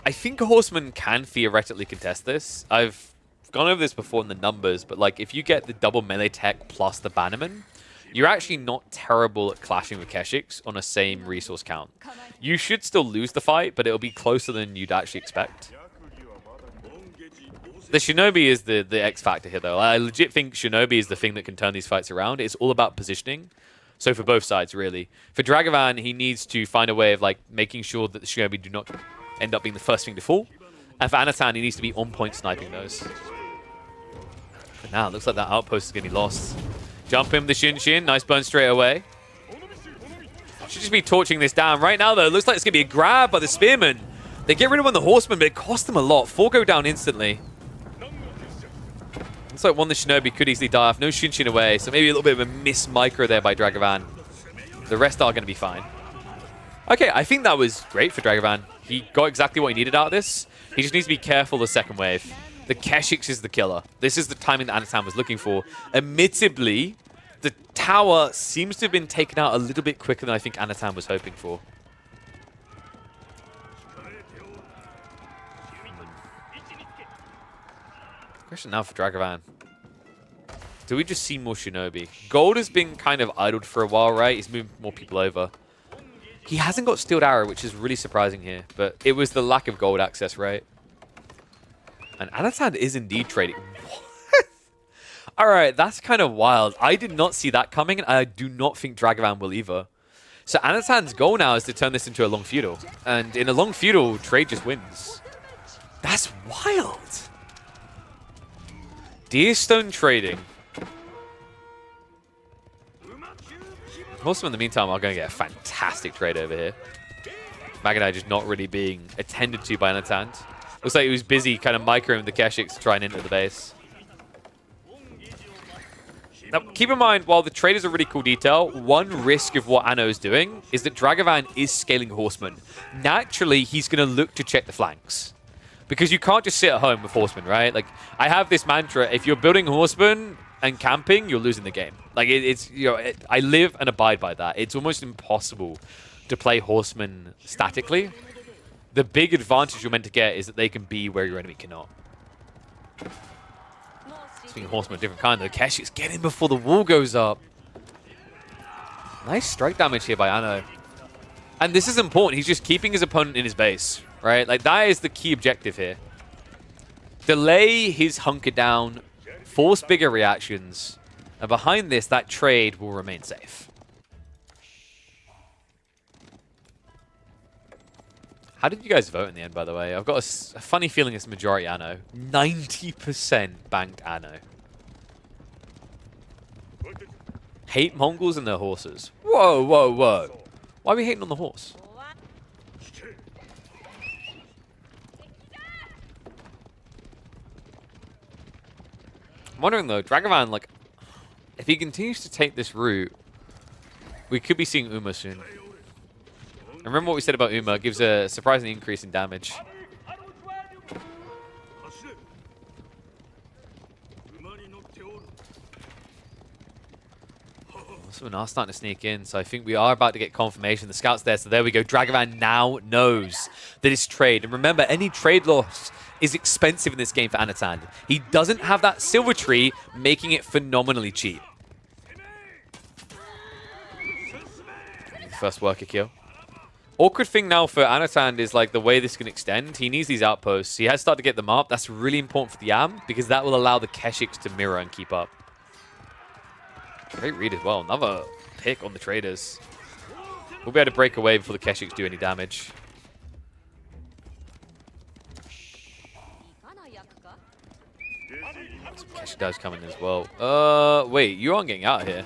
I think Horsemen can theoretically contest this. I've gone over this before in the numbers, but like if you get the double melee tech plus the Bannerman, you're actually not terrible at clashing with Keshiks on a same resource count. You should still lose the fight, but it'll be closer than you'd actually expect. The Shinobi is the X factor here, though. I legit think Shinobi is the thing that can turn these fights around. It's all about positioning. So for both sides, really. For Dragovan, he needs to find a way of like making sure that the Shinobi do not end up being the first thing to fall. And for Anatan, he needs to be on point sniping those. But now, it looks like that outpost is going to be lost. Jump in with the Shin. Nice burn straight away. Should just be torching this down. Right now, though, it looks like it's going to be a grab by the Spearman. They get rid of one of the Horsemen, but it cost them a lot. 4 go down instantly. Looks like one of the Shinobi could easily die off. No Shin away, so maybe a little bit of a miss micro there by Dragovan. The rest are going to be fine. Okay, I think that was great for Dragovan. He got exactly what he needed out of this. He just needs to be careful the second wave. The Keshiks is the killer. This is the timing that Anatan was looking for. Admittedly, the tower seems to have been taken out a little bit quicker than I think Anatan was hoping for. Question now for Dragovan. Do we just see more Shinobi? Gold has been kind of idled for a while, right? He's moved more people over. He hasn't got Steeled Arrow, which is really surprising here. But it was the lack of gold access, right? And Anatan is indeed trading. What? Alright, that's kind of wild. I did not see that coming, and I do not think Dragovan will either. So Anatan's goal now is to turn this into a long feudal. And in a long feudal, trade just wins. That's wild. Deerstone trading. Horsemen, in the meantime, are going to get a fantastic trade over here. Magadai just not really being attended to by Anatan. Looks like he was busy kind of microing the Keshiks to try and enter the base. Now, keep in mind, while the trade is a really cool detail, one risk of what Anno is doing is that Dragovan is scaling Horsemen. Naturally, he's going to look to check the flanks. Because you can't just sit at home with Horsemen, right? Like, I have this mantra, if you're building Horsemen and camping, you're losing the game. Like, it's, you know, I live and abide by that. It's almost impossible to play Horsemen statically. The big advantage you're meant to get is that they can be where your enemy cannot. Speaking of Horsemen, a different kind though. Keshiks get in before the wall goes up. Nice strike damage here by Anno. And this is important. He's just keeping his opponent in his base, right? Like, that is the key objective here. Delay his hunker down, force bigger reactions, and behind this, that trade will remain safe. How did you guys vote in the end, by the way? I've got a funny feeling it's majority Anno. 90% banked Anno. Hate Mongols and their horses. Whoa, whoa, whoa. Why are we hating on the horse? I'm wondering, though, Dragovan, like, if he continues to take this route, we could be seeing Uma soon. And remember what we said about Uma, it gives a surprising increase in damage. So we're now starting to sneak in, so I think we are about to get confirmation. The scout's there, so there we go. Dragovan now knows that it's trade. And remember, any trade loss is expensive in this game for Anatan. He doesn't have that silver tree, making it phenomenally cheap. First worker kill. Awkward thing now for Anatan is like the way this can extend. He needs these outposts. He has started to get them up. That's really important for the Yam because that will allow the Keshiks to mirror and keep up. Great read as well. Another pick on the traders. We'll be able to break away before the Keshiks do any damage. Keshik does come in as well. Wait, you aren't getting out of here.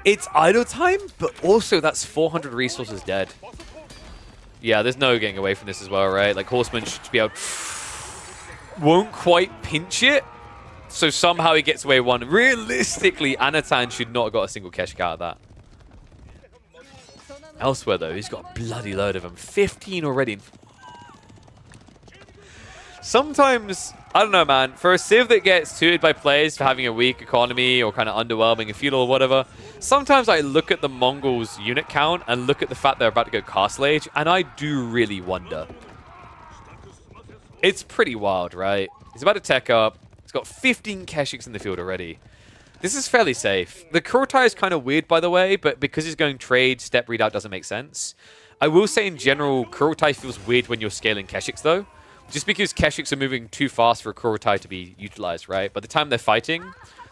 It's idle time, but also that's 400 resources dead. Yeah, there's no getting away from this as well, right? Like, Horseman should be able... Won't quite pinch it, so somehow he gets away one. Realistically, Anatan should not have got a single Keshik out of that. Elsewhere, though, he's got a bloody load of them. 15 already. Sometimes, I don't know, man, for a Civ that gets tutored by players for having a weak economy or kind of underwhelming and feudal or whatever, sometimes I look at the Mongols' unit count and look at the fact they're about to go Castle Age, and I do really wonder. It's pretty wild, right? He's about to tech up. He's got 15 Keshiks in the field already. This is fairly safe. The Kurotai is kind of weird, by the way, but because he's going trade, step readout doesn't make sense. I will say in general, Kurotai feels weird when you're scaling Keshiks, though. Just because Keshiks are moving too fast for a Kurotai to be utilized, right? By the time they're fighting,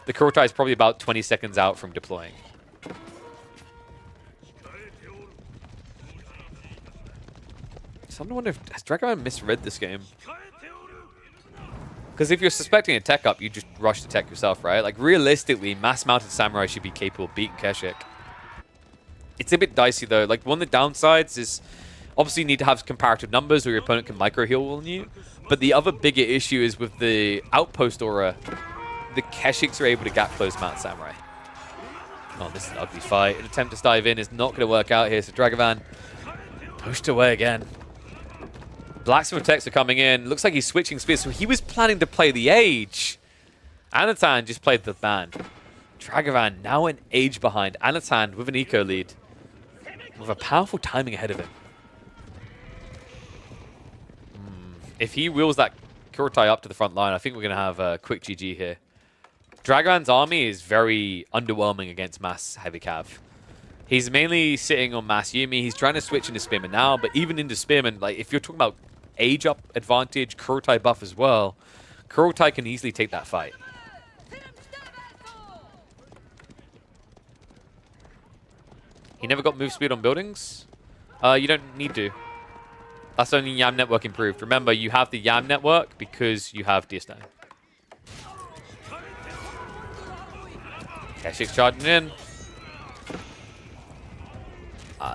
the Kurotai is probably about 20 seconds out from deploying. So I'm wondering if has Dragon misread this game? Because if you're suspecting a tech up, you just rush to tech yourself, right? Like, realistically, mass-mounted samurai should be capable of beating Keshik. It's a bit dicey, though. Like, one of the downsides is... Obviously, you need to have comparative numbers or your opponent can micro-heal on you. But the other bigger issue is with the outpost aura, the Keshiks are able to gap close Mount Samurai. Oh, this is an ugly fight. An attempt to dive in is not going to work out here. So Dragavan pushed away again. Blacksmith techs are coming in. Looks like he's switching spears. So he was planning to play the Age. Anatan just played the band. Dragavan now an Age behind. Anatan with an eco lead. With a powerful timing ahead of him. If he wheels that Kurotai up to the front line, I think we're going to have a quick GG here. Dragon's army is very underwhelming against mass heavy cav. He's mainly sitting on mass Yumi. He's trying to switch into Spearman now, but even into Spearman, like if you're talking about age up advantage, Kurotai buff as well, Kurotai can easily take that fight. He never got move speed on buildings? You don't need to. That's only YAM network improved. Remember, you have the YAM network because you have DS9. Keshik's charging in.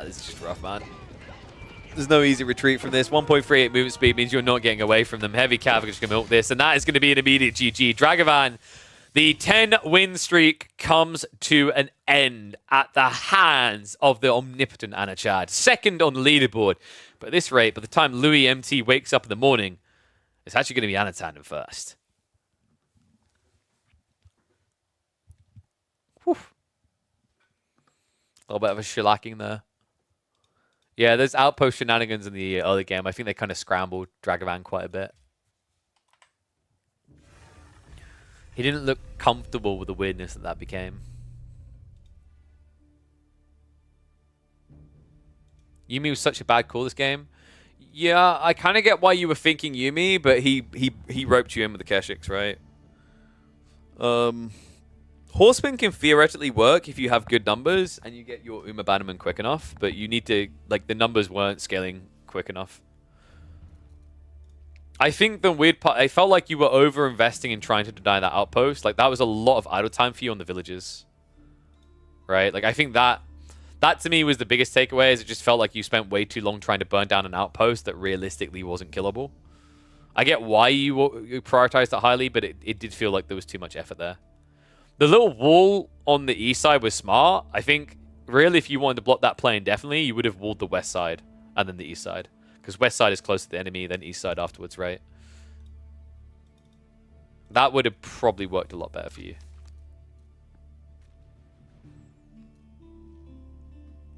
This is just rough, man. There's no easy retreat from this. 1.38 movement speed means you're not getting away from them. Heavy Cav are just going to milk this, and that is going to be an immediate GG. Dragavan, the 10-win streak comes to an end at the hands of the omnipotent Anachad. Second on the leaderboard. But at this rate, by the time Louis MT wakes up in the morning, it's actually going to be Anatan in first. Whew. A little bit of a shellacking there. Yeah, there's outpost shenanigans in the early game. I think they kind of scrambled Dragavan quite a bit. He didn't look comfortable with the weirdness that became. Yumi was such a bad call this game. Yeah, I kind of get why you were thinking Yumi, but he roped you in with the Keshiks, right? Horseman can theoretically work if you have good numbers and you get your Uma Bannerman quick enough, but you need to, like, the numbers weren't scaling quick enough. I think the weird part, I felt like you were over-investing in trying to deny that outpost. Like, that was a lot of idle time for you on the villages. Right? Like, I think that to me was the biggest takeaway, is it just felt like you spent way too long trying to burn down an outpost that realistically wasn't killable. I get why you prioritized it highly, but it did feel like there was too much effort there. The little wall on the east side was smart. I think, really, if you wanted to block that plane, definitely, you would have walled the west side and then the east side. Because west side is close to the enemy, then east side afterwards, right? That would have probably worked a lot better for you.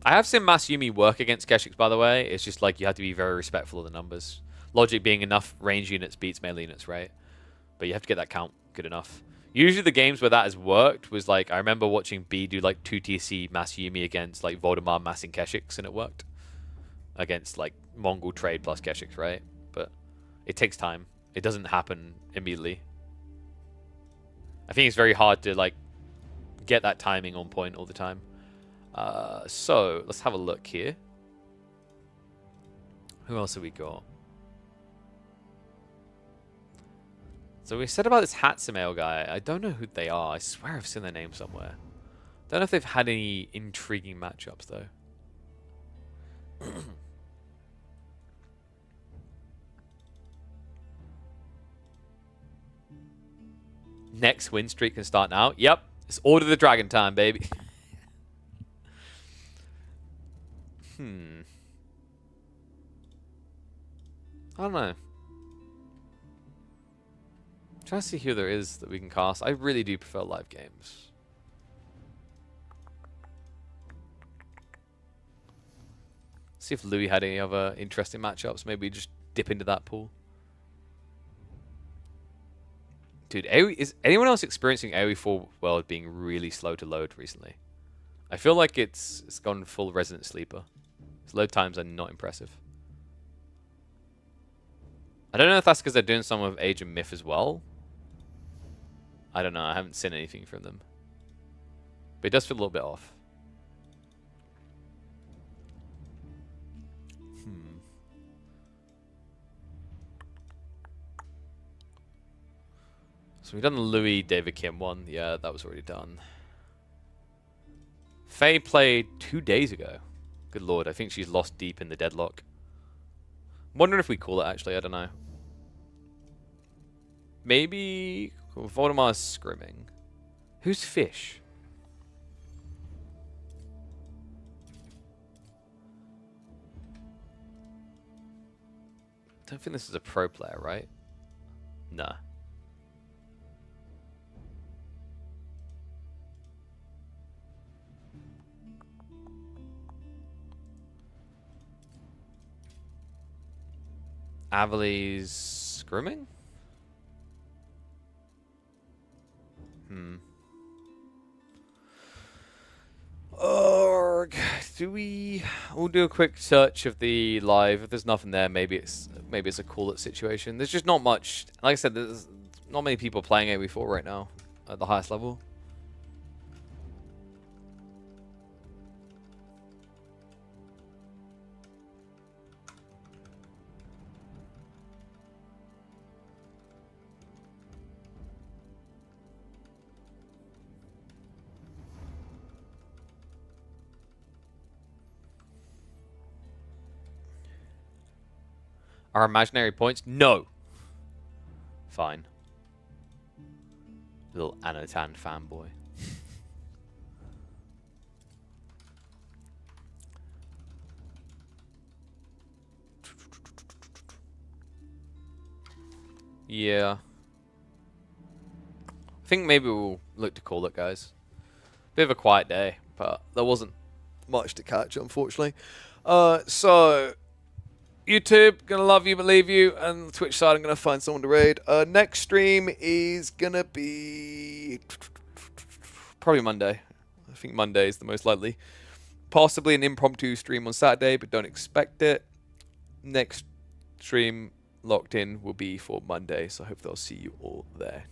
I have seen Mass Yumi work against Keshiks, by the way. It's just like you have to be very respectful of the numbers. Logic being enough range units beats melee units, right? But you have to get that count good enough. Usually the games where that has worked was like, I remember watching B do like 2 TC Mass Yumi against like Voldemar massing Keshiks, and it worked. Against like Mongol trade plus Keshiks, right? But it takes time. It doesn't happen immediately. I think it's very hard to like get that timing on point all the time. So let's have a look here. Who else have we got? So we said about this Hatsumail guy. I don't know who they are. I swear I've seen their name somewhere. Don't know if they've had any intriguing matchups though. Next win streak can start now. Yep. It's Order the Dragon time, baby. I don't know. Trying to see who there is that we can cast. I really do prefer live games. See if Louis had any other interesting matchups. Maybe just dip into that pool. Dude, is anyone else experiencing AoE4 World being really slow to load recently? I feel like it's gone full Resident Sleeper. Its load times are not impressive. I don't know if that's because they're doing some of Age of Myth as well. I don't know. I haven't seen anything from them. But it does feel a little bit off. So we've done the Louis David Kim one. Yeah, that was already done. Faye played 2 days ago. Good lord, I think she's lost deep in the deadlock. I'm wondering if we call it, actually. I don't know. Maybe Voldemar's scrimming. Who's Fish? Don't think this is a pro player, right? Nah. Avali's scrimming? Do we? We'll do a quick search of the live. If there's nothing there, maybe it's a call it situation. There's just not much. Like I said, there's not many people playing AoE4 right now at the highest level. Our imaginary points? No. Fine. Little Anatan fanboy. Yeah. I think maybe we'll look to call it, guys. Bit of a quiet day, but there wasn't much to catch, unfortunately. So YouTube, gonna love you but leave you, and the Twitch side I'm gonna find someone to raid. Next stream is gonna be probably Monday. I think Monday is the most likely. Possibly an impromptu stream on Saturday, but don't expect it. Next stream locked in will be for Monday, so I hope they'll see you all there.